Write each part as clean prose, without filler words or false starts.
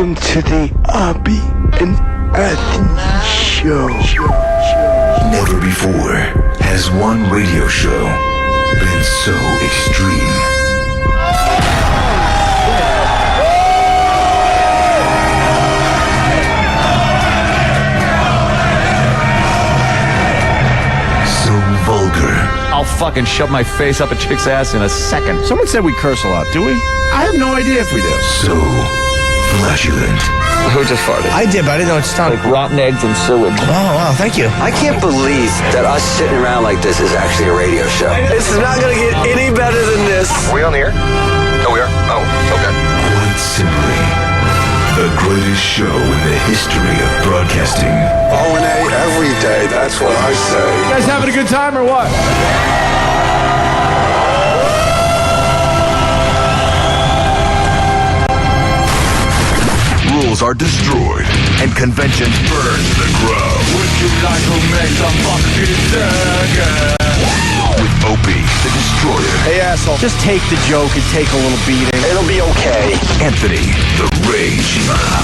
Welcome to the Opie and Anthony Show. Never before has one radio show been so extreme. So vulgar. I'll fucking shove my face up a chick's ass in a second. Someone said we curse a lot. Do we? I have no idea if we do. So flatulent. Who just farted? I did, but I didn't know it's time. Like rotten eggs and sewage. Oh, wow, thank you. I can't believe that us sitting around like this is actually a radio show. This is not going to get any better than this. Are we on the air? Oh, we are? Oh, okay. Quite simply, the greatest show in the history of broadcasting. O&A every day, that's what I say. You guys having a good time or what? Rules are destroyed and conventions burned to the ground. Would you like to make some fucking circus? With Opie, the Destroyer. Hey, asshole. Just take the joke and take a little beating. It'll be okay. Anthony, the Rage.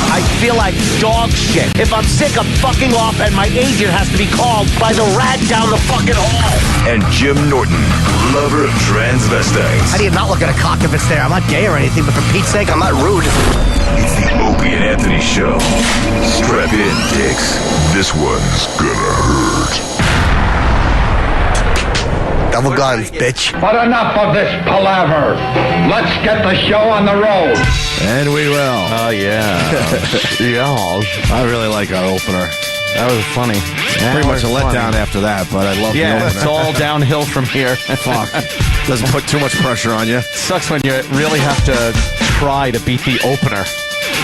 I feel like dog shit. If I'm sick, I'm fucking off, and my agent has to be called by the rat down the fucking hall. And Jim Norton, lover of transvestites. How do you not look at a cock if it's there? I'm not gay or anything, but for Pete's sake, I'm not rude. It's the Opie and Anthony Show. Strap in, dicks. This one's gonna hurt. Double guns, bitch. But enough of this palaver. Let's get the show on the road. And we will. Oh, yeah. Yeah. I really like our opener. That was funny. Pretty much a letdown after that, but I love the Yeah, opener. it's all downhill from here. Fuck. Doesn't put too much pressure on you. Sucks when you really have to try to beat the opener.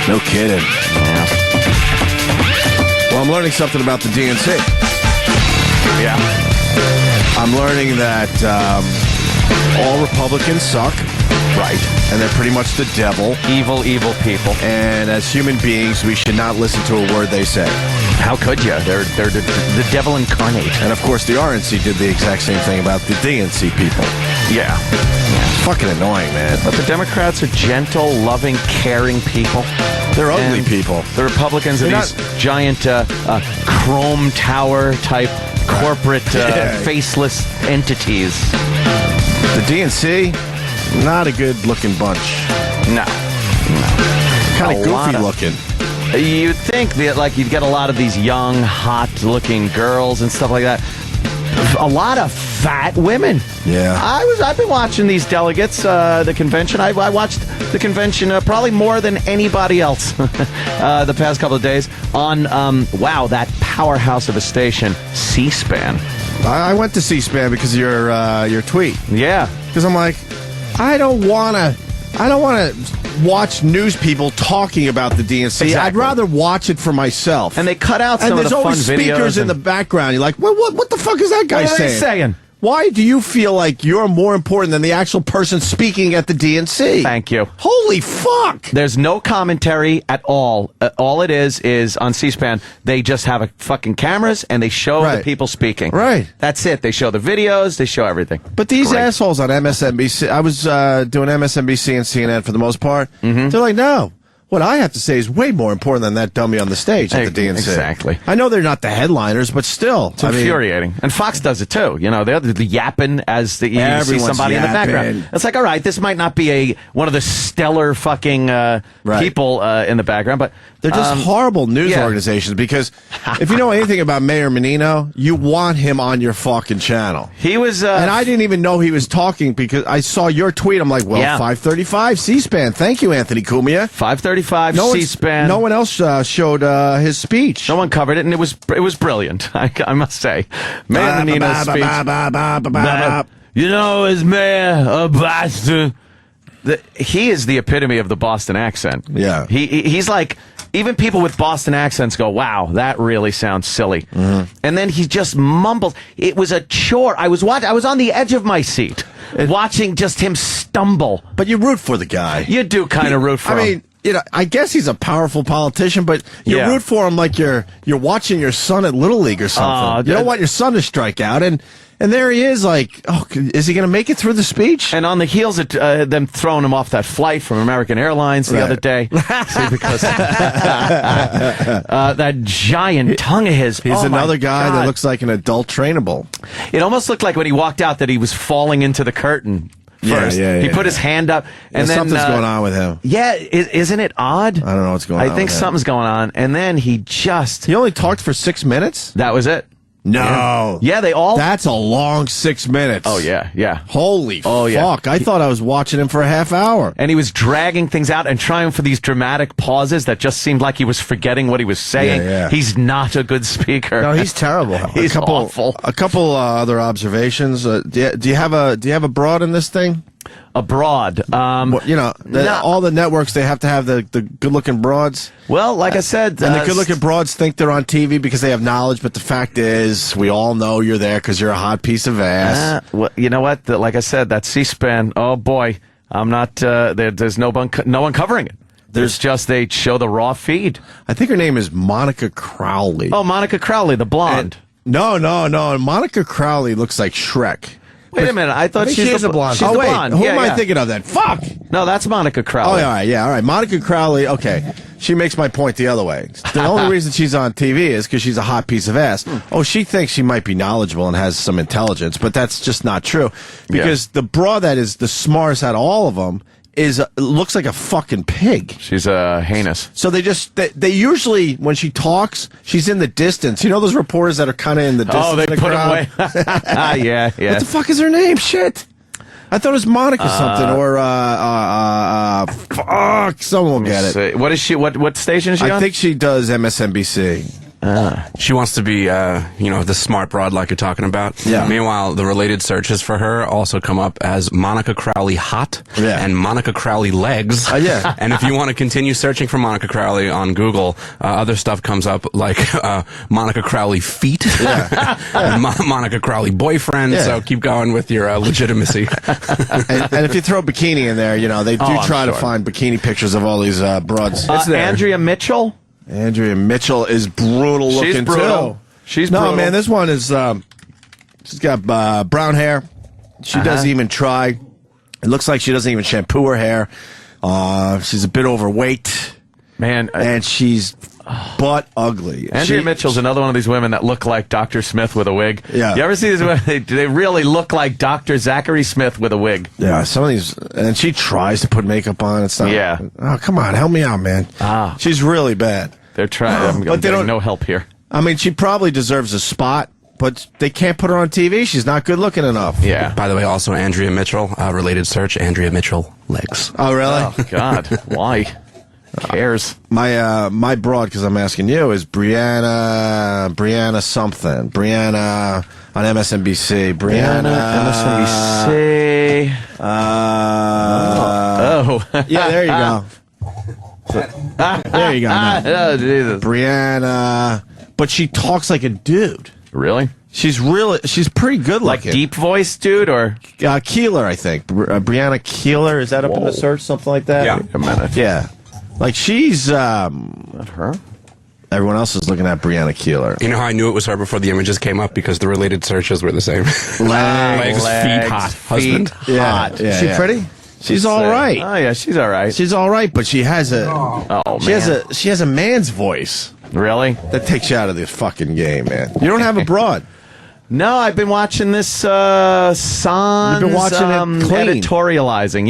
No kidding. Yeah. Well, I'm learning something about the DNC. Yeah. I'm learning that all Republicans suck. Right. And they're pretty much the devil. Evil, evil people. And as human beings, we should not listen to a word they say. How could you? They're the devil incarnate. And of course, the RNC did the exact same thing about the DNC people. Yeah. It's fucking annoying, man. But the Democrats are gentle, loving, caring people. They're ugly And people. The Republicans are They're these giant chrome tower type corporate faceless entities. The DNC, not a good looking bunch. No. Kind of goofy lot looking. You'd think that like you'd get a lot of these young, hot looking girls and stuff like that. A lot of fat women. Yeah. I've been watching these delegates, the convention. I watched the convention probably more than anybody else the past couple of days on that powerhouse of a station, C-SPAN. I went to C-SPAN because of your tweet. Yeah. Because I'm like, I don't want to watch news people talking about the DNC. Exactly. I'd rather watch it for myself. And they cut out some of the fun videos. And there's always speakers in the background. You're like, what the fuck is that guy What are they saying? Why do you feel like you're more important than the actual person speaking at the DNC? Thank you. Holy fuck! There's no commentary at all. All it is on C-SPAN, they just have a fucking cameras and they show the people speaking. Right. That's it. They show the videos. They show everything. But these Great. assholes on MSNBC, I was doing MSNBC and CNN for the most part. Mm-hmm. They're like, no. What I have to say is way more important than that dummy on the stage at the DNC. Exactly. I know they're not the headliners, but still. It's infuriating. And Fox does it too. You know, they're the yapping as you see Everyone's somebody in the yapping. background. It's like, all right, this might not be one of the stellar fucking people in the background, but they're just horrible news organizations because if you know anything about Mayor Menino, you want him on your fucking channel. He was... and I didn't even know he was talking because I saw your tweet. I'm like, 535 C-SPAN. Thank you, Anthony Cumia. 535 C-SPAN. No one else showed his speech. No one covered it, and it was brilliant. I must say, Mayor Menino's speech. You know, as mayor of Boston, he is the epitome of the Boston accent. Yeah, he's like. Even people with Boston accents go, wow, that really sounds silly. Mm-hmm. And then he just mumbles. It was a chore. I was on the edge of my seat watching just him stumble. But you root for the guy. You do kind of root for him. I mean, you know, I guess he's a powerful politician, but you root for him like you're watching your son at Little League or something. You don't want your son to strike out, and And there he is, like, oh, is he going to make it through the speech? And on the heels of them throwing him off that flight from American Airlines the other day. See, because that giant tongue of his. He's another guy that looks like an adult trainable. It almost looked like when he walked out that he was falling into the curtain. First. Yeah. He put his hand up, and then something's going on with him. Yeah, isn't it odd? I don't know what's going on. I think something's going on, and then he only talked for 6 minutes. That was it. No. Yeah, they all. That's a long 6 minutes. Oh yeah. Holy fuck! Yeah. I thought I was watching him for a half hour. And he was dragging things out and trying for these dramatic pauses that just seemed like he was forgetting what he was saying. Yeah. He's not a good speaker. No, he's terrible. He's awful. A couple other observations. Do you have a broad in this thing? Abroad. All the networks, they have to have the good-looking broads. Well, like I said... And the good-looking broads think they're on TV because they have knowledge, but the fact is, we all know you're there because you're a hot piece of ass. Well, you know what? Like I said, that C-SPAN, oh boy, I'm not... there's no one covering it. There's just, they show the raw feed. I think her name is Monica Crowley. Oh, Monica Crowley, the blonde. No. Monica Crowley looks like Shrek. Wait a minute. I thought she is a blonde. She's the blonde. Who am I thinking of then? Fuck! No, that's Monica Crowley. Oh, all right. Monica Crowley, okay. She makes my point the other way. The only reason she's on TV is because she's a hot piece of ass. Oh, she thinks she might be knowledgeable and has some intelligence, but that's just not true. Because the broad that is the smartest out of all of them looks like a fucking pig. She's heinous. So they usually, when she talks, she's in the distance. You know those reporters that are kind of in the distance? Oh, they the put crowd? them away. Yeah. What the fuck is her name? Shit. I thought it was Monica something or fuck. Someone will get it. What is she? What station is she on? I think she does MSNBC. She wants to be, the smart broad like you're talking about. Yeah. Meanwhile, the related searches for her also come up as Monica Crowley hot and Monica Crowley legs. Yeah. And if you want to continue searching for Monica Crowley on Google, other stuff comes up like Monica Crowley feet, and Monica Crowley boyfriend. Yeah. So keep going with your legitimacy. and if you throw bikini in there, they do try to find bikini pictures of all these broads. It's there. Andrea Mitchell. Andrea Mitchell is brutal looking She's brutal. too. She's brutal. No, man, this one is she's got brown hair. She doesn't even try. It looks like she doesn't even shampoo her hair. She's a bit overweight. Man, and she's butt ugly. Andrea Mitchell's another one of these women that look like Dr. Smith with a wig. Yeah. You ever see these women? They really look like Dr. Zachary Smith with a wig. Yeah, some of these, and she tries to put makeup on. It's not. Yeah. Oh, come on, help me out, man. She's really bad. They're trying. I'm getting no help here. I mean, she probably deserves a spot, but they can't put her on TV. She's not good looking enough. Yeah. By the way, also Andrea Mitchell, related search, Andrea Mitchell legs. Oh, really? Oh, God. Why? Who cares? My broad, because I'm asking you, is Brianna something. Brianna on MSNBC. MSNBC. Yeah, there you go. There you go. Oh, Jesus. Brianna, but she talks like a dude. Really? She's pretty good looking. Like deep voice, dude, or Keeler, I think. Brianna Keeler, is that up in the search, something like that? Yeah. Wait a minute. Yeah. Like she's Not her? everyone else is looking at Brianna Keeler. You know how I knew it was her before the images came up? Because the related searches were the same. Legs, feet, hot. Husband. hot. Yeah, Is she yeah. pretty? She's all right. Oh yeah, she's all right. She's all right, but she has a she has a man's voice Really? that takes you out of the fucking game, man. You don't have a broad. No, I've been watching this Sans. You've been watching it clean. Editorializing.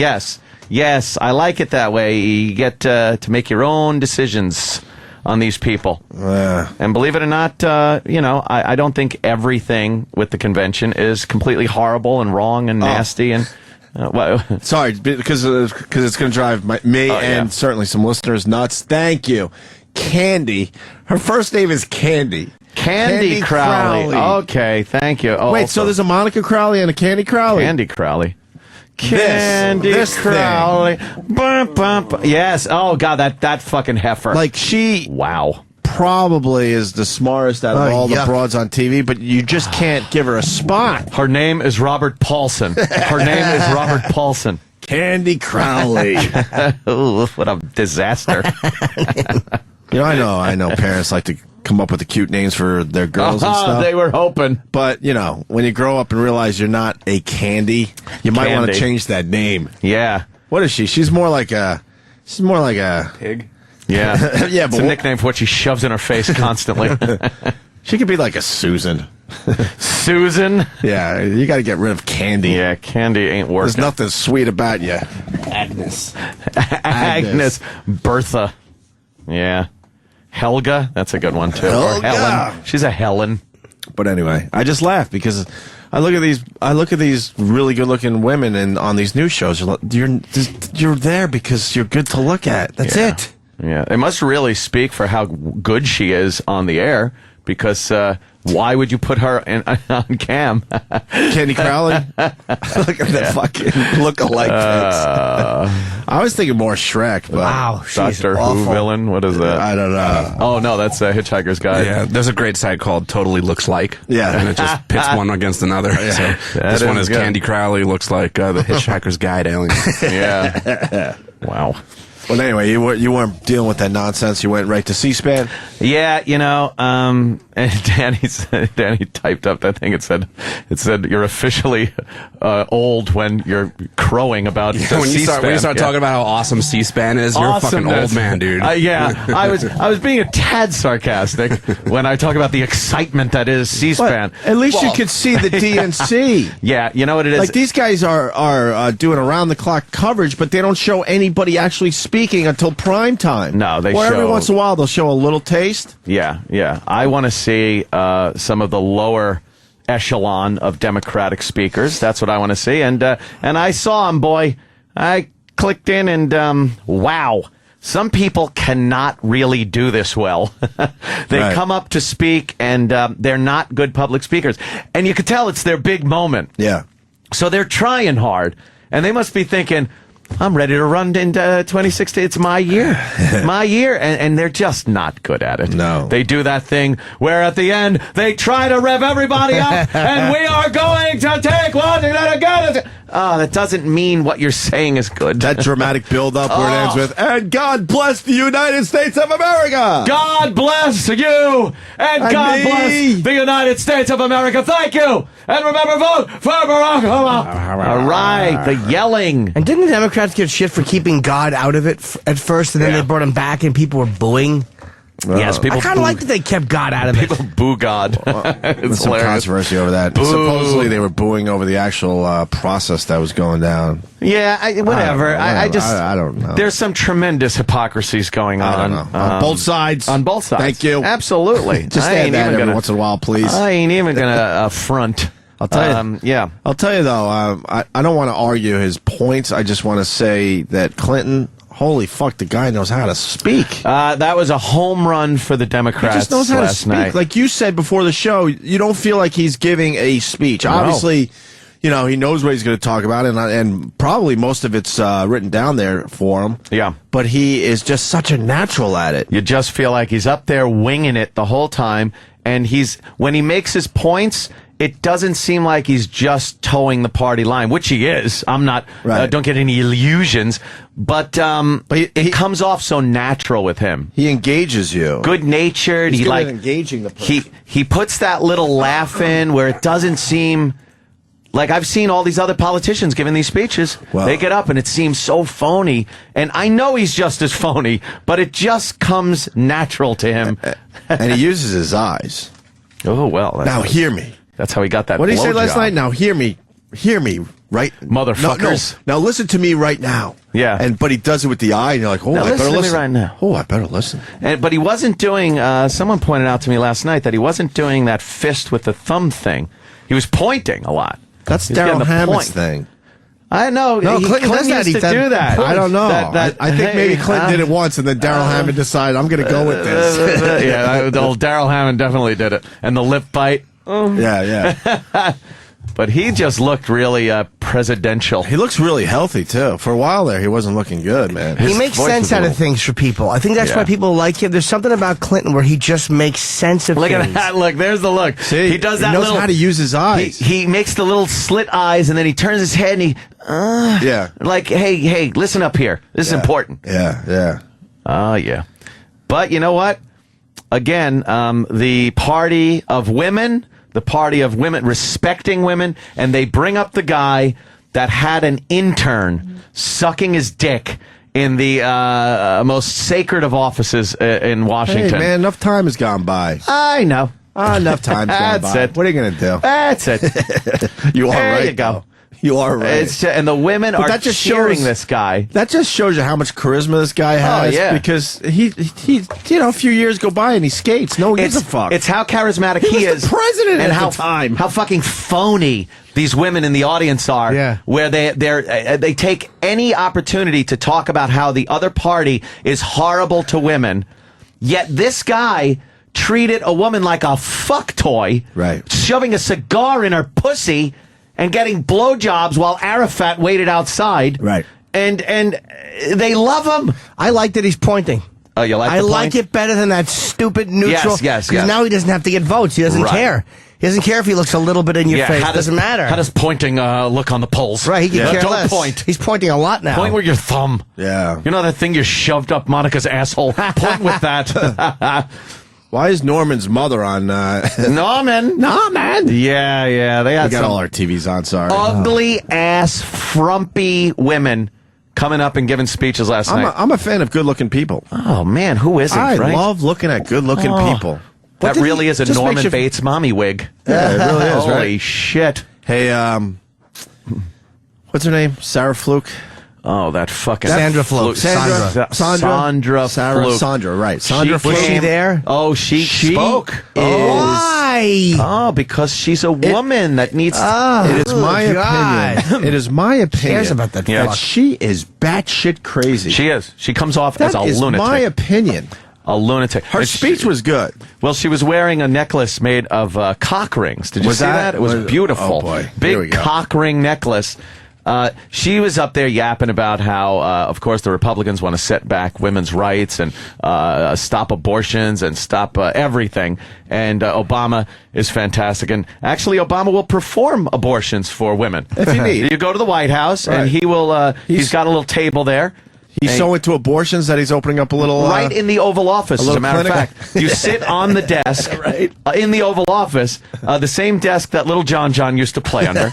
Yes, I like it that way. You get to make your own decisions on these people. And believe it or not, I don't think everything with the convention is completely horrible and wrong and nasty and. Sorry, because it's going to drive me and certainly some listeners nuts. Thank you. Candy. Her first name is Candy. Candy Crowley. Okay, thank you. Oh, Wait, so there's a Monica Crowley and a Candy Crowley? Candy Crowley. This Crowley. Bum, bum, bum. Yes. Oh, God, that fucking heifer. Like, she wow. probably is the smartest out of all the broads on TV, but you just can't give her a spot. Her name is Robert Paulson. Candy Crowley. Ooh, what a disaster. I know parents like to come up with the cute names for their girls and stuff. They were hoping. But, when you grow up and realize you're not a Candy, you might want to change that name. Yeah. What is she? She's more like a Pig? Yeah. Yeah, it's but a nickname for what she shoves in her face constantly. She could be like a Susan. Susan? Yeah, you got to get rid of Candy. Yeah, Candy ain't working. There's nothing sweet about you. Agnes. Agnes. Bertha. Yeah. Helga, that's a good one too. Or Helga. Helen. She's a Helen. But anyway, I just laugh because I look at these really good-looking women and on these news shows. You're there because you're good to look at. That's it. Yeah, it must really speak for how good she is on the air, because why would you put her on cam? Candy Crowley? Look at that fucking look-alike pics. I was thinking more Shrek, but wow, she's Doctor awful. Who villain? What is that? I don't know. Oh no, that's Hitchhiker's Guide. Yeah, there's a great site called Totally Looks Like. Yeah. And it just pits one against another. So this one is good. Candy Crowley looks like the Hitchhiker's Guide alien. Yeah. Wow. Well, anyway, you weren't dealing with that nonsense. You went right to C-SPAN. Yeah, and Danny typed up that thing. It said you're officially old when you're crowing about When you start talking about how awesome C-SPAN is, you're a fucking old man, dude. Yeah, I was being a tad sarcastic when I talk about the excitement that is C-SPAN. But at least you could see the DNC. Yeah, you know what it is? Like, these guys are doing around-the-clock coverage, but they don't show anybody actually speaking until prime time. No, they Or show... every once in a while, they'll show a little taste. Yeah. I want to see some of the lower echelon of Democratic speakers. That's what I want to see. And I saw him, boy. I clicked in and, wow. Some people cannot really do this well. They come up to speak, and they're not good public speakers. And you can tell it's their big moment. Yeah. So they're trying hard, and they must be thinking, I'm ready to run into 2016. It's my year. My year. And they're just not good at it. No. They do that thing where at the end, they try to rev everybody up, and we are going to take one. Oh, that doesn't mean what you're saying is good. That dramatic build-up where it ends with, and God bless the United States of America. God bless you, and God me. bless the United States of America. Thank you. And remember, vote for Barack Obama. All right, the yelling. And didn't the Democrats get shit for keeping God out of it at first, and then they brought him back, and people were booing? Yes, people. I kind of like that they kept God out of it. People boo God. There's some hilarious. controversy over that. Boo. Supposedly they were booing over the actual process that was going down. Yeah, whatever. I don't know. There's some tremendous hypocrisies going on. I don't know. On both sides. On both sides. Thank you. Absolutely. Just I add ain't that even every once in a while, please. I ain't even gonna front. I'll tell you. Yeah. I'll tell you though. I don't want to argue his points. I just want to say that Clinton. Holy fuck, the guy knows how to speak. That was a home run for the Democrats. He just knows how to speak. Night. Like you said before the show, you don't feel like he's giving a speech. No. Obviously, he knows what he's going to talk about, and probably most of it's written down there for him. Yeah. But he is just such a natural at it. You just feel like he's up there winging it the whole time, and when he makes his points, it doesn't seem like he's just towing the party line, which he is. I'm not. Right. Don't get any illusions, but it comes off so natural with him. He engages you. Good natured. He's He good like at engaging the person. he puts that little laugh in where it doesn't seem. Like, I've seen all these other politicians giving these speeches. Well, they get up and it seems so phony. And I know he's just as phony, but it just comes natural to him. And he uses his eyes. Oh, well. Now hear me. That's how he got that. What did he say blowjob. last night? Now hear me, right, motherfuckers. No, now listen to me right now. Yeah. But he does it with the eye, and you're like, oh, Now I better listen to me listen right now. Oh, I better listen. But he wasn't doing. Someone pointed out to me last night that he wasn't doing that fist with the thumb thing. He was pointing a lot. That's He's getting Daryl the Hammond's point. thing. I know. No, Clinton does that. used to do that. I don't know. I think maybe hey, Clinton did it once, and then Daryl Hammond decided, I'm going to go with this. Yeah, Daryl Hammond definitely did it. And the lip bite. Yeah. But he just looked really presidential. He looks really healthy, too. For a while there, he wasn't looking good, man. He makes sense out of things for people. I think that's why people like him. There's something about Clinton where he just makes sense of Look things. at that. Look, there's the look. See, he does that he knows little, how to use his eyes. He makes the little slit eyes, and then he turns his head, and he, yeah. like, hey, listen up here. This is important. Yeah. Oh, yeah. But you know what? again, the party of women respecting women, and they bring up the guy that had an intern sucking his dick in the most sacred of offices in Washington. Hey, man, enough time has gone by. I know. Enough time's gone by. That's it. What are you going to do? That's it. You are right. There you go. You are right. And the women are that just cheering shows, this guy. That just shows you how much charisma this guy has. Oh, yeah. Because he a few years go by and he skates. No one gives a fuck. It's how charismatic he was is. The president and at how, the time. How fucking phony these women in the audience are. Yeah. Where they take any opportunity to talk about how the other party is horrible to women. Yet this guy treated a woman like a fuck toy. Right. Shoving a cigar in her pussy and getting blowjobs while Arafat waited outside. Right. And they love him. I like that he's pointing. Oh, you like I the like point? it better than that stupid neutral. Yes. Because now he doesn't have to get votes. He doesn't Right. care. He doesn't care if he looks a little bit in your face. It doesn't matter. How does pointing look on the polls? Right, he can care Don't less. point. He's pointing a lot now. Point with your thumb. Yeah. You know that thing you shoved up Monica's asshole? Point with that. Why is Norman's mother on? Norman. Yeah. They had We got some all our TVs on, sorry. ugly ass, frumpy women coming up and giving speeches last night. I'm a fan of good-looking people. Oh, man, who isn't, I right? love looking at good-looking people. That really is a just Norman makes you- Bates mommy wig. Yeah, it really is, Holy right? shit. Hey, what's her name? Sandra Fluke? Oh, that fucking... Sandra Fluke. Sandra Fluke. Sandra, right. Sandra Was she Fluke. there? Oh, she spoke. Why? Oh, because she's a woman that needs... It is my God. opinion. It is my opinion. Cares about that that fuck. she is batshit crazy. She is. She comes off That as a is lunatic. my opinion. A lunatic. Her And speech was good. Well, she was wearing a necklace made of cock rings. Did you Was see that- that? It was was- beautiful. oh, boy. Here we Big go. cock ring necklace. She was up there yapping about how, of course, the Republicans want to set back women's rights and stop abortions and stop everything. And Obama is fantastic. And actually, Obama will perform abortions for women. If you need. You go to the White House, Right. and he will. He's got a little table there. He's And- so into abortions that he's opening up a little... right in the Oval Office, as a little matter of clinic. fact. You sit on the desk in the Oval Office, the same desk that little John used to play under,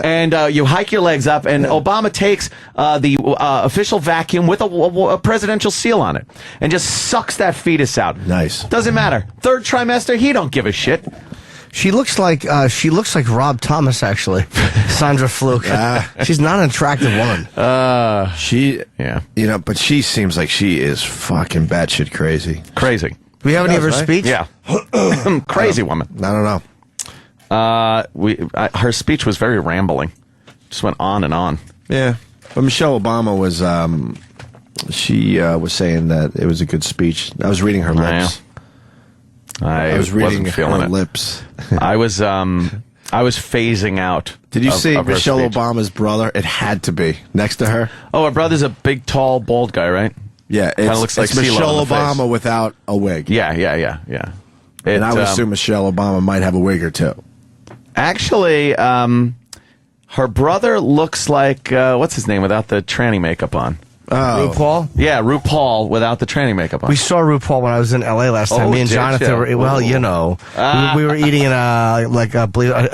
and you hike your legs up, and Obama takes the official vacuum with a presidential seal on it and just sucks that fetus out. Nice. Doesn't matter. Third trimester, he don't give a shit. She looks like Rob Thomas, actually. Sandra Fluke. She's not an attractive woman. She... Yeah. You know, but she seems like she is fucking batshit crazy. Crazy. Do we have any of her right? speech? Yeah. Crazy woman. I don't know. Her speech was very rambling. Just went on and on. Yeah. But Michelle Obama was... she was saying that it was a good speech. I was reading her lips. I was reading wasn't feeling her it. lips. I was phasing out. Did you see of her Michelle speech. Obama's brother? It had to be next to her. Oh, her brother's a big, tall, bald guy, right? Yeah, Kinda it's, looks like it's CeeLo Michelle in the face. Obama without a wig. Yeah. And I would assume Michelle Obama might have a wig or two. Actually, her brother looks like what's his name without the tranny makeup on. Oh. RuPaul? Yeah, RuPaul without the tranny makeup on. We saw RuPaul when I was in L.A. last time. Oh, Me and did Jonathan ya? were, well, you know, we were eating in a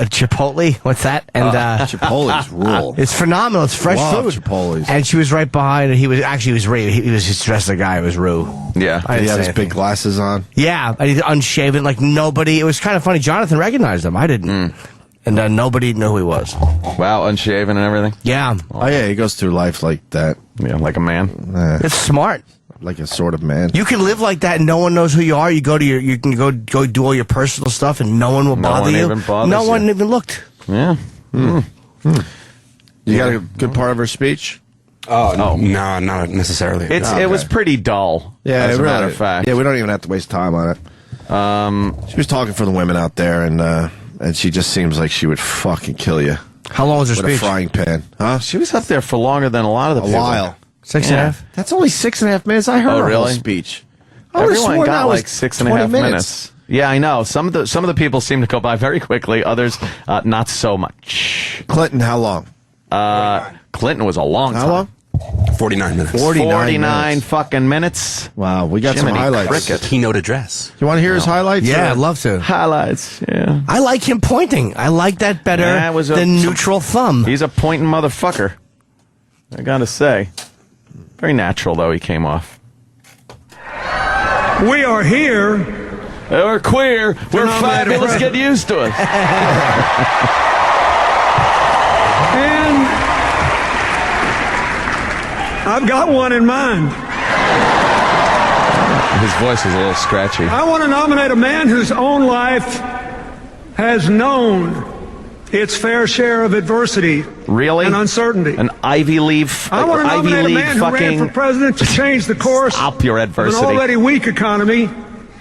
Chipotle. What's that? And Chipotle's rule. it's phenomenal. It's fresh Love food. Chipotle's. And she was right behind, and he was Ray. He was just dressed as a guy. It was Rue. Yeah. I He didn't had say his anything. big glasses on. Yeah, and he's unshaven, like nobody. It was kind of funny. Jonathan recognized him. I didn't. And nobody knew who he was. Wow, unshaven and everything. Yeah. Oh, yeah, he goes through life like that. Yeah, like a man. It's smart. Like a sort of man. You can live like that and no one knows who you are. You can go do all your personal stuff and no one will bother one you. even bothers No one you. even looked. Yeah. You got a good part of her speech? No, not necessarily. It was pretty dull. Yeah, as it a really- matter of fact. Yeah, we don't even have to waste time on it. She was talking for the women out there, and she just seems like she would fucking kill you How long was her with speech? a frying pan. Huh? She was up there for longer than a lot of the A people. while. 6.5? That's only 6.5 minutes. I heard Oh, her whole really? speech. I would've Everyone sworn got that was like 6.5 20 minutes. Yeah, I know. Some of the people seem to go by very quickly. Others, not so much. Clinton, how long? Clinton was a long time. How long? 49 minutes. 49 minutes. fucking minutes. Wow, we got Jiminy some highlights. cricket. Keynote address. You want to hear his highlights? Yeah, or- I'd love to. Highlights, yeah. I like him pointing. I like that better Yeah, it was than neutral thumb. He's a pointing motherfucker. I gotta say. Very natural, though, he came off. We are here. We're queer. We're nominate a fabulous. Get president. used to it. And I've got one in mind. His voice is a little scratchy. I want to nominate a man whose own life has known its fair share of adversity Really? and uncertainty. An Ivy League, I want to Ivy nominate a League man who ran fucking. for president to change the course Stop your of adversity. an already weak economy,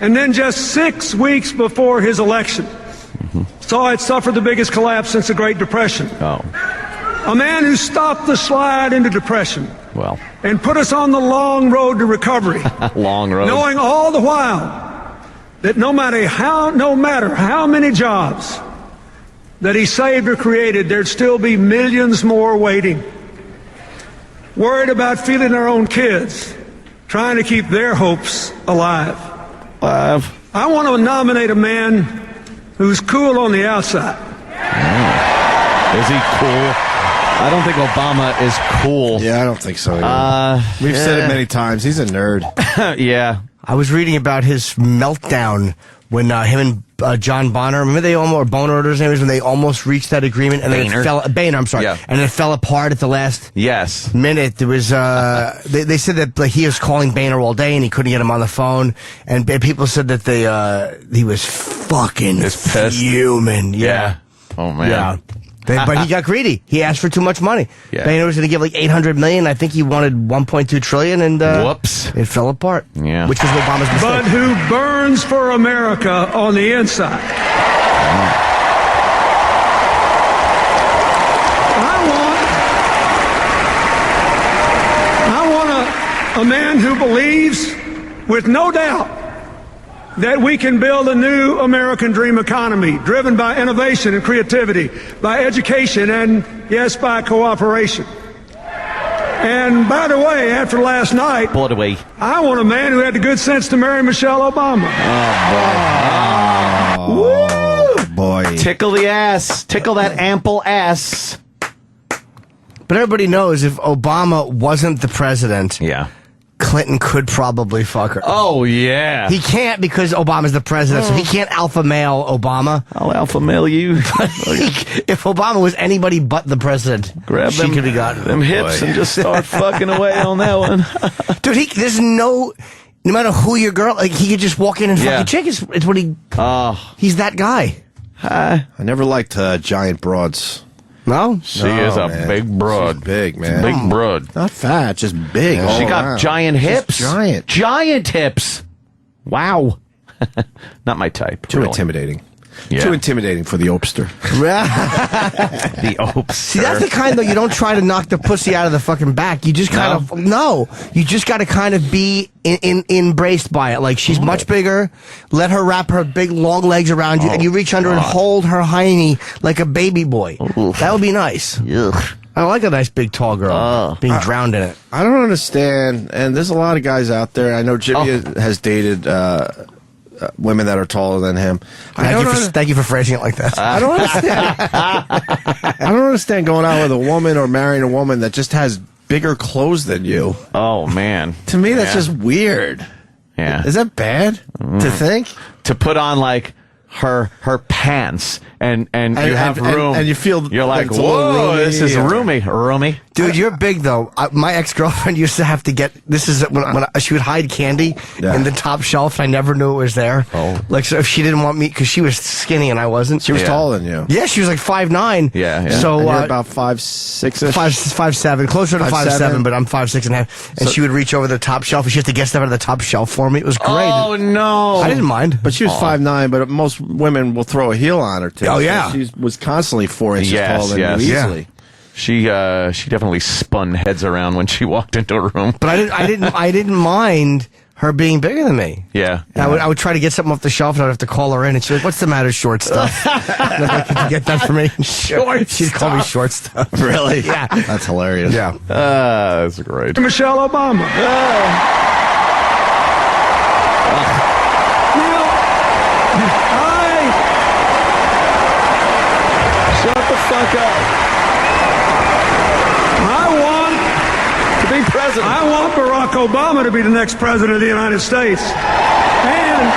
and then just 6 weeks before his election, saw it suffer the biggest collapse since the Great Depression. Oh, A man who stopped the slide into depression well, and put us on the long road to recovery, long road. knowing all the while that no matter how many jobs that he saved or created, there'd still be millions more waiting, worried about feeding their own kids, trying to keep their hopes alive. I want to nominate a man who's cool on the outside. Is he cool? I don't think Obama is cool. Yeah, I don't think so. We've said it many times. He's a nerd. Yeah. I was reading about his meltdown when him and John Bonner, remember they almost, or Boner, or his name is, when they almost reached that agreement, and then it fell, Boehner, I'm sorry, Yeah. and it fell apart at the last Yes. minute. There was, they said that like, he was calling Boehner all day and he couldn't get him on the phone, and people said that he was fucking pissed. fuming. Yeah. Oh man. Yeah. But he got greedy. He asked for too much money. Yeah. Boehner was going to give like $800 million. I think he wanted $1.2 trillion, and Whoops. it fell apart. Yeah. Which was Obama's mistake. But who burns for America on the inside. I want a man who believes with no doubt that we can build a new American dream economy driven by innovation and creativity, by education, and yes, by cooperation. And by the way, after last night, Broadway. I want a man who had the good sense to marry Michelle Obama. Oh, boy. Tickle the ass. Tickle that ample ass. But everybody knows if Obama wasn't the president, Yeah. Clinton could probably fuck her. Oh yeah. He can't because Obama's the president, so he can't alpha male Obama. I'll alpha male you. If Obama was anybody but the president, Grab she them, could have gotten them hips and just start fucking away on that one. Dude, there's no matter who your girl, like he could just walk in and fuck a chick. It's what he. He's that guy. I never liked giant broads. No, She is a man. big broad. She's big, man. Big broad. Not fat, just big. all She got around. giant hips. giant. Giant hips. Wow. Not my type. Too really. intimidating. Yeah. Too intimidating for the Opster. The Opes. See, that's the kind though. You don't try to knock the pussy out of the fucking back. You just kind of You just got to kind of be embraced by it. Like she's much bigger. Let her wrap her big long legs around you, and you reach under and hold her hiney like a baby boy. That would be nice. I like a nice big tall girl being drowned in it. I don't understand, and there's a lot of guys out there. I know Jimmy has dated women that are taller than him. Thank you for phrasing it like that. I don't understand. I don't understand going out with a woman or marrying a woman that just has bigger clothes than you. Oh man. To me, that's just weird. Yeah. Is that bad to think? To put on like her pants and you have room and you feel you're like it's a little whoa, roomy this is or- roomy. Dude, you're big though. My ex-girlfriend used to have to get this is when she would hide candy in the top shelf. I never knew it was there. Like so if she didn't want me because she was skinny and I wasn't. She was taller than you. Yeah, she was like 5'9". Yeah. So And you're about 5'6". 5'7", closer to 5'7", but I'm 5'6.5". And she would reach over the top shelf, and she had to get stuff out of the top shelf for me. It was great. Oh no. I didn't mind. But she was 5'9", but most women will throw a heel on her too. Oh, So yeah. she was constantly 4 inches Yes, taller than yes. you Yeah. easily. She definitely spun heads around when she walked into a room. But I didn't mind her being bigger than me. Yeah. I would try to get something off the shelf, and I'd have to call her in, and she'd be like, "What's the matter, short stuff?" And I'm like, "Could you get that for me?" Short She'd call me short stuff. Really? Yeah. That's hilarious. Yeah. That's great. Michelle Obama. Now, Shut the fuck up. President. I want Barack Obama to be the next president of the United States. And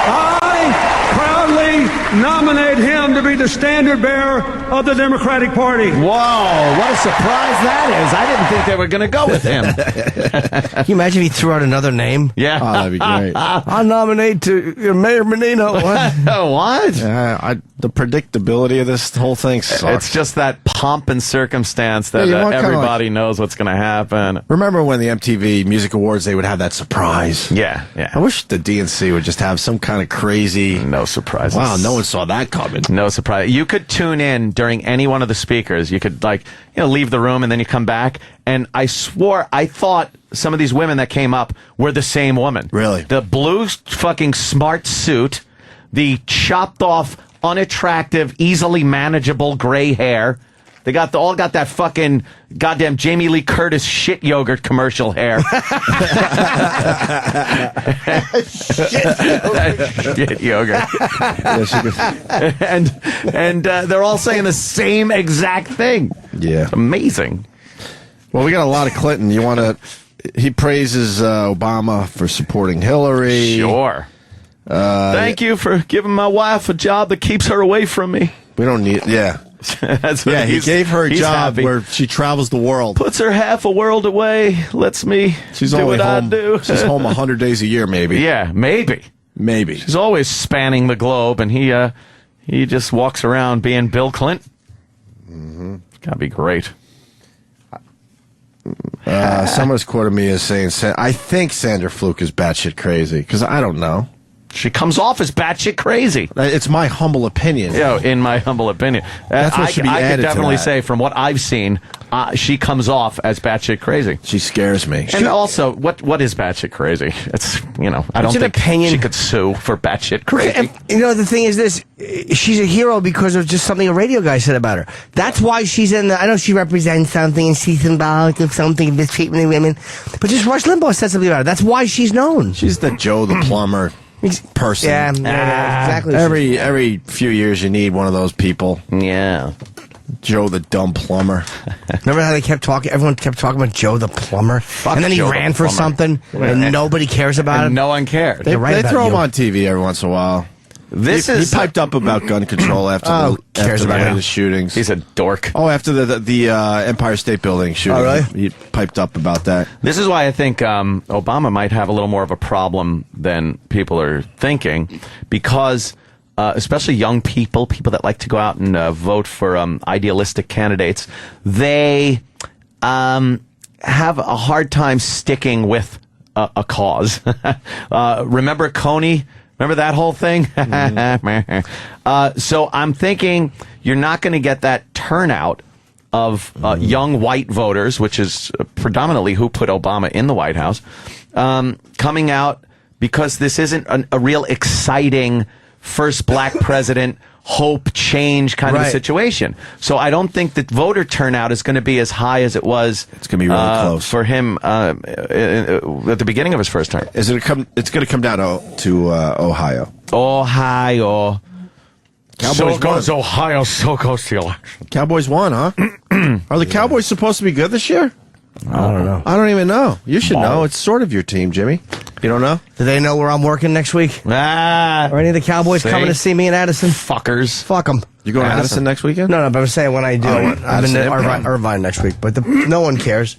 I proudly nominate him to be the standard bearer of the Democratic Party. Whoa, what a surprise that is. I didn't think they were going to go with him. Can you imagine if he threw out another name? Yeah. Oh, that'd be great. I nominate to Mayor Menino. What? What? The predictability of this whole thing sucks. It's just that pomp and circumstance that everybody knows what's going to happen. Remember when the MTV Music Awards, they would have that surprise? Yeah. I wish the DNC would just have some kind of crazy... No surprises. Wow, no one saw that coming. No surprise. You could tune in during any one of the speakers. You could, leave the room and then you come back. And I thought some of these women that came up were the same woman. Really? The blue fucking smart suit, the chopped off, unattractive, easily manageable gray hair. They all got that fucking goddamn Jamie Lee Curtis shit yogurt commercial hair. Shit yogurt. And they're all saying the same exact thing. Yeah. It's amazing. Well, we got a lot of Clinton. He praises Obama for supporting Hillary. Sure. Thank you for giving my wife a job that keeps her away from me. We don't need, That's what he gave her a job happy. where she travels the world. Puts her half a world away, lets me do what I do. She's home 100 days a year, maybe. Yeah, maybe. She's always spanning the globe, and he just walks around being Bill Clinton. Mm-hmm. Gotta be great. Someone's quoted me as saying, I think Sandra Fluke is batshit crazy, because I don't know. She comes off as batshit crazy. It's my humble opinion. In my humble opinion. That's what should be added to I could definitely that. say, from what I've seen, she comes off as batshit crazy. She scares me. And also, what is batshit crazy? It's, I don't think she could sue for batshit crazy. The thing is this, she's a hero because of just something a radio guy said about her. That's why she's I know she represents something and she's symbolic of something, mistreatment of women, but just Rush Limbaugh said something about her. That's why she's known. She's the Joe the plumber person. Yeah, exactly. Every few years you need one of those people. Yeah. Joe the dumb plumber. Remember how everyone kept talking about Joe the plumber? And then he ran for something and nobody cares about him? No one cared. They throw him on TV every once in a while. He piped up about gun control after the shootings. He's a dork. Oh, after the Empire State Building shooting. Oh, really? He piped up about that. This is why I think Obama might have a little more of a problem than people are thinking, because especially young people that like to go out and vote for idealistic candidates, they have a hard time sticking with a cause. Remember Coney? Remember that whole thing? Mm-hmm. So I'm thinking you're not going to get that turnout of young white voters, which is predominantly who put Obama in the White House, coming out, because this isn't a real exciting first black president, hope, change kind of a situation. So I don't think that voter turnout is going to be as high as it was. It's going to be really close for him at the beginning of his first term. It's going to come down to Ohio. Ohio. Cowboys so goes won. Ohio, so goes the election. Cowboys won, huh? Are the Cowboys supposed to be good this year? I don't know. I don't even know. You should know. It's sort of your team, Jimmy. You don't know? Do they know where I'm working next week? Are any of the Cowboys coming to see me in Addison? Fuckers. Fuck them. You going to Addison next weekend? No, but I'm saying when I do. I'm in Irvine next week, but no one cares.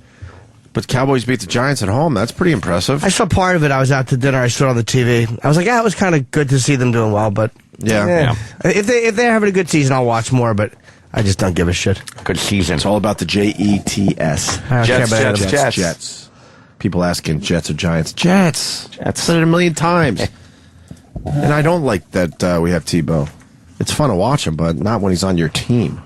But Cowboys beat the Giants at home. That's pretty impressive. I saw part of it. I was out to dinner. I saw it on the TV. I was like, it was kind of good to see them doing well, but yeah. If they're having a good season, I'll watch more, but I just don't give a shit. Good season. It's all about the Jets. Jets. People asking Jets or Giants. Jets. I've said it a million times. And I don't like that we have Tebow. It's fun to watch him, but not when he's on your team.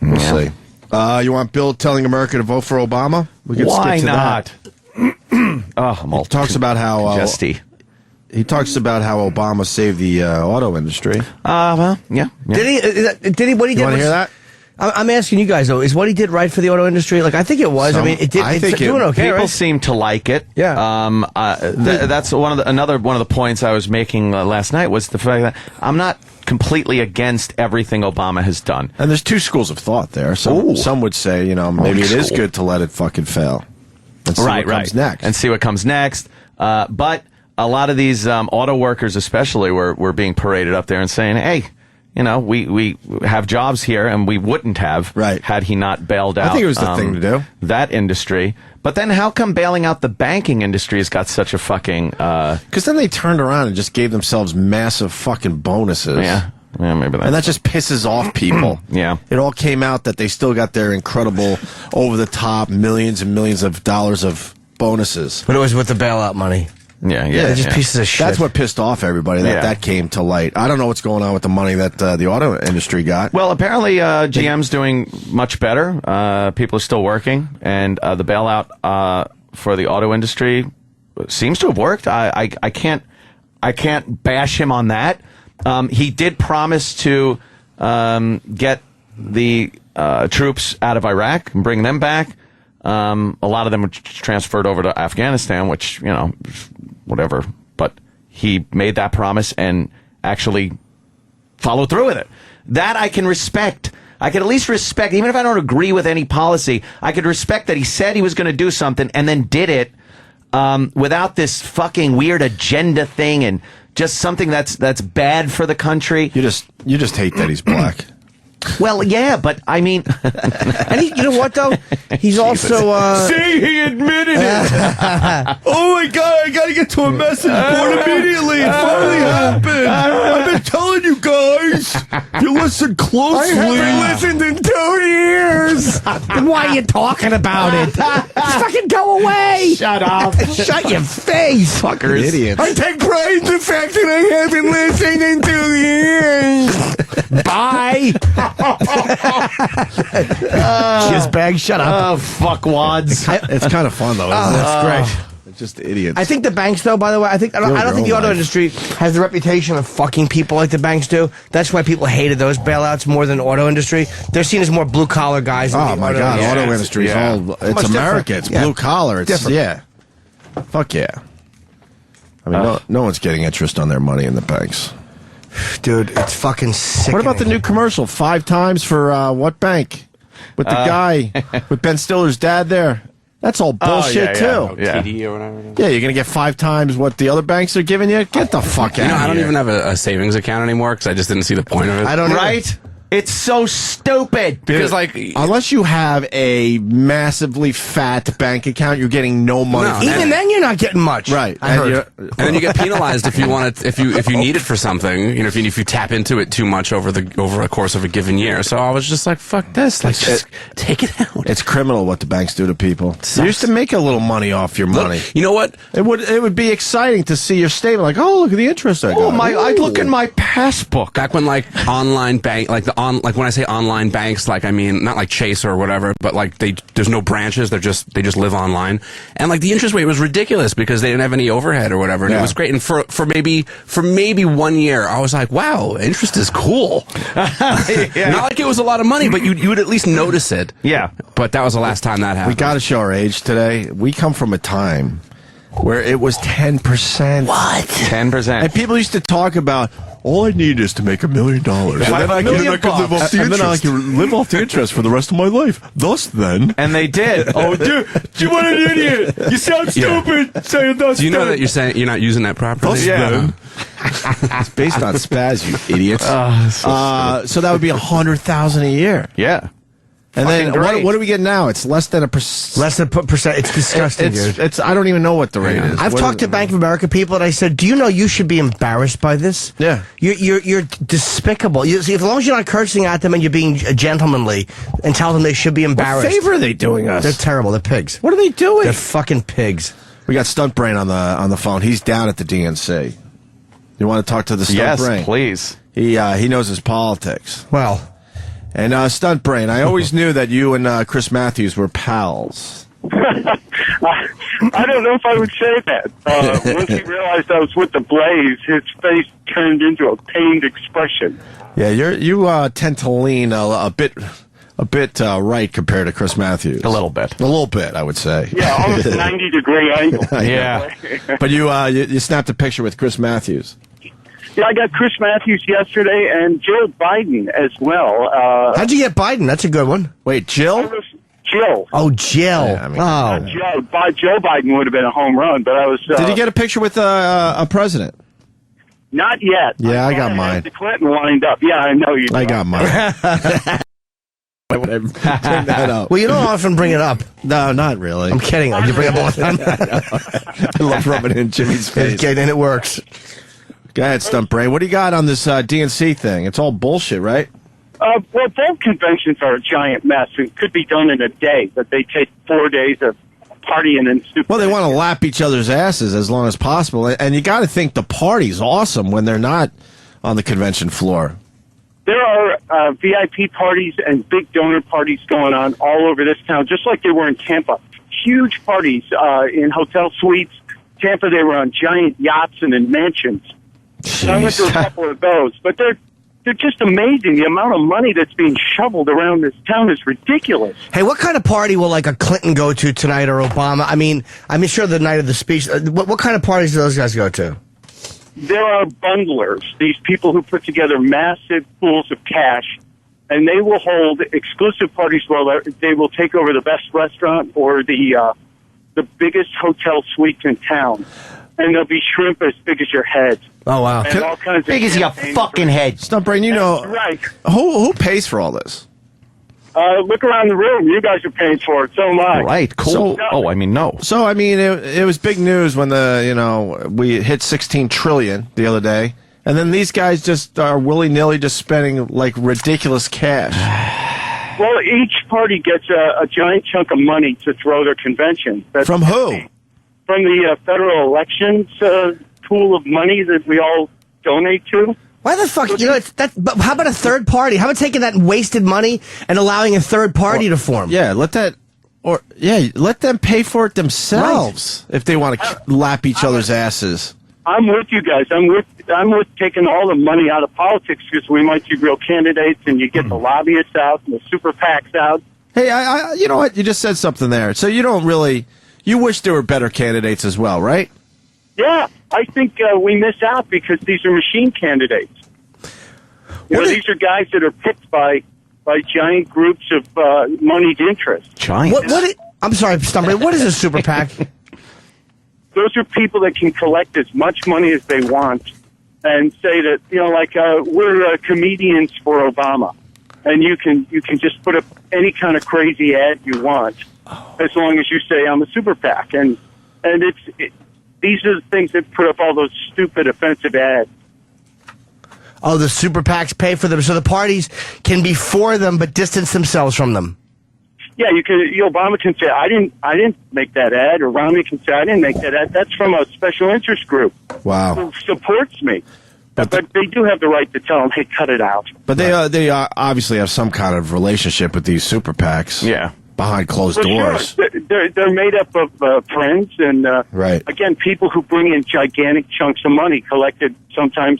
We'll see. You want Bill telling America to vote for Obama? Why not? I'm all talks about how jesty. He talks about how Obama saved the auto industry. Well, yeah. Did he? What he did? You want to hear that? I'm asking you guys though. Is what he did right for the auto industry? Like I think it was. I mean, it did. It's doing okay. People right? seem to like it. Yeah. That's another one of the points I was making last night was the fact that I'm not completely against everything Obama has done. And there's two schools of thought there. Some would say, maybe it is good to let it fucking fail. And see what comes next. And see what comes next. But a lot of these auto workers especially were being paraded up there and saying, hey, we have jobs here and we wouldn't have had he not bailed out. I think it was the thing to do. That industry. But then how come bailing out the banking industry has got such a fucking... Because then they turned around and just gave themselves massive fucking bonuses. Yeah, maybe that. And that just pisses off people. Yeah. It all came out that they still got their incredible, over-the-top millions and millions of dollars of bonuses. But it was with the bailout money. Yeah, they're just pieces of shit. That's what pissed off everybody, that came to light. I don't know what's going on with the money that the auto industry got. Well, apparently GM's doing much better. People are still working, and the bailout for the auto industry seems to have worked. I can't bash him on that. He did promise to get the troops out of Iraq and bring them back. A lot of them were transferred over to Afghanistan, which, whatever. But he made that promise and actually followed through with it. That I can respect. I can at least respect, even if I don't agree with any policy, I could respect that he said he was going to do something and then did it without this fucking weird agenda thing and just something that's bad for the country. You just hate that he's black. Well, yeah, but I mean, and you know what though? He's also See, he admitted it. Oh my God! I gotta get to a message board immediately. It finally happened. I've been telling you guys. You listen closely. I haven't listened in 2 years. Then why are you talking about it? Just fucking go away. Shut up. Shut your face, fuckers. Idiots. I take pride in the fact that I haven't listened in 2 years. Bye. Shizbag, shut up. Oh, fuck wads. It's kind of fun, though. Isn't it? That's great. It's just idiots. I think the banks, though, by the way, I don't think the auto industry has the reputation of fucking people like the banks do. That's why people hated those bailouts more than the auto industry. They're seen as more blue-collar guys. Oh, my God. Auto industry is all... It's America. It's blue-collar. It's different. Yeah. Fuck yeah. I mean, no one's getting interest on their money in the banks. Dude, it's fucking sick. What about the new commercial? 5 times for what bank? With the guy, with Ben Stiller's dad there. That's all bullshit, too. TD or whatever. Yeah, you're going to get 5 times what the other banks are giving you? Get the fuck out of here. I don't even have a savings account anymore because I just didn't see the point of it. I don't know. Right? It's so stupid. Because, unless you have a massively fat bank account, you're getting no money. No, Even then, you're not getting much. Right. I heard. And then you get penalized if you want it, if you need it for something. If you tap into it too much over a course of a given year. So I was just like, fuck this. Like, just take it out. It's criminal what the banks do to people. You used to make a little money off your money. Look, you know what? It would be exciting to see your statement. Like, oh, look at the interest I got. Oh my! I look in my passbook. Back when online bank, like when I say online banks, I mean not like Chase or whatever, but there's no branches. They just live online, and the interest rate was ridiculous because they didn't have any overhead or whatever, and it was great. And for maybe 1 year, I was like, wow, interest is cool. Not like it was a lot of money, but you would at least notice it. Yeah. But that was the last time that happened. We got to show our age today. We come from a time where it was 10%. What? 10%. And people used to talk about, all I need is to make $1 million. And then I can live off the interest for the rest of my life. Thus, then. And they did. Oh, dude, you what an idiot! You sound stupid saying thus. Do you know that you're saying you're not using that properly? Thus, then. It's based on spaz, you idiots. So that would be $100,000 a year. Yeah. And then great. what do we get now? It's less than a percent. Less than percent. It's disgusting, dude. It's I don't even know what the rate is. I've talked to Bank of America people, and I said, "Do you know you should be embarrassed by this? Yeah, you're despicable. See, as long as you're not cursing at them and you're being gentlemanly and tell them they should be embarrassed. What favor are they doing us? They're terrible. They're pigs. What are they doing? They're fucking pigs. We got Stunt Brain on the phone. He's down at the DNC. You want to talk to the Stunt Brain? Yes, please. He knows his politics. Well. And Stunt Brain, I always knew that you and Chris Matthews were pals. I don't know if I would say that. Once he realized I was with the Blaze, his face turned into a pained expression. Yeah, you tend to lean a bit right compared to Chris Matthews. A little bit, I would say. Yeah, almost 90-degree angle. Yeah. But you snapped a picture with Chris Matthews. Yeah, I got Chris Matthews yesterday and Joe Biden as well. How'd you get Biden? That's a good one. Wait, Jill? Jill. Oh, Jill. Yeah, Joe Biden would have been a home run, but I was... Did you get a picture with a president? Not yet. Yeah, I got mine. The Clinton lined up. Yeah, I know you. I got mine. Why would I bring that up? Well, you don't often bring it up. No, not really. I'm kidding. You bring it up all the time. I love rubbing it in Jimmy's face. Okay, then it works. Go ahead, Stump Brain. What do you got on this DNC thing? It's all bullshit, right? Well, both conventions are a giant mess. It could be done in a day, but they take 4 days of partying and stupid. Well, they want to lap each other's asses as long as possible. And you got to think the party's awesome when they're not on the convention floor. There are VIP parties and big donor parties going on all over this town, just like they were in Tampa. Huge parties in hotel suites. Tampa, they were on giant yachts and in mansions. So I went to a couple of those, but they're just amazing. The amount of money that's being shoveled around this town is ridiculous. Hey, what kind of party will like a Clinton go to tonight or Obama? I mean, I'm sure the night of the speech. What kind of parties do those guys go to? There are bundlers, these people who put together massive pools of cash, and they will hold exclusive parties where they will take over the best restaurant or the biggest hotel suite in town. And there'll be shrimp as big as your head. Oh, wow. And all kinds big as your fucking head. Stump Brain, you know, right. Who pays for all this? Look around the room. You guys are paying for it. So am I. Right, cool. No. So, I mean, it was big news when we hit 16 trillion the other day. And then these guys just are willy-nilly just spending, like, ridiculous cash. Well, each party gets a giant chunk of money to throw their convention. From who? From the federal elections pool of money that we all donate to. Why the fuck? But how about a third party? How about taking that wasted money and allowing a third party to form? Yeah, let them pay for it themselves if they want to lap each other's asses. I'm with you guys. I'm with taking all the money out of politics because we might see real candidates, and you get the lobbyists out and the super PACs out. Hey, I you know what? You just said something there. So you wish there were better candidates as well, right? Yeah, I think we miss out because these are machine candidates. These are guys that are picked by giant groups of moneyed interests. Giant? I'm sorry, Stumper. What is a super PAC? Those are people that can collect as much money as they want and say that, we're comedians for Obama. And you can just put up any kind of crazy ad you want as long as you say I'm a super PAC. And these are the things that put up all those stupid offensive ads. Oh, the super PACs pay for them, so the parties can be for them but distance themselves from them. Yeah, Obama can say I didn't make that ad, or Romney can say I didn't make that ad. That's from a special interest group. Wow, who supports me. But they do have the right to tell them, hey, cut it out. But they obviously have some kind of relationship with these super PACs. Yeah. Behind closed doors. Sure. They're made up of friends and, right. Again, people who bring in gigantic chunks of money, collected sometimes,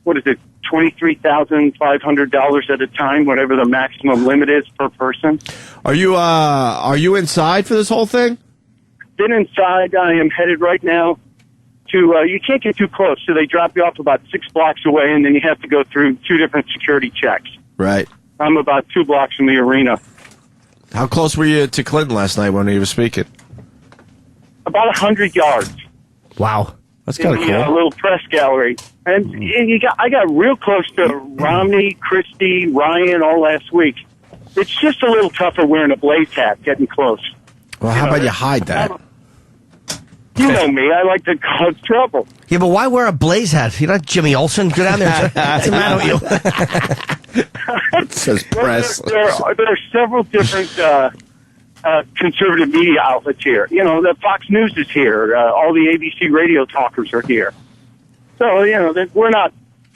$23,500 at a time, whatever the maximum limit is per person. Are you inside for this whole thing? Been inside. I am headed right now to, you can't get too close, so they drop you off about 6 blocks away, and then you have to go through 2 different security checks. Right. I'm about 2 blocks from the arena. How close were you to Clinton last night when he was speaking? About 100 yards. Wow. That's kind of cool. A little press gallery. And I got real close to Romney, Christie, Ryan all last week. It's just a little tougher wearing a Blaze hat, getting close. Well, how about you hide that? You know me. I like to cause trouble. Yeah, but why wear a Blaze hat? You're not Jimmy Olsen. Go down there. What's the matter with you? It says press. There are several different conservative media outlets here. The Fox News is here. All the ABC radio talkers are here. So we're not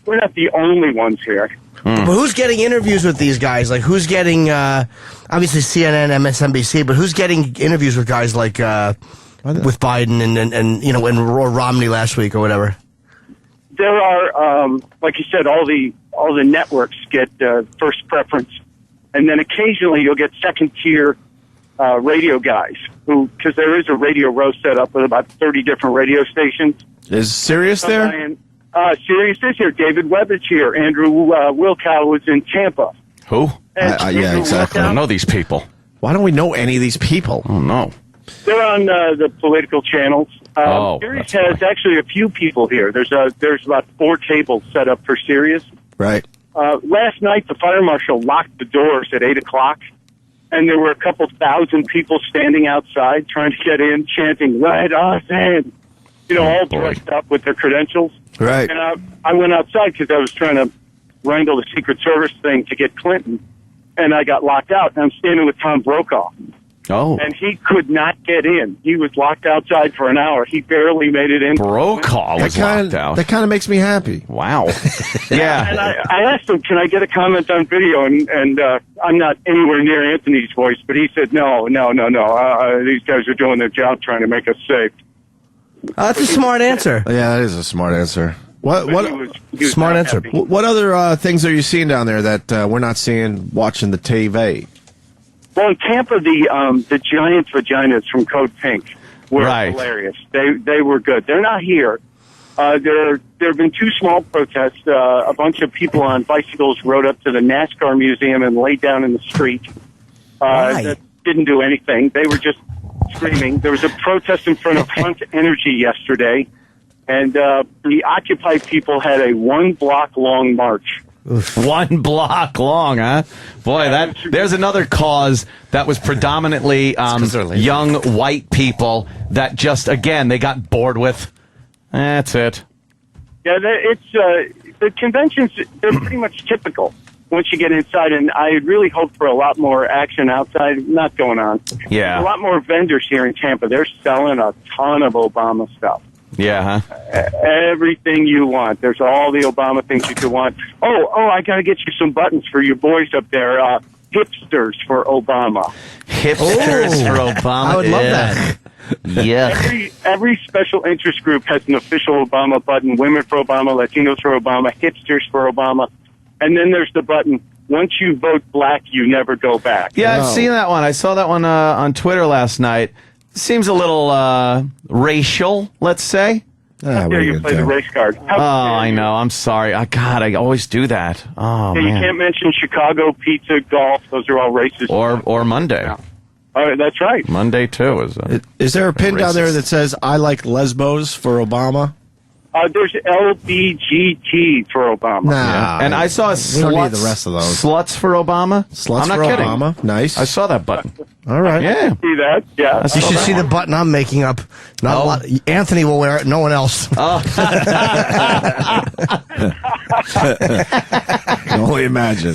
the only ones here. But who's getting interviews with these guys? Like, who's getting, obviously CNN, MSNBC, but who's getting interviews with guys like, with Biden and you know, and Romney last week or whatever? There are, like you said, all the networks get first preference, and then occasionally you'll get second tier radio guys because there is a radio row set up with about 30 different radio stations. Is Sirius there? Sirius is here. David Webb's here. Andrew Wilkow was in Tampa. Who? Yeah, exactly. I don't know these people. Why don't we know any of these people? Oh, no. They're on the political channels. Sirius has actually a few people here. There's about 4 tables set up for Sirius. Right. Last night, the fire marshal locked the doors at 8 o'clock, and there were a couple thousand people standing outside trying to get in, chanting, "Let us in." You know, all dressed up with their credentials. Right. And I went outside because I was trying to wrangle the Secret Service thing to get Clinton, and I got locked out. And I'm standing with Tom Brokaw. Oh. And he could not get in. He was locked outside for an hour. He barely made it in. Brokaw was locked out. That kind of makes me happy. Wow. Yeah. And I asked him, can I get a comment on video? And I'm not anywhere near Anthony's voice, but he said, no. These guys are doing their job trying to make us safe. That's a smart answer. Yeah, that is a smart answer. What He was smart not answer. happy. what other things are you seeing down there that we're not seeing watching the TV? Well, in Tampa, the giant vaginas from Code Pink were hilarious. They were good. They're not here. There have been 2 small protests. A bunch of people on bicycles rode up to the NASCAR museum and laid down in the street. That didn't do anything. They were just screaming. There was a protest in front of Hunt Energy yesterday, and the Occupy people had a 1-block-long march. 1 block long, huh? Boy, there's another cause that was predominantly young white people that just, again, they got bored with. That's it. Yeah, the conventions, they're pretty much typical once you get inside, and I really hope for a lot more action outside. Not going on. Yeah. There's a lot more vendors here in Tampa. They're selling a ton of Obama stuff. Yeah, huh? Everything you want. There's all the Obama things you could want. Oh, I got to get you some buttons for your boys up there. Hipsters for Obama. Hipsters for Obama. I would love that. Yeah. Every special interest group has an official Obama button. Women for Obama, Latinos for Obama, hipsters for Obama. And then there's the button, once you vote black, you never go back. Yeah, I've seen that one. I saw that one on Twitter last night. Seems a little racial, let's say. How dare you play the race card? I know. I'm sorry. God, I always do that. Oh, man. You can't mention Chicago, pizza, golf. Those are all racist. Or Monday. Yeah. That's right. Monday, too. Is there a pin down there that says, I like lesbos for Obama? There's LBGT for Obama. Nah. Yeah. And I saw we don't need the rest of those. Sluts for Obama. Sluts I'm not for kidding. Obama. Nice. I saw that button. All right. Yeah. See that? Yeah. You should see the button I'm making up. Not a lot. Anthony will wear it. No one else. Oh. Can only imagine.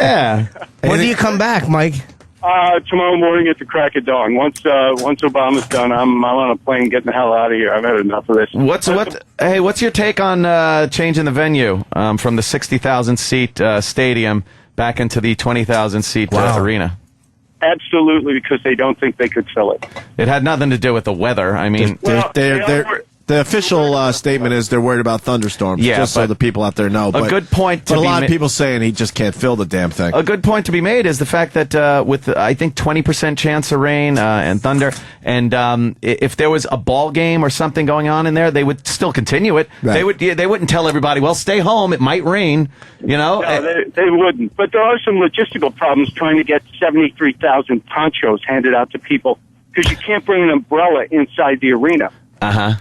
Yeah. When do you come back, Mike? Tomorrow morning at the crack of dawn. Once Obama's done, I'm on a plane getting the hell out of here. I've had enough of this. What's your take on changing the venue from the 60,000 seat stadium back into the 20,000 seat arena? Absolutely, because they don't think they could fill it. It had nothing to do with the weather. I mean, the official statement is they're worried about thunderstorms, just so the people out there know. A good point to But a be lot of people saying he just can't fill the damn thing. A good point to be made is the fact that with, I think, 20% chance of rain and thunder, and if there was a ball game or something going on in there, they would still continue it. Right. They wouldn't tell everybody, well, stay home, it might rain, you know? No, they wouldn't. But there are some logistical problems trying to get 73,000 ponchos handed out to people, because you can't bring an umbrella inside the arena. Uh-huh.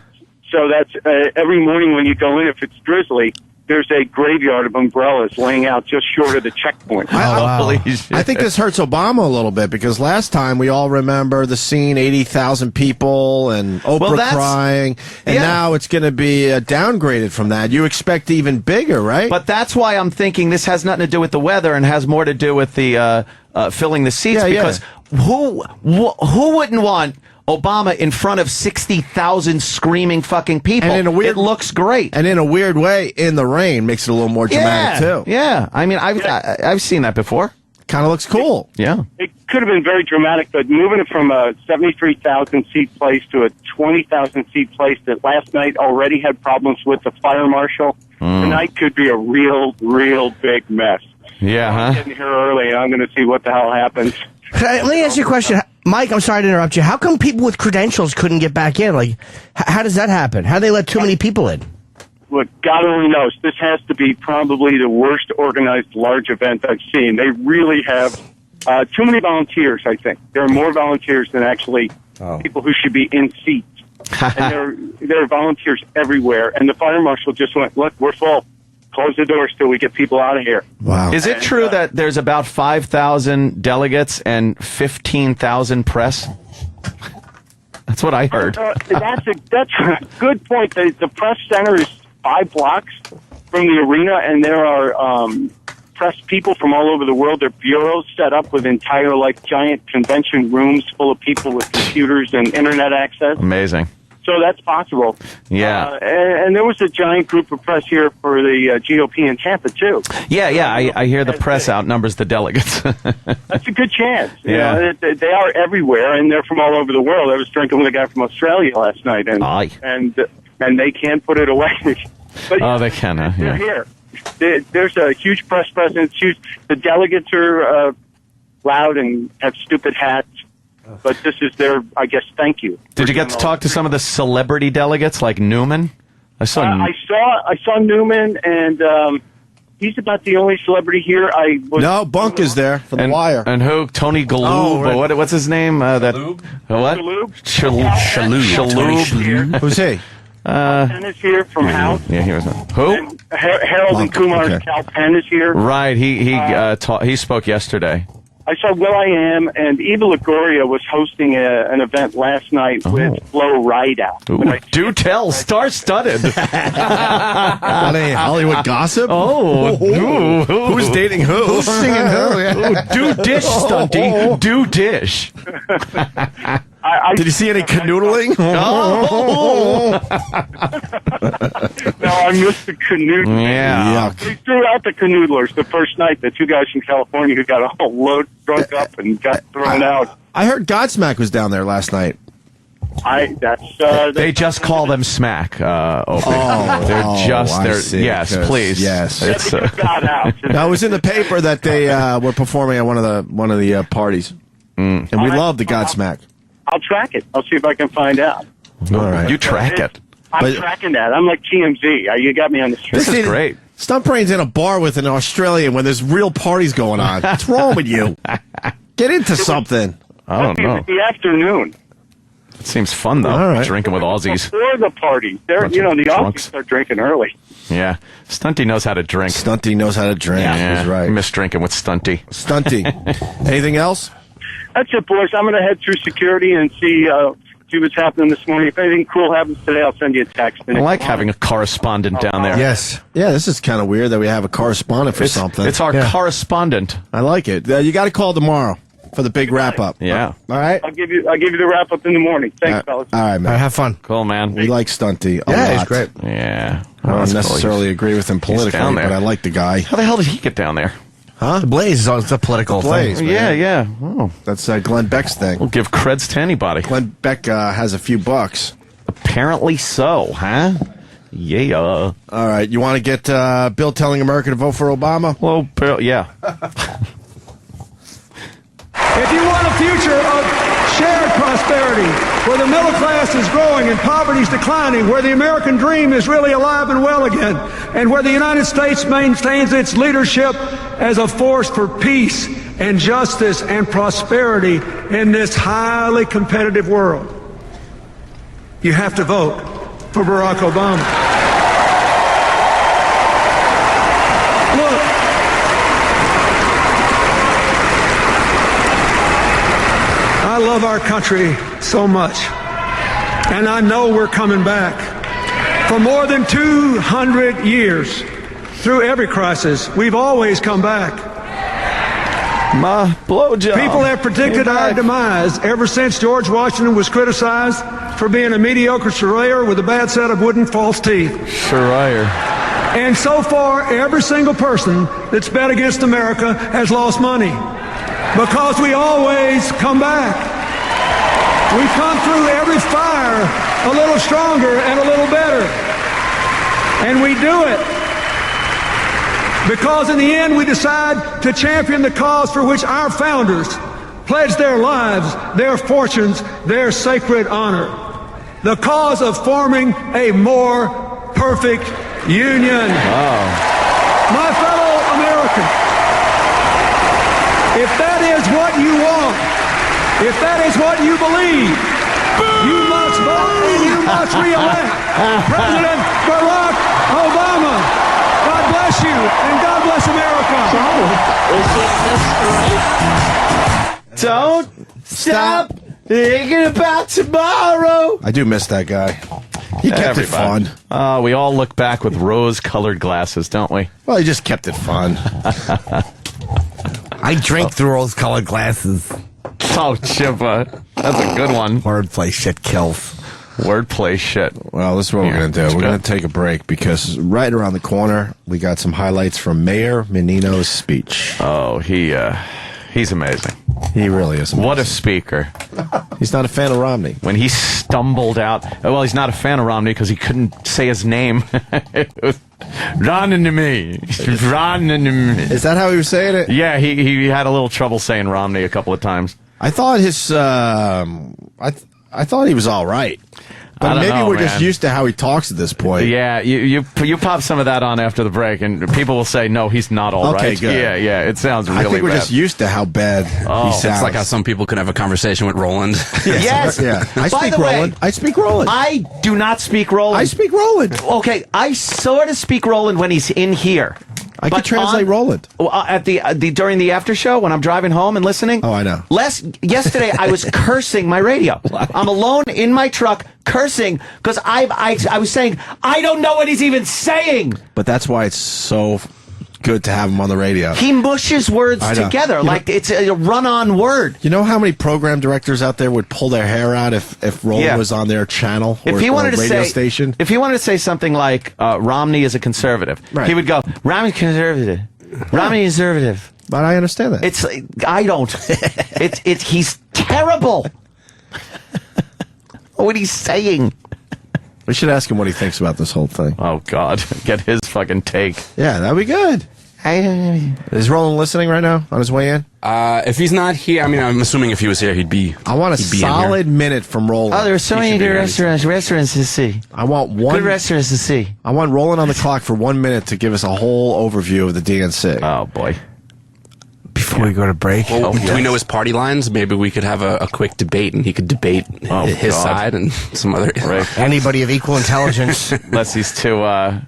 So that's every morning when you go in, if it's drizzly, there's a graveyard of umbrellas laying out just short of the checkpoint. I think this hurts Obama a little bit, because last time we all remember the scene, 80,000 people and Oprah crying, and now it's going to be downgraded from that. You expect even bigger, right? But that's why I'm thinking this has nothing to do with the weather and has more to do with the filling the seats, because who wouldn't want Obama in front of 60,000 screaming fucking people? And it looks great. And in a weird way, in the rain makes it a little more dramatic too. Yeah, I mean, I've seen that before. Kind of looks cool. Yeah. It could have been very dramatic, but moving it from a 73,000-seat place to a 20,000-seat place that last night already had problems with the fire marshal, tonight could be a real big mess. Yeah, I'm getting here early, and I'm going to see what the hell happens. Let me ask you a question. Mike, I'm sorry to interrupt you. How come people with credentials couldn't get back in? Like, how does that happen? How do they let too many people in? Look, God only knows. This has to be probably the worst organized large event I've seen. They really have too many volunteers, I think. There are more volunteers than actually people who should be in seats. And there are volunteers everywhere. And the fire marshal just went, look, we're full. Close the doors till we get people out of here. Wow. Is it true that there's about 5,000 delegates and 15,000 press? That's what I heard. That's a good point. The press center is 5 blocks from the arena, and there are press people from all over the world. There are bureaus set up with entire, giant convention rooms full of people with computers and internet access. Amazing. So that's possible. Yeah. And there was a giant group of press here for the GOP in Tampa, too. Yeah. I hear the press outnumbers the delegates. That's a good chance. You Yeah. know, they are everywhere, and they're from all over the world. I was drinking with a guy from Australia last night, and they can't put it away. But, they can, They're yeah. here. There's a huge press presence. The delegates are loud and have stupid hats. But this is their, I guess, thank you. Did you get to talk to some of the celebrity delegates like Newman? I saw Newman, and he's about the only celebrity here. No, Bunk is there from The Wire. And who? Tony Galoob. Oh, right. What's his name? What? Shalhoub. Shalhoub. Who's he? Penn is here from House. Yeah, he was. Who? And Harold and Kumar's okay. Cal Penn is here. Right. He spoke yesterday. I saw Will.I.am, and Eva Longoria was hosting an event last night with Flo Rida. Ooh, do tell, star-studded. Hollywood gossip? Oh, who's dating who? Who's singing who? Yeah. Do dish, Stunty. Do dish. Did you see any canoodling? No, I missed the canoodling. Yeah. They threw out the canoodlers the first night, the 2 guys from California who got all load drunk up and got thrown out. I heard Godsmack was down there last night. They just call them Smack, Opie. Yes, please. Yes. It's, got out. That was in the paper that they were performing at one of the parties. And we love the Godsmack. I'll track it. I'll see if I can find out. All right. You track it. I'm tracking that. I'm like TMZ. You got me on the street. This is great. Stump Brain's in a bar with an Australian when there's real parties going on. What's wrong with you? Get into something. I don't know. The afternoon. It seems fun, though. All right. Drinking with Aussies. Before the party. The Aussies start drinking early. Yeah. Stunty knows how to drink. Stunty knows how to drink. Yeah. He's right. I miss drinking with Stunty. Stunty. Anything else? That's it, boys. I'm going to head through security and see what's happening this morning. If anything cool happens today, I'll send you a text. I like having a correspondent down there. Yes. Yeah, this is kind of weird that we have a correspondent for something. It's our correspondent. I like it. You got to call tomorrow for the big wrap-up. Yeah. All right? I'll give you the wrap-up in the morning. Thanks, fellas. All right, man. All right, have fun. Cool, man. We like Stunty a lot. Yeah, he's great. Yeah. I don't that's necessarily cool. agree with him politically, down there. but I like the guy. How the hell did he get down there? Huh? The Blaze is a political Blaze, thing. man. Yeah. Oh. That's Glenn Beck's thing. We'll give creds to anybody. Glenn Beck has a few bucks. Apparently so, huh? Yeah. All right. You want to get Bill telling America to vote for Obama? Well, Bill, yeah. If you want a future of shared prosperity, where the middle class is growing and poverty is declining, where the American dream is really alive and well again, and where the United States maintains its leadership as a force for peace and justice and prosperity in this highly competitive world, you have to vote for Barack Obama. Look, I love our country so much, and I know we're coming back. For more than 200 years, through every crisis, we've always come back. My blowjob. People have predicted our demise ever since George Washington was criticized for being a mediocre surveyor with a bad set of wooden false teeth. Surveyor. And so far, every single person that's bet against America has lost money. Because we always come back. We come through every fire a little stronger and a little better. And we do it because in the end we decide to champion the cause for which our founders pledged their lives, their fortunes, their sacred honor. The cause of forming a more perfect union. Wow. My fellow Americans, if that is what you want, if that is what you believe, you must vote and you must re-elect President Barack Obama. God bless you and God bless America. Don't stop thinking about tomorrow. I do miss that guy. He kept it fun. We all look back with rose-colored glasses, don't we? Well, he just kept it fun. I drink through rose-colored glasses. Oh, Chippa. That's a good one. Wordplay shit kills. Wordplay shit. Well, this is what we're going to do. We're going to take a break because right around the corner, we got some highlights from Mayor Menino's speech. Oh, he's amazing. He really is amazing. What a speaker. He's not a fan of Romney. When he stumbled out, well, he's not a fan of Romney because he couldn't say his name. Ron to me. Ron to me. Is that how he was saying it? Yeah, he had a little trouble saying Romney a couple of times. I thought his, I thought he was all right. But maybe we're just used to how he talks at this point. Yeah, you pop some of that on after the break, and people will say, no, he's not all right. Okay, good. Yeah, it sounds really bad. I think we're just used to how bad he sounds. It's like how some people can have a conversation with Roland. Yes. Yeah. I By speak the way, Roland. I speak Roland. I do not speak Roland. I speak Roland. Okay, I sort of speak Roland when he's in here. I can translate Roland. At the during the after show when I'm driving home and listening. Oh, I know. Yesterday I was cursing my radio. I'm alone in my truck cursing because I was saying I don't know what he's even saying. But that's why it's so good to have him on the radio. He mushes words together like it's a run-on word. You know how many program directors out there would pull their hair out if Roland was on their channel or radio station? If he wanted to say something like Romney is a conservative, he would go, Romney's conservative. Romney is conservative. But I understand that. I don't. He's terrible. What he's saying. We should ask him what he thinks about this whole thing. Oh, God. Get his fucking take. Yeah, that'd be good. Is Roland listening right now on his way in? If he's not here, I mean, I'm assuming if he was here, he'd be. I want a solid minute from Roland. Oh, there's so many good restaurants to see. I want one. Good restaurants to see. I want Roland on the clock for 1 minute to give us a whole overview of the DNC. Oh, boy. Before we go to break. Well, do we know his party lines? Maybe we could have a quick debate, and he could debate his side and some other. Right. Anybody of equal intelligence, unless he's too. Well,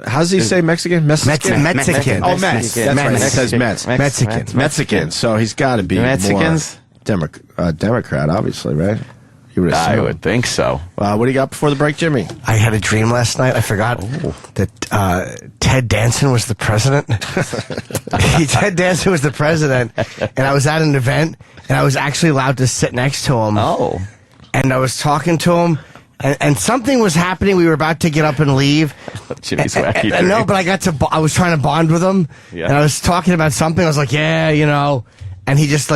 how does he say Mexican? Mexican. Oh, Mets. That's right. It says Mets. Mexican. So he's got to be Mexicans. More Democrat, obviously, right? I would think so. What do you got before the break, Jimmy? I had a dream last night. I forgot that Ted Danson was the president. Ted Danson was the president, and I was at an event, and I was actually allowed to sit next to him. Oh. And I was talking to him, and something was happening. We were about to get up and leave. Jimmy's wacky dream. No, but I was trying to bond with him, and I was talking about something. I was like, yeah, you know. And he just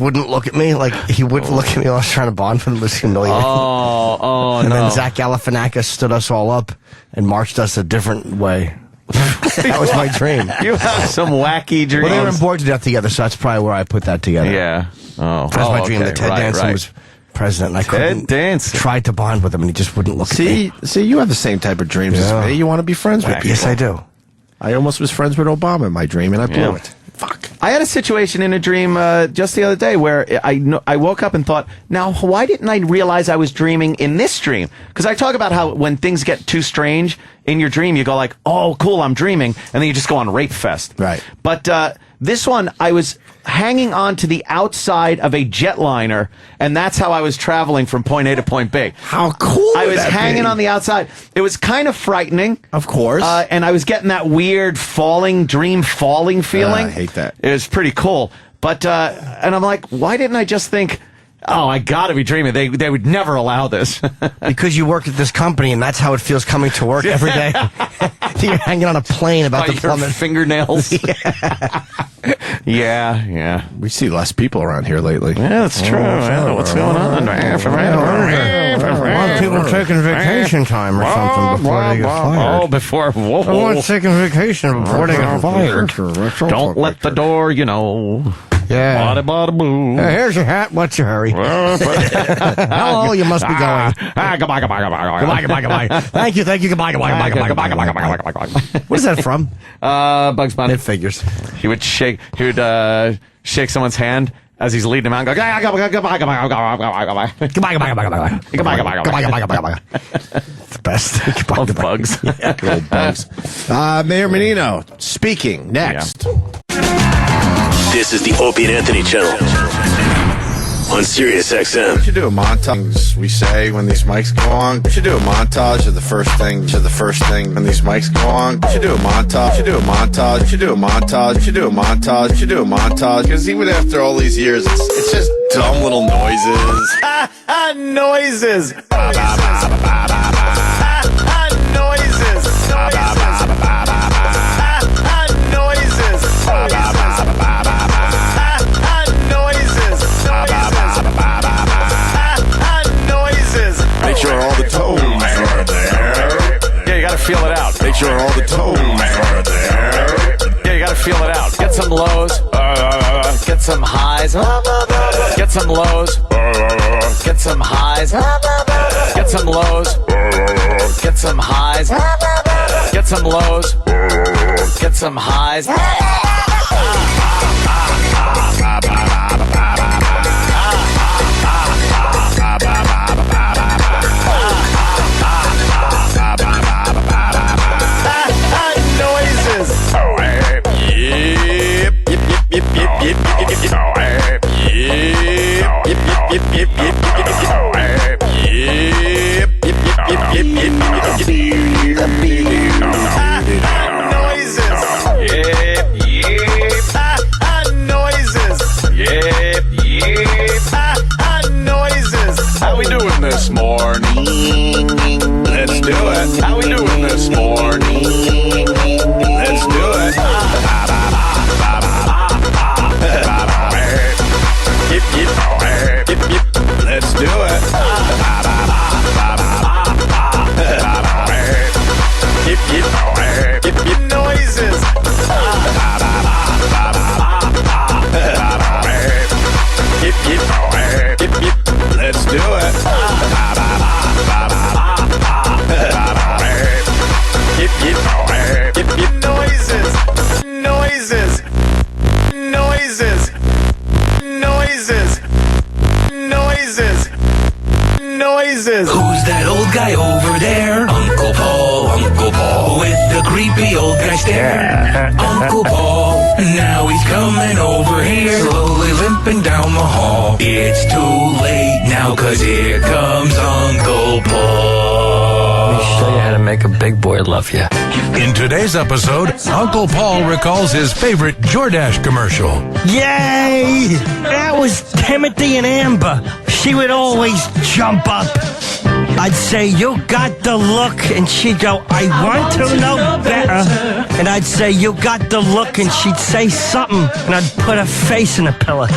wouldn't look at me. Like, he wouldn't look at me while I was trying to bond with him. It was humiliating. And then Zach Galifianakis stood us all up and marched us a different way. That was my dream. You have some wacky dreams. Well, they were bored to death together, so that's probably where I put that together. Yeah. Oh. That was my dream that Ted Danson was president. And I couldn't tried to bond with him, and he just wouldn't look at me. See, you have the same type of dreams as me. You want to be friends with people. Yes, I do. I almost was friends with Obama in my dream, and I blew it. Fuck. I had a situation in a dream just the other day where I woke up and thought, now, why didn't I realize I was dreaming in this dream? Because I talk about how when things get too strange in your dream, you go like, oh, cool, I'm dreaming. And then you just go on rape fest. Right. But This one, I was hanging on to the outside of a jetliner, and that's how I was traveling from point A to point B. How cool I would was that hanging be? on the outside. It was kind of frightening. Of course. And I was getting that weird dream falling feeling. I hate that. It was pretty cool. But, and I'm like, why didn't I just think, oh, I gotta be dreaming. They would never allow this. Because you work at this company, and that's how it feels coming to work every day. You're hanging on a plane about By the your plummet. fingernails. Yeah. We see less people around here lately. Yeah, that's true. What's going on? A lot of people taking vacation time or something before they get fired. Oh, before. Whoa. Everyone's taking vacation before they get fired. Don't let the door, Yeah. Bada bada boo. Hey, here's your hat. What's your hurry? Hello, you must be going. Goodbye. Goodbye. Thank you. Goodbye. What is that from? Bugs Bunny. It figures. He would shake shake someone's hand as he's leading him out and go, goodbye. Goodbye. The best. All the bugs. Good old bugs. Mayor Menino speaking next. This is the Opie and Anthony channel on Sirius XM. We should do a montage we say when these mics go on. We should do a montage of the first thing when these mics go on. We should do a montage. Because even after all these years, it's just dumb little noises. Noises. Make sure all the tones are there. Yeah, you gotta feel it out. Make sure all the tones are there. Yeah, you gotta feel it out. Get some lows. Get some highs. Get some lows. Get some highs. Get some lows. Get some highs. Get some lows. Get some highs. How we doing this morning? Let's do it. How we doing this morning? Let's do it. Let's do it. Noises. Let's do it. Noises. Who's that old guy over there? Uncle Paul, with the creepy old guy stare. Uncle Paul, now he's coming over here, slowly limping down the hall. It's too late now, 'cause here comes Uncle Paul. Let me show you how to make a big boy love you. In today's episode, Uncle Paul recalls his favorite Jordache commercial. Yay! That was Timothy and Amber. She would always jump up. I'd say, you got the look, and she'd go, I want to know better. And I'd say, you got the look, and she'd say something, and I'd put her face in a pillow.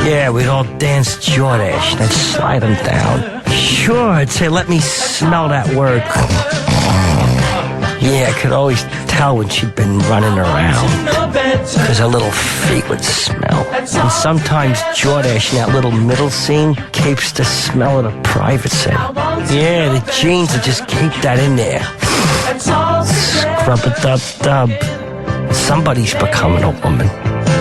Yeah, we'd all dance Jordache, and I'd slide them down. Sure, I'd say, let me smell that word. Yeah, I could always tell when she'd been running around, because her little feet would smell. And sometimes Jordache in that little middle scene keeps the smell of the private set. Yeah, the jeans would just keep that in there. Scrub-a-dub-dub. Somebody's becoming a woman.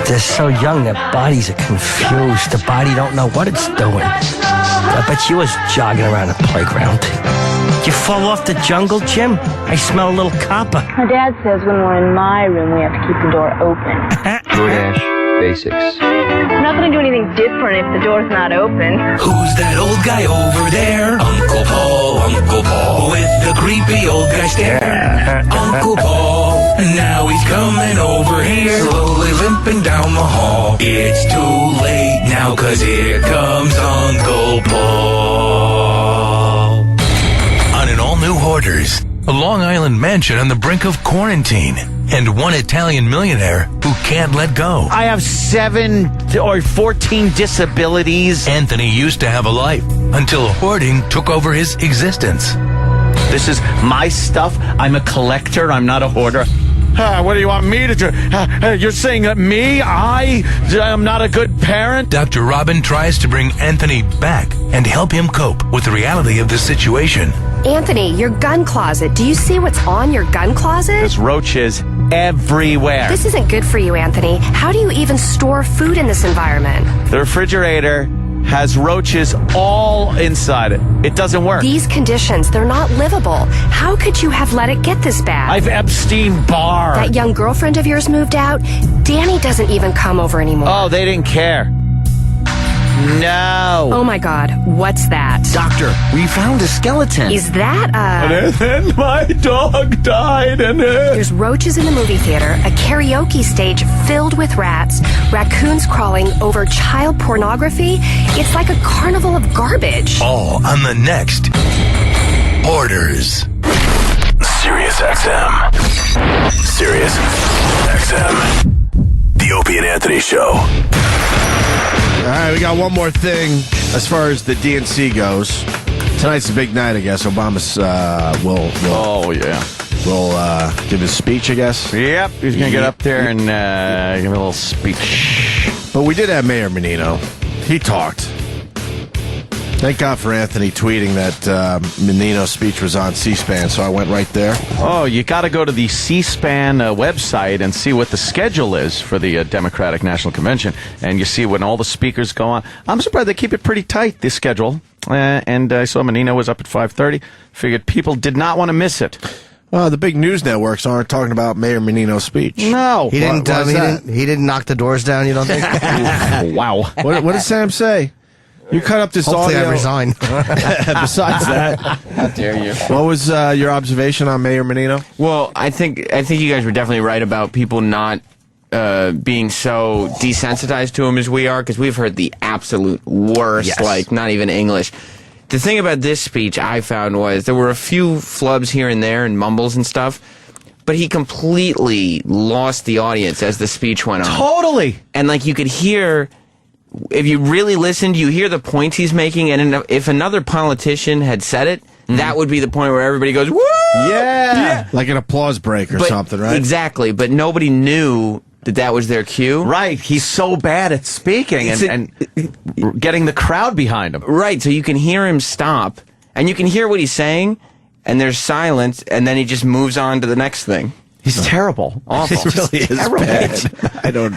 They're so young, their bodies are confused. The body don't know what it's doing. I bet you was jogging around the playground. Did you fall off the jungle, Jim? I smell a little copper. My dad says when we're in my room, we have to keep the door open. Jordache. Basics. I'm not going to do anything different if the door's not open. Who's that old guy over there? Uncle Paul, with the creepy old guy stare. Uncle Paul, now he's coming over here, slowly limping down the hall. It's too late now, 'cause here comes Uncle Paul. On an all-new Hoarders, a Long Island mansion on the brink of quarantine, and one Italian millionaire who can't let go. I have 7 or 14 disabilities. Anthony used to have a life until hoarding took over his existence. This is my stuff. I'm a collector. I'm not a hoarder. What do you want me to do? You're saying that me? I am not a good parent? Dr. Robin tries to bring Anthony back and help him cope with the reality of the situation. Anthony, your gun closet. Do you see what's on your gun closet? There's roaches everywhere. This isn't good for you, Anthony. How do you even store food in this environment? The refrigerator has roaches all inside it. It doesn't work. These conditions, they're not livable. How could you have let it get this bad? I've Epstein-Barred. That young girlfriend of yours moved out. Danny doesn't even come over anymore. Oh, they didn't care. No. Oh my God, what's that? Doctor, we found a skeleton. Is that And then my dog died in it. There's roaches in the movie theater, a karaoke stage filled with rats, raccoons crawling over child pornography. It's like a carnival of garbage. All on the next Hoarders. Sirius XM. Sirius XM. The Opie and Anthony Show. All right, we got one more thing as far as the DNC goes. Tonight's the big night, I guess. Obama's will give his speech, I guess. Yep, he's going to get up there and give a little speech. But we did have Mayor Menino. He talked. Thank God for Anthony tweeting that Menino's speech was on C-SPAN, so I went right there. Oh, you got to go to the C-SPAN website and see what the schedule is for the Democratic National Convention, and you see when all the speakers go on. I'm surprised they keep it pretty tight, this schedule, and I saw Menino was up at 5:30. Figured people did not want to miss it. Well, the big news networks aren't talking about Mayor Menino's speech. No. He didn't knock the doors down, you don't think? Wow. What did Sam say? You cut up this Hopefully audio. I resign. Besides that, how dare you? What was your observation on Mayor Menino? Well, I think you guys were definitely right about people not being so desensitized to him as we are, because we've heard the absolute worst, like not even English. The thing about this speech I found was there were a few flubs here and there and mumbles and stuff, but he completely lost the audience as the speech went on. Totally. And like you could hear, if you really listened, you hear the points he's making, and if another politician had said it, that would be the point where everybody goes, woo! Yeah. Like an applause break or something, right? Exactly, but nobody knew that was their cue. Right, he's so bad at speaking and getting the crowd behind him. Right, so you can hear him stop, and you can hear what he's saying, and there's silence, and then he just moves on to the next thing. He's terrible. Awful. He really is bad. I don't.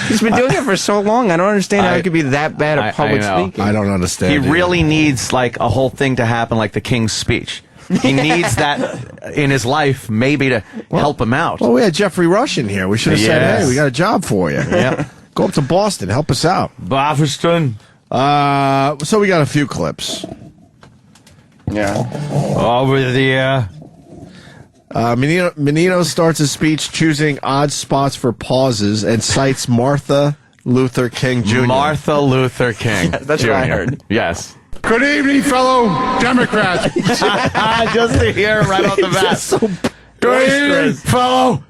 He's been doing it for so long. I don't understand how he could be that bad at public speaking. I don't understand. He either. really needs like a whole thing to happen, like the King's speech. He needs that in his life, maybe to help him out. Well, we had Jeffrey Rush in here. We should have said, "Hey, we got a job for you. Yep. Go up to Boston, help us out." Boston. So we got a few clips. Yeah. Over the. Menino starts his speech choosing odd spots for pauses and cites Martha Luther King Jr. Martha Luther King. That's Jr. what I heard. Yes. Good evening, fellow Democrats. Just to hear him right off the bat. So good evening, fellow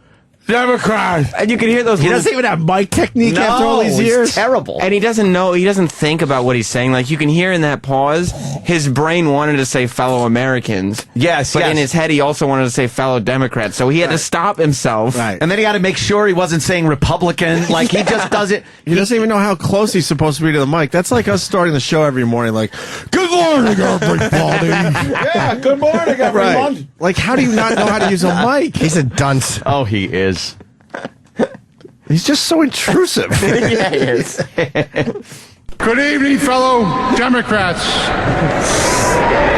Democrats. And you can hear those. He doesn't even have mic technique after all these years. It's terrible. And he doesn't think about what he's saying. Like you can hear in that pause, his brain wanted to say fellow Americans. Yes, but in his head he also wanted to say fellow Democrats. So he had to stop himself. Right. And then he had to make sure he wasn't saying Republican. Like he just doesn't. He doesn't even know how close he's supposed to be to the mic. That's like us starting the show every morning. Like, good morning, everybody. Yeah, good morning, everyone. Right. Like, how do you not know how to use a mic? He's a dunce. Oh, he is. He's just so intrusive. Yeah, he is. Good evening, fellow Democrats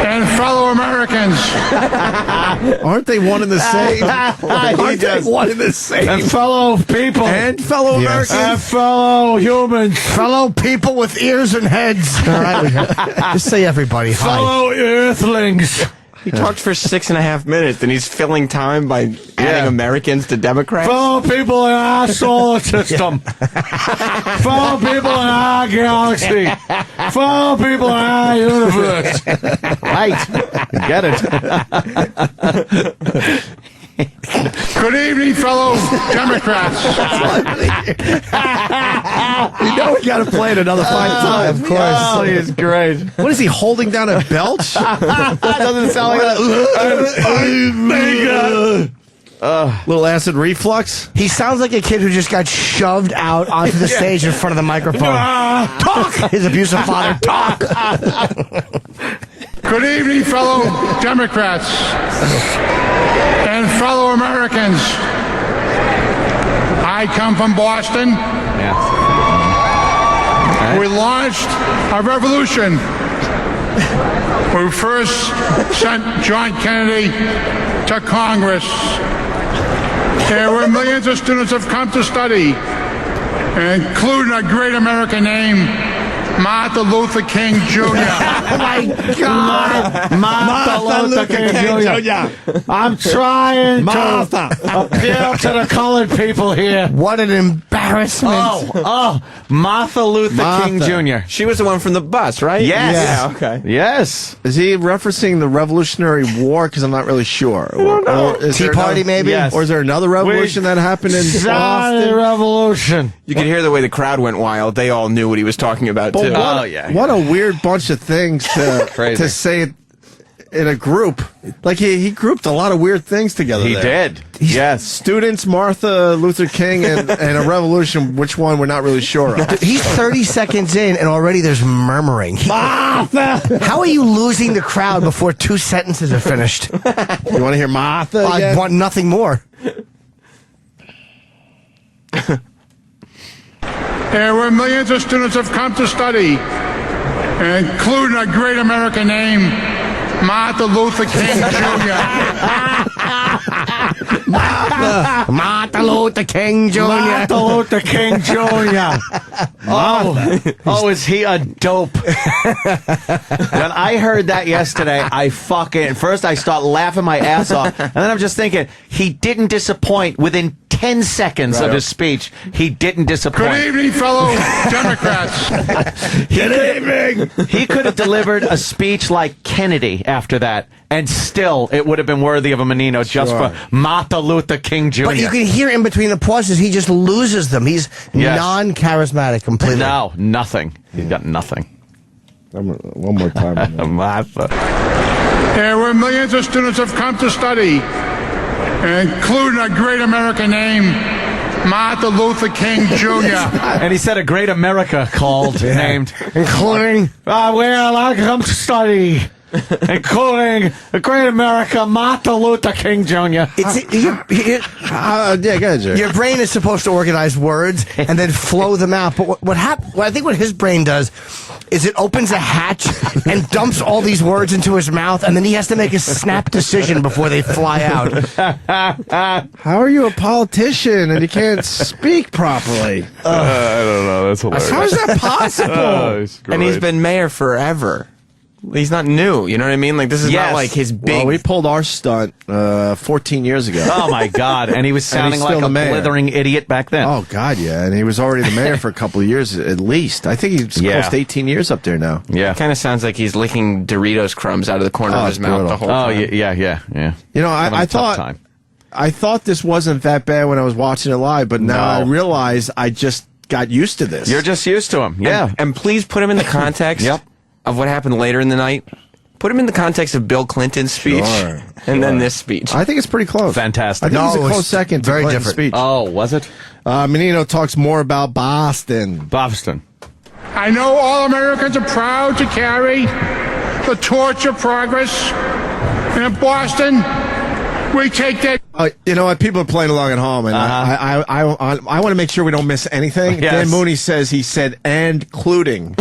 and fellow Americans. Americans. Aren't they one and the same? Aren't they one and the same? And fellow people. And fellow Americans. And fellow humans. Fellow people with ears and heads. All right, just say everybody. Fellow earthlings. He talked for 6.5 minutes, and he's filling time by adding Americans to Democrats. Fellow people in our solar system. Fellow people in our galaxy. Fellow people in our universe. Right. Get it. Good evening, fellow Democrats. You know we got to play it another 5 times. Of course. Oh, he is great. What is he holding down a belch? Doesn't sound like that. Little acid reflux. He sounds like a kid who just got shoved out onto the stage in front of the microphone. Talk! His abusive father, talk! Good evening, fellow Democrats and fellow Americans. I come from Boston. We launched a revolution. We first sent John Kennedy to Congress. There were millions of students who have come to study, including a great American name, Martin Luther King Jr. Oh my God! Martin Luther King Jr. I'm trying to appeal to the colored people here. What an embarrassment! Oh, Martha Luther King Jr. She was the one from the bus, right? Yes. Yeah, okay. Yes. Is he referencing the Revolutionary War? Because I'm not really sure. Or is Tea there Party, maybe? Yes. Or is there another revolution that happened in Started Boston? the revolution. You could hear the way the crowd went wild. They all knew what he was talking about, But too. what a weird bunch of things to say in a group. Like he grouped a lot of weird things together. He there. did. Yes. Students, Martha Luther King, and a revolution. Which one we're not really sure of. He's 30 seconds in, and already there's murmuring. Martha! How are you losing the crowd before 2 sentences are finished? You want to hear Martha? I want nothing more. There were millions of students who have come to study, including a great American name, Martin Luther King Jr. Martin Luther King Jr. Martin Luther King Jr. Oh, is he a dope? When I heard that yesterday, first I start laughing my ass off, and then I'm just thinking, he didn't disappoint within 10 seconds of his speech. He didn't disappoint. Good evening, fellow Democrats. Good evening. He could have delivered a speech like Kennedy after that, and still it would have been worthy of a Menino just for Martin Luther King Jr. But you can hear in between the pauses, he just loses them. He's non-charismatic completely. No, nothing. He's got nothing. One more time. Martha. There were millions of students who have come to study, including a great American name, Martin Luther King Jr. And he said a great America named, including where I come to study, including a great America, Martin Luther King Jr. Go ahead, Jerry. Your brain is supposed to organize words and then flow them out. But I think what his brain does is it opens a hatch and dumps all these words into his mouth, and then he has to make a snap decision before they fly out. How are you a politician and you can't speak properly? I don't know. That's hilarious. How is that possible? And he's been mayor forever. He's not new, you know what I mean? Like, this is not like his big... Well, we pulled our stunt 14 years ago. Oh, my God. And he was sounding like a blithering idiot back then. Oh, God, yeah. And he was already the mayor for a couple of years at least. I think he's close to 18 years up there now. Yeah. Kind of sounds like he's licking Doritos crumbs out of the corner of his mouth the whole time. Oh, yeah. You know, I thought this wasn't that bad when I was watching it live, but now I realize I just got used to this. You're just used to him. Yeah. And please put him in the context of what happened later in the night. Put him in the context of Bill Clinton's speech and then this speech. I think it's pretty close. Fantastic. I think it's a close second to Clinton's speech. Oh, was it? Menino talks more about Boston. I know all Americans are proud to carry the torch of progress. And in Boston, we take that You know what? People are playing along at home, and I want to make sure we don't miss anything. Yes. Dan Mooney says he said including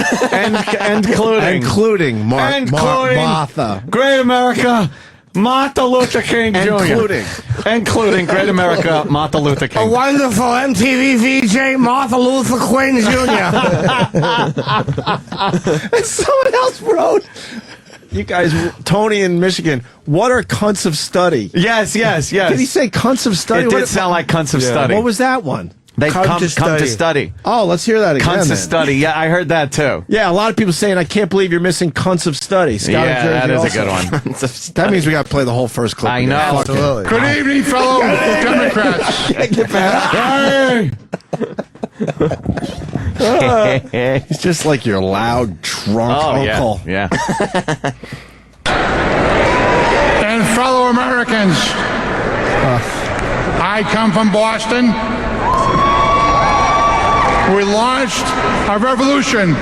Martha. Great America, Martin Luther King Jr. Including Great America, Martin Luther A King. wonderful MTV VJ, Martha Luther Quinn Jr. And someone else wrote, you guys, Tony in Michigan, what are cunts of study? Yes. Did he say cunts of study? It did sound like cunts of study. What was that one? They've come to study. Oh, let's hear that again. Cunts then. of study. Yeah, I heard that too. Yeah, a lot of people saying, I can't believe you're missing cunts of study. Scott Yeah, that is Jersey a also. good one. That means we got to play the whole first clip. I again. know. Fuck it. Absolutely. Good evening, fellow Democrats. He's just like your loud, drunk uncle. Yeah. And fellow Americans, I come from Boston. We launched a revolution.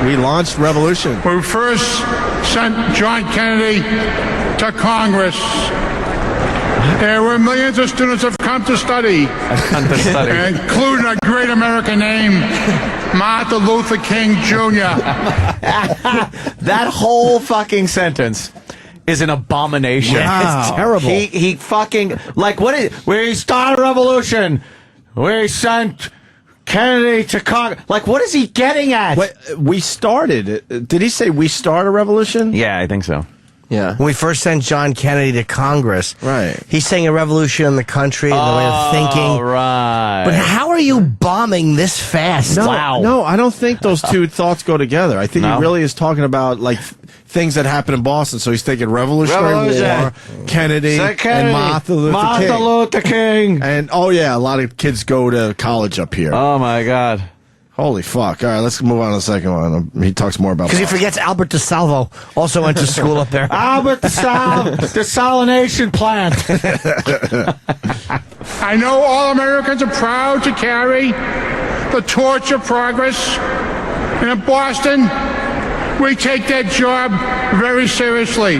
We launched revolution. We first sent John Kennedy to Congress. There were millions of students have come to study, including a great American named Martin Luther King Jr. That whole fucking sentence is an abomination. Wow. It's terrible. He fucking, like, we started a revolution. We sent Kennedy to Congress. Like, what is he getting at? Wait, we started. Did he say we start a revolution? Yeah, I think so. Yeah. When we first sent John Kennedy to Congress, right? He's saying a revolution in the country and the way of thinking. Right. But how are you bombing this fast? No, I don't think those two thoughts go together. I think he really is talking about like things that happened in Boston. So he's thinking Revolutionary War, Kennedy, and Martin Luther King. And a lot of kids go to college up here. Oh my God. Holy fuck. All right, let's move on to the second one. He talks more about because he forgets Albert DeSalvo also went to school up there. Albert DeSalvo, desalination plant. I know all Americans are proud to carry the torch of progress. And in Boston, we take that job very seriously.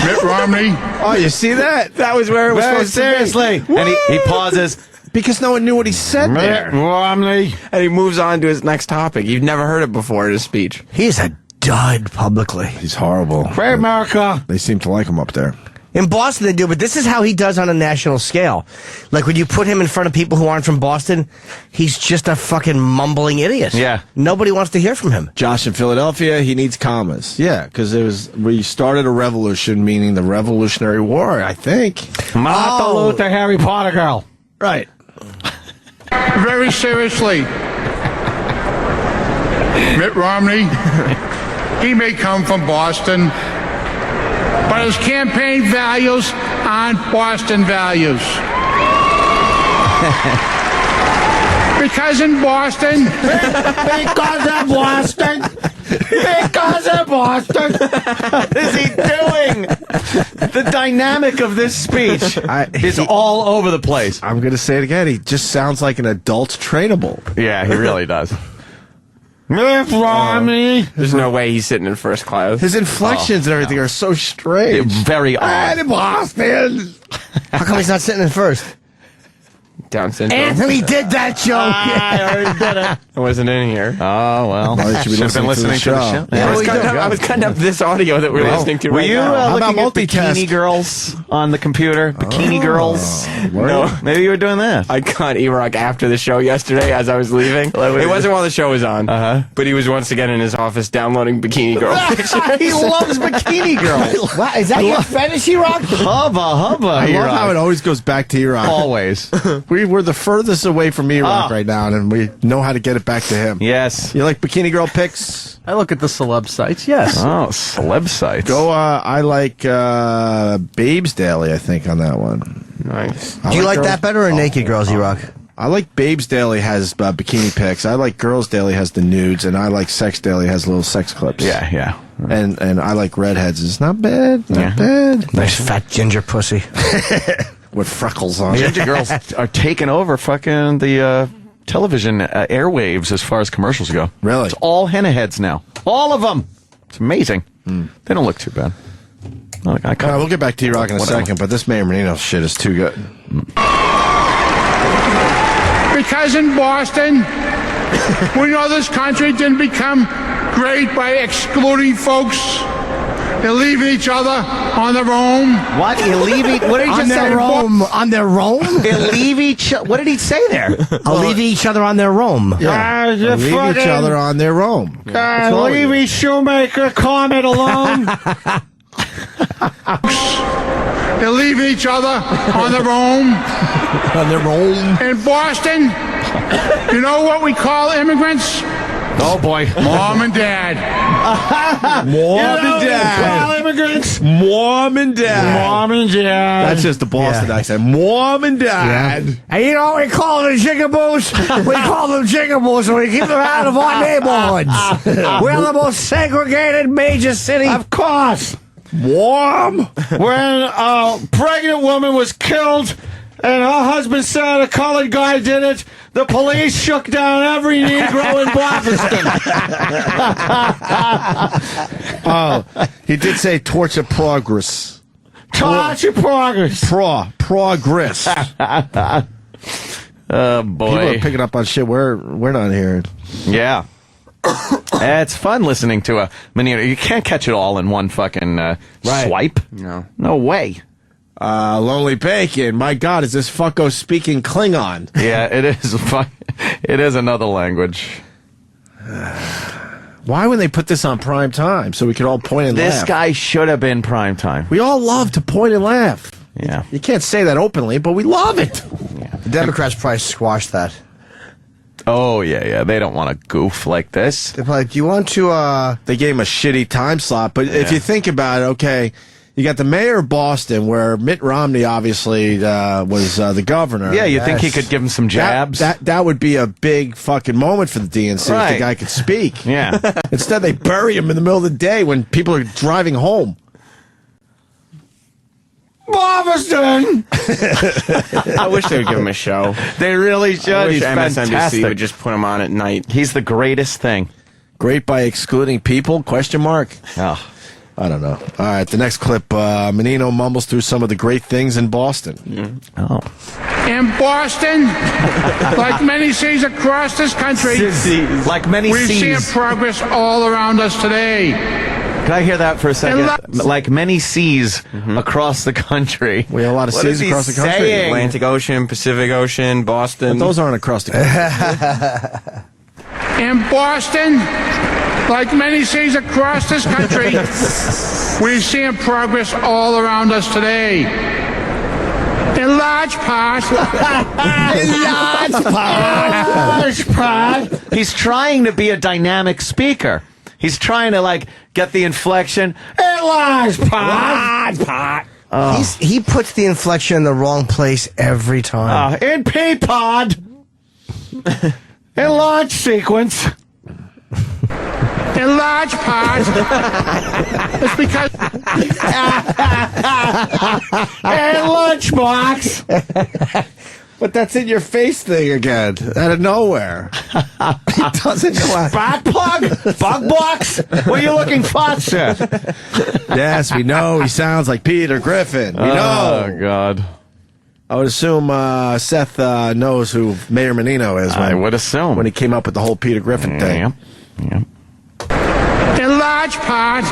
Mitt Romney. Oh, you see that? That was where it was Very supposed seriously. to be. And he pauses. Because no one knew what he said there. Romney. And he moves on to his next topic. You've never heard it before in his speech. He's a dud publicly. He's horrible. Great America. They seem to like him up there. In Boston they do, but this is how he does on a national scale. Like when you put him in front of people who aren't from Boston, he's just a fucking mumbling idiot. Yeah. Nobody wants to hear from him. Josh in Philadelphia, he needs commas. Yeah, because we started a revolution, meaning the Revolutionary War, I think. Martin Luther, Harry Potter girl. Right. Very seriously. Mitt Romney, he may come from Boston, but his campaign values aren't Boston values. Because in Boston... Because of Boston. Because of Boston. What is he doing? The dynamic of this speech is all over the place. I'm going to say it again. He just sounds like an adult trainable. Yeah, he really does. Mitt Romney. There's no way he's sitting in first class. His inflections and everything are so strange. Very odd. In Boston. How come he's not sitting in first? Down syndrome. Anthony did that joke. I already did it. I wasn't in here. Oh, well. You should have been listening to the show. Yeah, I was cutting up this audio that we're listening to right now. Were you looking at bikini girls on the computer? Bikini girls? No. Maybe you were doing that. I caught E-Rock after the show yesterday as I was leaving. It wasn't while the show was on. But he was once again in his office downloading bikini girl pictures. He loves bikini girls. Wow, is that your fantasy, E-Rock? Hubba. I love how it always goes back to E-Rock. Always. We're the furthest away from E-Rock right now, and we know how to get it back to him. Yes. You like bikini girl pics? I look at the celeb sites, yes. Oh, celeb sites. Go, I like Babes Daily, I think, on that one. Nice. Do you like that better or Naked Girls, E-Rock? I like Babes Daily has bikini pics. I like Girls Daily has the nudes, and I like Sex Daily has little sex clips. Yeah. And I like Redheads. It's not bad. Not bad. Nice fat ginger pussy. With freckles on. Ginger girls are taking over fucking the television airwaves as far as commercials go. Really? It's all henna heads now. All of them. It's amazing. They don't look too bad. Look, All right, we'll get back to T-Rock in a second, but this Mayor Menino shit is too good. Because in Boston, we know this country didn't become great by excluding folks and leaving each other on their own. What? What did he just say? On their roam? Leave each. What did he say there? Leave each other on their roam. Yeah. Leave each other on their roam. Leave Shoemaker comment alone. They're leaving each other on their own. On their own. In Boston, you know what we call immigrants? Oh, boy. Mom and Dad. Mom and Dad. Immigrants. Mom and Dad. Mom and Dad. That's just the Boston accent. Mom and Dad. Yeah. And you know what we call them jigaboos? We call them jigaboos and we keep them out of our neighborhoods. We're the most segregated major city. Of course. Mom. When a pregnant woman was killed and her husband said a colored guy did it, the police shook down every Negro in Boston. Oh, he did say torch of progress. Torch of progress. Progress. Oh, People boy. are picking up on shit we're not hearing. Yeah. It's fun listening to a Menino. You can't catch it all in one fucking swipe. No way. Lonely Bacon. My God, is this fucko speaking Klingon? Yeah, it is. It is another language. Why would they put this on prime time so we could all point and laugh? This guy should have been prime time. We all love to point and laugh. Yeah. You can't say that openly, but we love it. Yeah. The Democrats probably squashed that. Oh, yeah. They don't want to goof like this. They're like, do you want to, They gave him a shitty time slot, but if you think about it, okay, you got the mayor of Boston, where Mitt Romney obviously was the governor. Yeah, you think he could give him some jabs? That would be a big fucking moment for the DNC if the guy could speak. Yeah. Instead, they bury him in the middle of the day when people are driving home. Boston! I wish they would give him a show. They really should. I wish He's MSNBC fantastic. would just put him on at night. He's the greatest thing. Great by excluding people? Question mark. Oh. I don't know. All right, the next clip, Menino mumbles through some of the great things in Boston. Oh. In Boston, like many cities across this country, Like many we're seeing seas. progress all around us today. Can I hear that for a second? Like many seas across the country. We have a lot of What seas is he across the country. saying? Atlantic Ocean, Pacific Ocean, Boston. But those aren't across the country. In Boston, like many cities across this country, we're seeing progress all around us today. In large part, He's trying to be a dynamic speaker. He's trying to get the inflection. He puts the inflection in the wrong place every time. In P-Pod. In launch sequence. in large part, it's because and lunchbox. But that's in your face thing again, out of nowhere. It doesn't go out. Spark plug? Bug box? What are you looking for, sir? Yes, we know he sounds like Peter Griffin. We know. Oh, God. I would assume Seth knows who Mayor Menino is. I would assume. When he came up with the whole Peter Griffin thing. Yeah. in large part,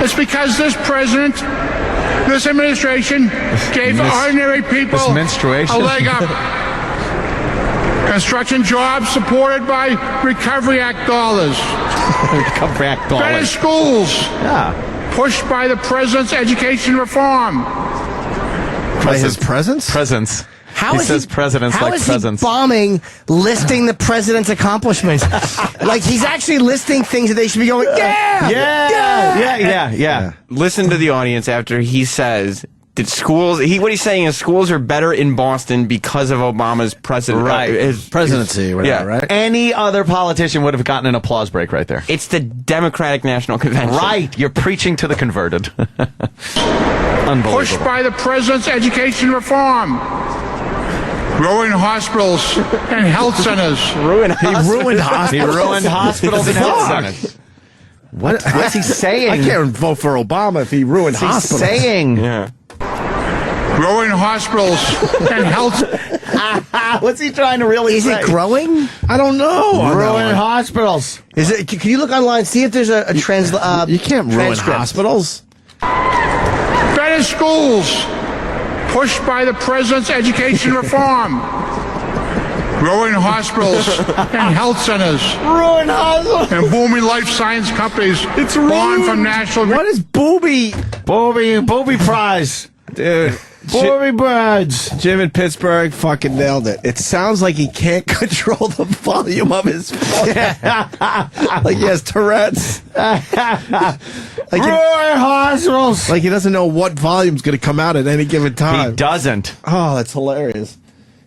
it's because this president, this administration, gave ordinary people this menstruation. a leg up. Construction jobs supported by Recovery Act dollars. Recovery Act Better dollars. schools. Yeah. Pushed by the president's education reform. By his presence? Presence. How he is says presidents how like is presents. he bombing, listing the president's accomplishments? Like he's actually listing things that they should be going, Yeah. Listen to the audience after he says that schools. What he's saying is schools are better in Boston because of Obama's president, Right. his Presidency, whatever, right? Any other politician would have gotten an applause break right there. It's the Democratic National Convention. Right. You're preaching to the converted. Unbelievable. Pushed by the president's education reform. Growing hospitals and health centers. Ruined He ruined hospitals and health centers. What's he saying? I can't vote for Obama if he ruined What's he hospitals. saying? Yeah. Growing hospitals and health. What's he trying to really say? Is it growing? I don't know. Ruin hospitals. Is it? Can you look online, see if there's a You can't ruin transcript. hospitals. Better schools. Pushed by the president's education reform. Growing hospitals and health centers. Ruin hospitals. And booming life science companies. It's born ruined. from national. What is booby? Booby prize. Dude. Booby birds. Jim in Pittsburgh fucking nailed it. It sounds like he can't control the volume of his phone. Like he has Tourette's. Ruin hospitals. Like he doesn't know what volume's going to come out at any given time. He doesn't. Oh, that's hilarious.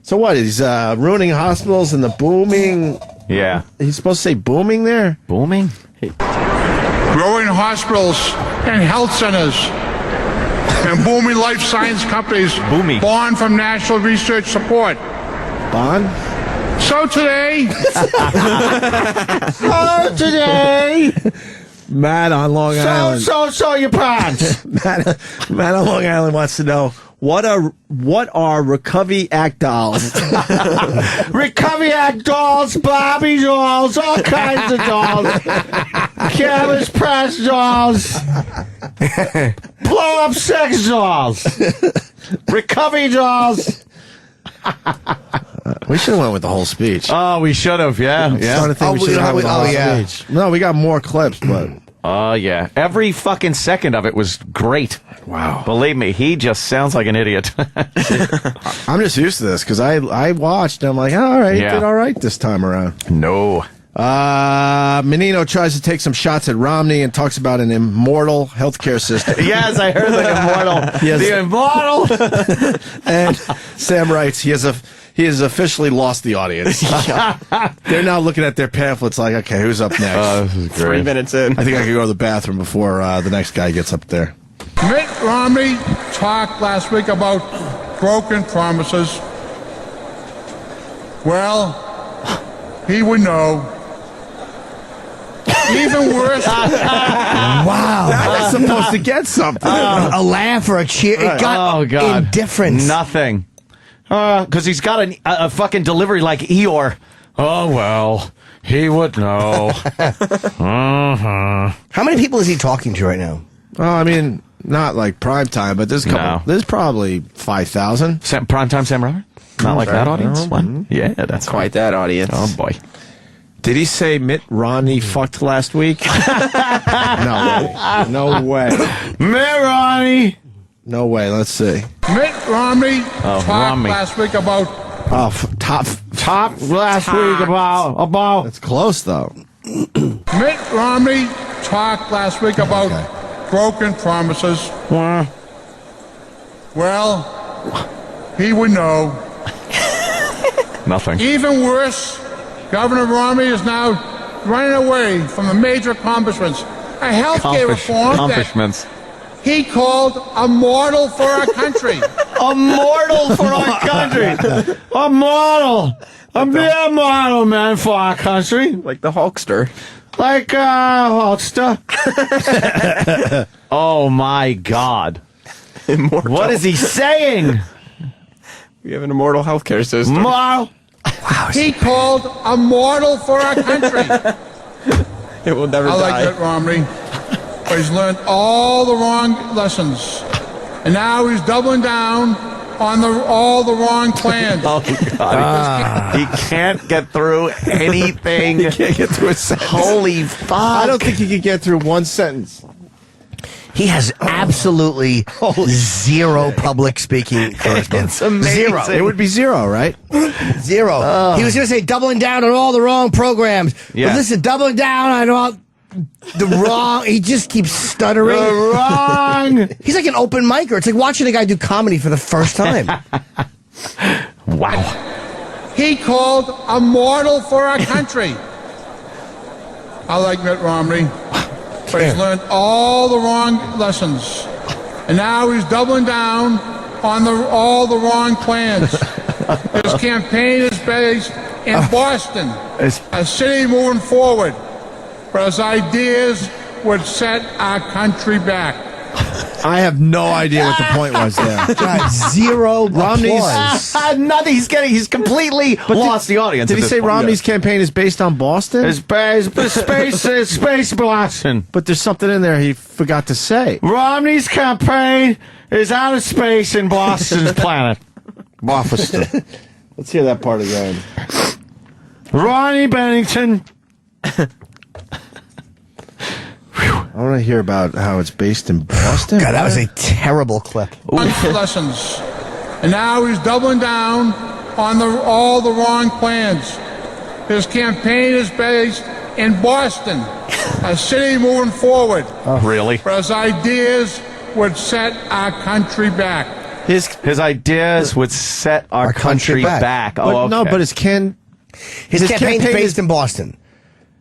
So what? He's ruining hospitals and the booming. Yeah. He's supposed to say booming there? Booming? Growing hospitals and health centers. And booming life science companies. Boomy. Born from national research support. Bond? So today. Matt on Long Island. So your pants. Matt on Long Island wants to know what are Recovery Act dolls? Recovery Act dolls, Bobby dolls, all kinds of dolls. Cabbage press dolls. Blow up sex dolls. Recovery dolls. We should have went with the whole speech. Oh, we should have, yeah. I'm starting to think we should have went with the whole speech. No, we got more clips, but... Oh, yeah. Every fucking second of it was great. Wow. Believe me, he just sounds like an idiot. I'm just used to this, because I watched, and I'm like, all right, he Yeah. did all right this time around. No. Menino tries to take some shots at Romney and talks about an immortal healthcare system. Yes, I heard the immortal. Yes. The immortal. And Sam writes, he has officially lost the audience. They're now looking at their pamphlets like, okay, who's up next? This is great. 3 minutes in. I think I could go to the bathroom before the next guy gets up there. Mitt Romney talked last week about broken promises. Well, he would know. Even worse. Wow. That was supposed to get something. A laugh or a cheer. It got indifference. Nothing. Because he's got a fucking delivery like Eeyore. Oh, well, he would know. How many people is he talking to right now? Well, I mean, not like prime time, but there's a couple. No. There's probably 5,000. Primetime Sam Robert? Not like that audience? What? Yeah, that's Quite that audience. Oh, boy. Did he say Mitt Romney fucked last week? No way. No way. Mitt Romney. No way. Let's see. Mitt Romney talked Romney. last week about Top last week about. It's close though. Mitt Romney talked last week about broken promises. Well, he would know. Nothing. Even worse, Governor Romney is now running away from the major accomplishments. A health care reform that Accomplishments. he called a model for our country. A model for our country. A model. A mere model, man, for our country. Like the Hulkster. Like Hulkster. Oh, my God. Immortal. What is he saying? We have an immortal healthcare system. Model. He called a model for our country. It will never I die. like Mitt Romney, but he's learned all the wrong lessons, and now he's doubling down on all the wrong plans. Oh, God. He can't get through anything. He can't get through a sentence. Holy fuck. I don't think he could get through one sentence. He has absolutely zero public speaking charisma. It's amazing. Zero. It would be zero, right? Zero. He was going to say doubling down on all the wrong programs. Yeah. But listen, doubling down on all the wrong. He just keeps stuttering. Wrong. He's like an open micer. It's like watching a guy do comedy for the first time. Wow. He called a model for our country. I like Mitt Romney, but he's learned all the wrong lessons, and now he's doubling down on all the wrong plans. His campaign is based in Boston, a city moving forward, but his ideas would set our country back. I have no idea what the point was there. God, zero applause. Nothing. He's completely lost the audience. Did he at this say point. Romney's campaign is based on Boston? It's space Boston. But there's something in there he forgot to say. Romney's campaign is out of space in Boston's planet. Boston. Let's hear that part again. Ronnie Bennington. I want to hear about how it's based in Boston. God, that was a terrible clip. Lessons. And now he's doubling down on all the wrong plans. His campaign is based in Boston, a city moving forward. Really? But his ideas would set our country back. His ideas would set our country back. But, Oh, okay. No, but his campaign's based in Boston.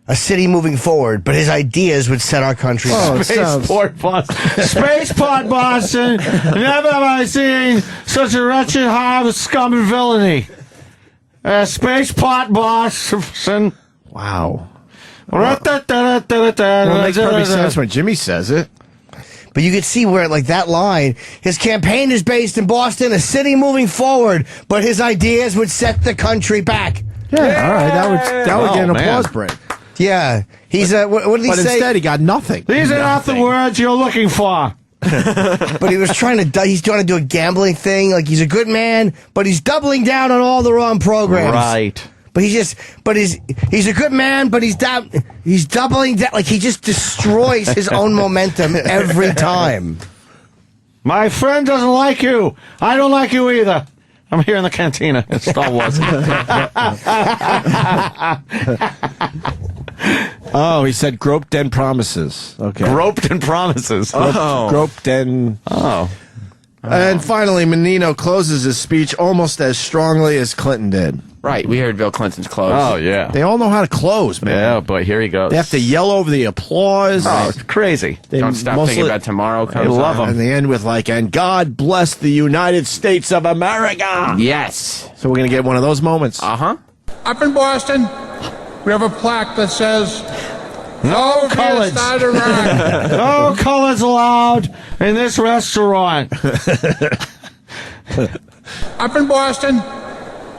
A city moving forward, but his ideas would set our country back. Spaceport Boston. Spaceport Boston. Never have I seen such a wretched hive of scum and villainy. Spaceport Boston. Wow. Well, Well, it makes perfect sense when Jimmy says it. But you could see where, like, that line, his campaign is based in Boston, a city moving forward, but his ideas would set the country back. Yeah, all right. That would get an applause break. Yeah. He's what did he But say? instead, he got nothing. These are not the words you're looking for. But he was he's trying to do a gambling thing. Like, he's a good man, but he's doubling down on all the wrong programs. Right. But he's a good man, but he's doubling down. Like, he just destroys his own momentum every time. My friend doesn't like you. I don't like you either. I'm here in the cantina at Star Wars. Oh, he said groped and promises. Okay. Groped and promises. Groped and... Oh. And finally, Menino closes his speech almost as strongly as Clinton did. Right, we heard Bill Clinton's close. Oh, yeah. They all know how to close, man. Yeah, but here he goes. They have to yell over the applause. Oh, it's crazy. Don't stop thinking about tomorrow. They love them. And they end with like, and God bless the United States of America. Yes. So we're going to get one of those moments. Uh-huh. Up in Boston, we have a plaque that says, No colors. No colors allowed in this restaurant. Up in Boston,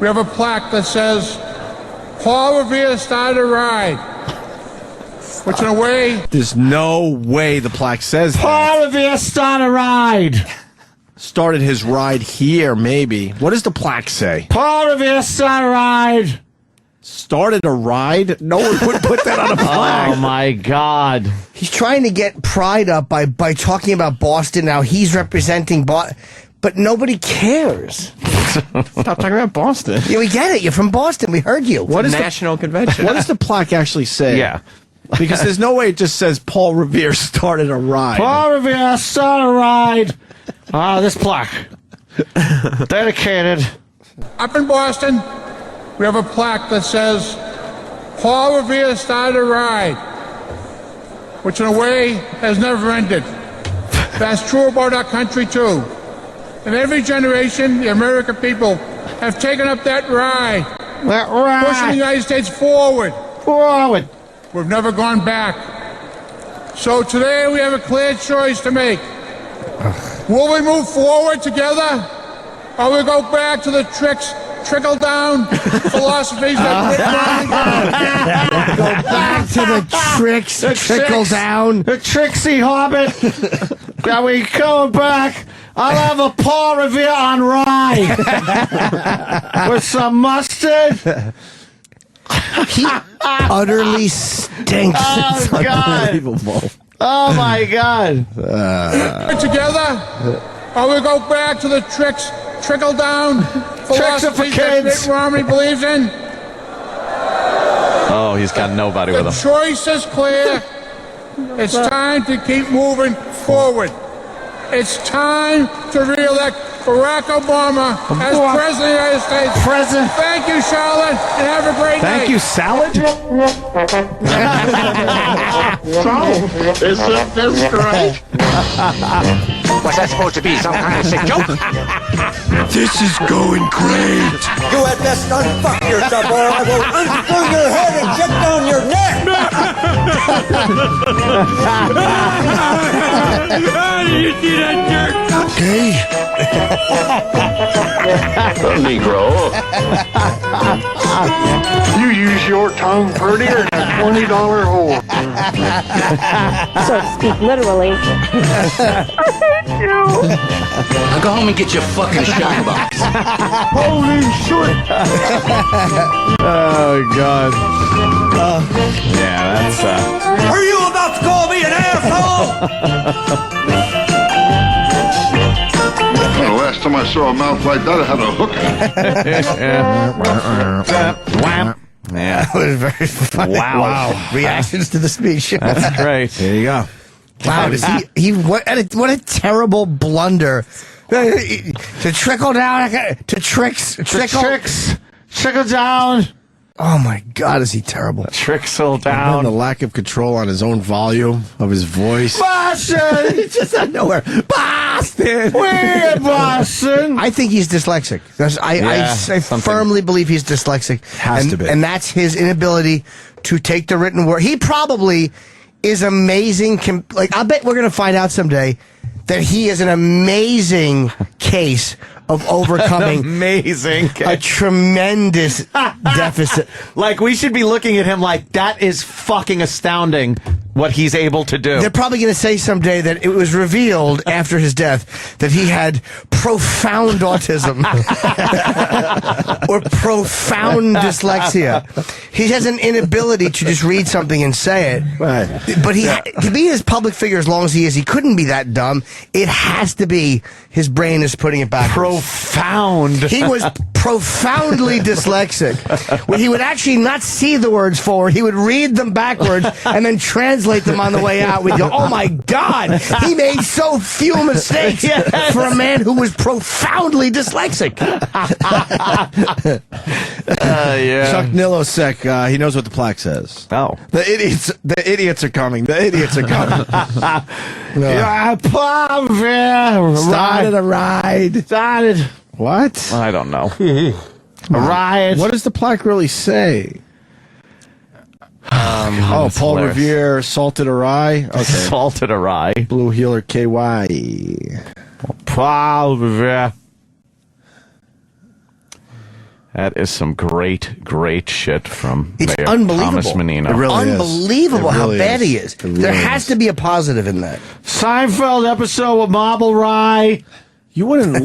we have a plaque that says, Paul Revere started a ride. Which in a way... There's no way the plaque says that. Paul Revere started a ride. Started his ride here, maybe. What does the plaque say? Paul Revere started a ride. Started a ride? No one would put that on a plaque. Oh, my God. He's trying to get pride up by talking about Boston. Now he's representing Boston. But nobody cares. Stop talking about Boston. Yeah, we get it. You're from Boston. We heard you. What is National convention. What does the plaque actually say? Yeah. Because there's no way it just says Paul Revere started a ride. Paul Revere started a ride. This plaque. Dedicated. Up in Boston, we have a plaque that says, Paul Revere started a ride. Which in a way has never ended. That's true about our country too. In every generation, the American people have taken up that ride. Pushing the United States forward. Forward. We've never gone back. So today we have a clear choice to make. Will we move forward together? Or will we go back to the trickle-down philosophies that Go back to the tricks, trickle down. The tricksy hobbit. Are we going back? I'll have a Paul Revere on rye. With some mustard. He utterly stinks. Oh, It's God. unbelievable. Oh, my God. together? Or we go back to the trickle-down philosophies that Mitt Romney believes in? Oh, he's got nobody with The him. choice is clear. It's time to keep moving forward. It's time to re-elect Barack Obama as President of the United States. President. Thank you, Charlotte, and have a great night. Thank you, salad? So, isn't this great? What's that supposed to be? Some kind of sick joke? This is going great. You had best unfuck yourself or I will unscrew your head and check down your neck. Did you see that jerk? Okay. Negro. You use your tongue prettier than a $20 whore. So to speak, literally. Now go home and get your fucking shine box. Holy shit. Oh, God. Yeah, that's... Are you about to call me an asshole? The last time I saw a mouth like that, I had a hook. Yeah. That was very funny. Wow. Reactions to the speech. That's great. There you go. Wow, does what a terrible blunder. To trickle down, to Trickle down. Oh my God, is he terrible? Trickle And down. the lack of control on his own volume of his voice. Boston! It's just out of nowhere. Boston! We're Boston. I think he's dyslexic. I firmly believe he's dyslexic. Has to be. And that's his inability to take the written word. He probably is amazing. I bet we're going to find out someday that he is an amazing case of overcoming a tremendous deficit. Like, we should be looking at him like, that is fucking astounding what he's able to do. They're probably going to say someday that it was revealed after his death that he had profound autism or profound dyslexia. He has an inability to just read something and say it. Right. But to be his public figure as long as he is, he couldn't be that dumb. It has to be his brain is putting it back. Profound. He was profoundly dyslexic. Where he would actually not see the words forward. He would read them backwards and then translate them on the way out. We'd go, oh my God, he made so few mistakes for a man who was profoundly dyslexic. Yeah. Chuck Nilosek, he knows what the plaque says. Oh. The idiots are coming. The idiots are coming. Started a ride. Started. What? I don't know. A riot. What does the plaque really say? God, Paul hilarious. Revere salted a rye. Okay. Salted a rye. Blue Healer KY. Paul Revere. That is some great shit from It's Mayor unbelievable. Thomas Menino. It really is. Unbelievable It really how bad is. he is. It really There has is. to be a positive in that. Seinfeld episode with Marble Rye. You wouldn't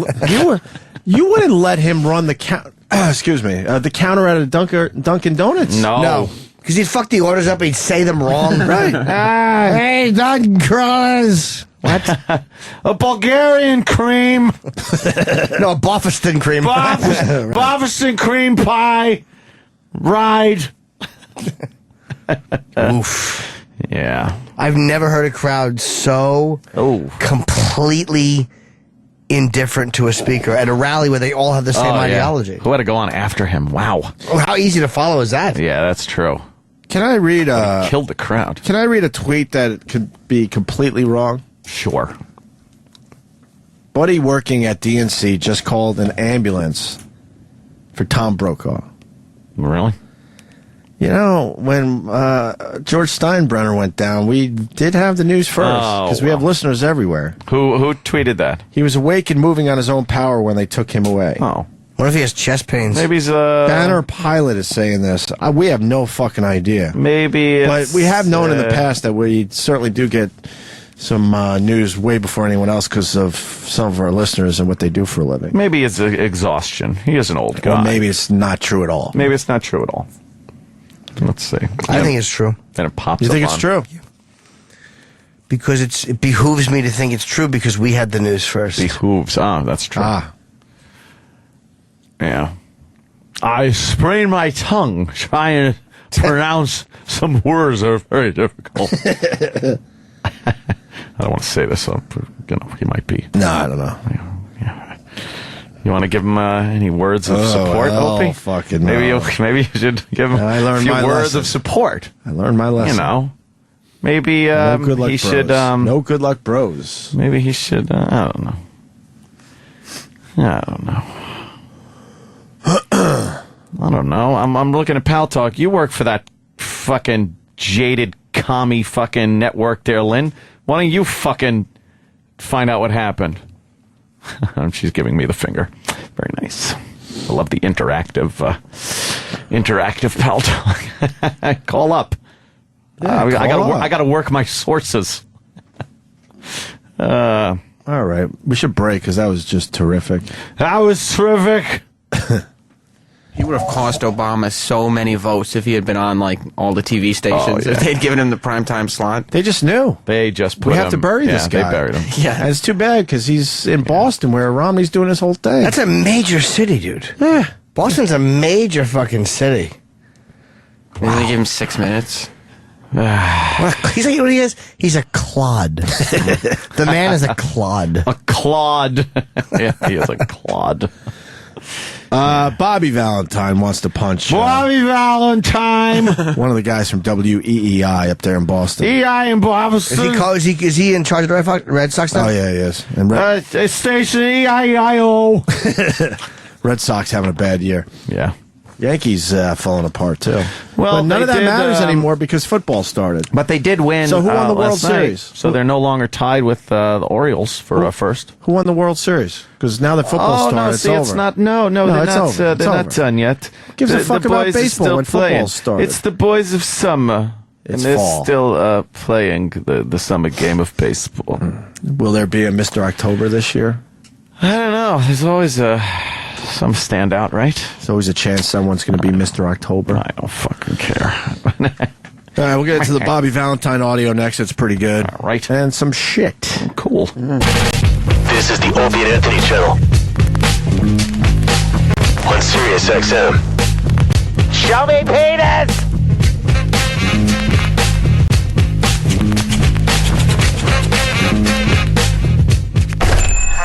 let him run the count. Excuse me, the counter at a Dunkin' Donuts. No. Because he'd fuck the orders up and he'd say them wrong. Right. Hey, Dunkin' Donuts. What? A Bulgarian cream. No, a Boston cream. Boston cream pie. Ride. Oof. Yeah. I've never heard a crowd so completely indifferent to a speaker at a rally where they all have the same ideology. Who had to go on after him? Wow. Oh, how easy to follow is that? Yeah, that's true. Can I read killed the crowd. Can I read a tweet that could be completely wrong? Sure. Buddy working at DNC just called an ambulance for Tom Brokaw. Really? You know, when George Steinbrenner went down, we did have the news first because we have listeners everywhere. Who tweeted that? He was awake and moving on his own power when they took him away. Oh. What if he has chest pains? Maybe he's Banner Pilot is saying this. We have no fucking idea. Maybe But we have known in the past that we certainly do get some news way before anyone else because of some of our listeners and what they do for a living. Maybe it's exhaustion. He is an old guy. Or maybe it's not true at all. Maybe it's not true at all. Let's see. I think it's true. Then it pops You up think it's on- true? Because it behooves me to think it's true because we had the news first. Behooves. Oh, that's true. Ah. Yeah. I sprained my tongue trying to pronounce some words that are very difficult. I don't want to say this, so he might be. No, I don't know. Yeah. You want to give him any words of support, Opie? Fucking maybe no. Maybe you should give him a few words of support. I learned my lesson. You know, maybe no good luck he bros. should. No good luck, bros. Maybe he should. I don't know. I don't know. I'm looking at Pal Talk. You work for that fucking jaded commie fucking network there, Lynn. Why don't you fucking find out what happened? She's giving me the finger. Very nice. I love the interactive pal talk. Call up. Yeah, I gotta work my sources. All right, we should break because that was just terrific. That was terrific. He would have cost Obama so many votes if he had been on like all the TV stations. If they'd given him the primetime slot. They just knew. They just put we have to bury this guy. They buried him. Yeah, and it's too bad because he's in Boston where Romney's doing his whole thing. That's a major city, dude. Yeah, Boston's a major fucking city. Maybe they give him 6 minutes. He's like, what he is? He's a clod. The man is a clod. A clod. Yeah, he is a clod. Bobby Valentine wants to punch. Bobby Valentine. One of the guys from WEEI up there in Boston. EI in Boston. Is he in charge of the Red Sox now? Oh, yeah, he is. And station EIEIO. Red Sox having a bad year. Yeah. Yankees falling apart, too. Well, but none of that did, matters anymore because football started. But they did win. So who won the World Series? So they're no longer tied with the Orioles for first. Who won the World Series? Because now that football started, it's over. It's not. No, they're not. They're not done yet. Gives a fuck about baseball when football started. It's the boys of summer. It's and they're fall. still playing the summer game of baseball. Will there be a Mr. October this year? I don't know. There's always some standout, right? There's always a chance someone's going to be Mr. October. I don't fucking care. All right, we'll get into the Bobby Valentine audio next. It's pretty good. All right. And some shit. Cool. This is the Opie and Anthony channel on Sirius XM. Show me penis!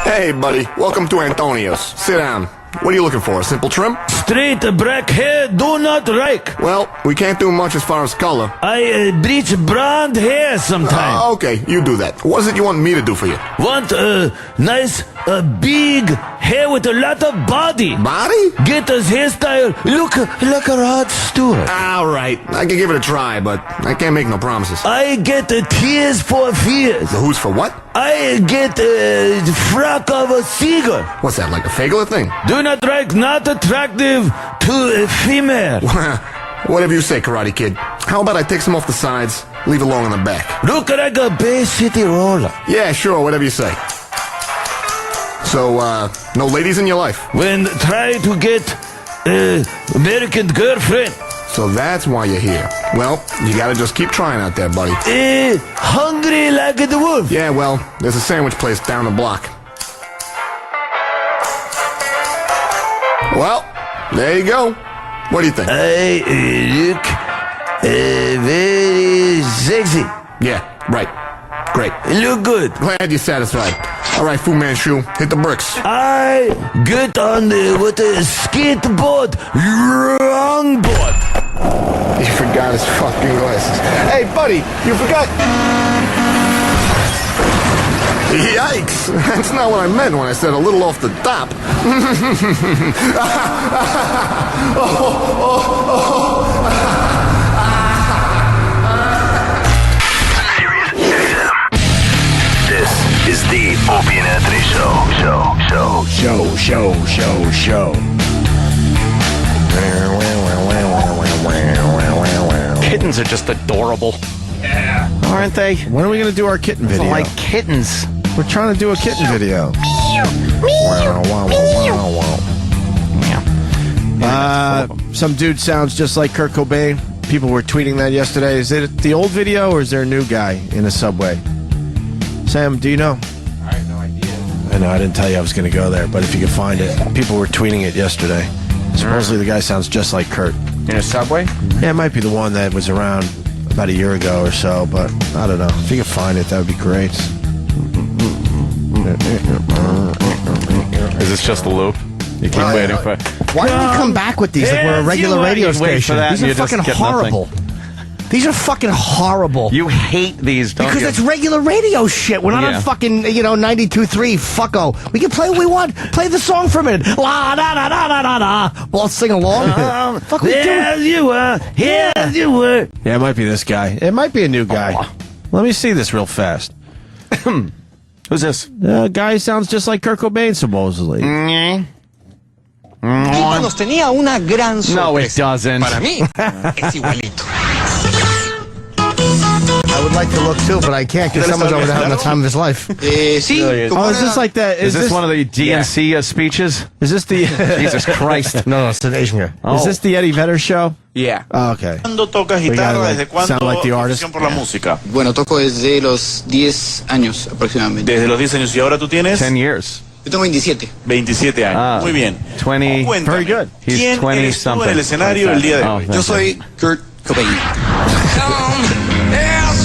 Hey, buddy. Welcome to Antonio's. Sit down. What are you looking for? A simple trim? Straight black hair do not like. Well, we can't do much as far as color. I bleach blonde hair sometime. Okay, you do that. What is it you want me to do for you? Want a nice, big hair with a lot of body. Body? Get us hairstyle. Look like a Rod Stewart. All right. I can give it a try, but I can't make no promises. I get Tears for Fears. The who's for what? I get a frock of a seagull. What's that, like a Fagler thing? Do not like not attractive to a female. Whatever you say, Karate Kid. How about I take some off the sides, leave it long in the back? Look like a Bay City roller. Yeah, sure, whatever you say. So, no ladies in your life? When try to get American girlfriend. So that's why you're here. Well, you gotta just keep trying out there, buddy. Hungry like the wolf. Yeah, well, there's a sandwich place down the block. Well, there you go. What do you think? I look very sexy. Yeah, right. Great. Look good. Glad you're satisfied. All right, Fu Manchu, hit the bricks. I get on with a skateboard, longboard. He forgot his fucking glasses. Hey, buddy, you forgot... Yikes! That's not what I meant when I said a little off the top. This is the Opie and Anthony Show. Kittens are just adorable. Yeah. Aren't they? When are we going to do our kitten video? Like kittens. We're trying to do a kitten video. Some dude sounds just like Kurt Cobain. People were tweeting that yesterday. Is it the old video or is there a new guy in a subway? Sam, do you know? I have no idea. I know, I didn't tell you I was going to go there, but if you could find it. People were tweeting it yesterday. Supposedly the guy sounds just like Kurt. In a subway? Yeah, it might be the one that was around about a year ago or so, but I don't know. If you could find it, that would be great. Is this just a loop? You keep waiting for it. Why do we come back with these like we're a regular radio wait for station? that These and are you just fucking get horrible. These are fucking horrible. You hate these, don't Because you? it's regular radio shit. We're not on fucking, 92.3, fucko. We can play what we want. Play the song for a minute. La da da da da da da. We'll all sing along. Fuck we There you were, here you were. Yeah, it might be this guy. It might be a new guy. Let me see this real fast. Who's this? The guy sounds just like Kurt Cobain, supposedly. Nos tenía una gran sorpresa. No, it doesn't. Para mí, es igualito. I would like to look too, but I can't because someone's over there having the time of his life. Sí. Oh, is this like that? Is this one of the DNC speeches? Is this the... Jesus Christ. No, it's an Asian guy. Is this the Eddie Vedder show? Yeah. Oh, okay. ¿Cuándo tocas We gotta, guitarra? like, ¿Desde cuándo sound like the artist? pasión por la música? Bueno, toco desde los 10 años aproximadamente. Desde los 10 años. ¿Y ahora tú tienes? 10 years. Yo tengo 27. 27 años. Muy bien. 20. Cuéntame, Very good. He's ¿quién 20 eres tú something. en el escenario el día de hoy? Yo soy Kurt Cobain.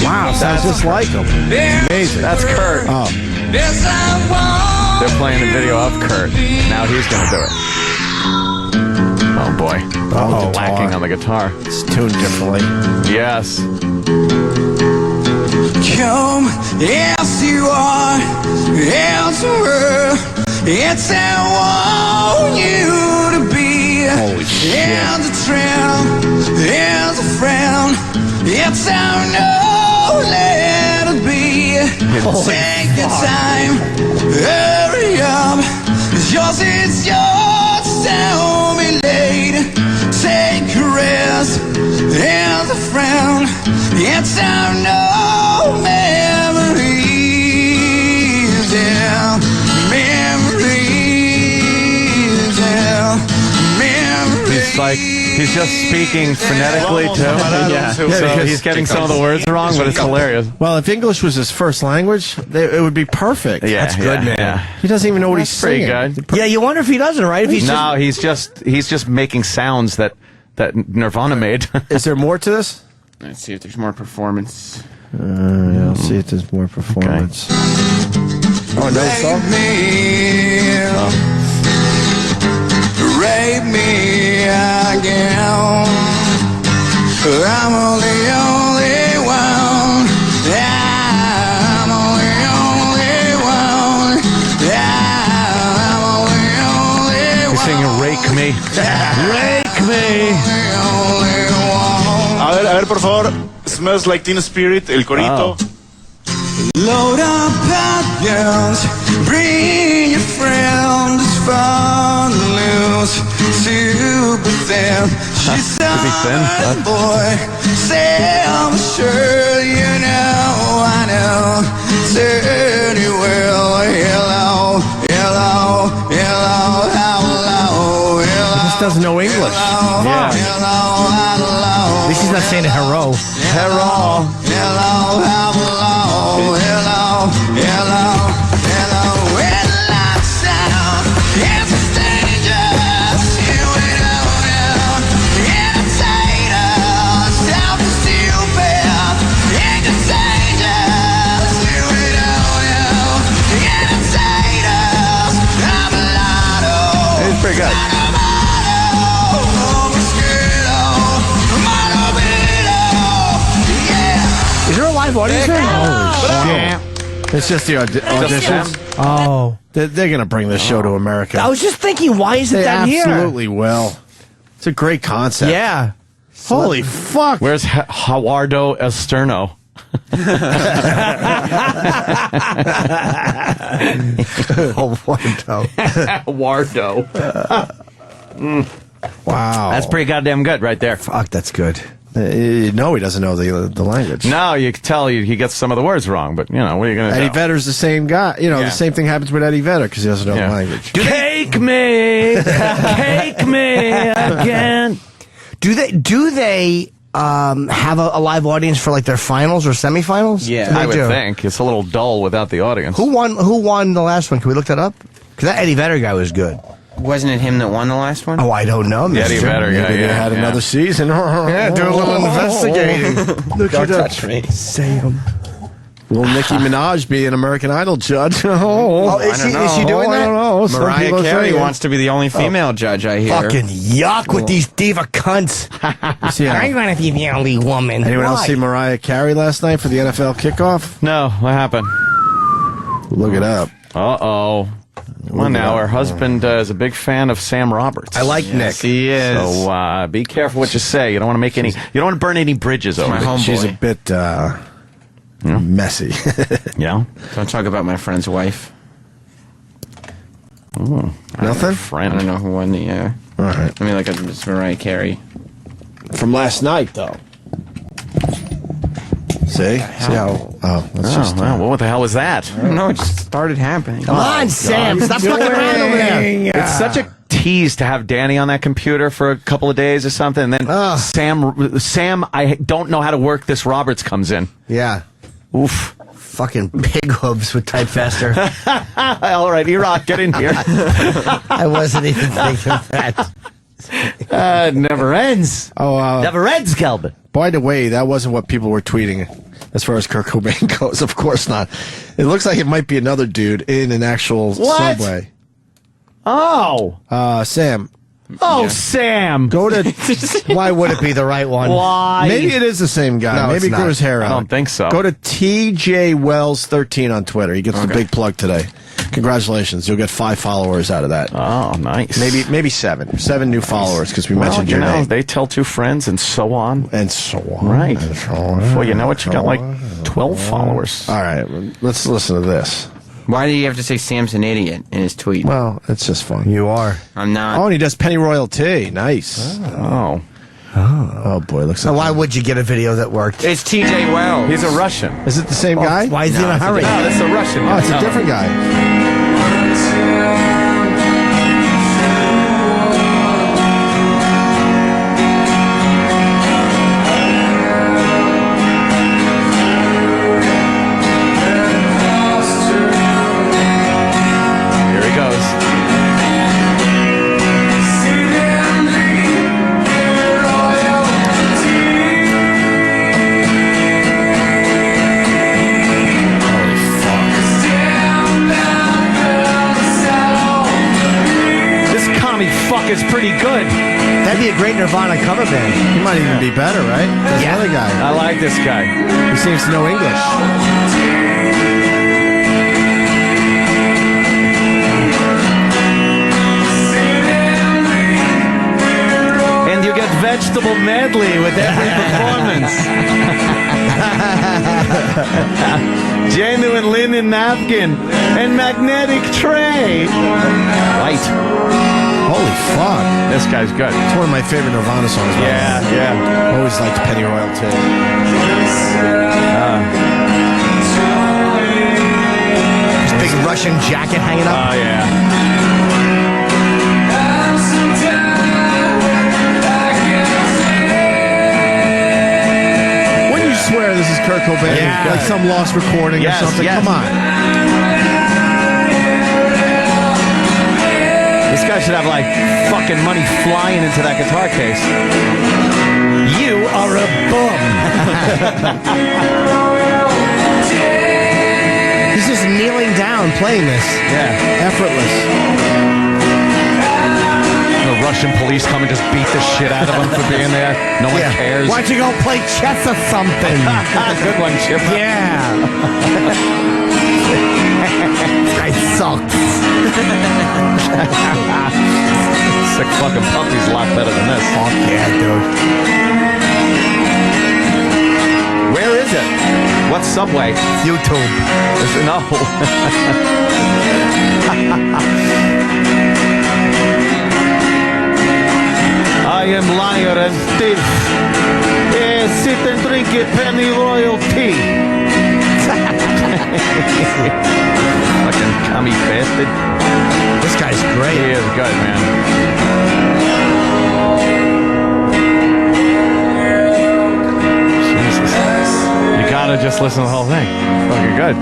Wow, sounds just like him. Amazing. That's Kurt. Oh. They're playing a video of Kurt. Now he's going to do it. Oh, boy. Oh, whacking on the guitar. It's tuned differently. Yes. Come as you are, as you were. It's how I want you to be. Holy shit. And a trend, as a friend. It's how I know let it be. Take your time, hurry up. Yours is yours, don't be late. Take a rest, as a friend. It's how I know memories, yeah. Memories, yeah. Memories. He's like, he's just speaking phonetically, too. Yeah. So because he's getting some of the words wrong, but it's hilarious. Well, if English was his first language, it would be perfect. Yeah, That's good, man. yeah. He doesn't even know what he's That's pretty singing. good. Yeah, you wonder if he doesn't, right? If he's No, he's just making sounds that Nirvana made. Is there more to this? Let's see if there's more performance. Yeah, I'll see if there's more performance. Oh, no song? Rape me again. I'm the only one. I'm the only one. I'm the only one. He's singing "Rake Me." Rake me. A ver, por favor. Smells Like Teen Spirit, el corito. Load up guns, bring your friends, fun to lose, super thin. She's a boy, say I'm sure you know, I know, dirty well, hello, hello, hello, hello, hello. He just doesn't know English. Yeah. At least he's not saying hello. Hello, hello, hello, hello, hello, hello. When lights out, it's dangerous. Here we don't entertain us. Self-stupid, entertainers. Here we don't entertain us. I'm a lotto. It's pretty good. Is there a live audience there? It's just the auditions. Oh. They're going to bring this show to America. I was just thinking, why isn't They that here? absolutely will. It's a great concept. Yeah. Holy fuck. Where's Hawardo Esterno? Wardo. Wow. That's pretty goddamn good right there. Fuck, that's good. No, he doesn't know the language. No, you can tell he gets some of the words wrong, but, what are you going to do? Eddie Vedder's the same guy. Yeah. The same thing happens with Eddie Vedder because he doesn't know the language. Take me, take me again. Do they have a live audience for like their finals or semifinals? Yeah, They I would do. think. It's a little dull without the audience. Who won the last one? Can we look that up? Because that Eddie Vedder guy was good. Wasn't it him that won the last one? Oh, I don't know. The Eddie Vedder guy, Maybe they had another season. Yeah, do a little investigating. Look Don't it up. touch me. Say 'em. Will Nicki Minaj be an American Idol judge? Is she doing that? I don't know. Some Mariah people Carey say- wants to be the only female judge, I hear. Fucking yuck with these diva cunts. I want to be the only woman. Anyone else Why? see Mariah Carey last night for the NFL kickoff? No, what happened? Look it up. Uh-oh. Well, now her husband is a big fan of Sam Roberts. I like Nick. He is. So be careful what you say. You don't want to make any. You don't want to burn any bridges over. my it. homeboy. She's a bit messy. Yeah. Don't talk about my friend's wife. Nothing? Friend. I don't know who won the. All right. I mean, like it's Mariah Carey. From last night, though. See how? Oh, that's just. Well, what the hell was that? I don't know. It just started happening. Come on, Sam. Stop fucking around over there. It's such a tease to have Danny on that computer for a couple of days or something, and then Sam, I don't know how to work this. Roberts comes in. Yeah. Oof. Fucking pig hooves with typefaster. All right, E-Rock, get in here. I wasn't even thinking of that. It never ends. Never ends, Calvin. By the way, that wasn't what people were tweeting as far as Kurt Cobain goes. Of course not. It looks like it might be another dude in an actual subway. Oh. Sam. Oh, Sam. Go to. Why would it be the right one? Why? Maybe it is the same guy. No, Maybe it's he grew not. his hair out. I don't think so. Go to TJ Wells 13 on Twitter. He gets the big plug today. Congratulations. You'll get 5 followers out of that. Oh, nice. Maybe 7. 7 new followers because we mentioned you your know, name. they tell 2 friends and so on. And so on. Right. And so on. Well, you know what? You got like 12 followers. All right. Let's listen to this. Why do you have to say Sam's an idiot in his tweet? Well, it's just fun. You are. I'm not. Oh, and he does pennyroyal tea. Nice. Oh boy, looks So like. why would you get a video that worked? It's TJ Wells. He's a Russian. Is it the same guy? Why is he in a hurry? No, that's a Russian. Oh, it's a different guy. Here he goes. This commie fuck is pretty good. That'd be a great Nirvana cover band. He might even be better, right? There's another guy. I like this guy. He seems to know English. And you get vegetable medley with every performance. Genuine linen napkin and magnetic tray. Right. Holy fuck. This guy's good. It's one of my favorite Nirvana songs. by the way. Yeah. Always liked pennyroyal tea. His big Russian jacket hanging up. Oh, yeah. When you swear this is Kurt Cobain, Yeah. like some lost recording Yes, or something, yes. come on. This guy should have, like, fucking money flying into that guitar case. You are a bum. He's just kneeling down playing this. Yeah. Effortless. The Russian police come and just beat the shit out of him for being there. No one cares. Why don't you go play chess or something? Good one, Chip. Yeah. This guy sucks. Sick fucking puppy's a lot better than this. Fuck yeah, dude. Where is it? What subway? YouTube. No. I am liar and thief. Sit and drink a penny royal tea. Fucking commie bastard. This guy's great. He is good, man. Jesus. You gotta just listen to the whole thing. Fucking good.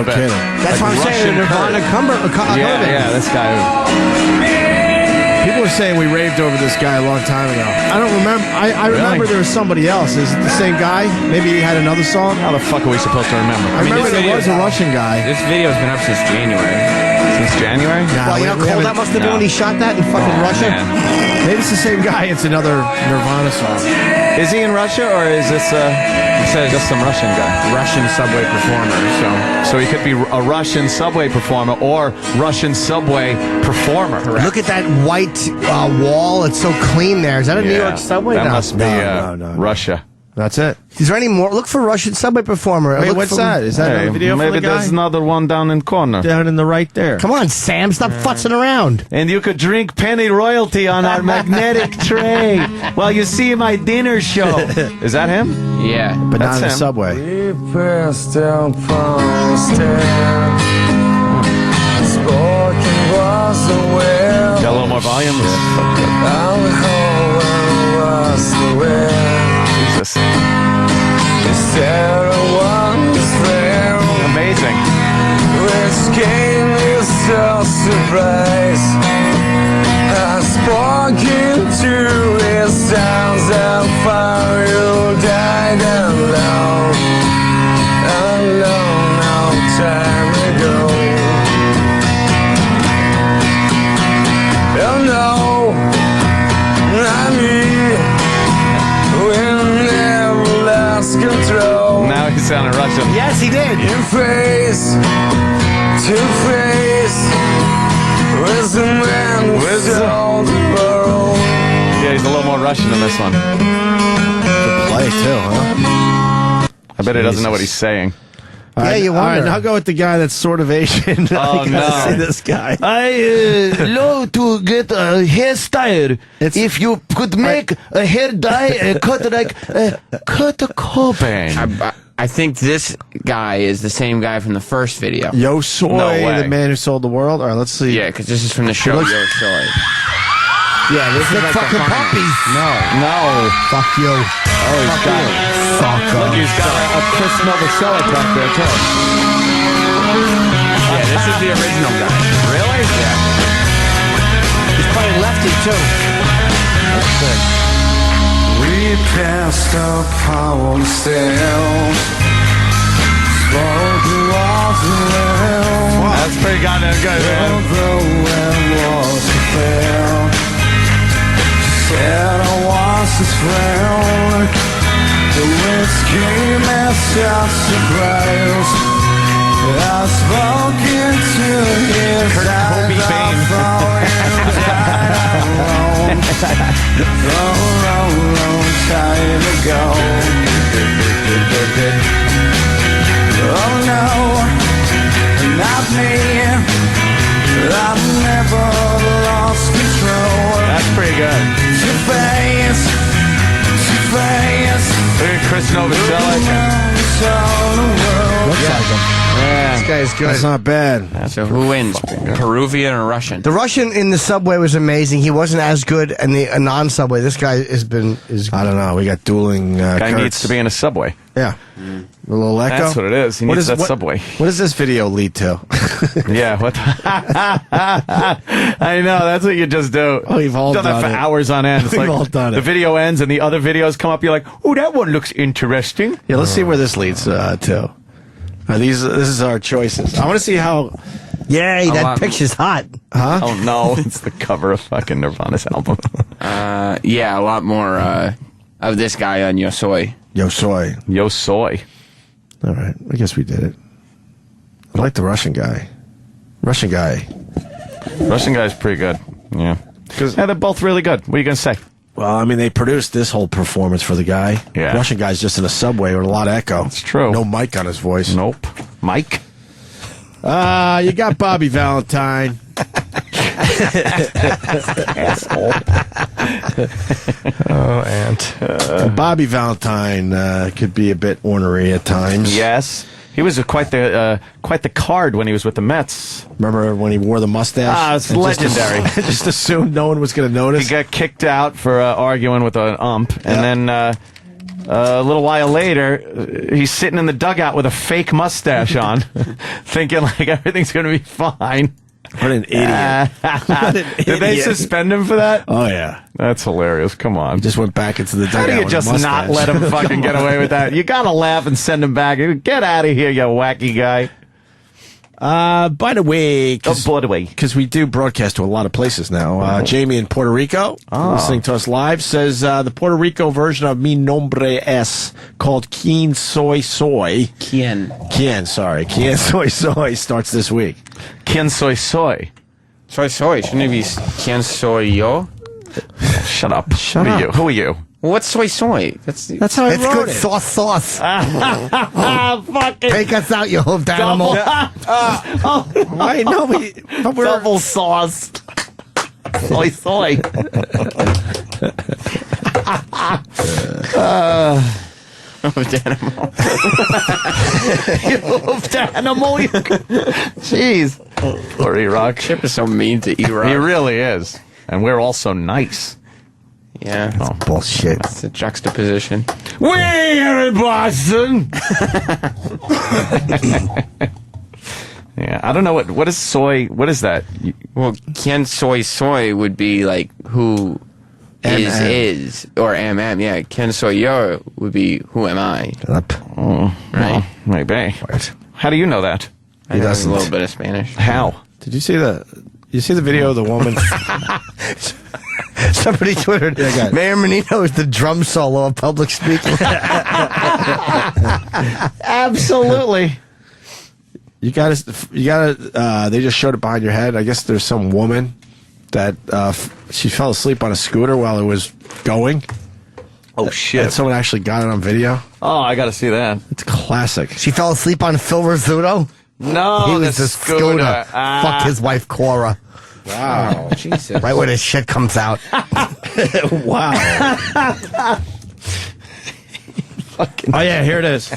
bit. kidding. That's what I'm saying. Nirvana Yeah, this guy. People were saying we raved over this guy a long time ago. I don't remember. I remember there was somebody else. Is it the same guy? Maybe he had another song? How the fuck are we supposed to remember? I remember there was a Russian guy. This video's been up since January. Since January? Well, you know how cold that must have been when he shot that in fucking Russia? Maybe it's the same guy. It's another Nirvana song. Is he in Russia, or is this just some Russian guy? Russian subway performer. So he could be a Russian subway performer or Russian subway performer. Look at that white wall. It's so clean there. Is that a New York subway? That No. must be Russia. That's it. Is there any more? Look for Russian subway performer. Wait, Look what's for- that? Is that another video Maybe for the guy? there's another one down in corner. Down in the right there. Come on, Sam. Stop futzing around. And you could drink penny royalty on our magnetic tray while you see my dinner show. Is that him? Yeah. But That's not in the him. subway. Got a little more volume? Jesus. Amazing. Which came as a surprise. I spoke into his sounds and found you died alone long time ago. Oh no, not me. We never lost control. Now he's sounding Russian. Yes, he did. In face to face with the man who sold the world. Yeah, he's a little more Russian in this one. Play too, huh? I bet he doesn't know what he's saying. All right, you all right, wonder. now go with the guy that's sort of Asian. Oh, I gotta no. see this guy. I love to get a hairstyle. If you could make a hair dye, cut like Kurt Cobain. I think this guy is the same guy from the first video. Yo Soy, No way. the man who sold the world. All right, let's see. Yeah, because this is from the show looks- Yo Soy. Yeah, this is like fucking puppies. No. Fuck you. Oh, he's got Fuck Look, off. he's got a Chris Novoselic back there, too. Yeah, this is the original guy. Really? Yeah. He's playing lefty, too. We passed upon the stairs. Spoke was well. That's pretty goddamn good, man. Although it was a fail. Said I was his friend. The words came as a surprise. I spoke into his Kurt Cobain. long time ago. Oh no, not me. I've never lost control. That's pretty good. To face. Look at Chris Novoselic. Looks like him. Yeah. This guy's good. That's not bad. So who wins? Peruvian or Russian? The Russian in the subway was amazing. He wasn't as good in the non-subway. This guy is. I don't know. We got dueling. Guy Kurtz. needs to be in a subway. Yeah. A little echo. That's what it is. He needs that subway. What does this video lead to? Yeah, what? I know, that's what you just do. Oh, we've all done done that for it. hours on end. It's We've like all done the it. video ends and the other videos come up. You're like, oh, that one looks interesting. Yeah, let's see where this leads to. This is our choices. I want to see how. Yay, that lot- picture's hot. Huh? Oh no, it's the cover of fucking Nirvana's album. Yeah, a lot more of this guy on Yo Soy. Yo Soy. Yo Soy. All right, I guess we did it. I like the Russian guy. Russian guy's pretty good. Yeah. Yeah, they're both really good. What are you going to say? Well, I mean, they produced this whole performance for the guy. Yeah. Russian guy's just in a subway with a lot of echo. It's true. No mic on his voice. Nope. Mike? You got Bobby Valentine. Asshole. Oh, Ant. Bobby Valentine could be a bit ornery at times. Yes. He was quite the card when he was with the Mets. Remember when he wore the mustache? It's And legendary. Just assumed no one was going to notice. He got kicked out for arguing with an ump, and then A little while later, he's sitting in the dugout with a fake mustache on, thinking like everything's going to be fine. What an idiot. What an Did they idiot. suspend him for that? Oh, yeah. That's hilarious. Come on. Just went back into the dugout. How do you with a just not mustache. let him fucking get away with that? You got to laugh and send him back. Get out of here, you wacky guy. By the way, by because we do broadcast to a lot of places now. Jamie in Puerto Rico, listening to us live, says the Puerto Rico version of Mi Nombre Es, called Quien Soy Soy. Quien Soy Soy starts this week. Quien Soy Soy. Soy soy. Shouldn't it be quien soy yo? Shut up. Who are you? Well, what's soy soy? That's how I It's wrote good it. sauce. Fuck it. Take us out, you hoofed animal. I know, but we're Double sauce. Soy soy. hoofed animal. You hoofed animal. Jeez. Poor E-Rock. Chip is so mean to E-Rock. He really is. And we're all so nice. Yeah. Oh. Bullshit. It's a juxtaposition. We're in Boston. Yeah, I don't know what is soy. What is that? Well, quien soy soy would be like who is or am. Yeah, quien soy yo would be who am I. Oh, Right? well, maybe. How do you know that? I know a little bit of Spanish. How? Did you see the video of the woman? Somebody twittered, Mayor Menino is the drum solo of public speaking. Absolutely. You gotta. They just showed it behind your head. I guess there's some woman that she fell asleep on a scooter while it was going. Oh shit! And someone actually got it on video. Oh, I got to see that. It's classic. She fell asleep on Phil Rizzuto? No, he was the a scooter. Fuck his wife, Cora. Wow. Jesus. Right when his shit comes out. Wow. Oh, yeah, here it is.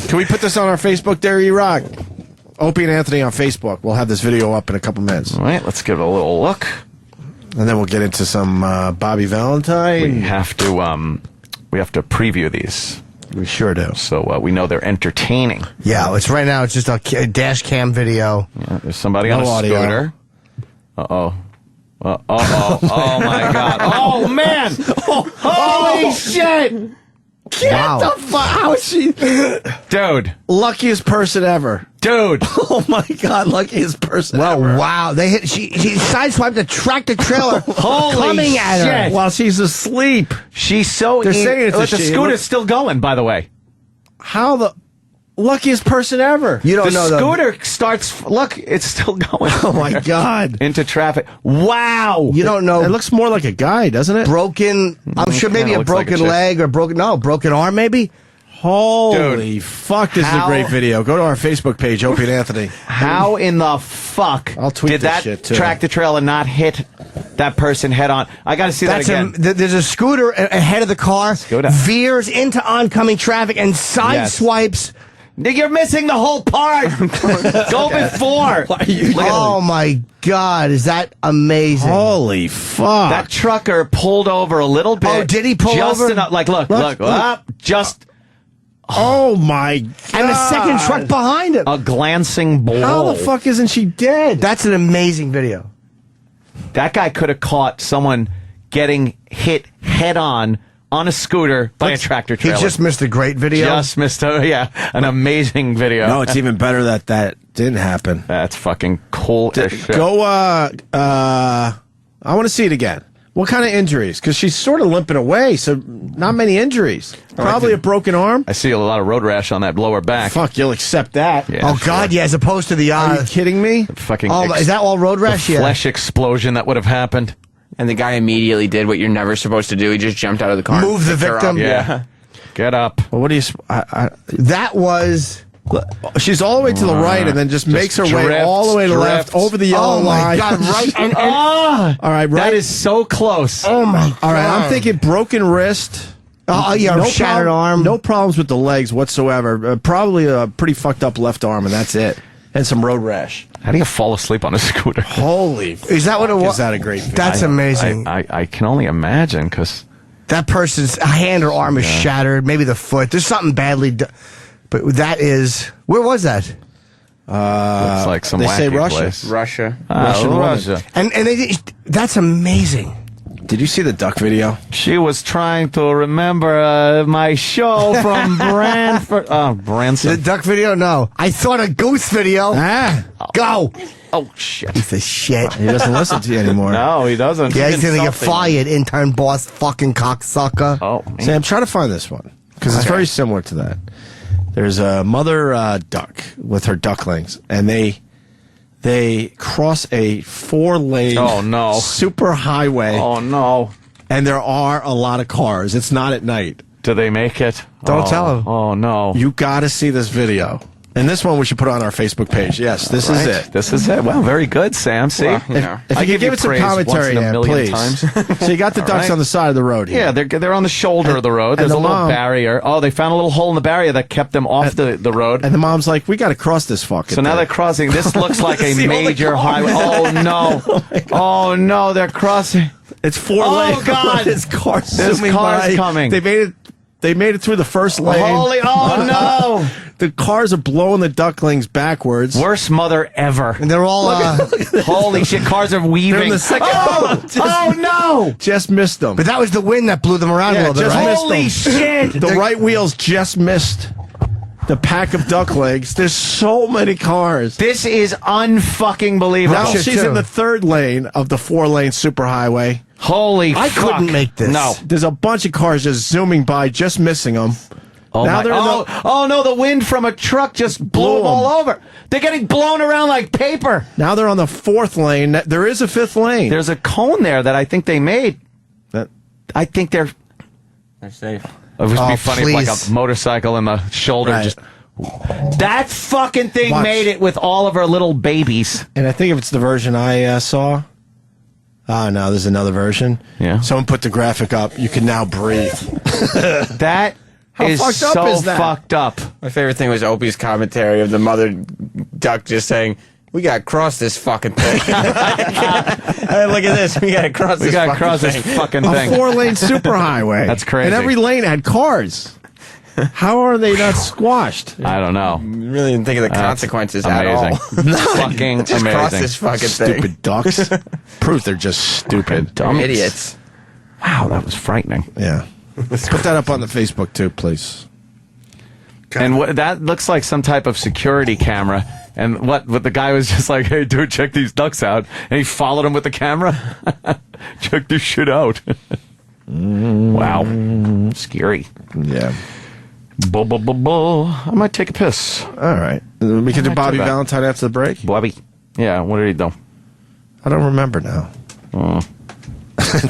Can we put this on our Facebook, there, E-Rock? Opie and Anthony on Facebook. We'll have this video up in a couple minutes. All right, let's give it a little look. And then we'll get into some Bobby Valentine. We have to preview these. We sure do. So we know they're entertaining. Yeah, it's right now. It's just a dash cam video. Yeah, there's somebody on a audio. scooter. Uh-oh. Oh, my God. Oh, man. Holy shit. Wow. Get the fuck. How is she? Dude. Luckiest person ever. Dude. Oh, my God. Luckiest person ever. Well, wow. They hit. She sideswiped a tractor trailer coming at her. shit. While she's asleep. She's so... They're saying it's a the she. scooter's still going, by the way. How the... Luckiest person ever. You don't know the scooter starts... Look, it's still going. Oh, my God. Into traffic. Wow. You don't know. It looks more like a guy, doesn't it? Broken. I'm sure maybe kinda a looks like broken a chick. leg or broken arm, maybe. Holy fuck, this is a great video. Go to our Facebook page, Opie and Anthony. How in the fuck I'll tweet did this that shit, too. tractor trailer not hit that person head on? I got to see that again. There's a scooter ahead of the car, Scooter. veers into oncoming traffic, and sideswipes. You're missing the whole part. Go before. Oh my God, is that amazing? Holy fuck. That trucker pulled over a little bit. Oh, did he pull just over? Enough, like, look. Just Oh my God. And the second truck behind him. a glancing blow. How the fuck isn't she dead? That's an amazing video. That guy could have caught someone getting hit head on a scooter by a tractor trailer. He just missed a great video. Just missed an amazing video. No, it's even better that didn't happen. That's fucking cool as shit. Go, I want to see it again. What kind of injuries? Because she's sort of limping away, so not many injuries. Probably a broken arm. I see a lot of road rash on that lower back. Fuck, you'll accept that. Yeah, Oh God, yeah. As opposed to the Are you kidding me? fucking is that all road rash? the Yeah. flesh explosion that would have happened. And the guy immediately did what you're never supposed to do. He just jumped out of the car. and Move the picked her victim. up. Yeah. Get up. Well, what do you? That was. She's all the way to the right, and then just makes her way all the way to the left over the yellow Oh my line. God! Right. And, Ah, All right, right. that is so close. oh my God! All right, I'm thinking broken wrist. Oh yeah, shattered arm. No problems with the legs whatsoever. Probably a pretty fucked up left arm, and that's it. And some road rash. How do you fall asleep on a scooter? Holy! Is that what it was? Is that a great video? That's amazing. I can only imagine because That person's hand or arm is shattered. Maybe the foot. There's something badly done. But that is... Where was that? Looks like some they wacky say Russia. place. Russia. Russia. And that's amazing. Did you see the duck video? She was trying to remember my show from Brantford. Branson. The duck video? No. I thought a goose video. Go. Oh, shit. Piece of shit. He doesn't listen to you anymore. No, he doesn't. Yeah, he's going to get fired, intern boss fucking cocksucker. Oh, Sam, try to find this one. Because it's very similar to that. There's a mother duck with her ducklings, and they cross a 4-lane superhighway. Oh, no. And there are a lot of cars. It's not at night. Do they make it? Don't tell him. Oh, no. You got to see this video. And this one we should put on our Facebook page. Yes, this is it. This is it. Well, very good, Sam. See? Well, if you could give it some commentary, please. So you got the ducks on the side of the road here. Yeah, they're on the shoulder of the road. There's a little barrier. Oh, they found a little hole in the barrier that kept them off the road. And the mom's like, we got to cross this fucking So now thing. they're crossing. This looks like a major highway. Oh, no. Oh, no, they're crossing. It's 4 lanes. Oh, God. There's cars There's zooming cars by. coming. They made it through the first lane. No. The cars are blowing the ducklings backwards. Worst mother ever. And they're all... holy shit, cars are weaving. They're in the second... no. Just missed them. But that was the wind that blew them around a little bit, right? Holy shit. The right wheels just missed the pack of ducklings. There's so many cars. This is unfucking believable. Now she's in the 3rd lane of the 4-lane superhighway. Holy I fuck. couldn't make this. No. There's a bunch of cars just zooming by, just missing them. Oh, now no, the wind from a truck just blew them all over. They're getting blown around like paper. Now they're on the 4th lane. There is a 5th lane. There's a cone there that I think they made. I think they're safe. It would be funny if like a motorcycle in the shoulder just... That fucking thing made it with all of her little babies. And I think if it's the version I saw... Oh, no, there's another version. Yeah. Someone put the graphic up. You can now breathe. That is fucked up so is that? fucked up. My favorite thing was Opie's commentary of the mother duck just saying, we got to cross this fucking thing. Hey, look at this. We got to cross this fucking thing. A 4-lane superhighway. That's crazy. And every lane had cars. How are they not squashed? I don't know. Really didn't think of the consequences at amazing. all. Fucking just amazing. cross this fucking thing. Stupid ducks. Proof they're just stupid. Dumb idiots. Wow, that was frightening. Yeah. Put that up on the Facebook too, please. And that looks like some type of security camera. And what the guy was just like, hey, dude, check these ducks out. And he followed him with the camera. Check this shit out. Wow. Scary. Yeah. I might take a piss. All right. We can do Bobby Valentine after the break? Bobby. Yeah, what did he do? I don't remember now.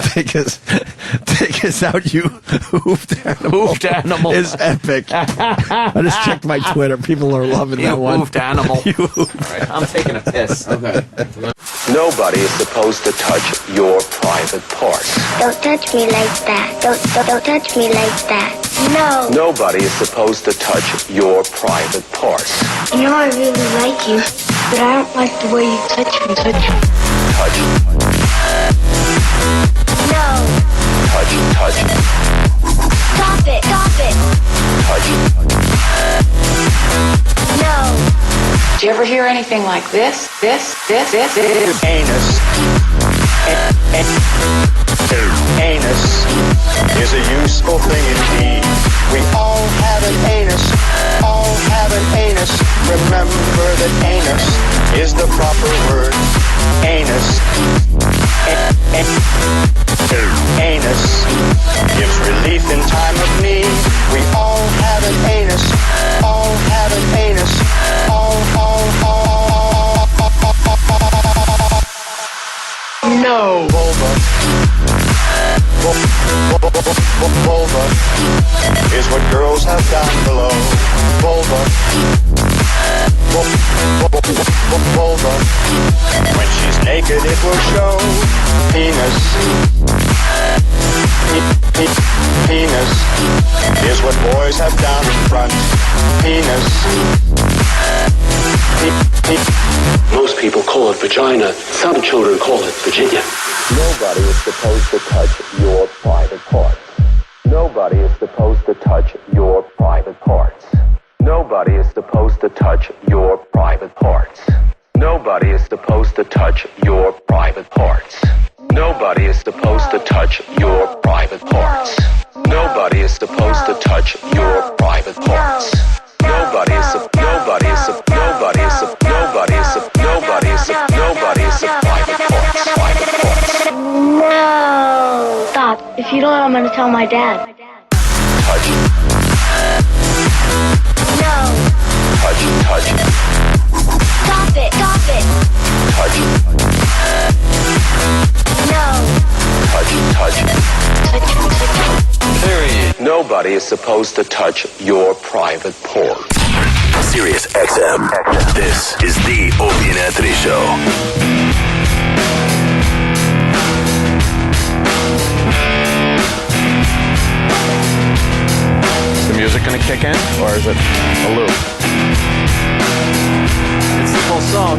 Take us out, you hoofed animal. Hoofed animal is epic. I just checked my Twitter. People are loving that one. Hoofed animal. All right, I'm taking a piss. Okay. Nobody is supposed to touch your private parts. Don't touch me like that. Don't touch me like that. No. Nobody is supposed to touch your private parts. You know I really like you, but I don't like the way you touch me. Touch. No. Touch. Stop it. Touch. No. Did you ever hear anything like this? This. Anus. Anus is a useful thing indeed. We all have an anus. All have an anus. Remember that anus is the proper word. Anus. Anus gives relief in time of need. We all have an anus. All have an anus. All. No. Vulva. Vulva is what girls have down below. Vulva. Vulva. When she's naked, it will show. Penis. Penis is what boys have down in front. Penis. Most people call it vagina. Some children call it Virginia. Nobody is supposed to touch your private parts. Nobody is supposed to touch your private parts. Nobody is supposed to touch your private parts. Nobody is supposed to touch your private parts. Nobody is supposed to touch your private parts. Nobody is supposed to touch your private parts. Nobody is private parts. No. Stop. If you don't, I'm going to tell my dad. Touch. No. Touch. Stop it. Stop it. Touch. No. Touch. Period. Nobody is supposed to touch your private parts. Sirius XM. This is the Opie and Anthony Show. Is the music going to kick in, or is it a loop? It's the full song.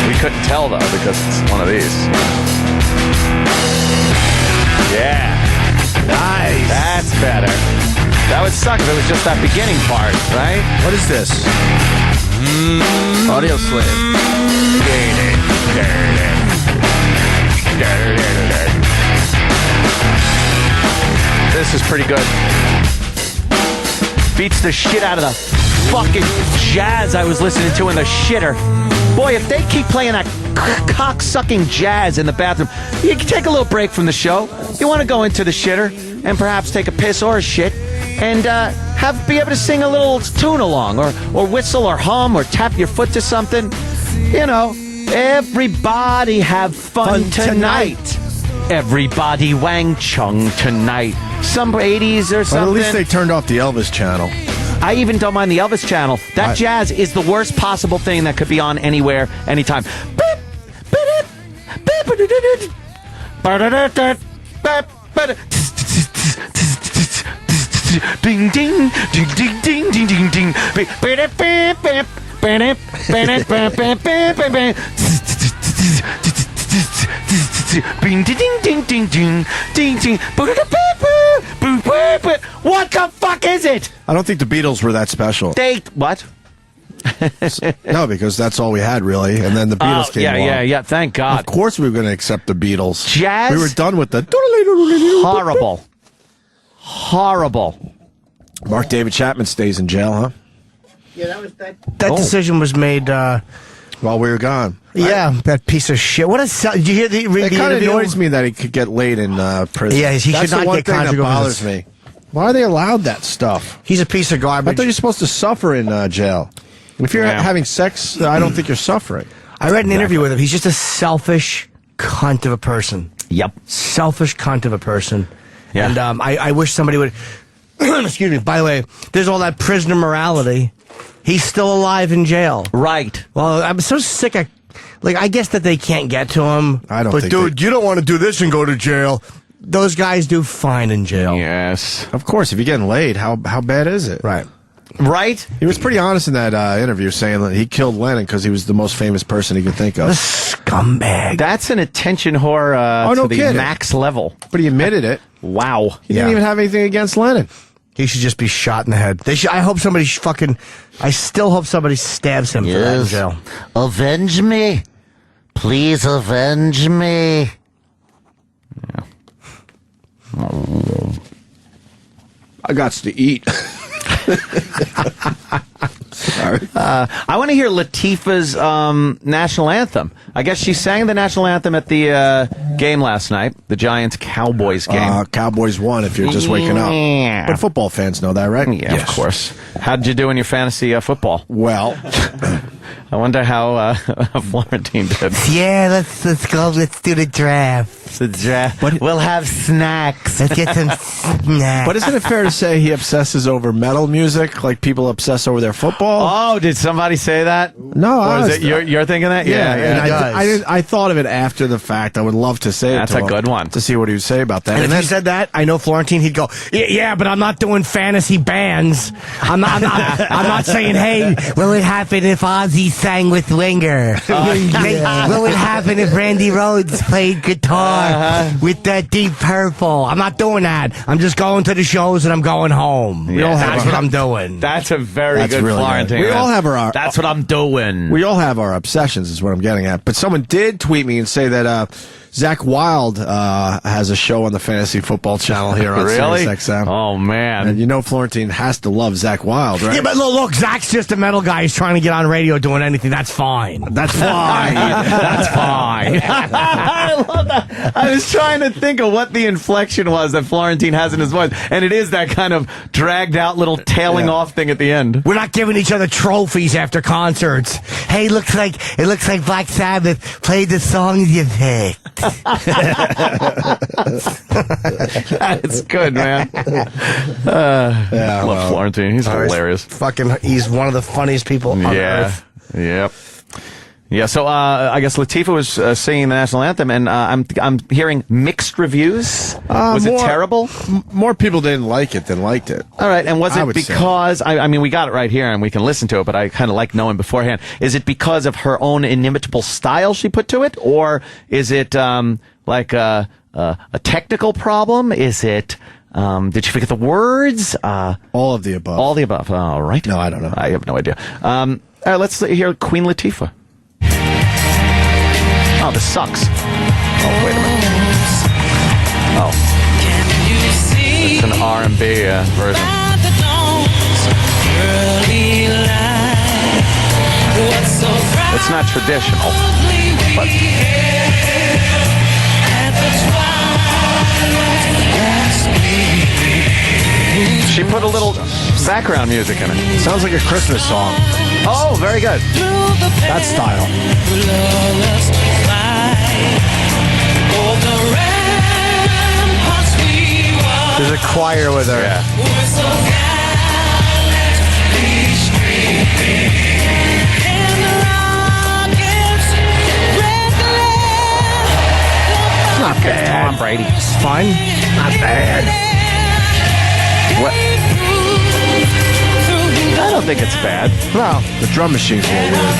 We couldn't tell, though, because it's one of these. Yeah. Nice. That's better. That would suck if it was just that beginning part, right? What is this? Audio Slave. This is pretty good. Beats the shit out of the fucking jazz I was listening to in the shitter. Boy, if they keep playing that cock-sucking jazz in the bathroom, you can take a little break from the show. You want to go into the shitter and perhaps take a piss or a shit and be able to sing a little tune along or whistle or hum or tap your foot to something. You know, everybody have fun tonight. Everybody wang chung tonight. Some 80s or something. Well, at least they turned off the Elvis channel. I even don't mind the Elvis channel. That jazz is the worst possible thing that could be on anywhere, anytime. Ding ding ding ding ding ding ding ding. Ding ding ding ding ding ding ding. What the fuck is it? I don't think the Beatles were that special. What? No, because that's all we had, really. And then the Beatles came along. Yeah. Thank God. Of course we were going to accept the Beatles. Jazz? We were done with the... Horrible. Mark David Chapman stays in jail, huh? Yeah, that decision was made... while we were gone. Yeah, that piece of shit. What a... Did you hear the It kind of annoys me that he could get laid in prison. Yeah, he should not get conjugal That bothers me. Why are they allowed that stuff? He's a piece of garbage. I thought you're supposed to suffer in jail. And if you're having sex, I don't think you're suffering. I read an interview with him. He's just a selfish cunt of a person. Yep. Selfish cunt of a person. Yeah. And I wish somebody would... Excuse me. By the way, there's all that prisoner morality. He's still alive in jail. Right. Well, I'm so sick of... Like, I guess that they can't get to him. I don't think dude, you don't want to do this and go to jail. Those guys do fine in jail. Yes. Of course, if you're getting laid, how bad is it? Right. Right? He was pretty honest in that interview, saying that he killed Lennon because he was the most famous person he could think of. The scumbag. That's an attention whore to the max level. But he admitted it. Wow. He didn't even have anything against Lennon. He should just be shot in the head. I hope somebody I still hope somebody stabs him for that in jail. Avenge me. Please avenge me. Yeah. I got to eat. Sorry. I want to hear Latifah's national anthem. I guess she sang the national anthem at the game last night, the Giants-Cowboys game. Cowboys won if you're just waking up. Yeah. But football fans know that, right? Yeah, of course. How did you do in your fantasy football? Well, I wonder how Florentine did. Yeah, let's go. Let's do the draft. The draft. We'll have snacks. Let's get some snacks. but isn't it fair to say he obsesses over metal music like people obsess over their football? Oh, did somebody say that? No, or is it you're thinking that? Yeah. I thought of it after the fact. I would love to say that's it to a him good one to see what he would say about that. And if he said that, I know Florentine. He'd go, yeah, but I'm not doing fantasy bands. I'm not saying, hey, will it happen if odds Ozzy sang with Winger. What would happen if Randy Rhoads played guitar with that Deep Purple? I'm not doing that. I'm just going to the shows and I'm going home. That's what I'm doing. That's a very good really Florentine. good. We all have our. That's what I'm doing. We all have our obsessions, is what I'm getting at. But someone did tweet me and say that Zach Wilde has a show on the Fantasy Football Channel here on Really? SiriusXM. Oh, man. And you know Florentine has to love Zach Wilde, right? Yeah, but look, Zach's just a metal guy. He's trying to get on radio doing anything. That's fine. That's fine. That's fine. I love that. I was trying to think of what the inflection was that Florentine has in his voice, and it is that kind of dragged out little tailing off thing at the end. We're not giving each other trophies after concerts. Hey, it looks like Black Sabbath played the songs you picked. That's good, man. Love Florentine. He's hilarious. He's one of the funniest people on earth. Yep. Yeah, so I guess Latifah was singing the national anthem, and I'm hearing mixed reviews. Was it terrible? More people didn't like it than liked it. All right, and was it because, I mean, we got it right here, and we can listen to it, but I kind of like knowing beforehand. Is it because of her own inimitable style she put to it, or is it like a technical problem? Is it... did she forget the words? All of the above. All the above. All right. No, I don't know. I have no idea. All right, let's hear Queen Latifah. Oh, this sucks. Oh, wait a minute. Oh. It's an R&B version. It's not traditional, but... She put a little background music in it. Sounds like a Christmas song. Oh, very good. That style. There's a choir with her. Yeah. Not bad. Tom Brady. It's fine. Not bad. What? I don't think it's bad. No. The drum machine's a little weird.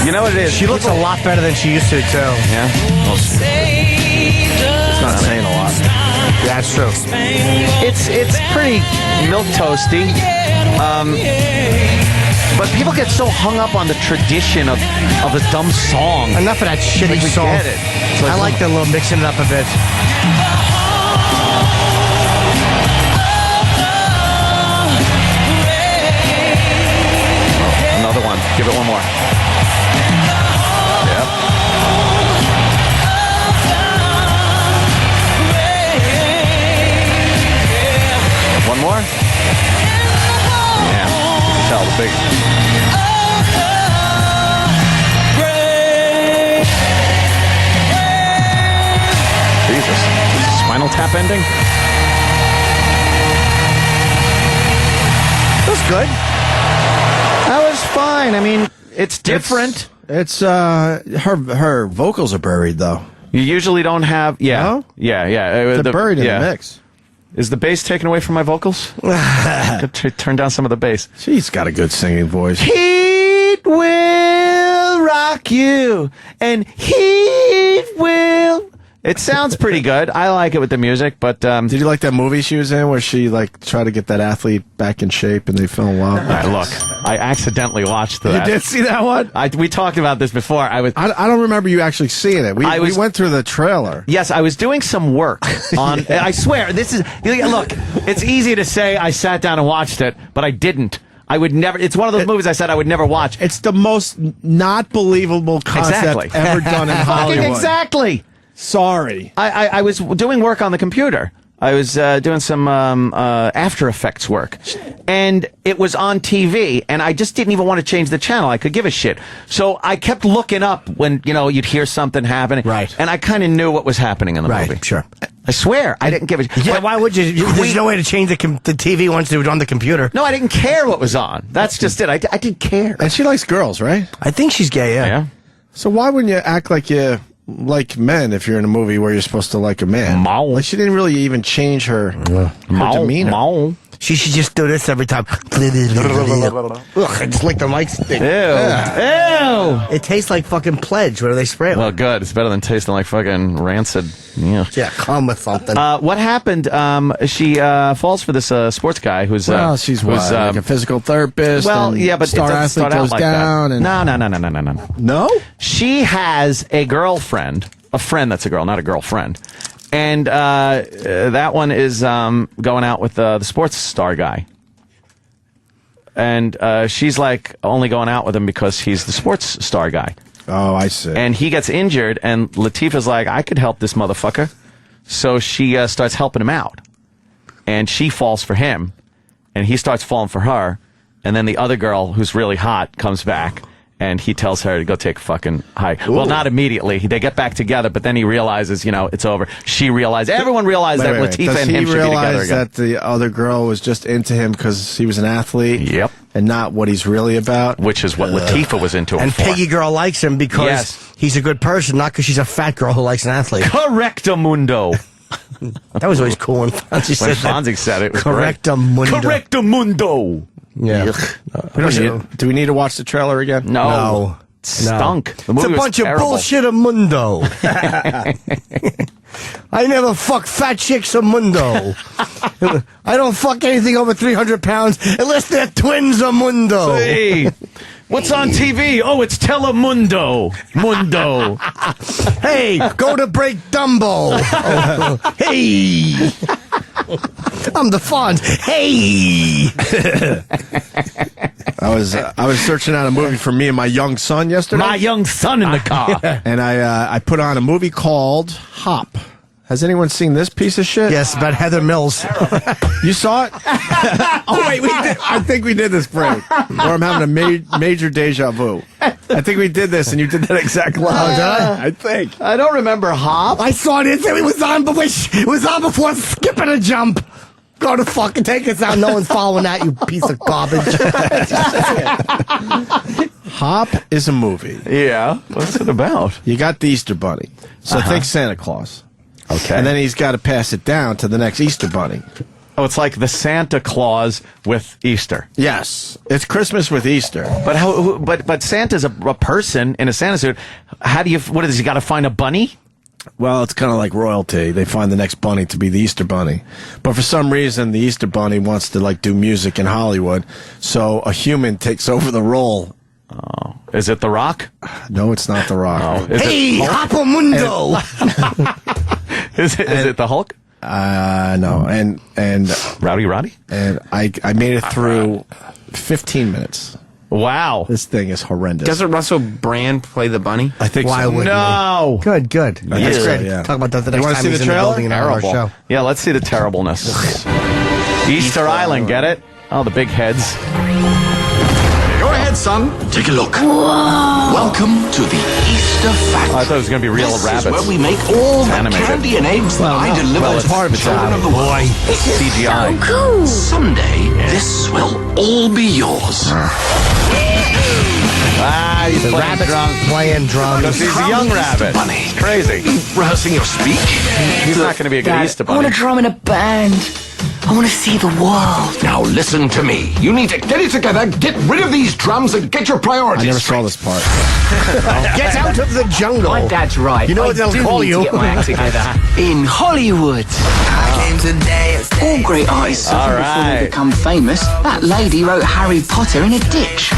You know what it is? She looks a lot better than she used to, too. Yeah? Well, It's not saying a lot. Yeah, that's true. It's pretty milquetoasty. But people get so hung up on the tradition of a dumb song. Enough of that shitty We song. get it. It's I like the little mixing it up a bit. Another one. Give it one more. Yep. One more? Yeah. You can tell the big... Jesus. Is it Spinal Tap ending? That's good. That was fine. I mean, it's different. It's her vocals are buried though. You usually don't have... Yeah. No? Yeah. They're buried in the mix. Is the bass taken away from my vocals? Turn down some of the bass. She's got a good singing voice. Heat will rock you, and heat will... It sounds pretty good. I like it with the music, but... Did you like that movie she was in where she tried to get that athlete back in shape and they fell in love? Look, I accidentally watched that. You did see that one? We talked about this before. I don't remember you actually seeing it. We went through the trailer. Yes, I was doing some work on... I swear, this is... Look, it's easy to say I sat down and watched it, but I didn't. I would never... It's one of those movies I said I would never watch. It's the most not believable concept ever done in Hollywood. Exactly. Sorry. I was doing work on the computer. I was doing some After Effects work. And it was on TV, and I just didn't even want to change the channel. I could give a shit. So I kept looking up when, you'd hear something happening. Right. And I kind of knew what was happening in the movie. Right, sure. I swear, I didn't give a shit. Yeah, why would you? There's no way to change the TV once it was on the computer. No, I didn't care what was on. That's just it. I didn't care. And she likes girls, right? I think she's gay, Yeah. So why wouldn't you act like you like men if you're in a movie where you're supposed to like a man? Like she didn't really even change her demeanor. She should just do this every time. Ugh, I just like the mic stick. Ew. Ew. It tastes like fucking Pledge. What do they spray it? Well, good. It's better than tasting like fucking rancid. Yeah. Yeah, come with something. What happened? She falls for this sports guy who's she's like a physical therapist. Well, and yeah, but star it doesn't athlete start out goes like down. that. And No. No? She has a girlfriend, a friend that's a girl, not a girlfriend. And that one is going out with the sports star guy. And she's like only going out with him because he's the sports star guy. Oh, I see. And he gets injured, and Latifah's like, I could help this motherfucker. So she starts helping him out. And she falls for him, and he starts falling for her. And then the other girl, who's really hot, comes back. And he tells her to go take a fucking hike. Well, not immediately. They get back together, but then he realizes, it's over. She realized, everyone realized that Latifah and him should be together again. Does he realize that the other girl was just into him because he was an athlete? Yep. And not what he's really about? Which is what Latifah was into him and for. Piggy Girl likes him because he's a good person, not because she's a fat girl who likes an athlete. Correctamundo. That was always cool when Fonzie said that. Fonzie said it. Correctamundo. Correctamundo. Yeah. Do we need to watch the trailer again? No. Stunk. The movie it's a bunch of bullshit amundo. I never fuck fat chicks amundo. I don't fuck anything over 300 pounds unless they're twins amundo. Hey, what's on TV? Oh, it's Telemundo. Mundo. Hey, go to break Dumbo. Hey. I'm the Fonz. Hey. I was searching out a movie for me and my young son yesterday. My young son in the car. And I put on a movie called Hop. Has anyone seen this piece of shit? Yes, about Heather Mills. You saw it? Oh, wait, we did. I think we did this break. Or I'm having a major deja vu. I think we did this, and you did that exact line. Oh, did I? I think. I don't remember Hop. I saw it. It was on before skipping a jump. Go to fucking take us out. No one's following that, you piece of garbage. Hop is a movie. Yeah. What's it about? You got the Easter Bunny. So think Santa Claus. Okay. And then he's got to pass it down to the next Easter Bunny. Oh, it's like the Santa Claus with Easter. Yes. It's Christmas with Easter. But but Santa's a person in a Santa suit. What is he got to find a bunny? Well, it's kind of like royalty. They find the next bunny to be the Easter Bunny. But for some reason, the Easter Bunny wants to do music in Hollywood. So a human takes over the role. Oh. Is it The Rock? No, it's not The Rock. Oh. Hey, Hopamundo! Is it the Hulk? No. And Rowdy Roddy? And I made it through 15 minutes. Wow. This thing is horrendous. Doesn't Russell Brand play the bunny? I think Why so. would No. Good. That's great. Yeah. Talk about that the next wanna time see he's the in the trailer? building in our show. Yeah, let's see the terribleness. Easter Island, get it? Oh, the big heads. Go ahead, son. Take a look. Whoa. Welcome to the Easter Factory. Oh, I thought it was going to be real this rabbits. Is where we make all the animated. candy and eggs that I deliver well, to it's part of the it's children of the world. CGI. So cool. Someday, this will all be yours. He's The playing rabbit's drums. playing drums. Because he's a young rabbit. Bunny. Crazy. Rehearsing your speech. He's not going to be a good Easter I want bunny. to drum in a band. I want to see the world. Now listen to me. You need to get it together, get rid of these drums, and get your priorities I never straight. saw this part. Get out of the jungle. My dad's right. You know I what they'll do call need you. to get my act together. In Hollywood. All great artists suffer before right. they become famous. That lady wrote Harry Potter in a ditch.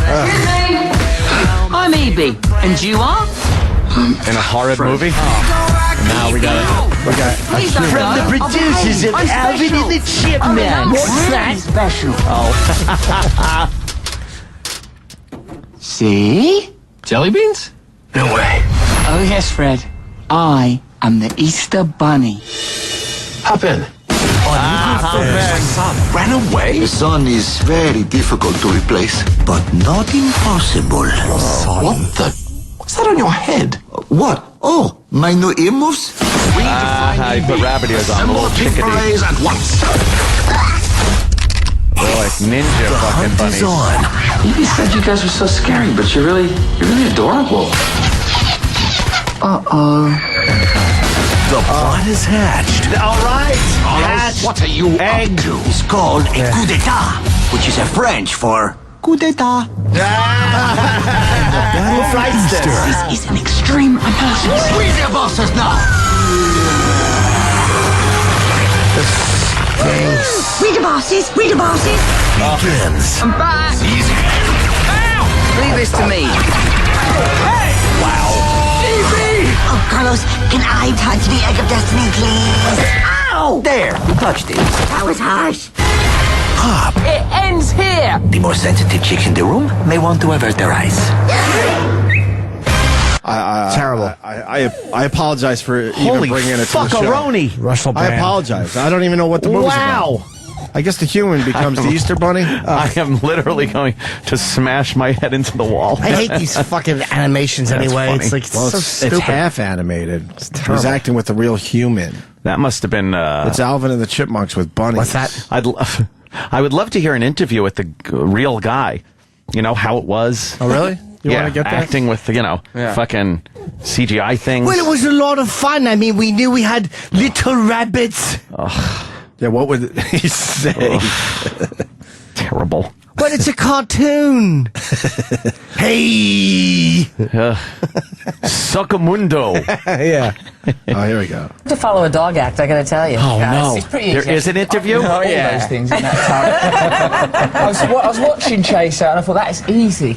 I'm Evie. And you are? In a horrid movie? Now we got it. Please don't From the go. producers of I'm Alvin and the special. Chipmunks. What's that? Special. See? Jelly beans? No way. Oh, yes, Fred. I am the Easter Bunny. Hop in. My son ran away. The sun is very difficult to replace, but not impossible. What the? What's that on your head? What? Oh, my new earmuffs? He put rabbit ears on. A Assemble little the pink chickadee. berets at once. They're like ninja fucking bunnies. You said you guys were so scary, but you're really adorable. Uh-oh. The plot is hatched. All right. All those What are you up to? It's called a coup d'etat, which is a French for coup d'etat. This is an extreme emergency. We the bosses now. We the bosses. We the bosses. Begins. I'm back. Leave this to me. Hey! Wow. Easy! Oh, Carlos, can I touch the egg of destiny, please? Ow! There, you touched it. That was harsh. Pop. It ends here. The more sensitive chicks in the room may want to avert their eyes. Terrible. I apologize for even bringing it to the show. fuckaroni. Russell I Brand. apologize. I don't even know what the movie's about. I guess the human becomes the Easter Bunny. I am literally going to smash my head into the wall. I hate these fucking animations That's anyway. funny. It's like Well, so it's stupid. half animated. He's terrible. acting with a real human. That must have been. It's Alvin and the Chipmunks with bunnies. What's that? I would love to hear an interview with the real guy. You know how it was. Oh, really? You yeah, want to get that? acting with fucking CGI things. Well, it was a lot of fun. I mean, we knew we had little rabbits. Yeah, what would he say? Terrible. But it's a cartoon. Hey! Suckamundo. Yeah. Oh, here we go. To follow a dog act, I gotta tell you. Oh, no. It's pretty There is an interview? Oh, yeah. All those things in that time. I was watching Chaser and I thought, that is easy.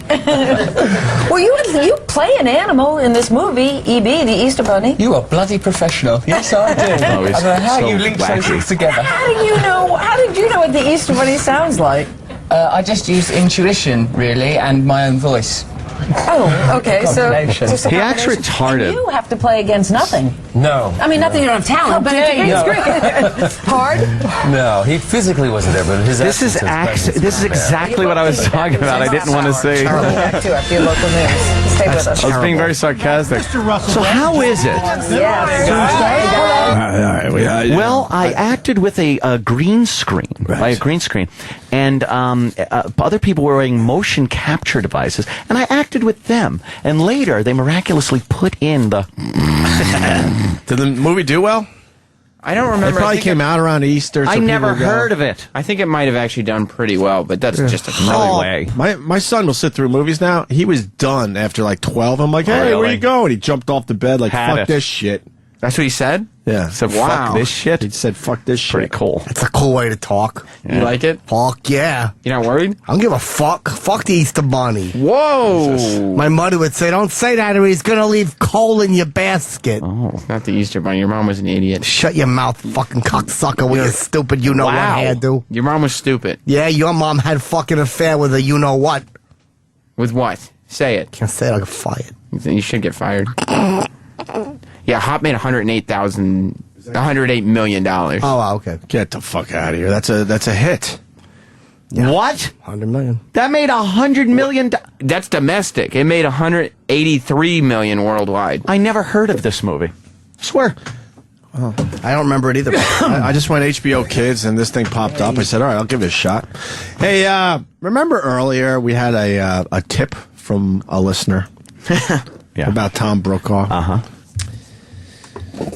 Well, you play an animal in this movie, E.B., the Easter Bunny. You are bloody professional. Yes, I do. Oh, I don't know how so you link wacky. those things together. How did you know what the Easter Bunny sounds like? I just used intuition, really, and my own voice. Oh, okay, so just a He acts combination. retarded. And you have to play against nothing. No. I mean, nothing you don't have talent, but it's great. Hard? No, he physically wasn't there, but his This is exactly what I was talking about. I didn't want to say. Back to after your local news. Stay with us. I was being very sarcastic. So how is it? Well, I acted with a green screen, by a green screen, and other people were wearing motion capture devices, and I acted with them. And later, they miraculously put in the. Did the movie do well? I don't remember. It probably came out around Easter. I never heard of it. I think it might have actually done pretty well, but that's just a No way. My son will sit through movies now. He was done after like 12. I'm like, hey, where you going? He jumped off the bed like, Had fuck it. this shit. That's what he said? Yeah. So Wow. fuck this shit. He said, fuck this shit. Pretty cool. That's a cool way to talk. You like it? Fuck yeah. You're not worried? I don't give a fuck. Fuck the Easter Bunny. Whoa! My mother would say, don't say that or he's gonna leave coal in your basket. Oh, not the Easter Bunny. Your mom was an idiot. Shut your mouth, fucking cocksucker, with your stupid you-know-what hairdo. Your mom was stupid. Yeah, your mom had fucking affair with a you-know-what. With what? Say it. Can't say it, I'll get fired. You should get fired. Yeah, Hop made $108 million. Oh, wow, okay. Get the fuck out of here. That's a hit. Yeah. What? 100 million. That made $100 million. That's domestic. It made $183 million worldwide. I never heard of this movie. I swear. Oh, I don't remember it either. I just went HBO Kids and this thing popped up. I said, all right, I'll give it a shot. Hey, remember earlier we had a tip from a listener about Tom Brokaw? Uh-huh.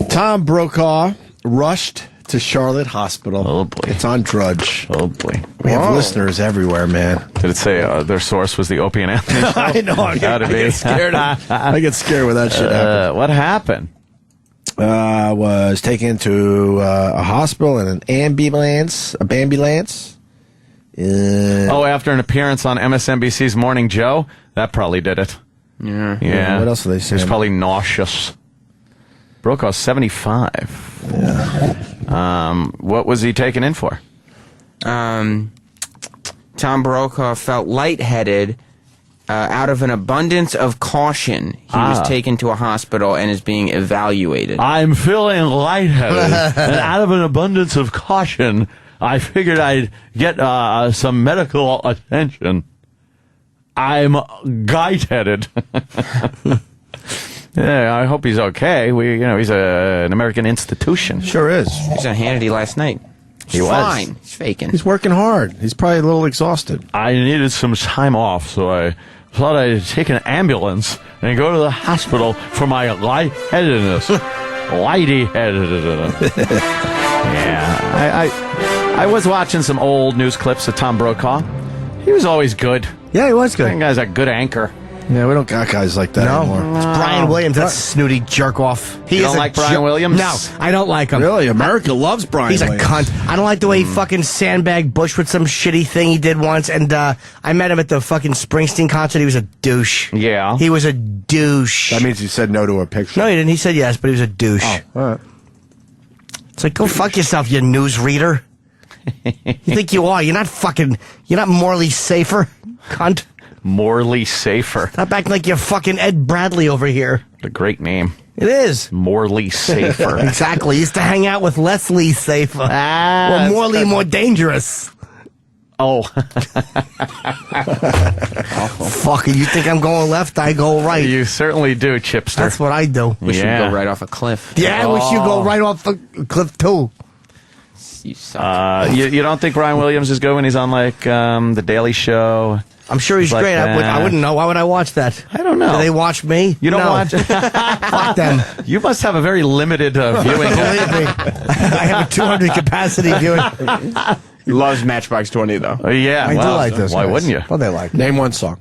Tom Brokaw rushed to Charlotte Hospital. Oh, boy. It's on Drudge. Oh, boy. We have listeners everywhere, man. Did it say their source was the Opie and Anthony show? I know. I get scared. I get scared when that shit happens. What happened? Was taken to a hospital in an ambulance. After an appearance on MSNBC's Morning Joe? That probably did it. Yeah. What else did they say? He was probably nauseous. Brokaw's 75. Yeah. What was he taken in for? Tom Brokaw felt lightheaded. Out of an abundance of caution, he was taken to a hospital and is being evaluated. I'm feeling lightheaded, and out of an abundance of caution, I figured I'd get some medical attention. I'm guy-headed. Yeah, I hope he's okay. He's an American institution. Sure is. He was on Hannity last night. He was. Fine. He's faking. He's working hard. He's probably a little exhausted. I needed some time off, so I thought I'd take an ambulance and go to the hospital for my lightheadedness. Lighty-headedness. Yeah. I was watching some old news clips of Tom Brokaw. He was always good. Yeah, he was good. That guy's a good anchor. Yeah, we don't got guys like that anymore. It's Brian Williams, that snooty jerk off. You don't like Brian Williams? No, I don't like him. Really? America loves Brian He's Williams. a cunt. I don't like the way he fucking sandbagged Bush with some shitty thing he did once. And I met him at the fucking Springsteen concert. He was a douche. Yeah. He was a douche. That means he said no to a picture. No, he didn't. He said yes, but he was a douche. Oh, all right. It's like, go fuck yourself, you newsreader. You think you are. You're not morally safer, cunt. Morally safer. Stop acting like you're fucking Ed Bradley over here. A great name. It is. Morally safer. Exactly. He used to hang out with Leslie Safer. Or morally more dangerous. Oh. Fuck, you think I'm going left? I go right. You certainly do, Chipster. That's what I do. Wish you'd go right off a cliff. Yeah, I wish you go right off a cliff, too. You suck. You don't think Brian Williams is good when he's on, like, The Daily Show? I'm sure he's like great. I wouldn't know. Why would I watch that? I don't know. Do they watch me? You don't No. watch? Fuck them. You must have a very limited viewing. Believe me. I have a 200 capacity viewing. He loves Matchbox 20, though. Yeah, I do like this. Why wouldn't you? Well, they like it. Name one song.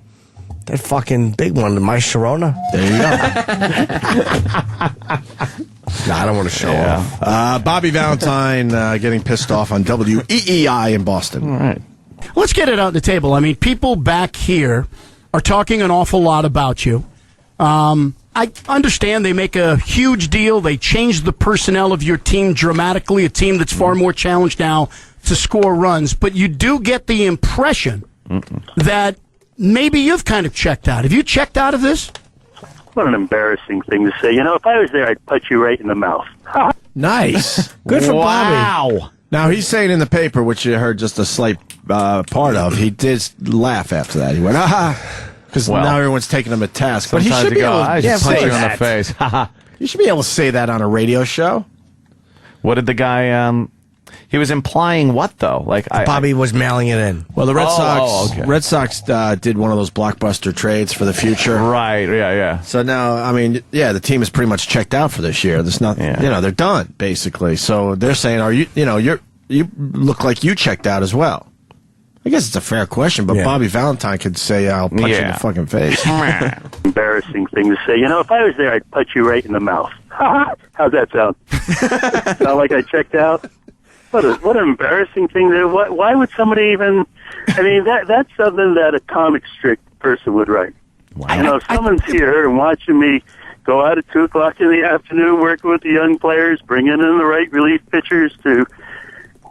That fucking big one, My Sharona. There you go. Nah, I don't want to show off. Bobby Valentine getting pissed off on WEEI in Boston. All right. Let's get it out on the table. I mean, people back here are talking an awful lot about you. I understand they make a huge deal. They change the personnel of your team dramatically, a team that's far more challenged now to score runs. But you do get the impression that maybe you've kind of checked out. Have you checked out of this? What an embarrassing thing to say. You know, if I was there, I'd punch you right in the mouth. Nice. Good for Bobby. Wow. Now, he's saying in the paper, which you heard just a slight part of, he did laugh after that. He went, because now everyone's taking him to task. But he should be able to punch you in the face. You should be able to say that on a radio show. What did the guy... he was implying what, though? Like Bobby was mailing it in. Well, the Red Sox did one of those blockbuster trades for the future. Right, yeah. So now, I mean, the team is pretty much checked out for this year. There's nothing, they're done, basically. So they're saying, you look like you checked out as well. I guess it's a fair question, but Bobby Valentine could say, I'll punch you in the fucking face. Embarrassing thing to say. You know, if I was there, I'd punch you right in the mouth. How's that sound? Sound like I checked out? What an embarrassing thing. Why would somebody even... I mean, that's something that a comic strip person would write. Wow. You know, if someone's here and watching me go out at 2 o'clock in the afternoon, working with the young players, bringing in the right relief pitchers to...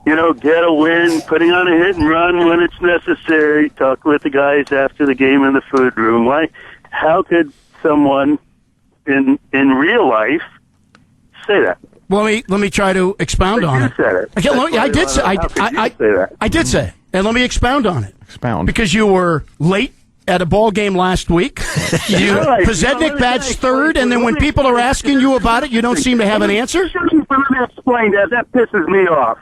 get a win, putting on a hit and run when it's necessary, talk with the guys after the game in the food room. How could someone in real life say that? Well, let me try to expound on it. You said it. Okay, I did say I did say it, and let me expound on it. Expound. Because you were late at a ball game last week. Pozednik badged third, and then when people are asking you about it, you don't seem to have an answer. Let me explain that. That pisses me off.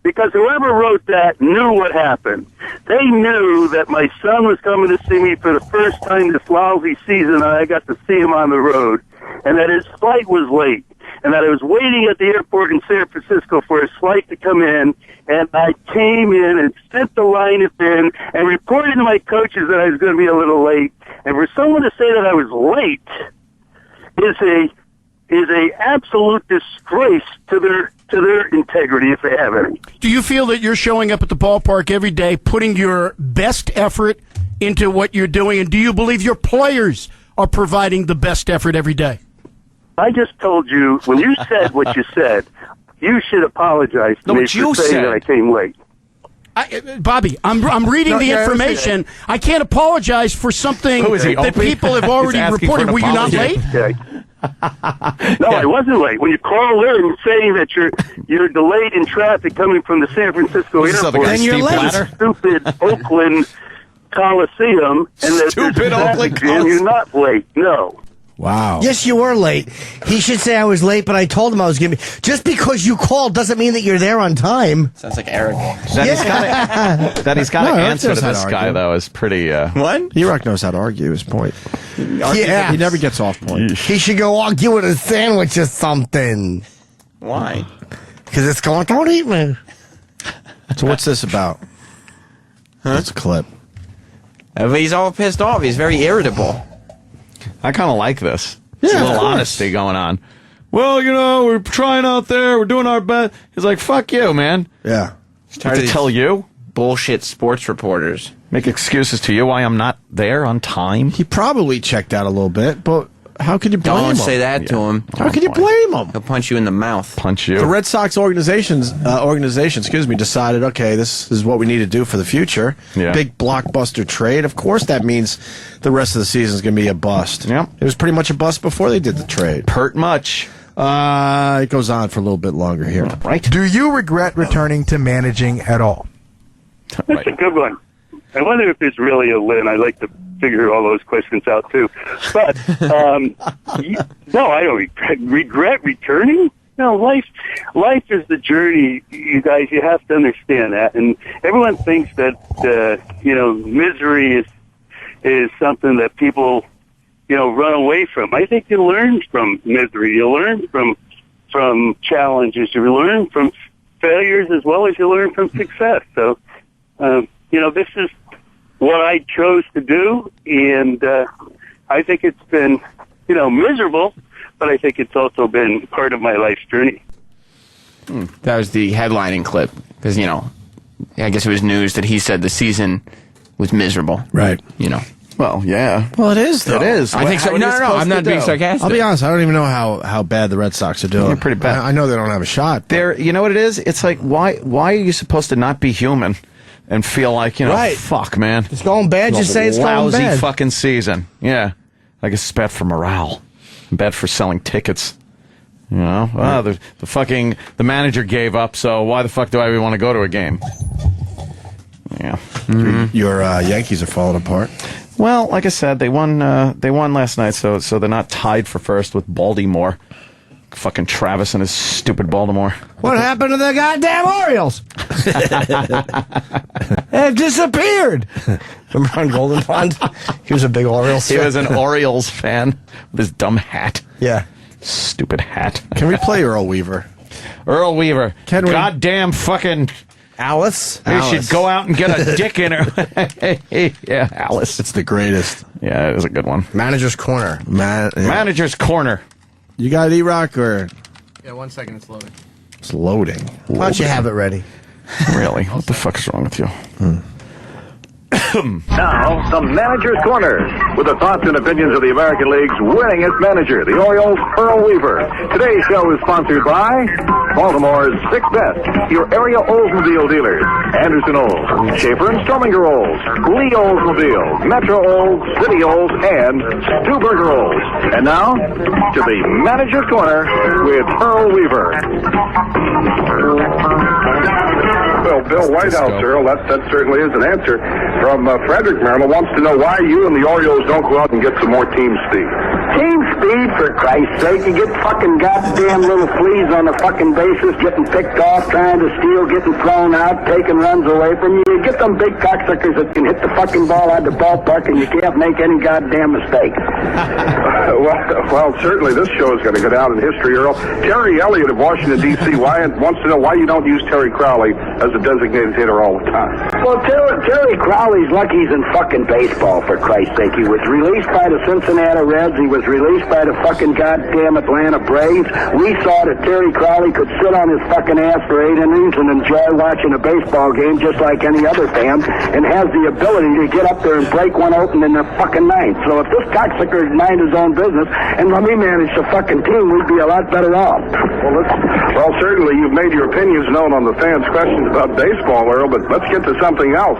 Because whoever wrote that knew what happened. They knew that my son was coming to see me for the first time this lousy season, and I got to see him on the road, and that his flight was late, and that I was waiting at the airport in San Francisco for his flight to come in, and I came in and sent the lineup in and reported to my coaches that I was going to be a little late. And for someone to say that I was late is a absolute disgrace to their integrity, if they have any. Do you feel that you're showing up at the ballpark every day, putting your best effort into what you're doing, and do you believe your players are providing the best effort every day? I just told you, when you said what you said, you should apologize to me for saying that I came late. Bobby, I'm reading the information. I can't apologize for something that people have already reported. Were you not late? No, I wasn't late. When you call in saying that you're delayed in traffic coming from the San Francisco airport, then you're late. Stupid Oakland Coliseum, and Stupid Oakland Coliseum, you're not late. No. Wow. Yes, you were late. He should say I was late, but I told him I was going to be. Just because you called doesn't mean that you're there on time. Sounds like arrogance. That he's got to answer to this guy, though, is pretty... What? E-Rock knows how to argue his point. He never gets off point. He should go argue with a sandwich or something. Why? Because it's going, don't eat me. So what's this about? That's a clip. He's all pissed off. He's very irritable. I kind of like this. Yeah, There's a of little course. honesty going on. Well, we're trying out there. We're doing our best. He's like, fuck you, man. Yeah. He's Tired to tell you? Bullshit sports reporters. Make excuses to you why I'm not there on time. He probably checked out a little bit, but how could you blame him? Don't say that to him. How can you blame him? He'll punch you in the mouth. Punch you. The Red Sox organization, decided, okay, this is what we need to do for the future. Yeah. Big blockbuster trade. Of course, that means the rest of the season is going to be a bust. Yeah. It was pretty much a bust before they did the trade. Pert much. It goes on for a little bit longer here. Right. Do you regret returning to managing at all? That's a good one. I wonder if there's really a Lynn. I like to figure all those questions out, too. But, no, I don't regret returning. No, life is the journey, you guys. You have to understand that. And everyone thinks that, misery is something that people, run away from. I think you learn from misery. You learn from challenges. You learn from failures as well as you learn from success. So, this is what I chose to do, and I think it's been, miserable, but I think it's also been part of my life's journey. That was the headlining clip, because, I guess it was news that he said the season was miserable. Right. Well, yeah. Well, it is, though. It is. I think so. No, I'm not being sarcastic. I'll be honest, I don't even know how bad the Red Sox are doing. They're pretty bad. I know they don't have a shot. You know what it is? It's like, why are you supposed to not be human and feel like, Right. fuck, man. It's going bad. Just say it's going bad. Lousy fucking season. Yeah. I guess it's bad for morale. Bad for selling tickets. The manager gave up, so why the fuck do I even want to go to a game? Yeah. Mm-hmm. Your Yankees are falling apart. Well, like I said, they won last night, so they're not tied for first with Baltimore. Fucking Travis and his stupid Baltimore. What happened to the goddamn Orioles? They've disappeared. Remember on Golden Pond? He was a big Orioles fan. He was an Orioles fan with his dumb hat. Yeah. Stupid hat. Can we play Earl Weaver? Earl Weaver. Can we? Goddamn fucking... Alice? He should go out and get a dick in her. Yeah, Alice. It's the greatest. Yeah, it is a good one. Manager's Corner. Manager's Corner. You got E-Rock or... Yeah, 1 second, it's loading. It's loading. Why don't you have it ready? Really? What the fuck is wrong with you? Now, the Manager's Corner, with the thoughts and opinions of the American League's winningest manager, the Orioles' Earl Weaver. Today's show is sponsored by Baltimore's Six Best, your area Oldsmobile dealers, Anderson Olds, Schaefer and Strominger Olds, Lee Oldsmobile, Metro Olds, City Olds, and Stuberger Olds. And now, to the Manager's Corner with Earl Weaver. Well, Bill Whitehouse, Earl, that certainly is an answer. From Frederick, Maryland, wants to know why you and the Orioles don't go out and get some more team speed. Team speed, for Christ's sake. You get fucking goddamn little fleas on the fucking bases, getting picked off, trying to steal, getting thrown out, taking runs away from you. You get them big cocksuckers that can hit the fucking ball out of the ballpark and you can't make any goddamn mistake. Well, certainly this show is going to go down in history, Earl. Terry Elliott of Washington, D.C. wants to know why you don't use Terry Crowley as a designated hitter all the time. Well, Terry Crowley's lucky he's in fucking baseball, for Christ's sake. He was released by the Cincinnati Reds. He was released by the fucking goddamn Atlanta Braves. We saw that Terry Crowley could sit on his fucking ass for 8 innings and enjoy watching a baseball game just like any other fan, and has the ability to get up there and break one open in the fucking ninth. So if this cocksucker mind his own business and when we managed the fucking team, we'd be a lot better off. Well, certainly you've made your opinions known on the fans' questions about baseball, Earl, but let's get to something else.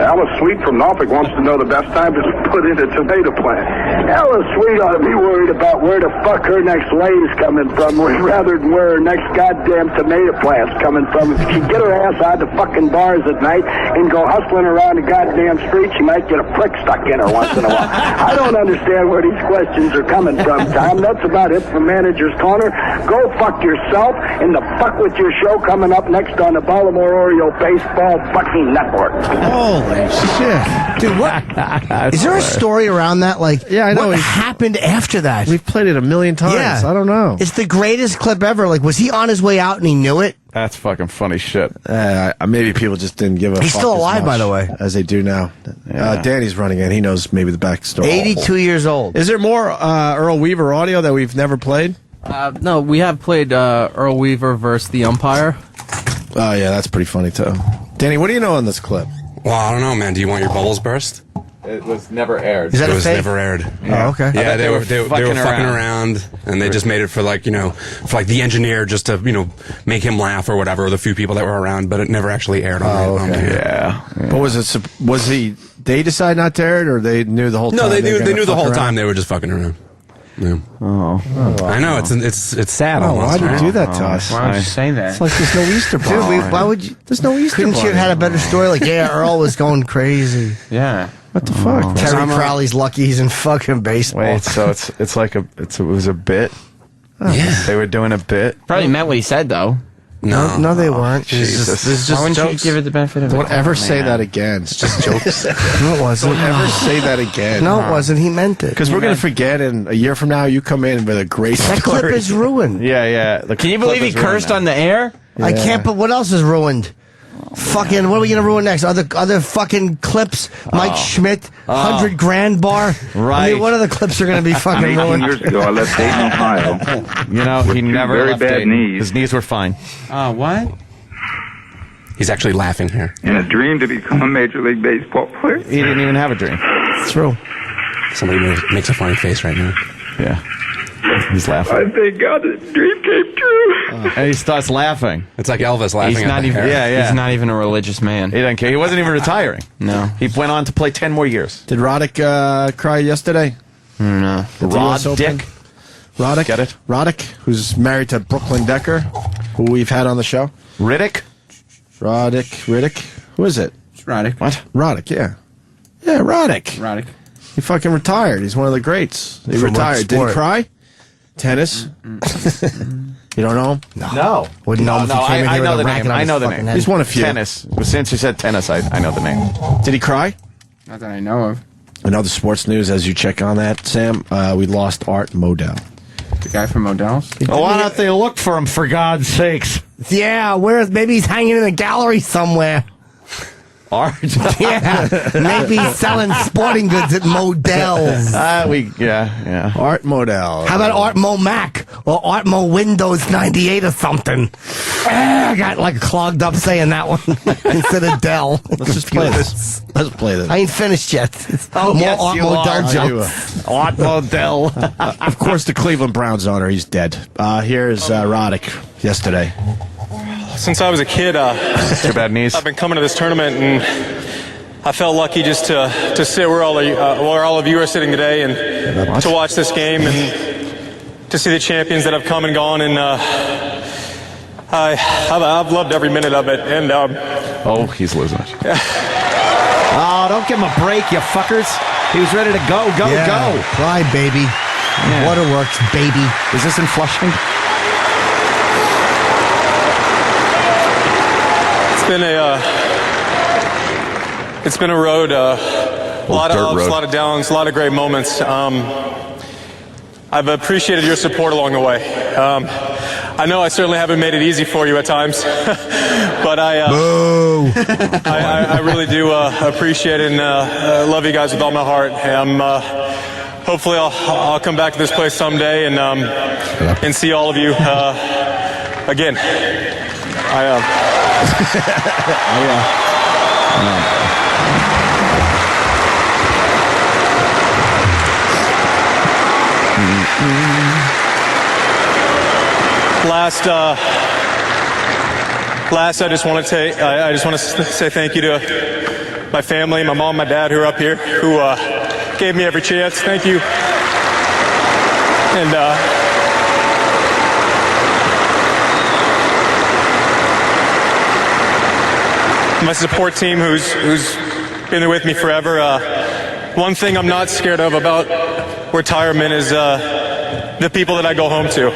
Alice Sweet from Norfolk wants to know the best time to put in a tomato plant. Alice Sweet ought to be worried about where the fuck her next lane's coming from, rather than where her next goddamn tomato plant's coming from. If she get her ass out of the fucking bars at night and go hustling around the goddamn street, she might get a prick stuck in her once in a while. I don't understand where these questions are coming from, Tom. That's about it for Manager's Corner. Go fuck yourself, and the fuck with your show coming up next on the Baltimore Oriole Baseball fucking Network. parts. Holy shit. Dude, what? Is there a story around that? Like, yeah, I know. What happened after that? We've played it a million times. Yeah. I don't know. It's the greatest clip ever. Like, was he on his way out and he knew it? That's fucking funny shit. Maybe people just didn't give a He's fuck still as alive, much by the way. as they do now. Danny's running in. He knows maybe the backstory. 82 years old. Is there more Earl Weaver audio that we've never played? No, we have played Earl Weaver versus the umpire. Oh, yeah, that's pretty funny, too. Danny, what do you know on this clip? Well, I don't know, man. Do you want your bubbles burst? It was never aired. Is that it a was fake? never aired. Oh, okay. Yeah, they were fucking around, and they just made it for like the engineer just to make him laugh or whatever, or the few people that were around, but it never actually aired on okay. Yeah. But was he? They decide not to air it, or they knew the whole time? No, they knew the whole around? time they were just fucking around. Yeah. Oh, I know it's sad. Oh, almost, why'd you do that to us? Why would you say that? It's like there's no Easter bunny. Dude, why would you? There's no Easter Couldn't bunny. you have had a better story? Like, yeah, Earl was going crazy. Yeah. What the fuck? Terry Crowley's lucky he's in fucking baseball. Wait, so it's like it was a bit. Yeah. They were doing a bit. Probably meant what he said, though. No, they weren't. Jesus. It's just Why wouldn't jokes. you give it the benefit of Don't ever man. say that again. It's just jokes. No, it wasn't. Don't ever say that again. No, it wasn't. He meant it. Because we're going to forget, and a year from now, you come in with a great That story. clip is ruined. Yeah. Can you believe he cursed on the air? I can't, but what else is ruined? Fucking, what are we going to ruin next? Other fucking clips? Mike Schmidt, $100,000 bar? Right. I mean, what other clips are going to be fucking 18 ruined? years ago, I left Dayton, Ohio. He never very left bad Dayton. knees. His knees were fine. What? He's actually laughing here. In a dream to become a Major League Baseball player. He didn't even have a dream. It's true. Somebody makes a funny face right now. Yeah. He's laughing. I thank God this dream came true. And he starts laughing. It's like Elvis laughing. He's not even. Yeah. He's not even a religious man. He didn't care. He wasn't even retiring. No. He went on to play 10 more years. Did Roddick cry yesterday? No. Dick. Roddick? Get it? Roddick, who's married to Brooklyn Decker, who we've had on the show. Riddick? Riddick. Who is it? It's Roddick. What? Roddick, yeah. Yeah, Roddick. Roddick. He fucking retired. He's one of the greats. He From what retired. Did he sport? cry? Tennis? You don't know him? No. Wouldn't know him if he came in I here know with the a racket name. on I his know the fucking name. head. He's won a few. Tennis. Since you said tennis, I know the name. Did he cry? Not that I know of. In other sports news, as you check on that, Sam, we lost Art Modell. The guy from Modell's? Well, why don't they look for him, for God's sakes? Yeah, maybe he's hanging in a gallery somewhere. Art? Yeah, maybe he's selling sporting goods at Modell's. Yeah. Art Modell. How about Art Mo Mac or Art Mo Windows 98 or something? I got like clogged up saying that one instead of Dell. Let's just play this. Let's play this. I ain't finished yet. Oh, More yes, Art you Modell are. jokes. Art Modell. Of course, the Cleveland Browns owner, he's dead. Here's Roddick yesterday. Since I was a kid, Too bad knees. I've been coming to this tournament, and I felt lucky just to sit where all of you are sitting today, and to watch this game, and to see the champions that have come and gone, and I've loved every minute of it. And oh, he's losing it. Oh, don't give him a break, you fuckers. He was ready to go. Cry, baby. Yeah. Waterworks, baby. Is this in Flushing? It's been a road, a lot of ups, a lot of downs, a lot of great moments. I've appreciated your support along the way. I know I certainly haven't made it easy for you at times, but I really do appreciate it and love you guys with all my heart. Hopefully I'll come back to this place someday and see all of you again. Last, I just want to say thank you to my family, my mom, my dad, who are up here, who gave me every chance. Thank you, and my support team, who's been there with me forever. One thing I'm not scared of about retirement is the people that I go home to.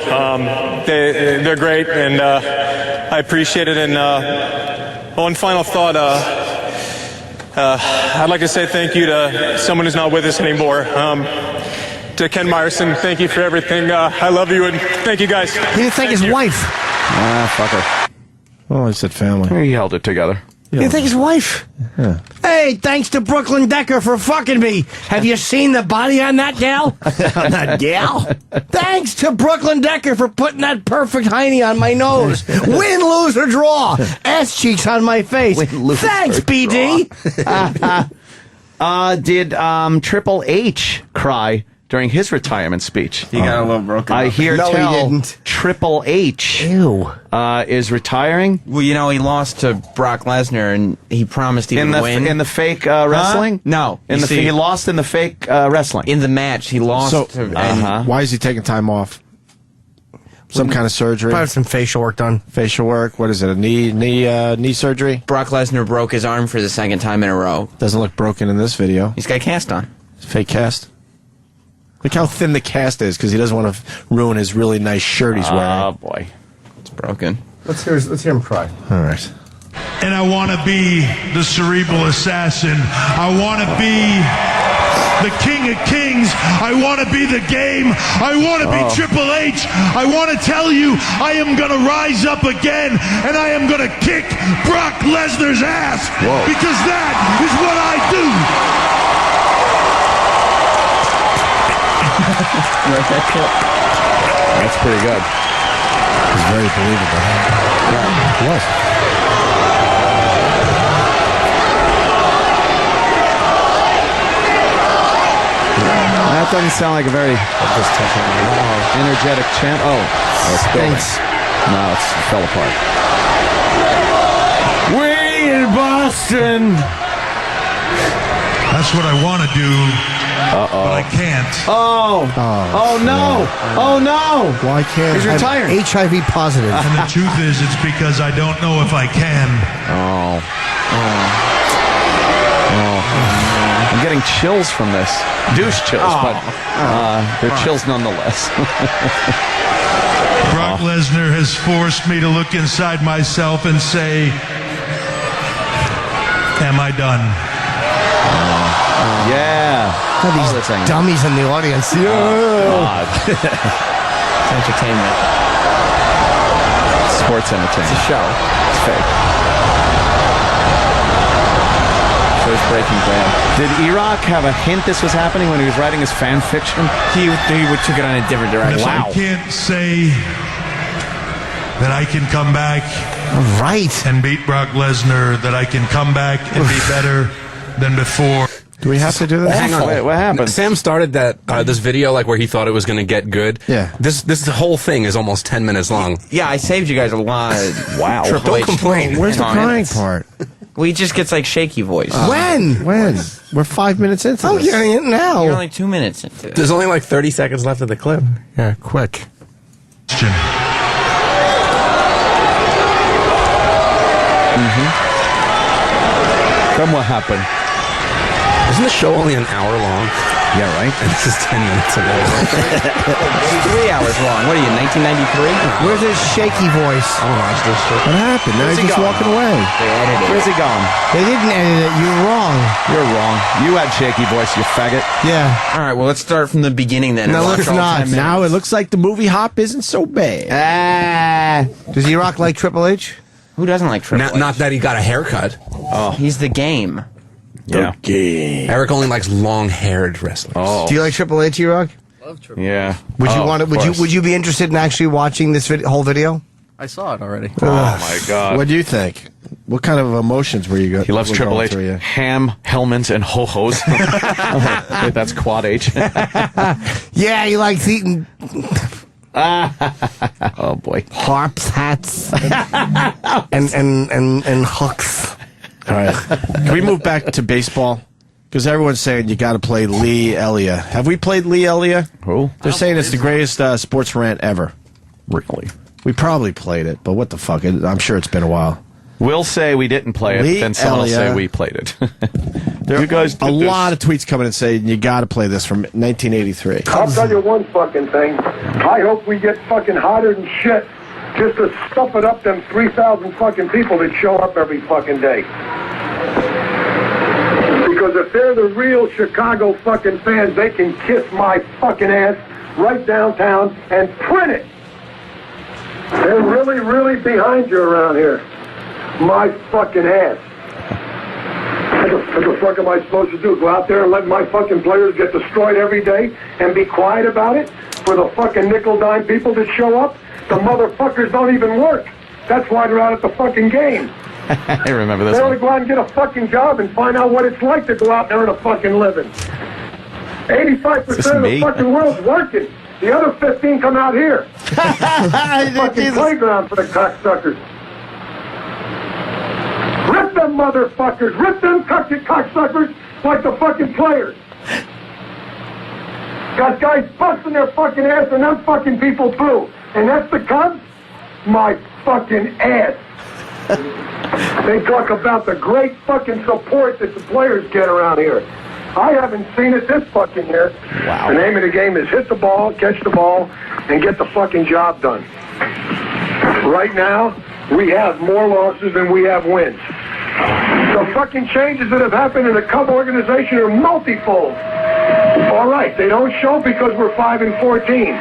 They're great, and I appreciate it. And one final thought: I'd like to say thank you to someone who's not with us anymore. To Ken Myerson, thank you for everything. I love you, and thank you guys. He didn't thank his wife. Fucker. Oh, I said family. He held it together. He didn't thank his wife. Yeah. Hey, thanks to Brooklyn Decker for fucking me. Have you seen the body on that gal? That gal? Thanks to Brooklyn Decker for putting that perfect hiney on my nose. Win, lose, or draw. Ass cheeks on my face. Thanks, BD. Did Triple H cry during his retirement speech? He got a little broken I up. hear No, he tell didn't. Triple H Ew. Is retiring Well, you know, he lost to Brock Lesnar, and he promised he in would the win. in the fake wrestling. No. In You see, he lost in the fake wrestling. in the match, he lost So, to... why is he taking time off? Some kind of surgery? Probably some facial work done. Facial work? What is it? A knee surgery? Brock Lesnar broke his arm for the second time in a row. Doesn't look broken in this video. He's got a cast on. Fake cast. Look how thin the cast is because he doesn't want to ruin his really nice shirt he's wearing. Oh boy, It's broken. Let's hear him try. All right. And I want to be the cerebral assassin. I want to be the king of kings. I want to be the game. I want to be Triple H. I want to tell you I am going to rise up again and I am going to kick Brock Lesnar's ass. Whoa. Because that is what I do. that's pretty good. It's very believable. Yeah, it was. That doesn't sound like a very energetic chant. Oh, it's building. No, it fell apart. We in Boston. That's what I want to do, but I can't. Oh no! Oh no! Why can't He's retiring. HIV positive. And the truth is, it's because I don't know if I can. I'm getting chills from this. Douche chills, but they're chills nonetheless. Brock Lesnar has forced me to look inside myself and say, am I done? Yeah. Look at these dummies in the audience. God. It's entertainment. Sports entertainment. It's a show. It's fake. Show's breaking bad. Did E-Rock have a hint this was happening when he was writing his fan fiction? He took it on a different direction. I can't say that I can come back and beat Brock Lesnar, that I can come back and be better than before. Do we have to do that? Hang on. Wait, what happened? Sam started that this video like where he thought it was going to get good. Yeah. This whole thing is almost 10 minutes long. Yeah, I saved you guys a lot. Wow. Triple Don't H complain. Where's the crying comments. part? Well, he just gets like shaky voice. When? We're 5 minutes into Oh, this. you're getting it now. You're only 2 minutes into it. There's only like 30 seconds left of the clip. Yeah, quick. Then what happened? Isn't the show only an hour long? Yeah, right? And this is 10 minutes ago. 3 hours long. What are you, 1993? Where's his shaky voice? I don't watch this shit. What happened? Now Where's he's he just gone? walking away. They edited it. Where's he gone? They didn't edit it. You're wrong. You're wrong. You had shaky voice, you faggot. Yeah. All right, well, let's start from the beginning then. No, and watch let's all not. 10 minutes. Now it looks like the movie Hop isn't so bad. Does E-Rock like Triple H? Who doesn't like Triple H? Not that he got a haircut. Oh. He's the game. Yeah. Eric only likes long-haired wrestlers. Oh. Do you like Triple H, E-Rock? Love Triple H. Yeah. Would you Oh, want to? of Would you? course. Would you be interested in actually watching this whole video? I saw it already. Oh my God. What do you think? What kind of emotions were you going? He loves Triple H. Ham, Hellmans, and ho-hos. Wait, that's Quad H. Yeah, he likes eating Oh boy. harps, hats, and hooks. All right. Can we move back to baseball? Because everyone's saying you got to play Lee Elliott. Have we played Lee Elliott? Who? They're saying it's the greatest sports rant ever. Really? We probably played it, but what the fuck? I'm sure it's been a while. We'll say we didn't play it, Lee then someone will say Elliott. we played it. There You guys a did this. lot of tweets coming and saying you got to play this from 1983. I'll tell you one fucking thing. I hope we get fucking hotter than shit just to stuff it up them 3,000 fucking people that show up every fucking day. Because if they're the real Chicago fucking fans, they can kiss my fucking ass right downtown and print it. They're really, really behind you around here. My fucking ass. What the fuck am I supposed to do? Go out there and let my fucking players get destroyed every day and be quiet about it? For the fucking nickel-dime people that show up? The motherfuckers don't even work. That's why they're out at the fucking game. I remember this They one. only go out and get a fucking job and find out what it's like to go out there and a fucking living. 85% of the fucking world's working. The other 15 come out here. Fucking playground for the cocksuckers. Rip them motherfuckers. Rip them cocksuckers like the fucking players. Got guys busting their fucking ass and them fucking people too. And that's the Cubs? My fucking ass. They talk about the great fucking support that the players get around here. I haven't seen it this fucking year. Wow. The name of the game is hit the ball, catch the ball, and get the fucking job done. Right now, we have more losses than we have wins. The fucking changes that have happened in the Cub organization are multifold. All right, they don't show because we're 5-14.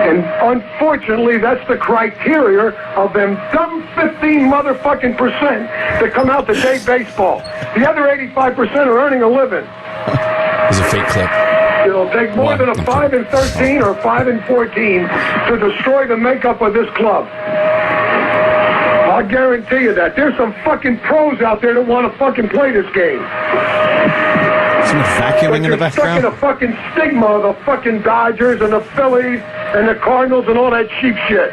And unfortunately, that's the criteria of them dumb 15 motherfucking percent that come out to day baseball. The other 85% are earning a living. It's a fake clip. It'll take more than a 5-13 or 5-14 to destroy the makeup of this club. I'll guarantee you that. There's some fucking pros out there that want to fucking play this game. Someone vacuuming in the background? Stuck in a fucking stigma of the fucking Dodgers and the Phillies and the Cardinals and all that cheap shit.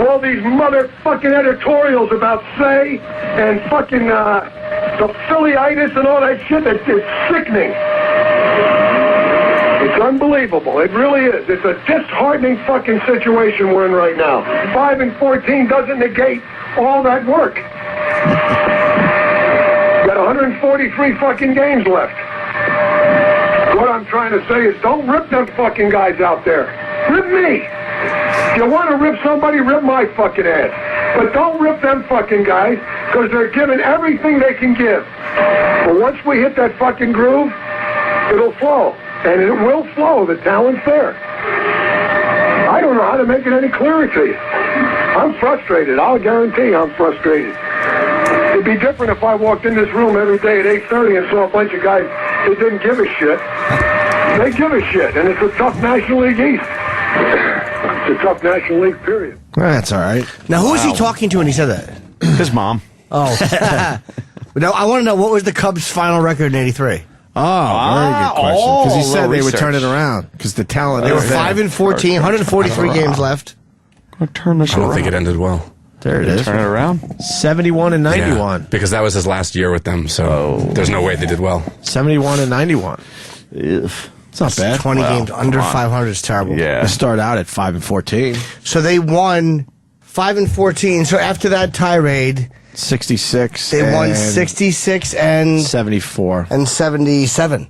All these motherfucking editorials about Say and fucking the Phillyitis and all that shit, it's sickening. It's unbelievable. It really is. It's a disheartening fucking situation we're in right now. 5-14 doesn't negate all that work. Got 143 fucking games left. What I'm trying to say is don't rip them fucking guys out there. Rip me. If you want to rip somebody, rip my fucking ass. But don't rip them fucking guys because they're giving everything they can give. But once we hit that fucking groove, it'll flow. And it will flow. The talent's there. I don't know how to make it any clearer to you. I'm frustrated. I'll guarantee I'm frustrated. It'd be different if I walked in this room every day at 8:30 and saw a bunch of guys that didn't give a shit. They give a shit, and it's a tough National League East. It's a tough National League, period. That's all right. Now, who was he talking to when he said that? His mom. Oh. Now, I want to know, what was the Cubs' final record in '83? Oh, very good question. Because he said they would research. turn it around. Because the talent. They were is there. 5-14, 143 games left. Turn this I don't around. think it ended well. There it is. Turn it around. 71 and 91. Yeah, because that was his last year with them, so there's no way they did well. 71 and 91. It's not bad. 20 games under 500 is terrible. Yeah. They start out at 5-14. So they won 5-14. So after that tirade, 66. they won and 66 and 74. and 77.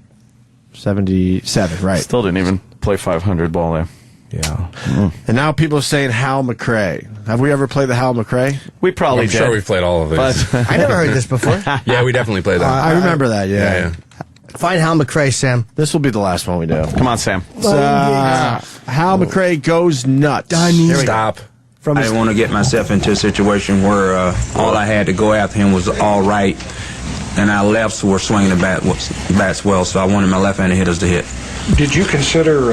77, right. Still didn't even play 500 ball there. Yeah. And now people are saying Hal McRae. Have we ever played the Hal McRae? We probably I'm did. sure we've played all of these. I never heard this before. Yeah, we definitely played that. I remember that, yeah. Find Hal McRae, Sam. This will be the last one we do. Come on, Sam. Hal McRae goes nuts. Stop. I didn't want to get myself into a situation where all I had to go after him was all right, and our lefts were swinging the bats well, so I wanted my left-handed hitters to hit. Did you consider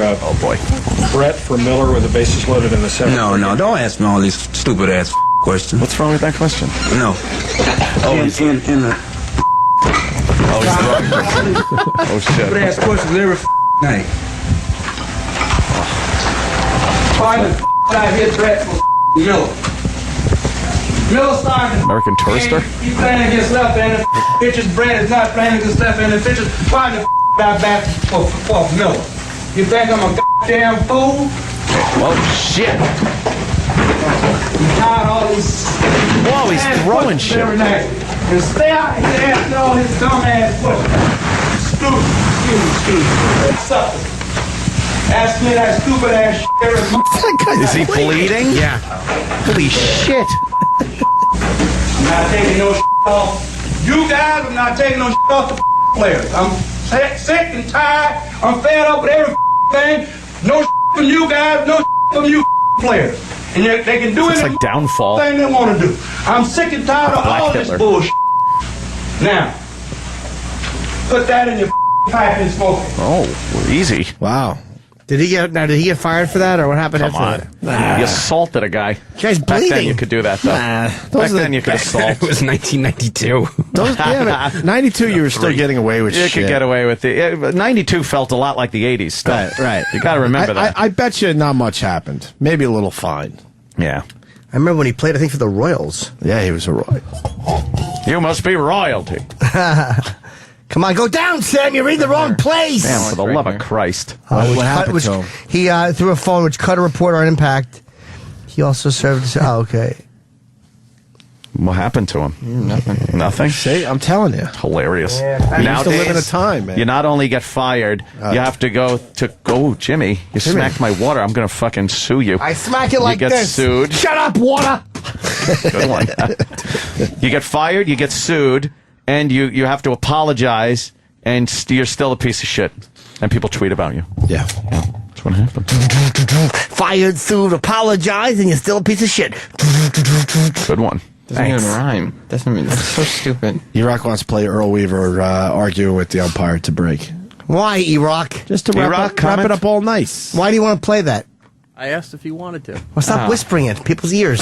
Brett for Miller with the bases loaded in the seventh? No, don't ask me all these stupid-ass questions. What's wrong with that question? No. In the... Oh, shit. Stupid-ass questions every night. Why the I hit Brett for Miller? Miller started. American Tourister? He's playing against left-handed pitchers. Brett is not playing against left-handed pitchers. Why the I bat for Miller? You think I'm a goddamn fool? Well, shit. You tired all these... Whoa, he's throwing shit. Every night. And stay out here asking all his dumb ass questions. Stupid. Sucker. Ask me that stupid ass shit every month. Is he bleeding? Yeah. Holy shit. I'm not taking no shit off. You guys are not taking no shit off the players. I'm sick and tired. I'm fed up with everything. No shit from you guys, no shit from you players. And they can do It's any like Downfall. thing they want to do. I'm sick and tired of Black all Hitler. this bullshit. Now, put that in your pipe and smoke it. Oh, easy. Wow. Did he get fired for that, or what happened Come after on. that? You assaulted a guy. Guy's Back then bleeding. you could do that, though. Back then you could assault. It was 1992. Yeah, but 92, you were still getting away with You shit. could get away with it. 92 felt a lot like the 80s stuff. Right. You got to remember that. I bet you not much happened. Maybe a little fine. Yeah. I remember when he played, I think, for the Royals. Yeah, he was a royal. You must be royalty. Come on, go down, Sam. You're in the wrong place. Damn, for the love of Christ. What happened to him? He threw a phone which cut a reporter on Impact. He also served as... Oh, okay. What happened to him? Nothing. Nothing? See, I'm telling you. Hilarious. We used to live in a time, man. You not only get fired, you have to go, Jimmy, you smacked my water. I'm going to fucking sue you. I smack it like you get this. sued. Shut up, water. Good one. You get fired, you get sued, and you have to apologize, and you're still a piece of shit. And people tweet about you. Yeah. That's what happened. Fired, sued, apologize, and you're still a piece of shit. Good one. Doesn't even rhyme. Doesn't mean that's so stupid. E-Rock wants to play Earl Weaver arguing with the umpire to break. Why, E-Rock? Just to wrap it up all nice. Why do you want to play that? I asked if he wanted to. Well, stop whispering it. People's ears.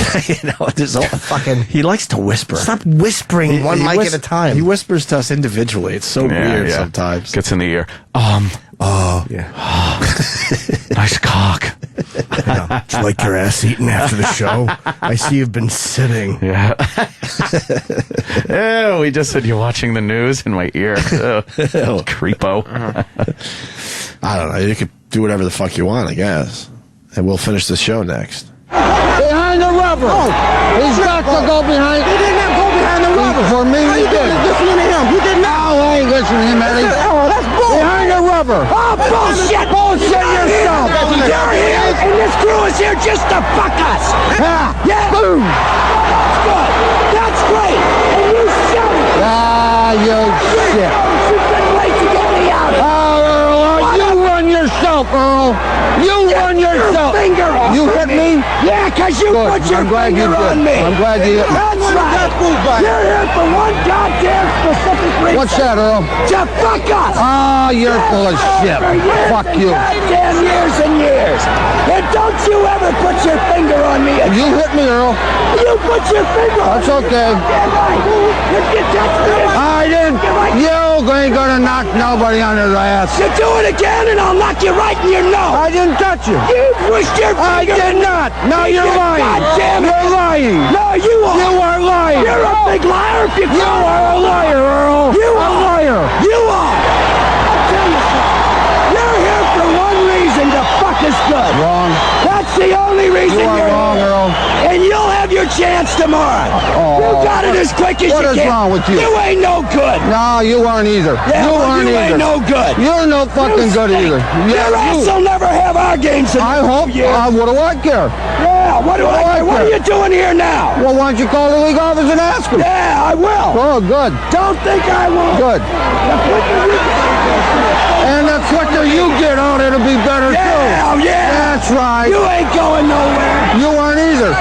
There's all fucking. He likes to whisper. Stop whispering one mic at a time. He whispers to us individually. It's so weird sometimes. Gets in the ear. Yeah. Nice cock. Would you like your ass eaten after the show? I see you've been sitting. Yeah. Oh, he just said you're watching the news in my ear. Oh, creepo. I don't know. You could do whatever the fuck you want, I guess. And we'll finish the show next. Behind the rubber. Oh, he's got to go behind. He did not go behind the rubber. For me, he did. Listening to him. He did not. Oh, I ain't listening to him, Eddie. Oh, that's bull. Behind the rubber. Oh, bullshit. Bullshit yourself. You're here, and this crew is here just to fuck us. Yeah. Boom. That's good. That's great. And you shut it. Ah, you shit. You've been late to get me out. Oh, Earl, you run yourself, Earl. You run yourself. Finger off. You hit me? Yeah, because you put your finger on me. I'm glad you hit me. That's right. You're here for one goddamn specific reason. What's that, Earl? To fuck us. Oh, you're full of shit. Fuck you. Goddamn years and years. And don't you ever put your finger on me again. You hit me, Earl. You put your finger on me. That's okay. I didn't. You ain't gonna knock nobody on his ass. You do it again and I'll knock you right in your nose. I didn't touch you. You pushed your finger. I did not. No, you're lying. Goddamn it. You're lying. No, you are. You are lying. You're a big liar if you are a liar, Earl. You are a liar. You are. I'll tell you something. You're here for one reason, to fuck us good. Wrong. That's the only reason you're wrong, Earl. And you'll have your chance tomorrow. Oh, you got it as quick as you can. What is wrong with you? You ain't no good. No, you aren't either. Yeah, you ain't no good. You're no fucking good either. Your ass will never have our games in I hope. What do I care? Yeah, what do I care? What are you doing here now? Well, why don't you call the league office and ask him? Yeah, I will. Oh, good. Don't think I won't. Good. And the quicker you get on, it'll be better too. Yeah, yeah. That's right. You ain't going nowhere. You aren't either.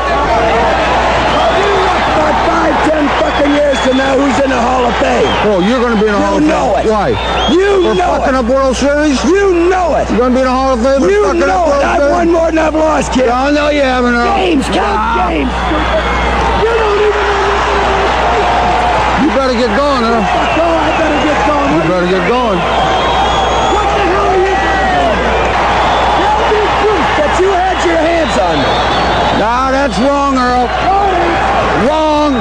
About 5, 10 fucking years from now, who's in the Hall of Fame? Oh, you're going to be in the Hall of Fame. You know it. Why? You know it. Fucking up World Series? You know it. You're going to be in the Hall of Fame? You know it. I've won more than I've lost, kid. Oh, no, you haven't. Games, count games. You don't even know. You better get going, huh? Oh, I better get going. You better get going. What the hell are you doing? Tell me the truth that you had your hands on me. Nah, that's wrong, Earl. Wrong.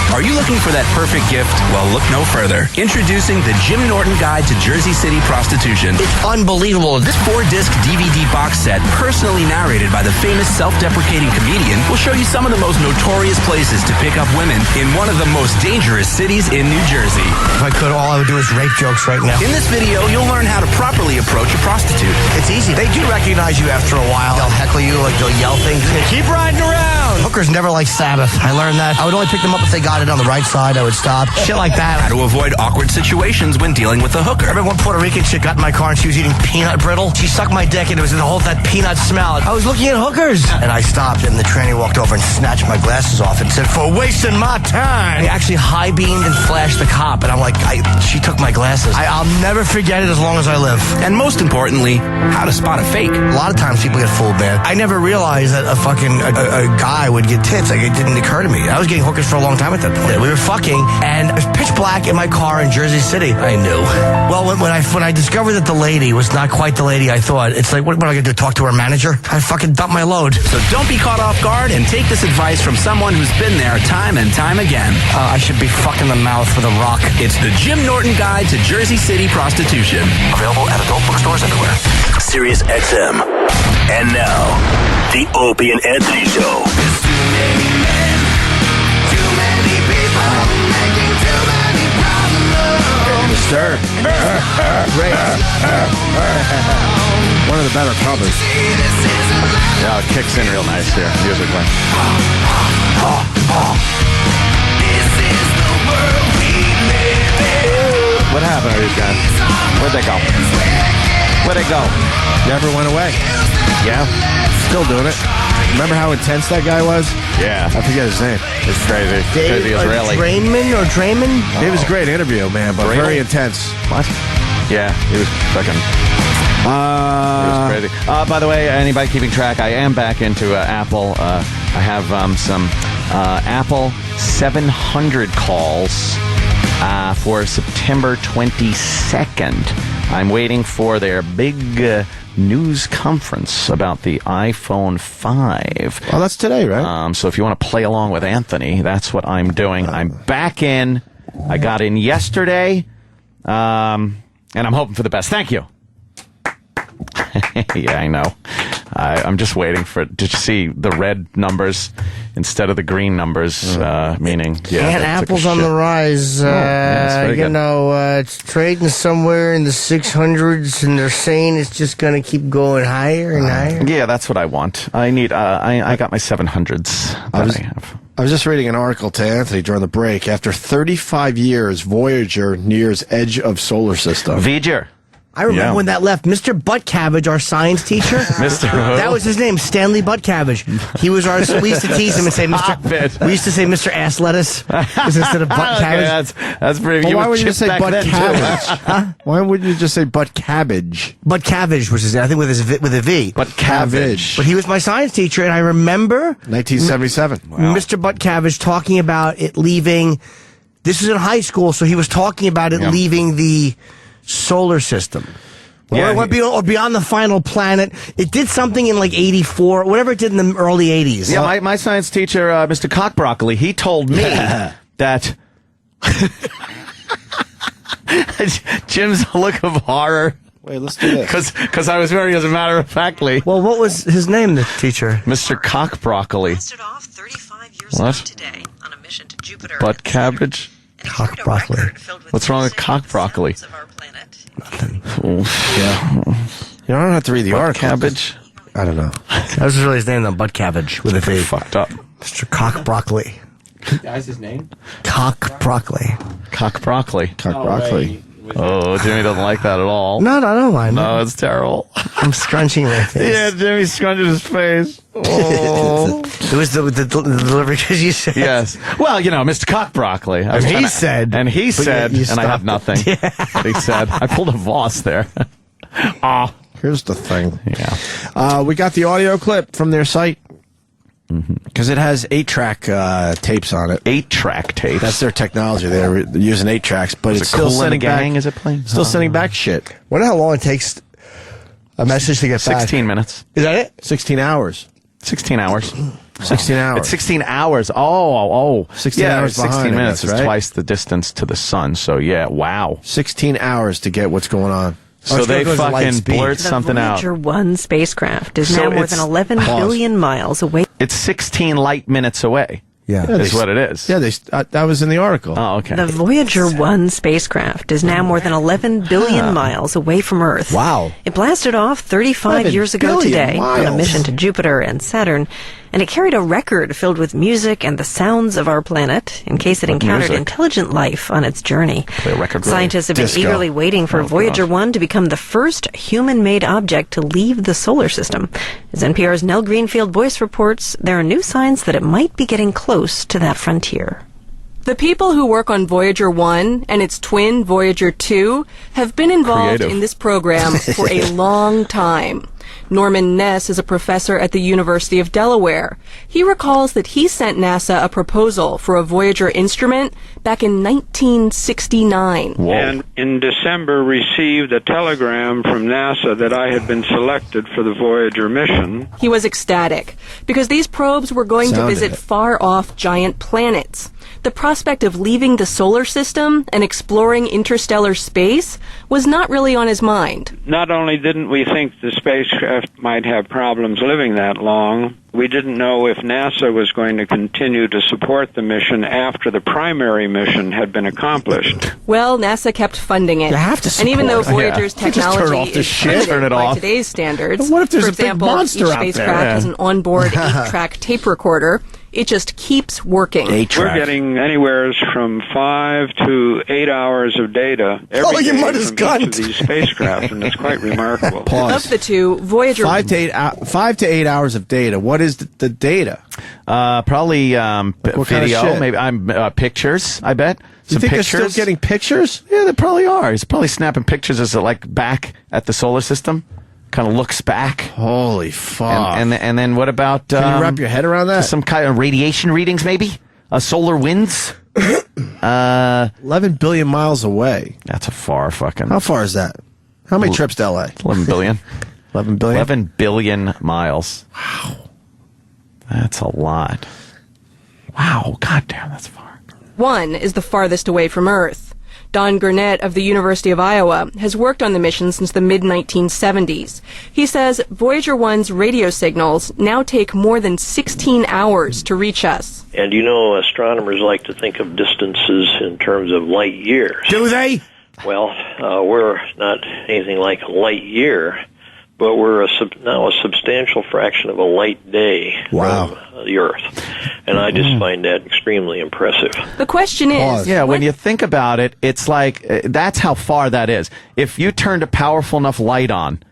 Are you looking for that perfect gift? Well, look no further. Introducing the Jim Norton Guide to Jersey City Prostitution. It's unbelievable. This 4-disc DVD box set, personally narrated by the famous self-deprecating comedian, will show you some of the most notorious places to pick up women in one of the most dangerous cities in New Jersey. If I could, all I would do is rape jokes right now. In this video, you'll learn how to properly approach a prostitute. It's easy. They do recognize you after a while. They'll heckle you, they'll yell things. Keep riding around. Hookers never like Sabbath. I learned that. I would only pick them up if they got it on the right right side, I would stop. Shit like that. How to avoid awkward situations when dealing with a hooker. I remember one Puerto Rican chick got in my car and she was eating peanut brittle. She sucked my dick and it was the whole that peanut smell. I was looking at hookers. And I stopped and the tranny walked over and snatched my glasses off and said, "For wasting my time." He actually high-beamed and flashed the cop. And I'm like, she took my glasses. I'll never forget it as long as I live. And most importantly, how to spot a fake. A lot of times people get fooled, man. I never realized that a guy would get tits. Like, it didn't occur to me. I was getting hookers for a long time at that point. We were fucking, and it was pitch black in my car in Jersey City. I knew. Well, when I discovered that the lady was not quite the lady I thought, it's like, what am I going to do, talk to her manager? I fucking dumped my load. So don't be caught off guard and take this advice from someone who's been there time and time again. I should be fucking the mouth with a rock. It's the Jim Norton Guide to Jersey City Prostitution. Available at adult bookstores everywhere. Sirius XM. And now, the Opie and Anthony Show. There's too many men, too many people, making too many problems. Disturbed. Great. One of the better covers. Yeah, it kicks in real nice here, musically. What happened to these guys? Where'd they go? Where'd they go? Never went away. Yeah. Still doing it. Remember how intense that guy was? Yeah. I forget his name. It's crazy. Crazy Israeli. Draymond? It was a great interview, man, but very intense. What? Yeah, he was fucking... it was crazy. By the way, anybody keeping track, I am back into Apple. I have some Apple 700 calls for September 22nd. I'm waiting for their big news conference about the iPhone 5. Well, that's today, right? So if you want to play along with Anthony, that's what I'm doing. I'm back in. I got in yesterday, and I'm hoping for the best. Thank you. Yeah, I know. I'm just waiting to see the red numbers instead of the green numbers, meaning... Yeah, and Apple's on the rise. It's trading somewhere in the 600s, and they're saying it's just going to keep going higher and higher. Yeah, that's what I want. I need... I got my 700s I was just reading an article to Anthony during the break. After 35 years, Voyager nears edge of solar system. Voyager. I remember when that left. Mr. Butt Cabbage, our science teacher. Mr. Who? That was his name, Stanley Butt Cabbage. He was our. We used to tease him and say, Mr. We used to say Mr. Ass Lettuce instead of Butt Cabbage. That's pretty. Well, why would you just say Butt Cabbage? Huh? Why wouldn't you just say Butt Cabbage? Butt Cabbage was his name. I think with a V. Butt Cabbage. But he was my science teacher, and I remember 1977. Mr. Butt Cabbage talking about it leaving. This was in high school, so he was talking about it leaving the solar system. Or beyond the final planet. It did something in like 84, whatever it did in the early 80s. Yeah, my science teacher, Mr. Cockbroccoli, he told me that... Jim's look of horror. Wait, let's do this. Because I was very, as a matter of factly. Well, what was his name, the teacher? Mr. Cockbroccoli. Blasted off 35 years What? ago today on a mission to Jupiter. Butt cabbage? Cock broccoli. What's wrong with cock broccoli? Nothing. Yeah. You don't have to read the article. Cabbage? I don't know. That was really his name, though. Butt Cabbage with a V. Fucked up. Mr. Cock Broccoli. That's his name? Cock Broccoli. Cock broccoli. Cock broccoli. Oh, Jimmy doesn't like that at all. No, I don't mind. No, it's terrible. I'm scrunching my face. Yeah, Jimmy's scrunching his face. Oh. It was the delivery because you said. Yes. Well, Mr. Cock Broccoli. And he said, and I have nothing. Yeah. He said. I pulled a Voss there. Here's the thing. Yeah. We got the audio clip from their site. Because it has 8-track tapes on it. 8-track tapes. That's their technology. They're using 8 tracks, but it's still sending back. Is it playing? Still sending back shit. Wonder how long it takes a message to get back. 16 minutes. Is that it? 16 hours. 16 hours. 16 hours. It's 16 hours. Oh. 16 hours 16 behind, minutes is right? twice the distance to the sun. So, yeah, wow. 16 hours to get what's going on. So they fucking blurt something out. The Voyager 1 spacecraft is now more than 11 billion miles away. It's 16 light minutes away. Yeah. Is what it is. Yeah, that was in the article. Oh, okay. The Voyager 1 spacecraft is now more than 11 billion miles away from Earth. Wow. It blasted off 35 years ago today on a miles. mission to Jupiter and Saturn. and it carried a record filled with music and the sounds of our planet in case it encountered intelligent life on its journey. Play a record. Scientists have been eagerly waiting for Voyager 1 to become the first human-made object to leave the solar system. As NPR's Nell Greenfield Voice reports, there are new signs that it might be getting close to that frontier. The people who work on Voyager 1 and its twin Voyager 2 have been involved in this program for a long time. Norman Ness is a professor at the University of Delaware. He recalls that he sent NASA a proposal for a Voyager instrument back in 1969. Whoa. And in December received a telegram from NASA that I had been selected for the Voyager mission. He was ecstatic because these probes were going to visit far-off giant planets. The prospect of leaving the solar system and exploring interstellar space was not really on his mind. Not only didn't we think the spacecraft might have problems living that long, we didn't know if NASA was going to continue to support the mission after the primary mission had been accomplished. Well, NASA kept funding it. You have to support and even though it. Voyager's technology is funded by today's standards, what if there's for a big example, monster each out there? spacecraft has an onboard 8-track tape recorder. It just keeps working. We're getting anywhere from 5 to 8 hours of data every day from each of these spacecraft, and it's quite remarkable. Pause. Of the two, Voyager... 5 to 8 hours of data. What is the data? Probably what kind of video, shit? maybe pictures, I bet. You think they're still getting pictures? Yeah, they probably are. He's probably snapping pictures as like back at the solar system. Kind of looks back. Holy fuck. And then what about... Can you wrap your head around that? Some kind of radiation readings, maybe? Solar winds? 11 billion miles away. That's a far fucking... How far is that? How many trips to L.A.? 11 billion. 11 billion? 11 billion miles. Wow. That's a lot. Wow. Goddamn, that's far. 1 is the farthest away from Earth. Don Gurnett of the University of Iowa has worked on the mission since the mid-1970s. He says Voyager 1's radio signals now take more than 16 hours to reach us. And you know, astronomers like to think of distances in terms of light years. Do they? Well, we're not anything like a light year, but we're now a substantial fraction of a light day from the Earth. And I just find that extremely impressive. The question is... Yeah, when you think about it, it's like, that's how far that is. If you turned a powerful enough light on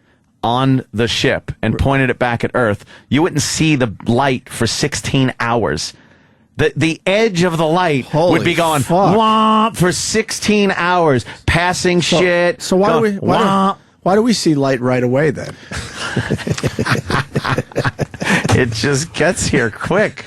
the ship and pointed it back at Earth, you wouldn't see the light for 16 hours. The edge of the light would be going womp for 16 hours, passing shit. So why do we see light right away then? It just gets here quick.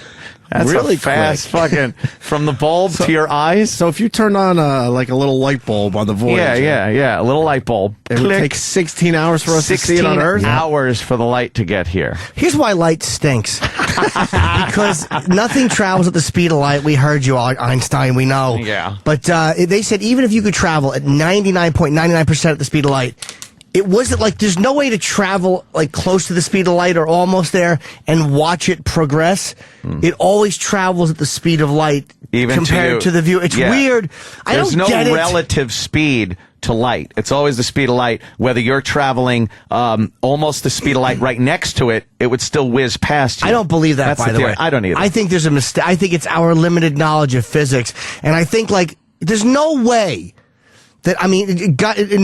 That's really a fast quick. fucking from the bulb to your eyes. So if you turn on like a little light bulb on the Voyager, yeah, a little light bulb. It would take 16 hours for us to see it on Earth. 16 hours for the light to get here. Here's why light stinks. Because nothing travels at the speed of light. We heard you, Einstein. We know. Yeah. But they said even if you could travel at 99.99% at the speed of light, it wasn't like there's no way to travel like close to the speed of light or almost there and watch it progress. It always travels at the speed of light Even compared to the view. It's weird. I don't get it. There's no relative speed to light. It's always the speed of light. Whether you're traveling almost the speed of light right next to it, it would still whiz past you. I don't believe that, That's by the way. I don't either. I think there's a mistake. I think it's our limited knowledge of physics. And I think, like, there's no way that, I mean,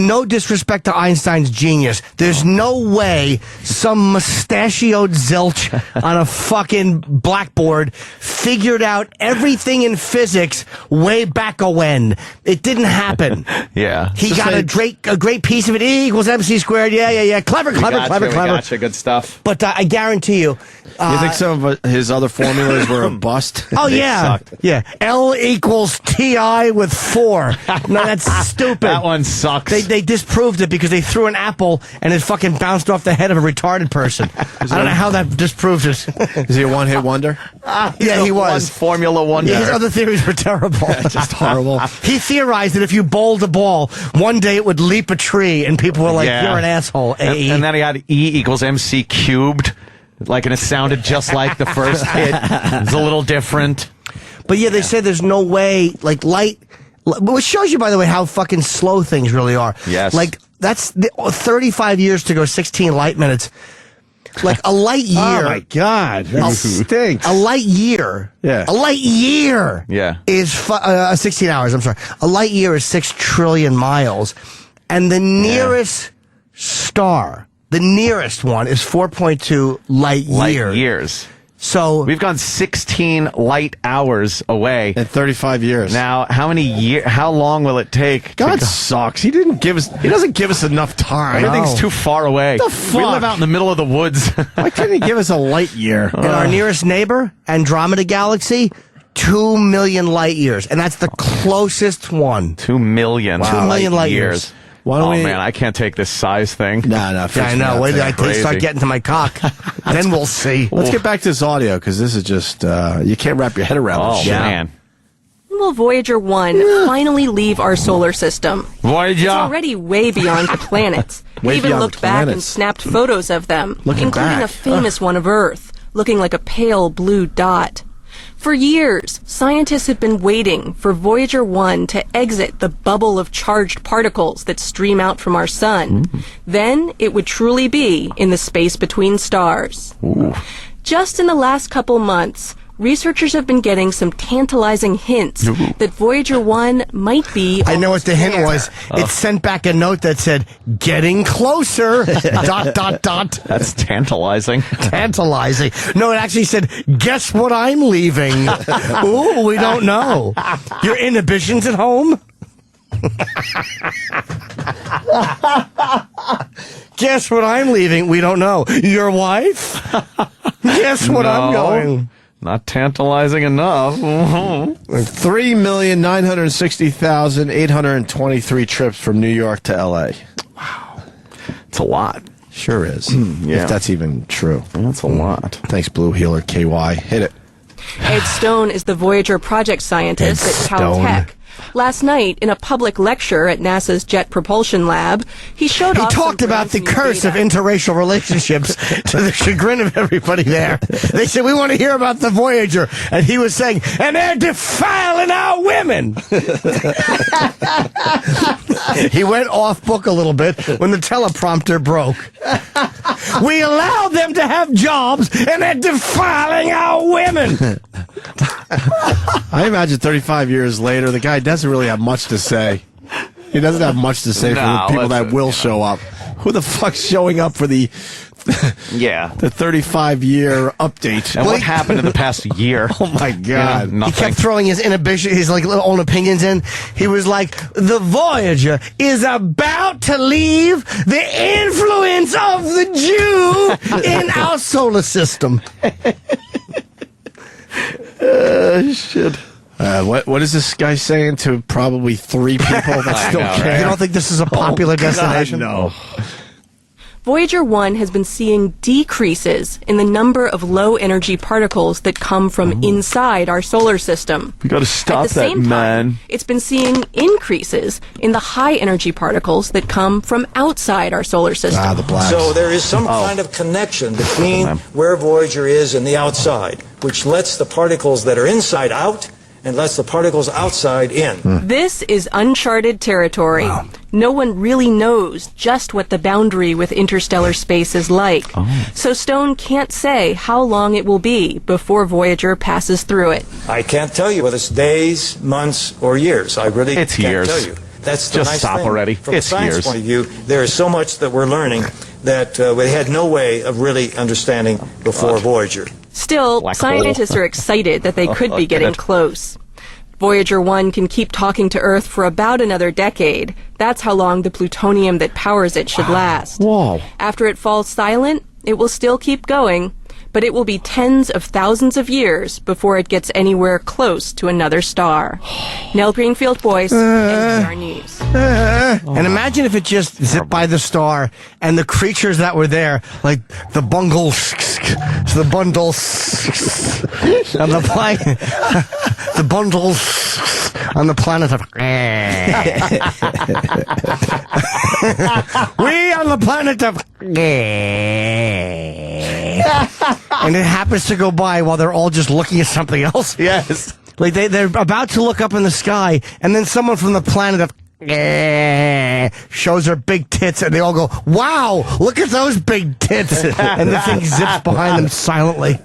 no disrespect to Einstein's genius, there's no way some mustachioed zilch on a fucking blackboard figured out everything in physics way back when. It didn't happen. Yeah. He got a great piece of it. E equals MC squared. Yeah. Clever. Gotcha. Good stuff. But I guarantee you. You think some of his other formulas were a bust? Oh, yeah. sucked. Yeah. L equals TI with 4. No, that's stupid. That one sucks. They disproved it because they threw an apple and it fucking bounced off the head of a retarded person. I don't know how that disproved it. Is he a one-hit wonder? Yeah, he was. Formula One. Yeah, his other theories were terrible. Just horrible. He theorized that if you bowled a ball, one day it would leap a tree, and people were like, "You're an asshole." AE. And then he had E equals MC cubed, and it sounded just like the first hit. It's a little different. But yeah, they said there's no way, like light. Which shows you, by the way, how fucking slow things really are. Yes. Like, that's 35 years to go 16 light minutes. Like a light year. Oh my God, that stinks. A light year. Yeah. A light year. Yeah. Is 16 hours. I'm sorry. A light year is 6 trillion miles, and the nearest star, the nearest one, is 4.2 light years. So we've gone 16 light hours away in 35 years. Now, how long will it take? God sucks. He doesn't give us enough time. Everything's too far away. What the fuck? We live out in the middle of the woods. Why couldn't he give us a light year? And our nearest neighbor, Andromeda Galaxy, 2 million light years, and that's the closest one. 2 million. Wow. 2 million light years. Man, I can't take this size thing. No. Yeah, I know. Wait till I start getting to my cock. Then we'll see. Let's get back to this audio, because this is just, you can't wrap your head around this shit. Man. Will Voyager 1 finally leave our solar system? Voyager! It's already way beyond the planets. Way We even beyond looked the back and planets. snapped photos of them, Looking including back. a famous one of Earth, looking like a pale blue dot. For years, scientists have been waiting for Voyager 1 to exit the bubble of charged particles that stream out from our sun. Then it would truly be in the space between stars. Just in the last couple months, researchers have been getting some tantalizing hints that Voyager 1 might be I know what the hint was. It sent back a note that said, "Getting closer." ... That's tantalizing. Tantalizing. No, it actually said, "Guess what I'm leaving." Ooh, we don't know. Your inhibitions at home? Guess what I'm leaving? We don't know. Your wife? Guess what I'm going? Not tantalizing enough. 3,960,823 trips from New York to L.A. Wow. It's a lot. Sure is. Yeah. If that's even true. That's a lot. Thanks, Blue Healer KY. Hit it. Ed Stone is the Voyager project scientist at Caltech. Last night, in a public lecture at NASA's Jet Propulsion Lab, he showed off. He talked about the curse of interracial relationships to the chagrin of everybody there. They said, "We want to hear about the Voyager," and he was saying, "And they're defiling our women." He went off book a little bit when the teleprompter broke. "We allowed them to have jobs, and they're defiling our women." I imagine 35 years later, the guy doesn't really have much to say. He doesn't have much to say for the people that will show up. Who the fuck's showing up for the 35-year update? And what happened in the past year? Oh my God! He kept throwing his little own opinions in. He was like, "The Voyager is about to leave the influence of the Jew in our solar system." Shit. What is this guy saying to probably 3 people that still care? Right? You don't think this is a popular destination? No. Voyager 1 has been seeing decreases in the number of low-energy particles that come from inside our solar system. We got to stop At the that, same time, man. it's been seeing increases in the high-energy particles that come from outside our solar system. The blacks. So there is some kind of connection between where Voyager is and the outside, which lets the particles that are inside out and lets the particles outside in. This is uncharted territory. No one really knows just what the boundary with interstellar space is like. So Stone can't say how long it will be before Voyager passes through it. I can't tell you whether it's days, months, or years. I really It's can't years. tell you. That's the Just nice stop thing. already. From It's a science years. point of view, there is so much that we're learning that we had no way of really understanding before Voyager. Still, Black scientists hole. are excited that they could be getting close. Voyager 1 can keep talking to Earth for about another decade. That's how long the plutonium that powers it should last. Whoa. After it falls silent, it will still keep going, but it will be tens of thousands of years before it gets anywhere close to another star. Nell Greenfield Boyce, NPR News. And imagine if it just zipped by the star and the creatures that were there, like the bungles, the bundles, and the the bundles on the planet of we on the planet of and it happens to go by while they're all just looking at something else. Yes. Like they're about to look up in the sky, and then someone from the planet of shows her big tits, and they all go, "Wow, look at those big tits!" And the thing zips behind them silently.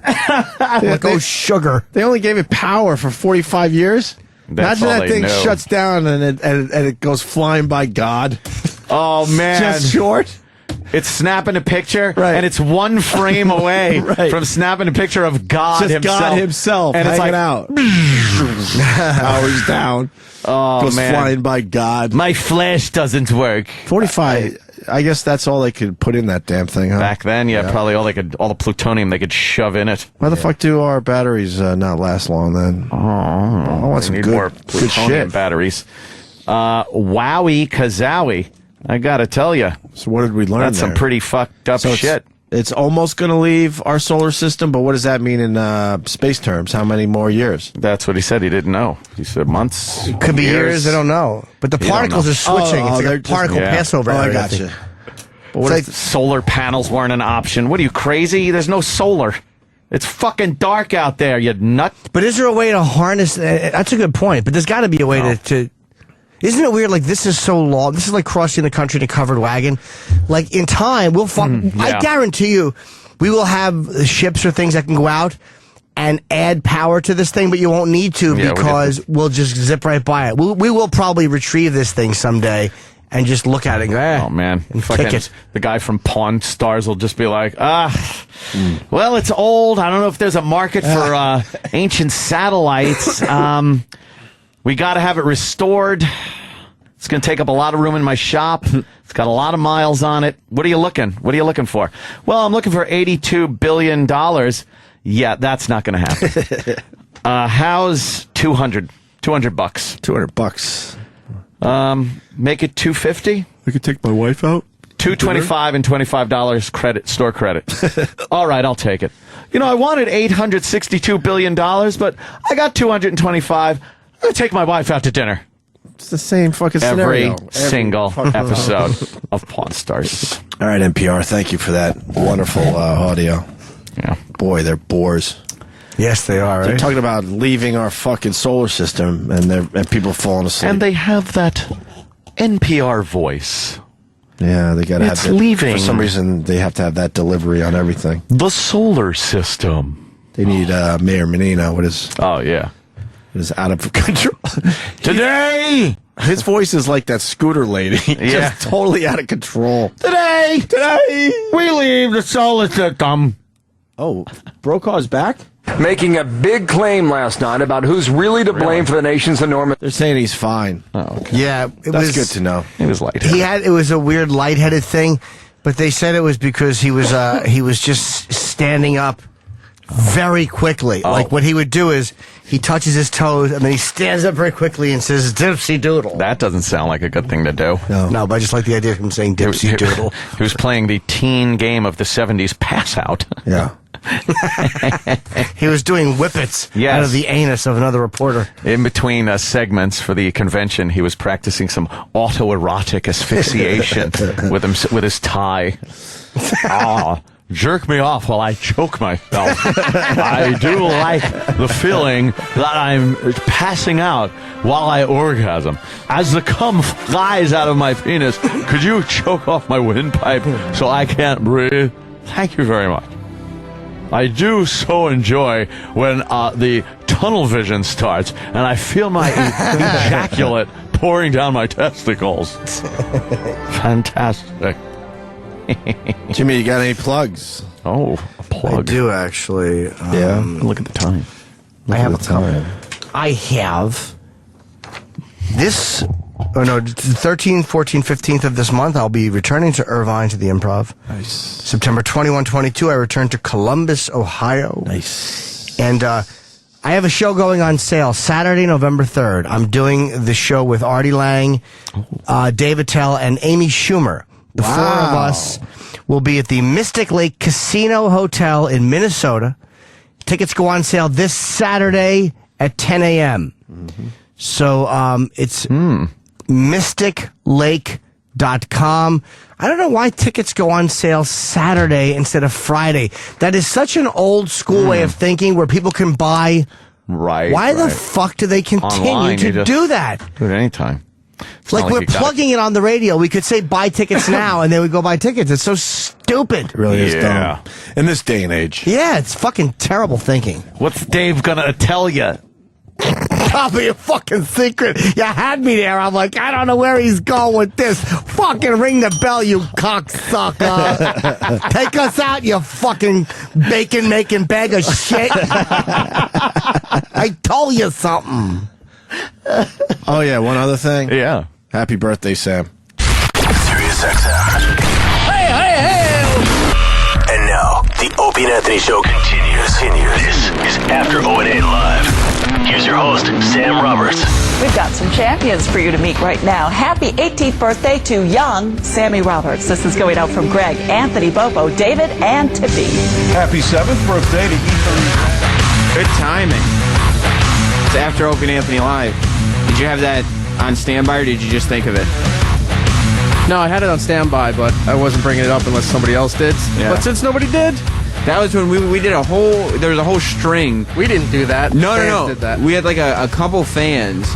Like, oh, sugar. They only gave it power for 45 years. That's Imagine all that they thing know. shuts down and it goes flying by God. Oh, man. Just short. It's snapping a picture, Right. and it's one frame away Right. from snapping a picture of God Just himself. God himself and it's hanging like, out. Powers down. Oh, goes man. flying by God. My flesh doesn't work. 45. I guess that's all they could put in that damn thing, huh? Back then, probably all the plutonium they could shove in it. Why the fuck do our batteries not last long then? Oh, I want some need good, more good plutonium shit. batteries. Wowie kazowie. I gotta tell you. So what did we learn That's some there? pretty fucked up So shit. It's almost going to leave our solar system, but what does that mean in space terms? How many more years? That's what he said. He didn't know. He said months. Could be years. I don't know. But the You don't particles know. are switching. Oh, it's they're like a just- particle yeah. passover. Oh, I area, got think. you. But what It's if solar panels weren't an option? What are you, crazy? There's no solar. It's fucking dark out there, you nut. But is there a way to harness? That's a good point. But there's got to be a way to. Isn't it weird? Like, this is so long. This is like crossing the country in a covered wagon. Like, in time, we'll. I guarantee you, we will have ships or things that can go out and add power to this thing, but you won't need to because we'll just zip right by it. We will probably retrieve this thing someday and just look at it and go, Oh, man. and Fucking kick it. The guy from Pawn Stars will just be like, well, it's old. I don't know if there's a market for ancient satellites. We got to have it restored. It's going to take up a lot of room in my shop. It's got a lot of miles on it. What are you looking? What are you looking for? Well, I'm looking for $82 billion. Yeah, that's not going to happen. How's $200 bucks? $200. Make it $250. We could take my wife out. $225 and $25 credit, store credit. All right, I'll take it. You know, I wanted $862 billion, but I got $225. I'm going to take my wife out to dinner. It's the same fucking Every scenario. single fucking episode of Pawn Stars. All right, NPR, thank you for that wonderful audio. Yeah. Boy, they're bores. Yes, they are. They're Right? talking about leaving our fucking solar system and people falling asleep. And they have that NPR voice. Yeah, they got to have It's that. leaving. For some reason, they have to have that delivery on everything. The solar system. They need Mayor Menino. What is out of control. Today! His voice is like that scooter lady. Yeah. Just totally out of control. Today! We leave the solar system. Oh, Brokaw's back? Making a big claim last night about who's really to blame for the nation's enormous. They're saying he's fine. Oh, okay. Yeah, That's good to know. He was light. It was a weird lightheaded thing, but they said it was because he was just standing up very quickly. Oh. Like, what he would do is he touches his toes and then he stands up very quickly and says dipsy doodle. That doesn't sound like a good thing to do. No, but I just like the idea of him saying dipsy doodle. He was playing the teen game of the 70s, Pass Out. Yeah. He was doing whippets out of the anus of another reporter. In between segments for the convention, he was practicing some autoerotic asphyxiation with his tie. Jerk me off while I choke myself. I do like the feeling that I'm passing out while I orgasm. As the cum flies out of my penis, could you choke off my windpipe so I can't breathe? Thank you very much. I do so enjoy when the tunnel vision starts and I feel my ejaculate pouring down my testicles. Fantastic. Jimmy, you got any plugs? Oh, a plug. I do actually. Look at the time. I have a couple. I have this. Oh no, 13th, 14th, 15th of this month, I'll be returning to Irvine to the Improv. Nice. September 21, 22, I return to Columbus, Ohio. Nice. And I have a show going on sale Saturday, November 3rd. I'm doing the show with Artie Lang, Dave Attell, and Amy Schumer. The four of us will be at the Mystic Lake Casino Hotel in Minnesota. Tickets go on sale this Saturday at 10 a.m. Mm-hmm. So it's mysticlake.com. I don't know why tickets go on sale Saturday instead of Friday. That is such an old school way of thinking where people can buy. Right. Why the fuck do they continue Online, to do that? Do it anytime. Like we're plugging it on the radio. We could say buy tickets now, and then we go buy tickets. It's so stupid. It really is dumb. In this day and age. Yeah, it's fucking terrible thinking. What's Dave gonna tell you? Probably a fucking secret. You had me there. I'm like, I don't know where he's going with this. Fucking ring the bell, you cocksucker. Take us out, you fucking bacon-making bag of shit. I told you something. Oh, yeah, one other thing. Yeah. Happy birthday, Sam. Sirius XM. And now, the Opie and Anthony Show continues. This is After O&A Live. Here's your host, Sam Roberts. We've got some champions for you to meet right now. Happy 18th birthday to young Sammy Roberts. This is going out from Greg, Anthony, Bobo, David, and Tippy. Happy 7th birthday to Ethan. Good timing. It's After Opie and Anthony Live. Did you have that on standby, or did you just think of it? No, I had it on standby, but I wasn't bringing it up unless somebody else did. Yeah. But since nobody did, that was when we did a whole. There was a whole string. We didn't do that. No. Did that. We had like a couple fans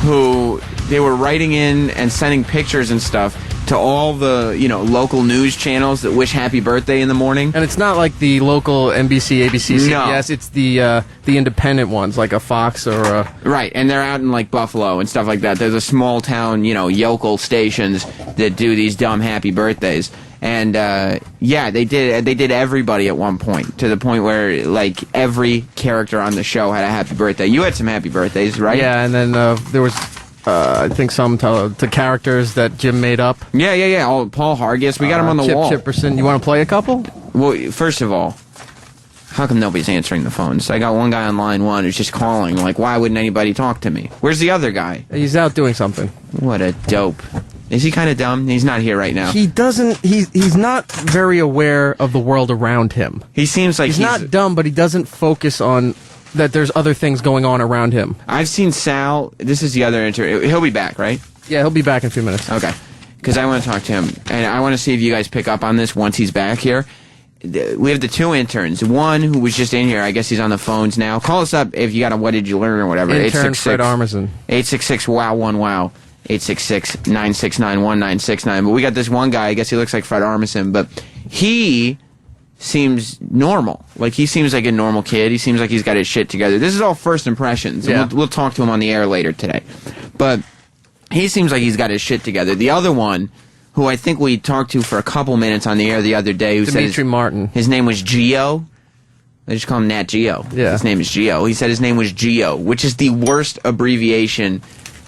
who they were writing in and sending pictures and stuff to all the local news channels that wish happy birthday in the morning. And it's not like the local NBC, ABC, CBS. No. It's the independent ones, like a Fox or a... Right, and they're out in like Buffalo and stuff like that. There's a small town, yokel stations that do these dumb happy birthdays. And they did everybody at one point, to the point where like every character on the show had a happy birthday. You had some happy birthdays, right? Yeah, and then there was I think some to characters that Jim made up. Yeah. Oh, Paul Hargis, we got him on the Chip wall. Chipperson. You want to play a couple? Well, first of all, how come nobody's answering the phones? I got one guy on line one who's just calling. Like, why wouldn't anybody talk to me? Where's the other guy? He's out doing something. What a dope. Is he kind of dumb? He's not here right now. He doesn't. He's not very aware of the world around him. He seems like he's not dumb, but he doesn't focus on that. There's other things going on around him. I've seen Sal. This is the other intern. He'll be back, right? Yeah, he'll be back in a few minutes. Okay, because I want to talk to him, and I want to see if you guys pick up on this once he's back here. We have the two interns. One who was just in here. I guess he's on the phones now. Call us up if you got a what did you learn or whatever. Intern Fred Armisen. 866-WOW1-WOW. 866-969-1969. But we got this one guy, I guess he looks like Fred Armisen, but he seems normal. Like, he seems like a normal kid. He seems like he's got his shit together. This is all first impressions. Yeah. We'll talk to him on the air later today. But he seems like he's got his shit together. The other one, who I think we talked to for a couple minutes on the air the other day, who Dimitri Martin. His name was Geo. They just call him Nat Geo. Yeah. His name is Geo. He said his name was Geo, which is the worst abbreviation.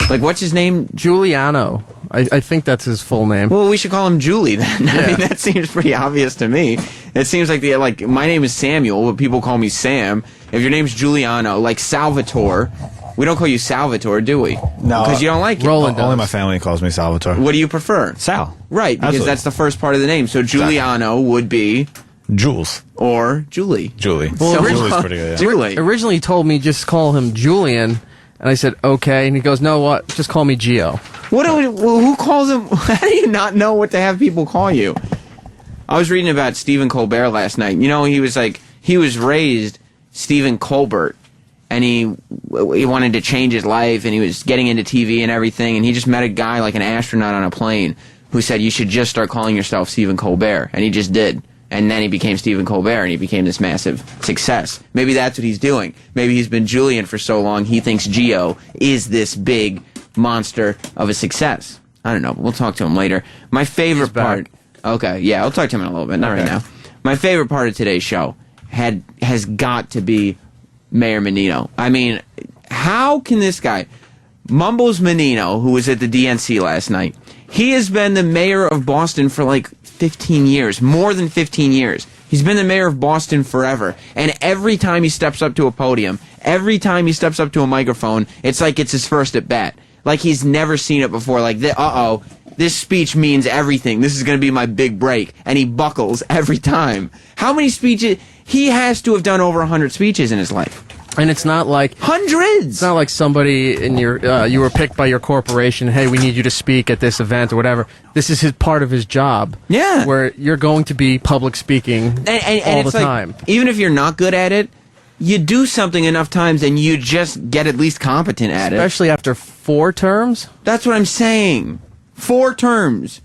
Like, what's his name? Giuliano. I think that's his full name. Well, we should call him Julie then. Yeah. I mean, that seems pretty obvious to me. It seems like my name is Samuel, but people call me Sam. If your name's Giuliano, like Salvatore, we don't call you Salvatore, do we? No. Because you don't like it. Roland Only my family calls me Salvatore. What do you prefer? Sal. Right, because Absolutely. that's the first part of the name. So Giuliano would be... Jules. Or Julie. Julie. Well, Julie's pretty good, yeah. Julie. Originally, he told me just call him Julian, and I said, okay. And he goes, no, what? Just call me Geo. Who calls him? How do you not know what to have people call you? I was reading about Stephen Colbert last night. You know, he was raised Stephen Colbert, and he wanted to change his life, and he was getting into TV and everything, and he just met a guy like an astronaut on a plane who said, you should just start calling yourself Stephen Colbert, and he just did. And then he became Stephen Colbert, and he became this massive success. Maybe that's what he's doing. Maybe he's been Julian for so long, he thinks Geo is this big monster of a success. I don't know. We'll talk to him later. My favorite part... Okay, yeah, I'll talk to him in a little bit. Not right now. My favorite part of today's show has got to be Mayor Menino. I mean, how can this guy... Mumbles Menino, who was at the DNC last night, he has been the mayor of Boston for like 15 years, more than 15 years. He's been the mayor of Boston forever. And every time he steps up to a podium, every time he steps up to a microphone, it's like it's his first at bat. Like he's never seen it before. Like, this speech means everything. This is going to be my big break. And he buckles every time. How many speeches? He has to have done over 100 speeches in his life. And it's not like... Hundreds! It's not like somebody in your... you were picked by your corporation, hey, we need you to speak at this event or whatever. This is part of his job. Yeah. Where you're going to be public speaking all it's the time. Even if you're not good at it, you do something enough times and you just get at least competent at it. Especially after 4 terms? That's what I'm saying. 4 terms.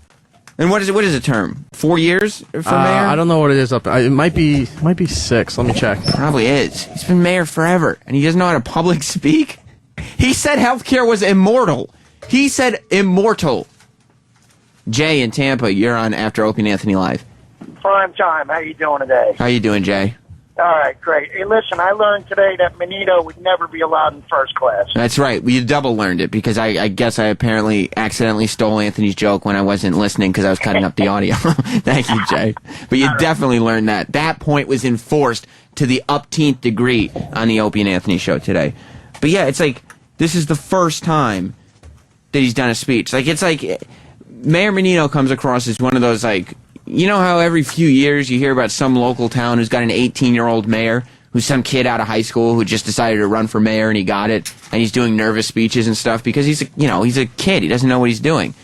And what is a term? 4 years for mayor? I don't know what it is up there. It might be 6. Let me check. Probably is. He's been mayor forever, and he doesn't know how to public speak. He said healthcare was immortal. He said immortal. Jay in Tampa, you're on After Opie and Anthony Live. Prime time. How you doing today? How you doing, Jay? All right, great. Hey, listen, I learned today that Menino would never be allowed in first class. That's right. You double learned it because I guess I apparently accidentally stole Anthony's joke when I wasn't listening because I was cutting up the audio. Thank you, Jay. But you definitely learned that. That point was enforced to the upteenth degree on the Opie and Anthony show today. But yeah, it's like this is the first time that he's done a speech. Like it's like Mayor Menino comes across as one of those like. You know how every few years you hear about some local town who's got an 18-year-old mayor, who's some kid out of high school who just decided to run for mayor and he got it, and he's doing nervous speeches and stuff because he's a kid. He doesn't know what he's doing.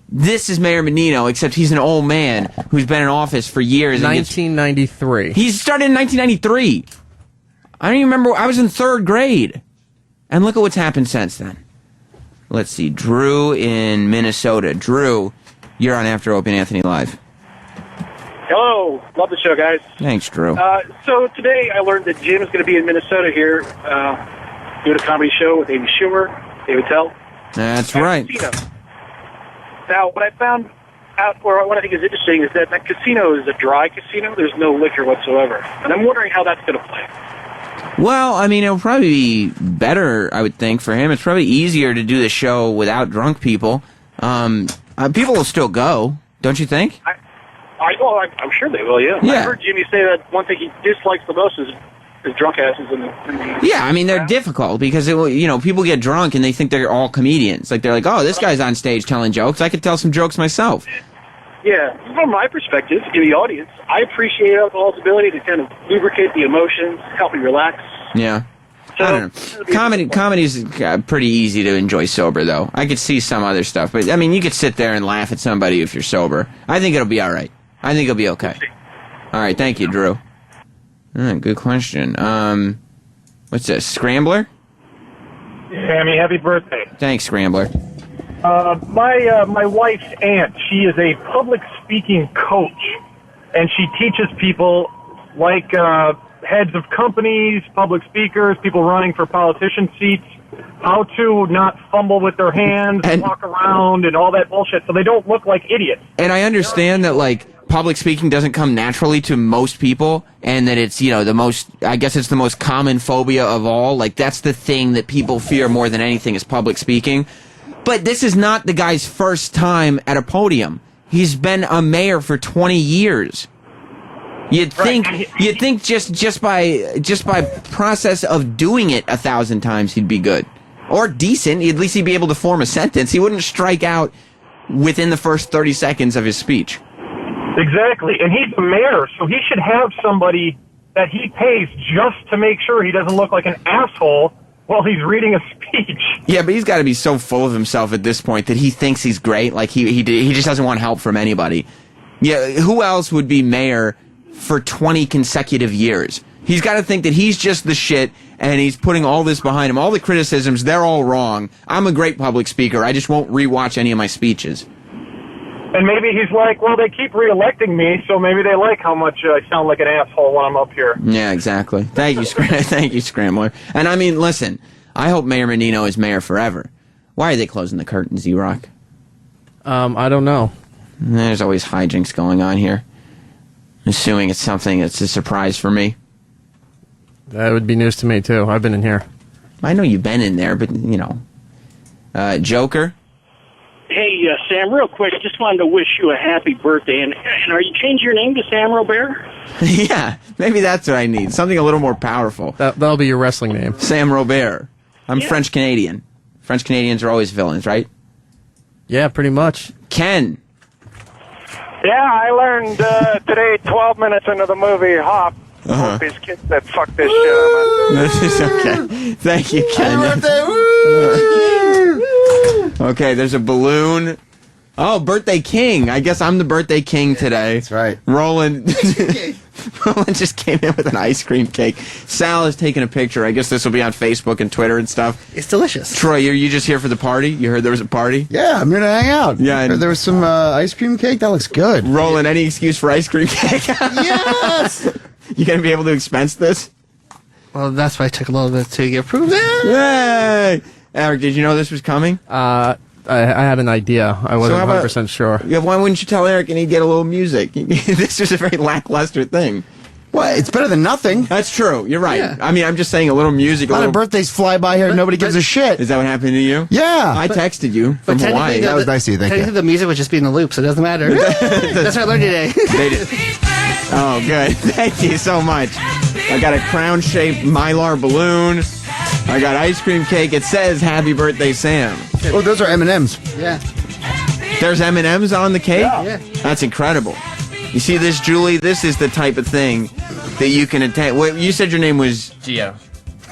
This is Mayor Menino, except he's an old man who's been in office for years. 1993. He started in 1993. I don't even remember. I was in 3rd grade. And look at what's happened since then. Let's see. Drew in Minnesota. Drew, you're on After Opie and Anthony Live. Hello. Love the show, guys. Thanks, Drew. So today I learned that Jim's going to be in Minnesota here doing a comedy show with Amy Schumer, David Tell. That's right. Casino. Now, what I found out, or what I think is interesting, is that casino is a dry casino. There's no liquor whatsoever. And I'm wondering how that's going to play. Well, I mean, it'll probably be better, I would think, for him. It's probably easier to do the show without drunk people. People will still go, don't you think? I'm sure they will, yeah. I heard Jimmy say that one thing he dislikes the most is drunk asses in the Yeah, I mean, they're difficult because, people get drunk and they think they're all comedians. Like, they're like, oh, this guy's on stage telling jokes. I could tell some jokes myself. Yeah, from my perspective, in the audience, I appreciate alcohol's ability to kind of lubricate the emotions, help me relax. Yeah. I don't know. Comedy is pretty easy to enjoy sober, though. I could see some other stuff, but, I mean, you could sit there and laugh at somebody if you're sober. I think it'll be all right. I think it'll be okay. All right, thank you, Drew. All right, good question. What's this, Scrambler? Sammy, happy birthday. Thanks, Scrambler. My wife's aunt, she is a public speaking coach, and she teaches people like heads of companies, public speakers, people running for politician seats, how to not fumble with their hands, walk around, and all that bullshit, so they don't look like idiots. And I understand that, like, public speaking doesn't come naturally to most people, and that it's, it's the most common phobia of all. Like, that's the thing that people fear more than anything is public speaking. But this is not the guy's first time at a podium. He's been a mayor for 20 years. You'd think just by process of doing it 1,000 times he'd be good. Or decent. At least he'd be able to form a sentence. He wouldn't strike out within the first 30 seconds of his speech. Exactly. And he's the mayor, so he should have somebody that he pays just to make sure he doesn't look like an asshole while he's reading a speech. Yeah, but he's got to be so full of himself at this point that he thinks he's great. Like, he just doesn't want help from anybody. Yeah, who else would be mayor for 20 consecutive years? He's got to think that he's just the shit, and he's putting all this behind him. All the criticisms, they're all wrong. I'm a great public speaker. I just won't rewatch any of my speeches. And maybe he's like, well, they keep re-electing me, so maybe they like how much I sound like an asshole when I'm up here. Yeah, exactly. Thank you, thank you, Scrambler. And I mean, listen, I hope Mayor Menino is mayor forever. Why are they closing the curtains, E-Rock? I don't know. There's always hijinks going on here. Assuming it's something that's a surprise for me. That would be news to me, too. I've been in here. I know you've been in there, but, Joker? Hey, Sam, real quick, I just wanted to wish you a happy birthday. And are you changing your name to Sam Robert? Yeah, maybe that's what I need. Something a little more powerful. That'll be your wrestling name. Sam Robert. I'm French-Canadian. French-Canadians are always villains, right? Yeah, pretty much. Ken. Yeah, I learned today, 12 minutes into the movie Hop, these kids that fuck this shit. This is okay. Thank you, Ken. Okay, there's a balloon. Oh, birthday king. I guess I'm the birthday king today. That's right. Roland. Roland just came in with an ice cream cake. Sal is taking a picture. I guess this will be on Facebook and Twitter and stuff. It's delicious. Troy, you just here for the party? You heard there was a party? Yeah, I'm here to hang out. Yeah, and there was some ice cream cake. That looks good. Roland, any excuse for ice cream cake? Yes! You going to be able to expense this? Well, that's why I took a little bit to get approved. Yay! Eric, did you know this was coming? I had an idea. I wasn't 100% sure. Yeah, why wouldn't you tell Eric and he'd get a little music? This is a very lackluster thing. Well, it's better than nothing. That's true. You're right. Yeah. I mean, I'm just saying a little music. A lot of birthdays fly by here and nobody gives a shit. Is that what happened to you? Yeah. I texted you from Hawaii. That was nice of you. Thank you. Technically, the music would just be in the loop, so it doesn't matter. That's what I learned today. They did. Oh, good. Thank you so much. I got a crown-shaped Mylar balloon. I got ice cream cake. It says "Happy Birthday, Sam." Oh, those are M&Ms. Yeah. There's M&Ms on the cake? Yeah. That's incredible. You see this, Julie? This is the type of thing that you can attend. Wait, you said your name was Gio.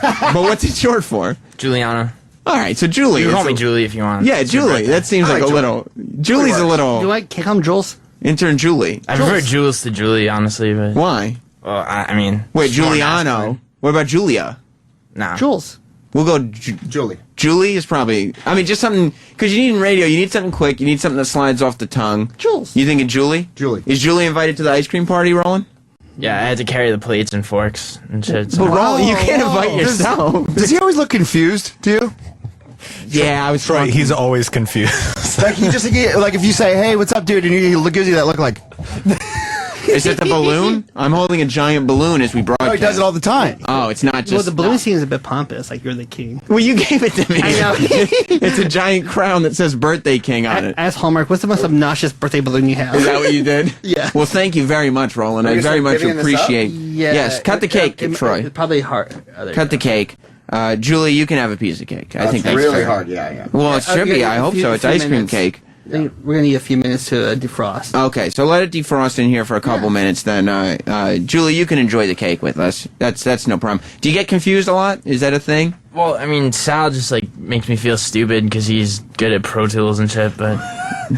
But what's it short for? Juliana. All right, so Julie. You can call me Julie if you want. Yeah, Julie. That seems like a little. Julie's a little. You like kick on Jules? Intern Julie. I prefer Jules to Julie, honestly. But why? Well, I mean. Wait, she's more Giuliano. masculine. What about Julia? Nah. Jules. We'll go Julie. Julie is probably. I mean, just something because you need in radio. You need something quick. You need something that slides off the tongue. Jules. You thinking Julie? Julie. Is Julie invited to the ice cream party, Roland? Yeah, I had to carry the plates and forks and shit. So. But Roland, you can't invite yourself. Does he always look confused to you? Yeah, I was Troy, he's always confused. Like he just like if you say, "Hey, what's up, dude?" and he gives you that look like. Is it the balloon? I'm holding a giant balloon as we broadcast. Oh, he does it all the time. Oh, it's not just. Well, the balloon seems a bit pompous, like you're the king. Well, you gave it to me. I know. It's a giant crown that says "Birthday King" on it. As Hallmark, what's the most obnoxious birthday balloon you have? Is that what you did? Yeah. Well, thank you very much, Roland. I very much appreciate. Yeah. Yes, cut the cake, Troy. Probably hard. Cut the cake. Julie, you can have a piece of cake. I think that's really fair. hard. Yeah. Well, it should be. I hope so. It's ice cream cake. We're gonna need a few minutes to defrost. Okay, so let it defrost in here for a couple minutes. Then, Julie, you can enjoy the cake with us. That's no problem. Do you get confused a lot? Is that a thing? Well, I mean, Sal just like makes me feel stupid because he's good at Pro Tools and shit. But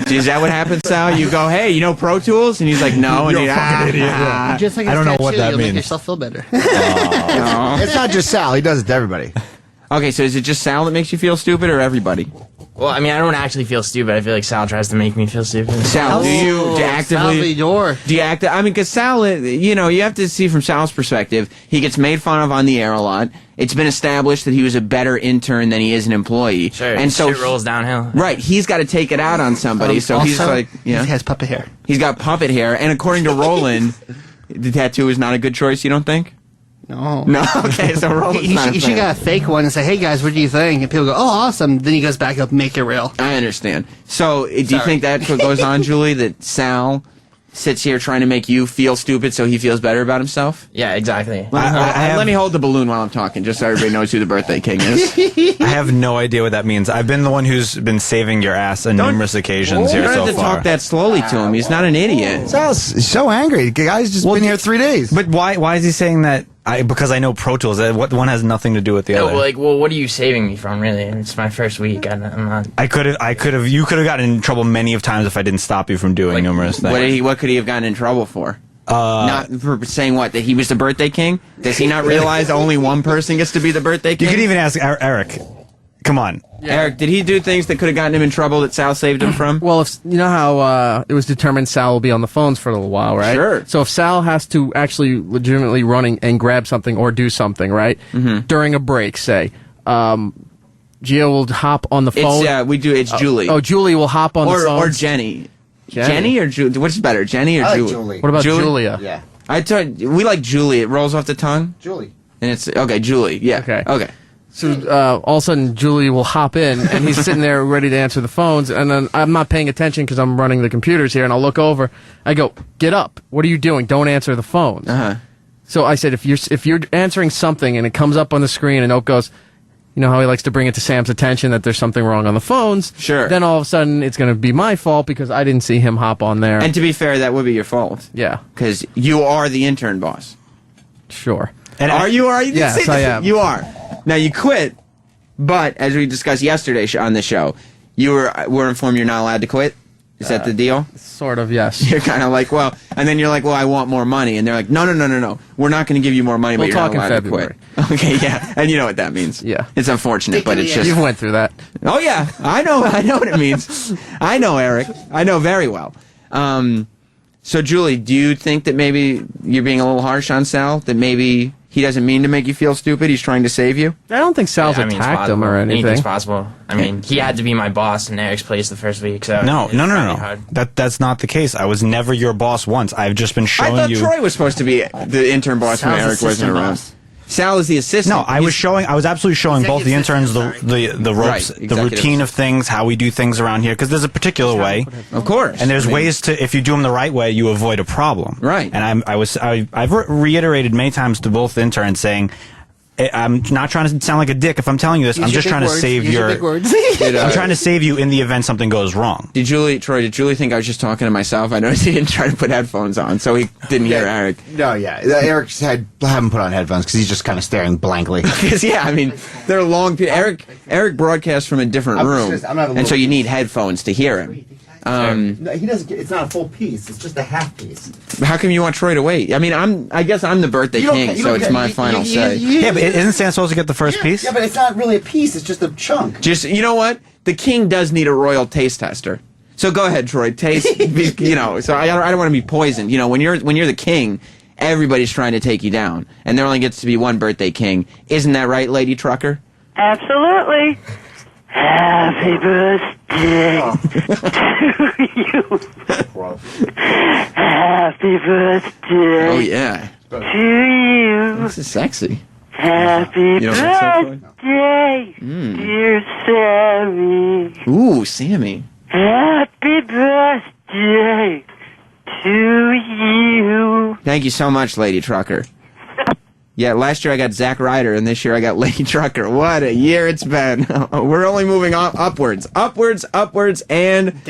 is that what happens, Sal? You go, "Hey, you know Pro Tools?" and he's like, "No," and You're a fucking idiot. Yeah. Just like I don't know what that you'll means. Make yourself feel better. It's not just Sal. He does it to everybody. Okay, so is it just Sal that makes you feel stupid, or everybody? well, I mean, I don't actually feel stupid. I feel like Sal tries to make me feel stupid. Sal, do you actively? Salvador. Do you act? I mean, because Sal, you know, you have to see from Sal's perspective. He gets made fun of on the air a lot. It's been established that he was a better intern than he is an employee. Sure, and so shit rolls downhill. Right, he's got to take it out on somebody. So he's Also, like, yeah, he has puppet hair. he's got puppet hair. And according to Roland, the tattoo is not a good choice. You don't think? No. No. Okay, so Roland's not a You should fan. get a fake one and say, "Hey guys, what do you think?" And people go, "Oh, awesome." Then he goes back up, make it real. I understand. So, do you think that's what goes on, Julie? That Sal sits here trying to make you feel stupid so he feels better about himself? Yeah, exactly. Let me hold the balloon while I'm talking, just so everybody knows who the birthday king is. I have no idea what that means. I've been the one who's been saving your ass on numerous occasions You here don't so have to far. talk that slowly to him. He's not an idiot. Sal's so angry. The guy's just been here 3 days. But why is he saying that? Because I know Pro Tools. What one has nothing to do with the No, other. well, what are you saving me from, really? It's my first week. I'm not... I could have. You could have gotten in trouble many of times if I didn't stop you from doing numerous things. What could he have gotten in trouble for? Not for saying what? That he was the birthday king? Does he not realize only one person gets to be the birthday king? You could even ask Eric. Come on. Yeah. Eric, did he do things that could have gotten him in trouble that Sal saved him from? Well, if you know how it was determined Sal will be on the phones for a little while, right? Sure. So if Sal has to actually legitimately run and grab something or do something, right? Mm-hmm. During a break, say, Gio will hop on the phone. It's Julie. Julie will hop on the phone. Or Jenny. Jenny or Julie? What's better, Jenny or I like Julie? Julie. What about Julie? Julia? Yeah. We like Julie. It rolls off the tongue. Julie. And it's okay, Julie. Yeah. Okay. So all of a sudden, Julie will hop in, and he's sitting there ready to answer the phones, and then I'm not paying attention because I'm running the computers here, and I'll look over. I go, "Get up! What are you doing? Don't answer the phone." So I said, if you're answering something and it comes up on the screen, and Oak goes, you know how he likes to bring it to Sam's attention that there's something wrong on the phones. Sure. Then all of a sudden, it's going to be my fault because I didn't see him hop on there. And to be fair, that would be your fault. Yeah. Because you are the intern boss. Sure. And are you? Yes, I am. You are. Now you quit. But as we discussed yesterday on the show, you were informed you're not allowed to quit. Is that the deal? Sort of, yes. You're kind of like, well, and then you're like, well, I want more money. And they're like, no. We're not going to give you more money, We'll but you're talk not in allowed to February. quit. Okay, yeah. And you know what that means. Yeah. It's unfortunate, but it's just... You went through that. Oh, yeah. I know what it means. I know, Eric. I know very well. So, Julie, do you think that maybe you're being a little harsh on Sal? That maybe he doesn't mean to make you feel stupid? He's trying to save you? I don't think Sal's it's attacked him possible. or anything. Anything's possible. I mean, he had to be my boss in Eric's place the first week, so... No. it's probably hard. That's not the case. I was never your boss once. I've just been showing I you... thought Troy was supposed to be the intern boss when Eric wasn't around. Sal is the assistant. No, I was absolutely showing both the interns the ropes, Right, the routine of things, how we do things around here, because there's a particular way. Of course. And there's ways to, if you do them the right way, you avoid a problem. Right. And I've reiterated many times to both interns saying, I'm not trying to sound like a dick if I'm telling you this. I'm just trying to save your... I'm trying to save you in the event something goes wrong. Troy, did Julie think I was just talking to myself? I noticed he didn't try to put headphones on, so he didn't hear Eric. No, yeah. Eric haven't put on headphones because he's just kind of staring blankly. Because, yeah, I mean, they're long... Eric broadcasts from a different room, and so you need headphones to hear him. No, he doesn't. It's not a full piece. It's just a half piece. How come you want Troy to wait? I mean, I guess I'm the birthday king, so it's my final say. Yeah, but isn't Santa supposed to get the first piece? Yeah, but it's not really a piece. It's just a chunk. Just, you know what? The king does need a royal taste tester. So go ahead, Troy. Taste, so I don't want to be poisoned. You know, when you're the king, everybody's trying to take you down, and there only gets to be one birthday king. Isn't that right, Lady Trucker? Absolutely. Happy birthday to you. Happy birthday. Oh, yeah. To you. This is sexy. Happy birthday, dear Sammy. Ooh, Sammy. Happy birthday to you. Thank you so much, Lady Trucker. Yeah, last year I got Zack Ryder, and this year I got Lady Trucker. What a year it's been. We're only moving upwards, and...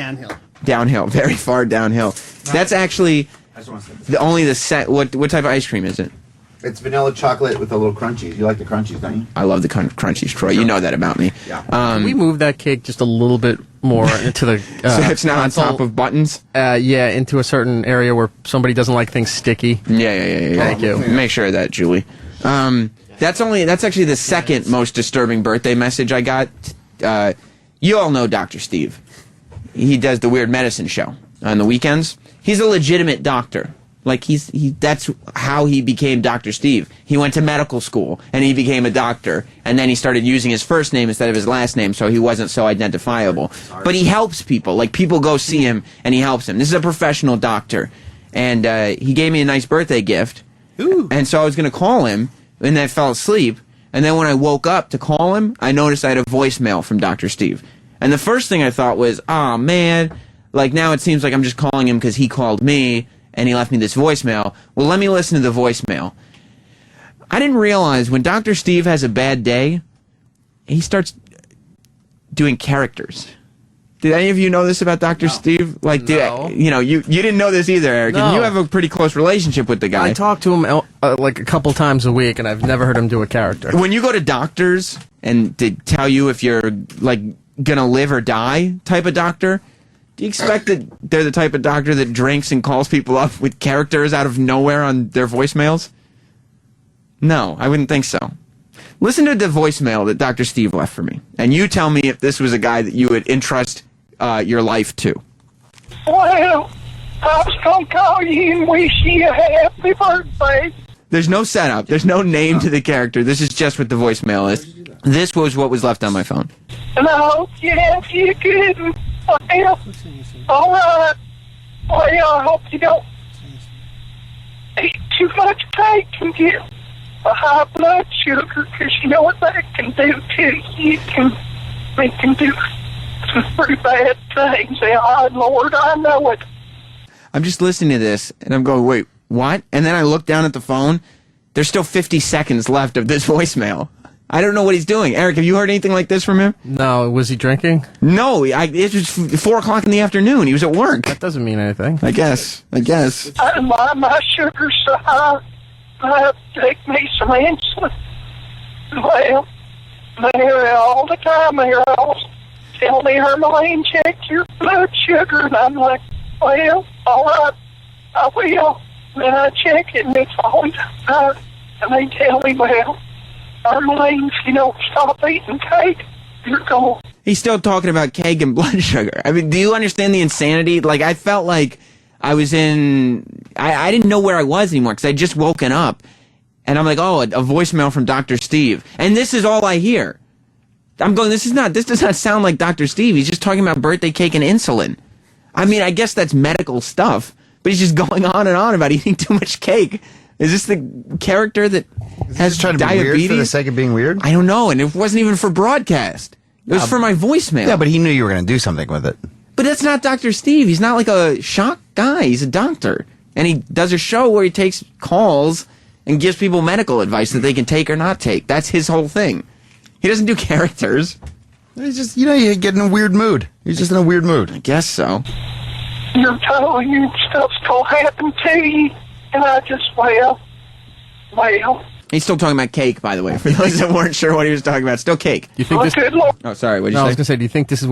Downhill, very far downhill. That's actually what type of ice cream is it? It's vanilla chocolate with a little crunchies. You like the crunchies, don't you? I love the crunchies, Troy. You know that about me. Yeah. Can we move that cake just a little bit more into the... so it's not console? On top of buttons? Yeah, into a certain area where somebody doesn't like things sticky. Yeah. Thank you. Make sure of that, Julie. That's actually the second most disturbing birthday message I got. You all know Dr. Steve. He does the Weird Medicine show on the weekends. He's a legitimate doctor. Like that's how he became Dr. Steve. He went to medical school and he became a doctor, and then he started using his first name instead of his last name, so he wasn't so identifiable. But he helps people. Like, people go see him and he helps them. This is a professional doctor, and he gave me a nice birthday gift. Ooh. And so I was going to call him, and then I fell asleep. And then when I woke up to call him, I noticed I had a voicemail from Dr. Steve. And the first thing I thought was, oh, man, like, now it seems like I'm just calling him because he called me and he left me this voicemail. Well, let me listen to the voicemail. I didn't realize when Dr. Steve has a bad day, he starts doing characters. Did any of you know this about Dr. Steve? Like, no. You didn't know this either, Eric. No. And you have a pretty close relationship with the guy. I talk to him like a couple times a week, and I've never heard him do a character. When you go to doctors and they tell you if you're, like, gonna live or die type of doctor, do you expect that they're the type of doctor that drinks and calls people up with characters out of nowhere on their voicemails? No, I wouldn't think so. Listen to the voicemail that Dr. Steve left for me, and you tell me if this was a guy that you would entrust your life to. Well, I was going to call you and wish you a happy birthday. There's no setup. There's no name to the character. This is just what the voicemail is. This was what was left on my phone. And I hope you have you good. Well, all right. Well, I hope you don't eat too much cake and get a high blood sugar, because you know what that can do to you. It can do some pretty bad things. Oh, Lord, I know it. I'm just listening to this, and I'm going, wait, what? And then I look down at the phone. There's still 50 seconds left of this voicemail. I don't know what he's doing. Eric, have you heard anything like this from him? No. Was he drinking? No. It was 4 o'clock in the afternoon. He was at work. That doesn't mean anything. I guess. My sugar's so high, I have to take me some insulin. Well, they're all the time, they're all tell me, Hermeline, check your blood sugar. And I'm like, well, all right, I will. Then I check it, and it's always high. And they tell me, well, Hermeline, if you don't stop eating cake, you're going. He's still talking about cake and blood sugar. I mean, do you understand the insanity? Like, I felt like I was in... I didn't know where I was anymore because I'd just woken up. And I'm like, oh, a voicemail from Dr. Steve. And this is all I hear. I'm going, this does not sound like Dr. Steve. He's just talking about birthday cake and insulin. I mean, I guess that's medical stuff, but he's just going on and on about eating too much cake. Is this the character that has trying to diabetes? be weird for the sake of being weird? I don't know, and it wasn't even for broadcast. It was for my voicemail. Yeah, but he knew you were going to do something with it. But that's not Dr. Steve. He's not like a shock guy. He's a doctor. And he does a show where he takes calls and gives people medical advice that they can take or not take. That's his whole thing. He doesn't do characters. He's just, you get in a weird mood. He's just in a weird mood. I guess so. You're telling you stuff's going to happen to you. And I just, well. He's still talking about cake, by the way, for those that weren't sure what he was talking about. Still cake. You think this? Oh, sorry. What did you say? I was gonna say, do you think this is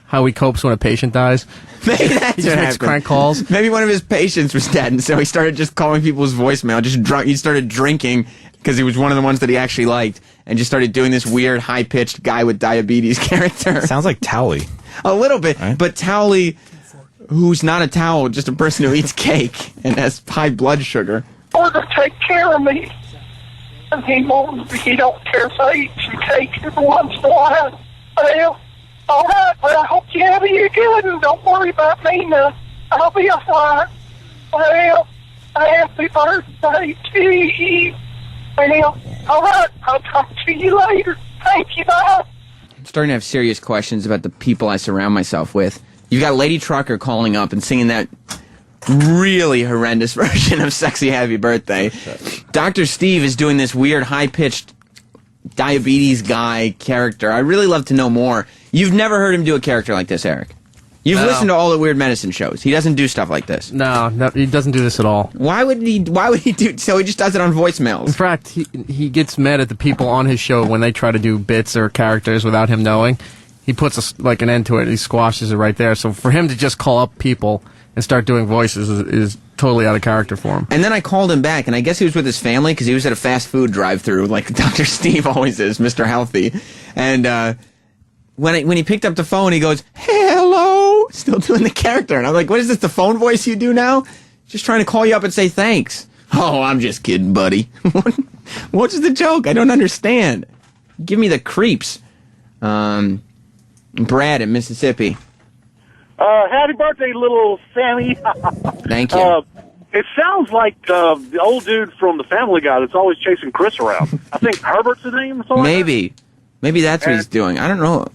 how he copes when a patient dies? Maybe that's he just makes crank calls. Maybe one of his patients was dead, and so he started just calling people's voicemail. Just drunk. He started drinking because he was one of the ones that he actually liked, and just started doing this weird, high-pitched guy with diabetes character. Sounds like Towley. A little bit, right? But Towley, who's not a towel, just a person who eats cake and has high blood sugar. Or to take care of me. And he don't care if I eat some cake every once in a while. Well, all right, well, I hope you have you good, and don't worry about me now. I'll be all right. Well, happy birthday to you. Well, all right, I'll talk to you later. Thank you, bye. I'm starting to have serious questions about the people I surround myself with. You've got Lady Trucker calling up and singing that really horrendous version of Sexy Happy Birthday. Dr. Steve is doing this weird high-pitched diabetes guy character. I really love to know more. You've never heard him do a character like this, Eric. You've listened to all the Weird Medicine shows. He doesn't do stuff like this. No, he doesn't do this at all. Why would he do so? He just does it on voicemails. In fact, he gets mad at the people on his show when they try to do bits or characters without him knowing. He puts an end to it. He squashes it right there. So for him to just call up people and start doing voices is totally out of character for him. And then I called him back, and I guess he was with his family because he was at a fast food drive-thru like Dr. Steve always is, Mr. Healthy. And when he picked up the phone, he goes, hello, still doing the character. And I'm like, what is this, the phone voice you do now? Just trying to call you up and say thanks. Oh, I'm just kidding, buddy. What's the joke? I don't understand. Give me the creeps. Brad in Mississippi. Happy birthday, little Sammy. Thank you. It sounds like the old dude from the Family Guy that's always chasing Chris around. I think Herbert's his name or something. Maybe that's what he's doing. I don't know.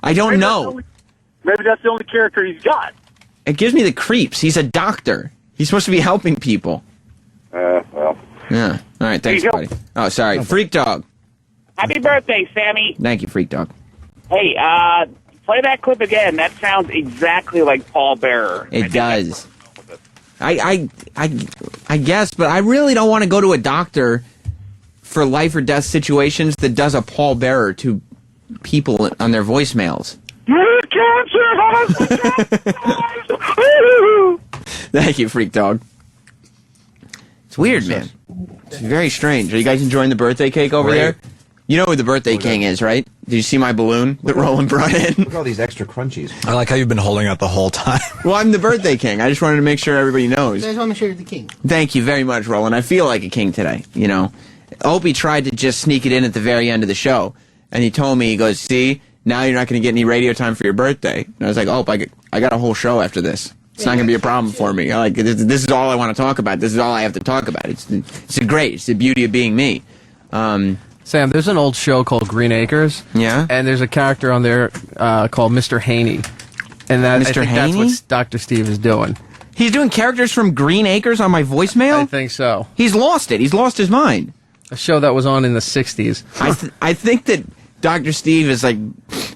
Maybe that's the only character he's got. It gives me the creeps. He's a doctor. He's supposed to be helping people. Well. Yeah. All right, thanks, buddy. Oh, sorry. Freak Dog. Happy birthday, Sammy. Thank you, Freak Dog. Hey, play that clip again. That sounds exactly like Paul Bearer. It does. I guess, but I really don't want to go to a doctor for life or death situations that does a Paul Bearer to people on their voicemails. Thank you, Freak Dog. It's weird, man. It's very strange. Are you guys enjoying the birthday cake over there? You know who the birthday king is, right? Did you see my balloon that Roland brought in? Look at all these extra crunchies. I like how you've been holding it the whole time. Well, I'm the birthday king. I just wanted to make sure everybody knows. I just want to make sure you're the king. Thank you very much, Roland. I feel like a king today, you know. Opie tried to just sneak it in at the very end of the show, and he told me, he goes, see, now you're not going to get any radio time for your birthday. And I was like, oh, I got a whole show after this. It's not going to be a problem for me. Like, this is all I want to talk about. This is all I have to talk about. It's the beauty of being me. Sam, there's an old show called Green Acres. Yeah? And there's a character on there called Mr. Haney. And I think that's what Dr. Steve is doing. He's doing characters from Green Acres on my voicemail? I think so. He's lost it. He's lost his mind. A show that was on in the 60s. I think that Dr. Steve is like,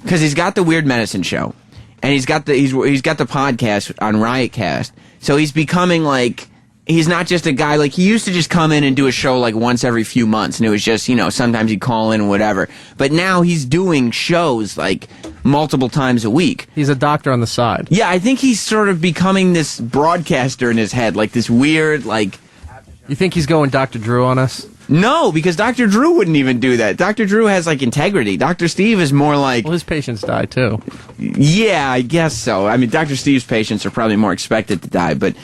because he's got the Weird Medicine show, and he's got the podcast on Riotcast, so he's becoming like, he's not just a guy, like, he used to just come in and do a show like once every few months, and it was just, you know, sometimes he'd call in and whatever. But now he's doing shows like multiple times a week. He's a doctor on the side. Yeah, I think he's sort of becoming this broadcaster in his head, like this weird, like... You think he's going Dr. Drew on us? No, because Dr. Drew wouldn't even do that. Dr. Drew has, like, integrity. Dr. Steve is more like... Well, his patients die, too. Yeah, I guess so. I mean, Dr. Steve's patients are probably more expected to die, but...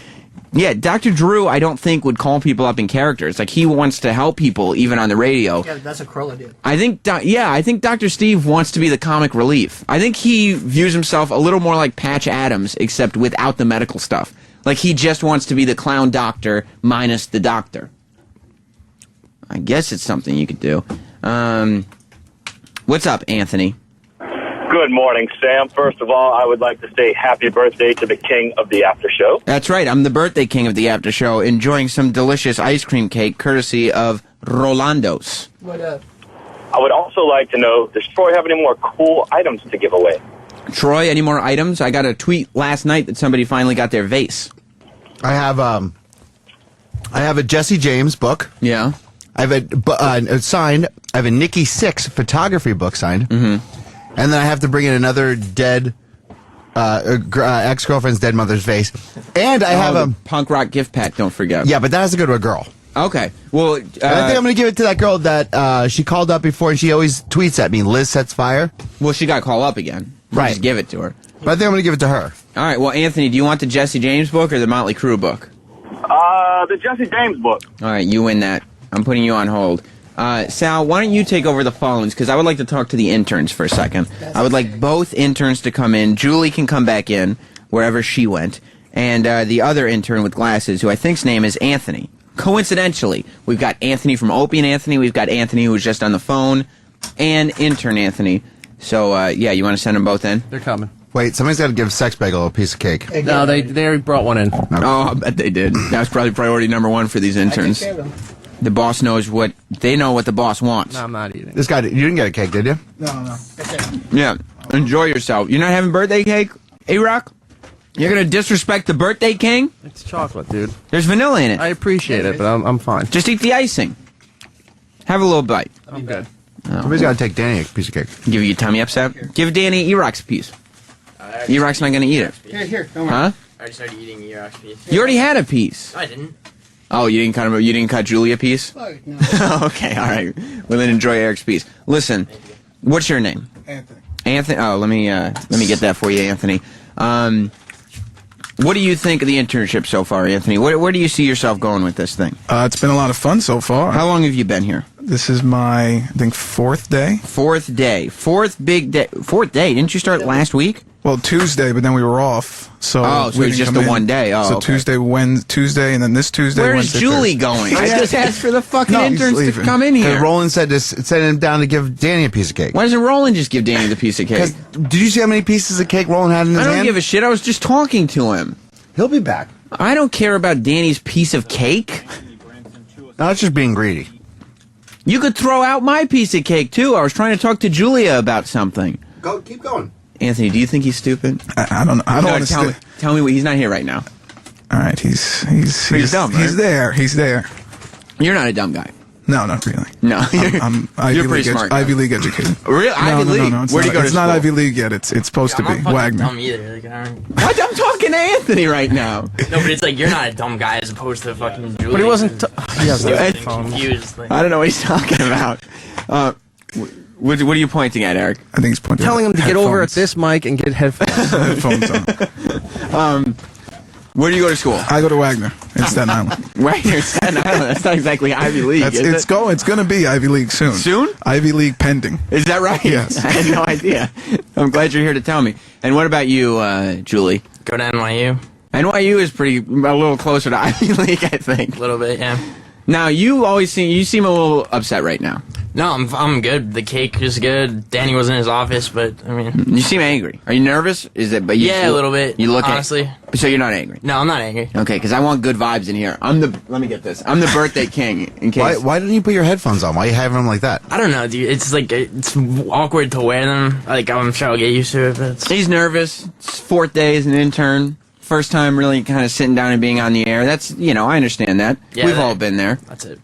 Yeah, Dr. Drew, I don't think, would call people up in characters. Like, he wants to help people, even on the radio. Yeah, that's what Corolla did. I think Dr. Steve wants to be the comic relief. I think he views himself a little more like Patch Adams, except without the medical stuff. Like, he just wants to be the clown doctor minus the doctor. I guess it's something you could do. What's up, Anthony? Good morning, Sam. First of all, I would like to say happy birthday to the king of the after show. That's right. I'm the birthday king of the after show, enjoying some delicious ice cream cake courtesy of Rolando's. What up? I would also like to know, does Troy have any more cool items to give away? Troy, any more items? I got a tweet last night that somebody finally got their vase. I have a Jesse James book. Yeah. I have a signed. I have a Nikki Sixx photography book signed. Mm-hmm. And then I have to bring in another dead ex-girlfriend's dead mother's vase. And I have a punk rock gift pack, don't forget. Yeah, but that has to go to a girl. Okay. Well, I think I'm going to give it to that girl that she called up before, and she always tweets at me, Liz Sets Fire. Well, she got called up again. Right. Just give it to her. But I think I'm going to give it to her. All right. Well, Anthony, do you want the Jesse James book or the Motley Crue book? The Jesse James book. All right, you win that. I'm putting you on hold. Sal, why don't you take over the phones? Because I would like to talk to the interns for a second. I would like both interns to come in. Julie can come back in, wherever she went. And the other intern with glasses, who I think's name is Anthony. Coincidentally, we've got Anthony from Opie and Anthony. We've got Anthony who was just on the phone. And intern Anthony. So, yeah, you want to send them both in? They're coming. Wait, somebody's got to give Sex Bagel a piece of cake. No, they already brought one in. Okay. Oh, I bet they did. That's probably priority number one for these interns. The boss knows what they know what the boss wants. No, I'm not eating. This guy, you didn't get a cake, did you? No. Yeah, enjoy yourself. You're not having birthday cake, A-Rock? You're gonna disrespect the birthday king? It's chocolate, dude. There's vanilla in it. I appreciate it, but I'm fine. Just eat the icing. Have a little bite. I'm good. Somebody's got to take Danny a piece of cake. Give you a tummy upset? Give Danny E-Rock's a piece. E-Rock's not gonna eat it. Here, don't worry. Huh? I already started eating E-Rock's piece. You already had a piece. No, I didn't. Oh, you didn't cut Julie a piece? Oh, no. Okay, all right. Well, then enjoy Eric's piece. Listen, what's your name? Anthony. Anthony. Oh, let me get that for you, Anthony. What do you think of the internship so far, Anthony? Where do you see yourself going with this thing? It's been a lot of fun so far. How long have you been here? This is my, I think, fourth day. Fourth day. Fourth big day. Fourth day. Didn't you start last week? Well, Tuesday, but then we were off. So so it's just the one day. Oh, so okay. Tuesday, and then this Tuesday. Where is Wednesday, Julie Thursday. going? I just asked for the fucking interns to come in here. Roland said to send him down to give Danny a piece of cake. Why doesn't Roland just give Danny the piece of cake? Did you see how many pieces of cake Roland had in his hand? I don't give a shit. I was just talking to him. He'll be back. I don't care about Danny's piece of cake. No, it's just being greedy. You could throw out my piece of cake, too. I was trying to talk to Julia about something. Keep going. Anthony, do you think he's stupid? I don't know. I don't want to tell me he's not here right now. All right, he's dumb, right? He's there. He's there. You're not a dumb guy. No, not really. No, I'm you're pretty smart. Ivy League educated. Really? Ivy League? No. Where do you go to It's school? not Ivy League yet. It's supposed to be Wagner. Dumb either. Like, What? I'm talking to Anthony right now. No, but it's like you're not a dumb guy as opposed to fucking Julie. But he wasn't. He has Stupid the and confused. Like. I don't know what he's talking about. What are you pointing at, Eric? I think he's pointing. Telling him to get over at headphones. this mic and get headphones. Headphones on. Where do you go to school? I go to Wagner in Staten Island. Wagner in Staten Island. That's not exactly Ivy League. It's going to be Ivy League soon. Soon? Ivy League pending. Is that right? Yes. I had no idea. I'm glad you're here to tell me. And what about you, Julie? Go to NYU. NYU is a little closer to Ivy League, I think. A little bit, yeah. Now you seem a little upset right now. No, I'm good. The cake is good. Danny was in his office, but I mean, you seem angry. Are you nervous? Is it? But yeah, a little bit. You look honestly. So you're not angry. No, I'm not angry. Okay, because I want good vibes in here. Let me get this. I'm the birthday king. In case. Why didn't you put your headphones on? Why are you having them like that? I don't know, dude. It's like it's awkward to wear them. Like I'm sure I'll get used to it. But he's nervous. It's fourth day as an intern. First time really kind of sitting down and being on the air. That's I understand that. Yeah, we've all been there. That's it.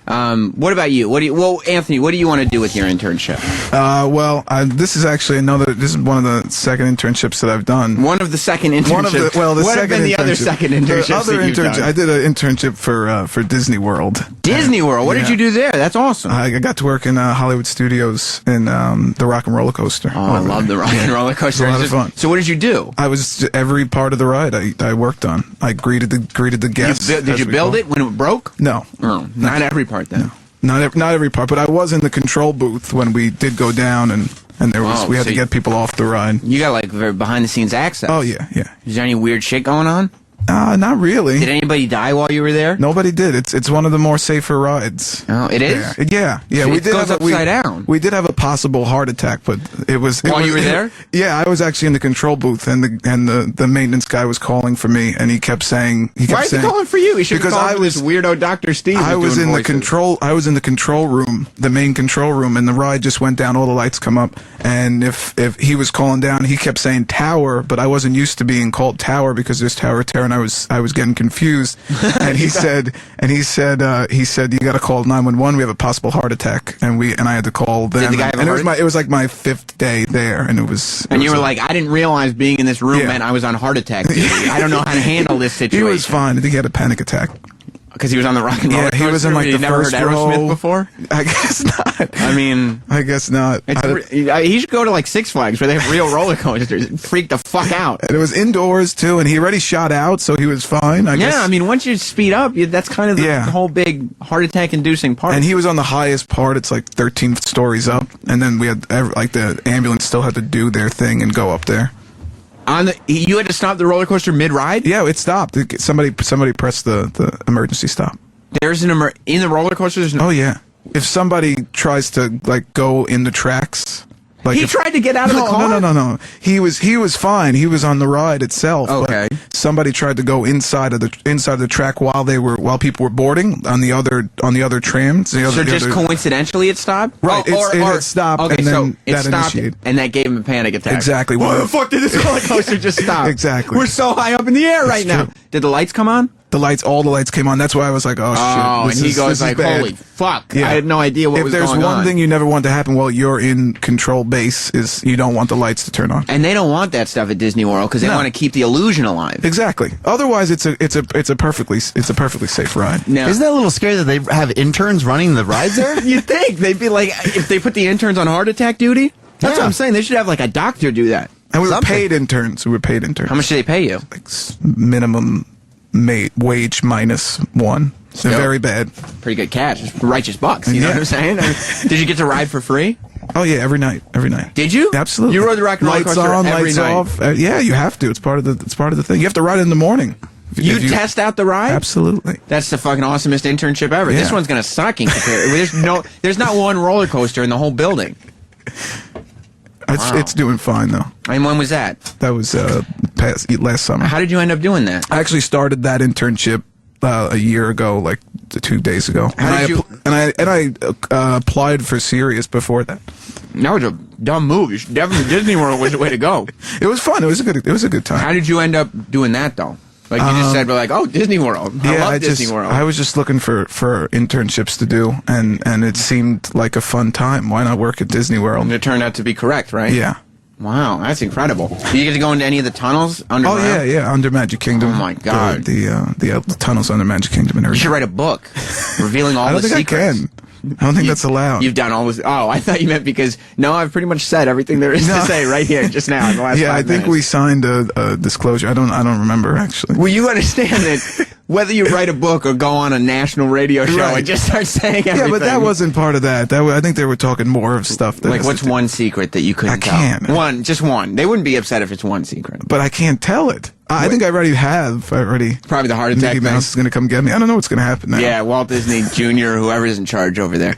What about you? Well, Anthony, what do you want to do with your internship? This is actually this is one of the second internships that I've done. One of the second internships? What have been the other second internships that you've done? I did an internship for Disney World. Disney World? What did you do there? That's awesome. I got to work in Hollywood Studios in the Rock and Roller Coaster. Oh, I love the Rock and Roller Coaster. It was a lot of fun. So what did you do? I was every part of the ride I worked on. I greeted the guests. Did you build it when it broke? No. Oh, not every part then. No. Not every part, but I was in the control booth when we did go down, and there was we had to get people off the ride. You got like very behind the scenes access. Oh yeah. Is there any weird shit going on? Not really. Did anybody die while you were there? Nobody did. It's one of the more safer rides. Oh, it is? Yeah. So we it did goes upside down. We did have a possible heart attack, but it was while you were there? Yeah, I was actually in the control booth, and the maintenance guy was calling for me, and he kept saying Why is he calling for you? He should have called this weirdo Dr. Steve. I was in the control room, the main control room, and the ride just went down. All the lights come up, and if he was calling down, he kept saying tower, but I wasn't used to being called tower because there's Tower of Terror, and I was getting confused. And he said you got to call 911. We have a possible heart attack, and I had to call them. Did the guy have a heart attack? It was like my 5th day there, and it was. And you were like, I didn't realize being in this room meant I was on heart attack duty. I don't know how to handle this situation. He was fine. I think he had a panic attack. Because he was on the Rock and Roller Coaster? He was in like the never first heard row. Aerosmith before? I guess not. I guess not. He should go to like Six Flags where they have real roller coasters. Freak the fuck out. And it was indoors too, and he already shot out, so he was fine. I guess. I mean, once you speed up, that's kind of the whole big heart attack inducing part. And he was on the highest part. It's like 13 stories up, and then we had the ambulance still had to do their thing and go up there. You had to stop the roller coaster mid-ride? Yeah, it stopped. Somebody pressed the emergency stop. There's in the roller coasters? Oh yeah. If somebody tries to like go in the tracks, like he tried to get out of the car. No. He was fine. He was on the ride itself. Okay. But somebody tried to go inside of the track while people were boarding on the other trams. Just coincidentally it stopped? Right. It had stopped. Okay, and then so it that stopped, initiated. and that gave him a panic attack. Exactly. Why the fuck did this roller coaster just stop? Exactly. We're so high up in the air right now. Did the lights come on? All the lights came on. That's why I was like, oh, shit. Oh, and he goes like, holy fuck. Yeah. I had no idea what was going on. If there's one thing you never want to happen while you're in control base is you don't want the lights to turn on. And they don't want that stuff at Disney World because they want to keep the illusion alive. Exactly. Otherwise, it's a perfectly safe ride. Now, isn't that a little scary that they have interns running the rides there? You'd think. They'd be like, if they put the interns on heart attack duty? That's what I'm saying. They should have like a doctor do that. And we were paid interns. How much do they pay you? Like minimum wage -1. So very bad. Pretty good cash. Righteous bucks. You know what I'm saying? Did you get to ride for free? Oh yeah, every night. Did you? Absolutely. You rode the Rock and Roller Lights Coaster on, every lights night. off. Yeah, you have to. It's part of the thing. You have to ride it in the morning. You test out the ride? Absolutely. That's the fucking awesomest internship ever. Yeah. This one's gonna suck in comparison. There's not one roller coaster in the whole building. It's doing fine though. And when was that? That was last summer. How did you end up doing that? I actually started that internship a year ago, like 2 days ago. I applied for Sirius before that. That was a dumb move. Definitely Disney World was the way to go. It was fun. It was a good time. How did you end up doing that though? Like you just said, like, oh, Disney World. I love Disney World. I was just looking for internships to do, and it seemed like a fun time. Why not work at Disney World? And it turned out to be correct, right? Yeah. Wow, that's incredible. Did you get to go into any of the tunnels underground? Yeah, under Magic Kingdom. Oh my God, the tunnels under Magic Kingdom and everything. You should write a book revealing all the secrets. I don't think I can. I don't think that's allowed. You've done all this. Oh, I thought you meant because I've pretty much said everything there is to say right here just now in the last 5 minutes. I think we signed a disclosure. I don't remember actually. Well, you understand that whether you write a book or go on a national radio show and just start saying everything. Yeah, but that wasn't part of that. I think they were talking more of stuff. That what's one secret that you couldn't tell? I can't. Just one. They wouldn't be upset if it's one secret. But I can't tell it. I think I already have. Probably the heart attack. Mickey Mouse is going to come get me. I don't know what's going to happen now. Yeah, Walt Disney Jr. or whoever's in charge over there.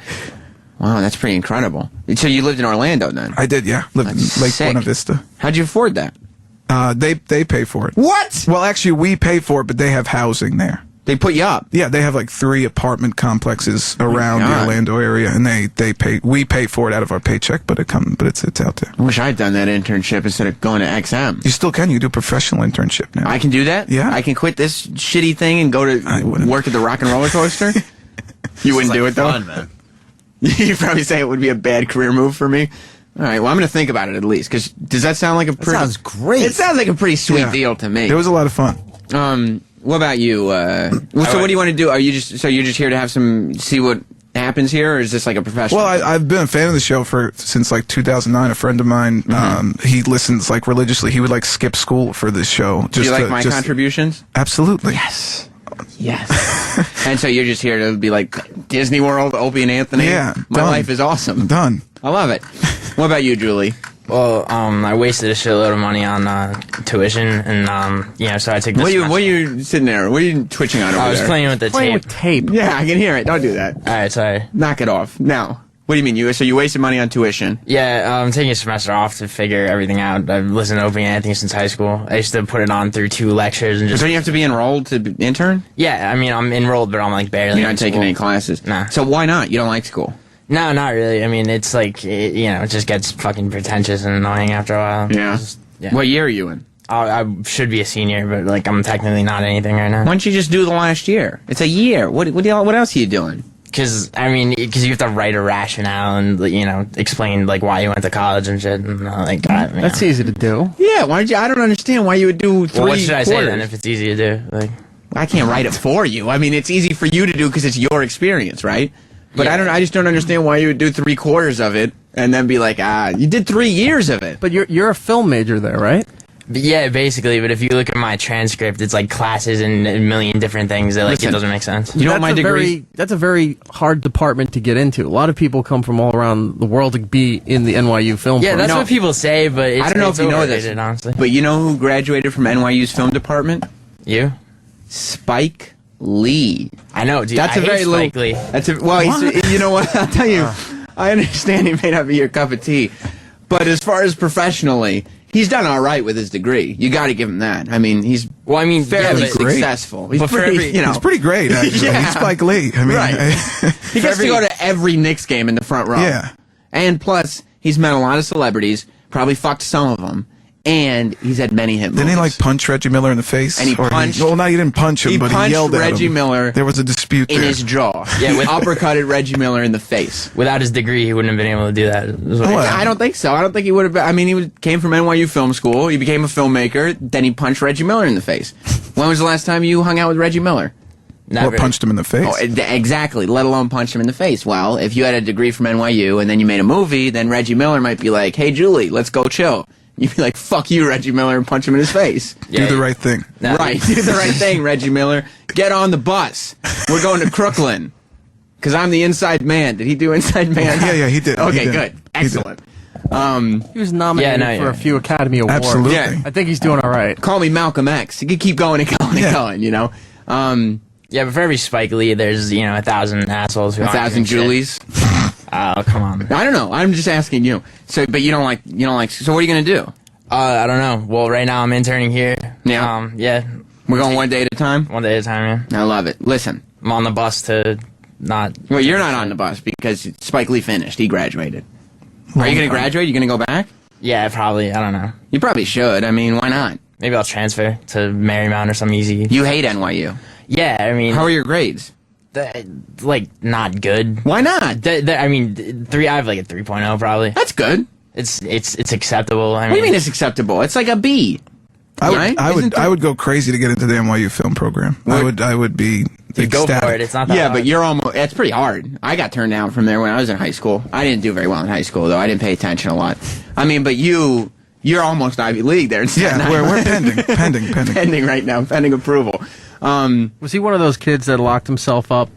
Wow, that's pretty incredible. So you lived in Orlando then? I did, yeah. Lived in Lake Buena Vista. How'd you afford that? They pay for it. What? Well, actually, we pay for it, but they have housing there. They put you up? Yeah, they have like 3 apartment complexes around the Orlando area, and they pay. We pay for it out of our paycheck, but it's out there. I wish I'd done that internship instead of going to XM. You still can. You do professional internship now. I can do that? Yeah. I can quit this shitty thing and go to work at the Rock and Roller Coaster? You wouldn't do it, though? Fun, man. You'd probably say it would be a bad career move for me. All right, well, I'm going to think about it at least, because does that sound like a pretty... sounds great. It sounds like a pretty sweet deal to me. It was a lot of fun. What about you? So what do you want to do? Are you you're just here to have see what happens here, or is this like a professional? Well, I've been a fan of the show since like 2009. A friend of mine, he listens like religiously. He would like skip school for this show. Do you like my contributions? Absolutely. Yes. And so you're just here to be like Disney World, Opie and Anthony. Yeah, my done. life is awesome. Done. I love it. What about you, Julie? Well, I wasted a shitload of money on tuition, and so I took this. What are you sitting there? What are you twitching on over there? I was playing with the tape. Yeah, I can hear it. Don't do that. All right, sorry. Knock it off. Now, what do you mean? You wasted money on tuition? Yeah, I'm taking a semester off to figure everything out. I've listened to Opie and Anthony since high school. I used to put it on through 2 lectures and just. Don't you have to be enrolled to intern? Yeah, I mean I'm enrolled, but I'm like barely. You're not taking any classes. Nah. So why not? You don't like school? No, not really. I mean, it's like, it just gets fucking pretentious and annoying after a while. Yeah. What year are you in? I should be a senior, but like I'm technically not anything right now. Why don't you just do the last year? It's a year. What else are you doing? Because you have to write a rationale and explain like why you went to college and shit. And, That's easy to do. Yeah. I don't understand why you would do 3 Well, what should I say quarters? then if it's easy to do? Like, I can't write it for you. I mean, it's easy for you to do because it's your experience, right? But Yeah. I just don't understand why you would do 3/4 of it and then be like, you did 3 years of it. But you're a film major there, right? Yeah, basically. But if you look at my transcript, it's like classes and a million different things that it doesn't make sense. You know what my degree? That's a very hard department to get into. A lot of people come from all around the world to be in the NYU film. Yeah, program. that's what people say, but it's, I don't know it's if you know this, overrated, honestly. but you know who graduated from NYU's film department? You? Spike Lee. I know, dude. That's I a very hate Spike Lee. He's, you know what? I'll tell you. I understand he may not be your cup of tea, but as far as professionally, he's done all right with his degree. You got to give him that. I mean, he's fairly successful. He's pretty, He's pretty great, actually. Yeah. He's Spike Lee. I mean, right. He gets to go to every Knicks game in the front row. Yeah. And plus, he's met a lot of celebrities, probably fucked some of them, and he's had many hit movies. Didn't he like punch Reggie Miller in the face? And he punched. Well, no, he didn't punch him, but he yelled at him. Reggie Miller. There was a dispute in there. his jaw. Yeah, with uppercutted Reggie Miller in the face. Without his degree, he wouldn't have been able to do that. I don't think so. I don't think he would have been. I mean, came from NYU Film School. He became a filmmaker. Then he punched Reggie Miller in the face. When was the last time you hung out with Reggie Miller? Punched him in the face? Oh, exactly, let alone punch him in the face. Well, if you had a degree from NYU and then you made a movie, then Reggie Miller might be like, hey, Julie, let's go chill. You'd be like, fuck you, Reggie Miller, and punch him in his face. Do the right thing. Right, do the right thing, Reggie Miller. Get on the bus. We're going to Crooklyn. Because I'm the inside man. Did he do inside man? Yeah, he did. Okay, He did. good. Excellent. He was nominated for a few Academy Awards. Absolutely. Yeah. I think he's doing all right. Call me Malcolm X. You could keep going and going and going, you know? Yeah, but for every Spike Lee, there's 1,000 assholes who aren't 1,000 doing shit. Julies. Oh, come on. I don't know. I'm just asking you. So, but you don't like. So, what are you gonna do? I don't know. Well, right now I'm interning here. Yeah. Yeah. We're going one day at a time. One day at a time. Yeah. I love it. Listen, I'm on the bus to not. Well, you're not on the bus because Spike Lee finished. He graduated. Are you gonna graduate? You gonna go back? Yeah, probably. I don't know. You probably should. I mean, why not? Maybe I'll transfer to Marymount or some easy. You hate NYU. Yeah, I mean. How are your grades? Like not good. Why not? I mean, I have like a 3.0 probably. That's good. It's acceptable. What do you mean it's acceptable? It's like a B. I would go crazy to get into the NYU film program. I would be ecstatic. Go for it. It's not that hard. But you're almost. It's pretty hard. I got turned down from there when I was in high school. I didn't do very well in high school though. I didn't pay attention a lot. I mean, but you're almost Ivy League there. Yeah, we're pending right now, pending approval. Was he one of those kids that locked himself up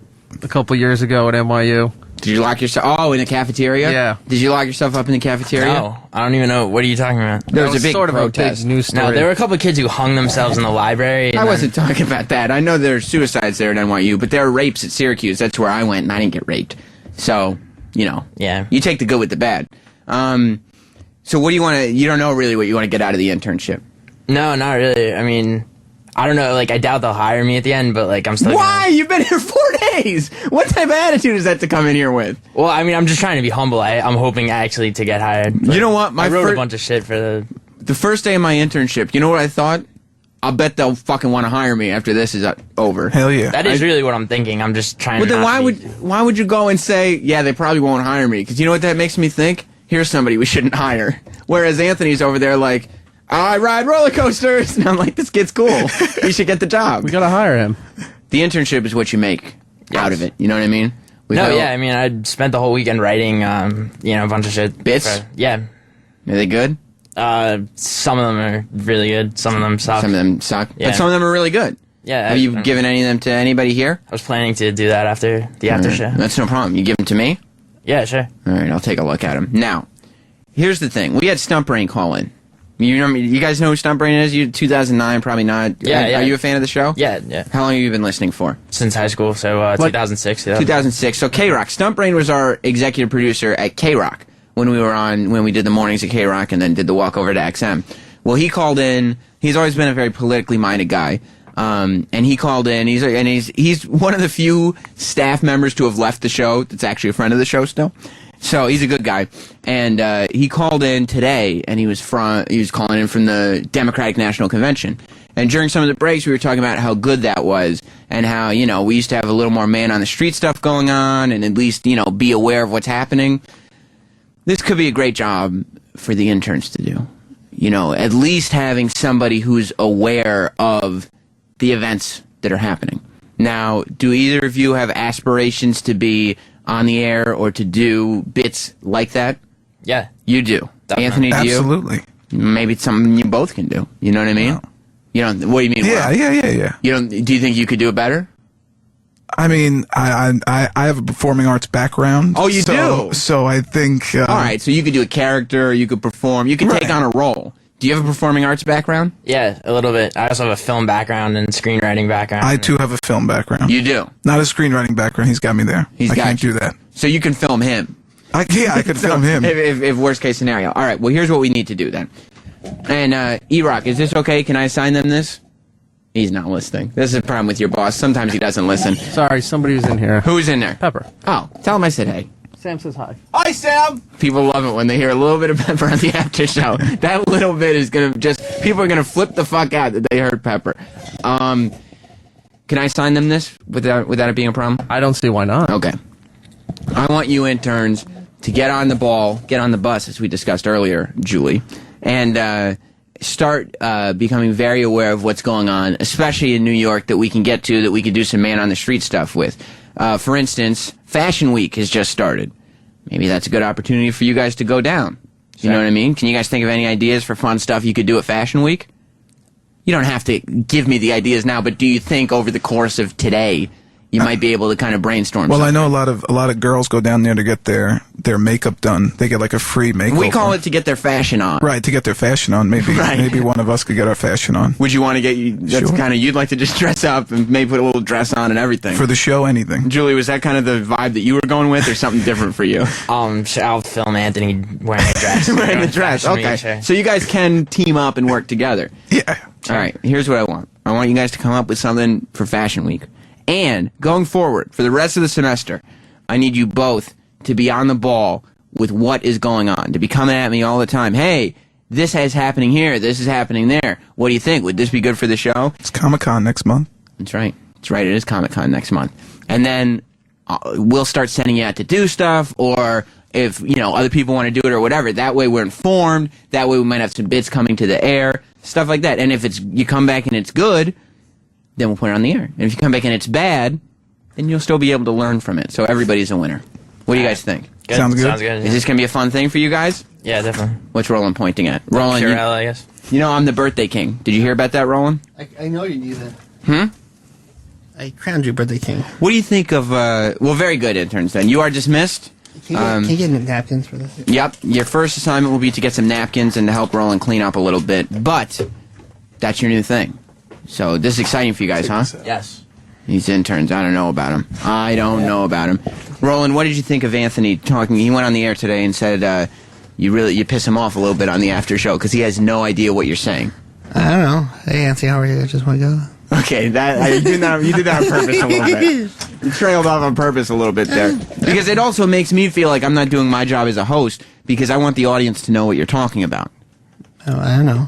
a couple years ago at NYU? Did you lock yourself? Oh, in the cafeteria? Yeah. Did you lock yourself up in the cafeteria? No, I don't even know. What are you talking about? There was a big sort protest. Of a big news story. No, there were a couple of kids who hung themselves in the library. I wasn't talking about that. I know there's suicides there at NYU, but there are rapes at Syracuse. That's where I went, and I didn't get raped. So, yeah. You take the good with the bad. So what do you want to? You don't know really what you want to get out of the internship. No, not really. I mean, I don't know. Like, I doubt they'll hire me at the end, but like, I'm still. Why? You've been here 4 days. What type of attitude is that to come in here with? Well, I mean, I'm just trying to be humble. I'm hoping actually to get hired. You know what? I wrote a bunch of shit for the first day of my internship. You know what I thought? I'll bet they'll fucking want to hire me after this is over. Hell yeah. That is really what I'm thinking. I'm just trying Well, to then not why would you go and say, yeah, they probably won't hire me? Because you know what that makes me think? Here's somebody we shouldn't hire. Whereas Anthony's over there like, I ride roller coasters. And I'm like, this kid's cool. He should get the job. We got to hire him. The internship is what you make out of it. You know what I mean? I mean, I spent the whole weekend writing, a bunch of shit. Bits? Yeah. Are they good? Some of them are really good. Some of them suck. Some of them suck. Yeah. But some of them are really good. Yeah. Have you given any of them to anybody here? I was planning to do that after the after show. That's no problem. You give them to me? Yeah, sure. All right, I'll take a look at them. Now, here's the thing. We had Stump Brain call in. You guys know who Stump Brain is? 2009, probably not. Yeah. Are you a fan of the show? Yeah. How long have you been listening for? Since high school, so 2006. 2006. So K-Rock. Stump Brain was our executive producer at K-Rock when we did the mornings at K-Rock and then did the walk over to XM. Well, he called in. He's always been a very politically minded guy. And he called in. He's one of the few staff members to have left the show that's actually a friend of the show still. So he's a good guy, and he called in today, and he was calling in from the Democratic National Convention. And during some of the breaks, we were talking about how good that was, and how we used to have a little more man on the street stuff going on, and at least be aware of what's happening. This could be a great job for the interns to do. At least having somebody who's aware of the events that are happening. Now, do either of you have aspirations to be on the air or to do bits like that? Yeah. You do. Definitely. Anthony, do you? Absolutely. Maybe it's something you both can do. You know what I mean? Wow. What do you mean? Yeah. Do you think you could do it better? I mean, I have a performing arts background. Oh, you do? So I think... All right, so you could do a character, you could perform, you could take on a role. Do you have a performing arts background? Yeah, a little bit. I also have a film background and screenwriting background. I, too, have a film background. You do? Not a screenwriting background. He's got me there. I can't do that. So you can film him? I could film him. If worst case scenario. All right, well, here's what we need to do then. And, E-Rock, is this okay? Can I assign them this? He's not listening. This is a problem with your boss. Sometimes he doesn't listen. Sorry, somebody's in here. Who's in there? Pepper. Oh, tell him I said hey. Sam says hi. Hi, Sam! People love it when they hear a little bit of Pepper on the after show. That little bit is going to people are going to flip the fuck out that they heard Pepper. Can I assign them this without it being a problem? I don't see why not. Okay. I want you interns to get on the ball, get on the bus, as we discussed earlier, Julie, and start becoming very aware of what's going on, especially in New York, that we can get to, that we can do some man-on-the-street stuff with. For instance, Fashion Week has just started. Maybe that's a good opportunity for you guys to go down. You know what I mean? Can you guys think of any ideas for fun stuff you could do at Fashion Week? You don't have to give me the ideas now, but do you think over the course of today you might be able to kind of brainstorm Well, something? I know a lot of girls go down there to get their makeup done. They get like a free makeover. We call it to get their fashion on. Right, to get their fashion on. Maybe one of us could get our fashion on. Would you want to get that's Sure. kind of you'd like to just dress up and maybe put a little dress on and everything? For the show, anything. Julie, was that kind of the vibe that you were going with or something different for you? I'll film Anthony wearing a dress. Wearing a dress, okay. Sure. So you guys can team up and work together. Yeah. All right, here's what I want. I want you guys to come up with something for Fashion Week. And going forward, for the rest of the semester, I need you both to be on the ball with what is going on, to be coming at me all the time. Hey, this is happening here, this is happening there. What do you think? Would this be good for the show? It's Comic-Con next month. That's right. That's right, it is Comic-Con next month. And then we'll start sending you out to do stuff, or if, other people want to do it or whatever. That way we're informed. That way we might have some bits coming to the air, stuff like that. And if you come back and it's good, then we'll put it on the air. And if you come back and it's bad, then you'll still be able to learn from it. So everybody's a winner. What do you guys think? Good. Sounds good. Sounds good. Is this going to be a fun thing for you guys? Yeah, definitely. What's Roland pointing at? Roland, Purell, I guess. I'm the birthday king. Did you hear about that, Roland? I know you knew that. I crowned you birthday king. What do you think of, very good, interns, then. You are dismissed. Can you get napkins for this? Yep. Your first assignment will be to get some napkins and to help Roland clean up a little bit. But that's your new thing. So this is exciting for you guys, huh? Yes. These interns, I don't know about him. I don't know about him. Roland, what did you think of Anthony talking? He went on the air today and said you piss him off a little bit on the after show because he has no idea what you're saying. I don't know. Hey, Anthony, how are you? I just want to go. Okay, you did that on purpose a little bit. You trailed off on purpose a little bit there. Because it also makes me feel like I'm not doing my job as a host because I want the audience to know what you're talking about. Oh, I don't know.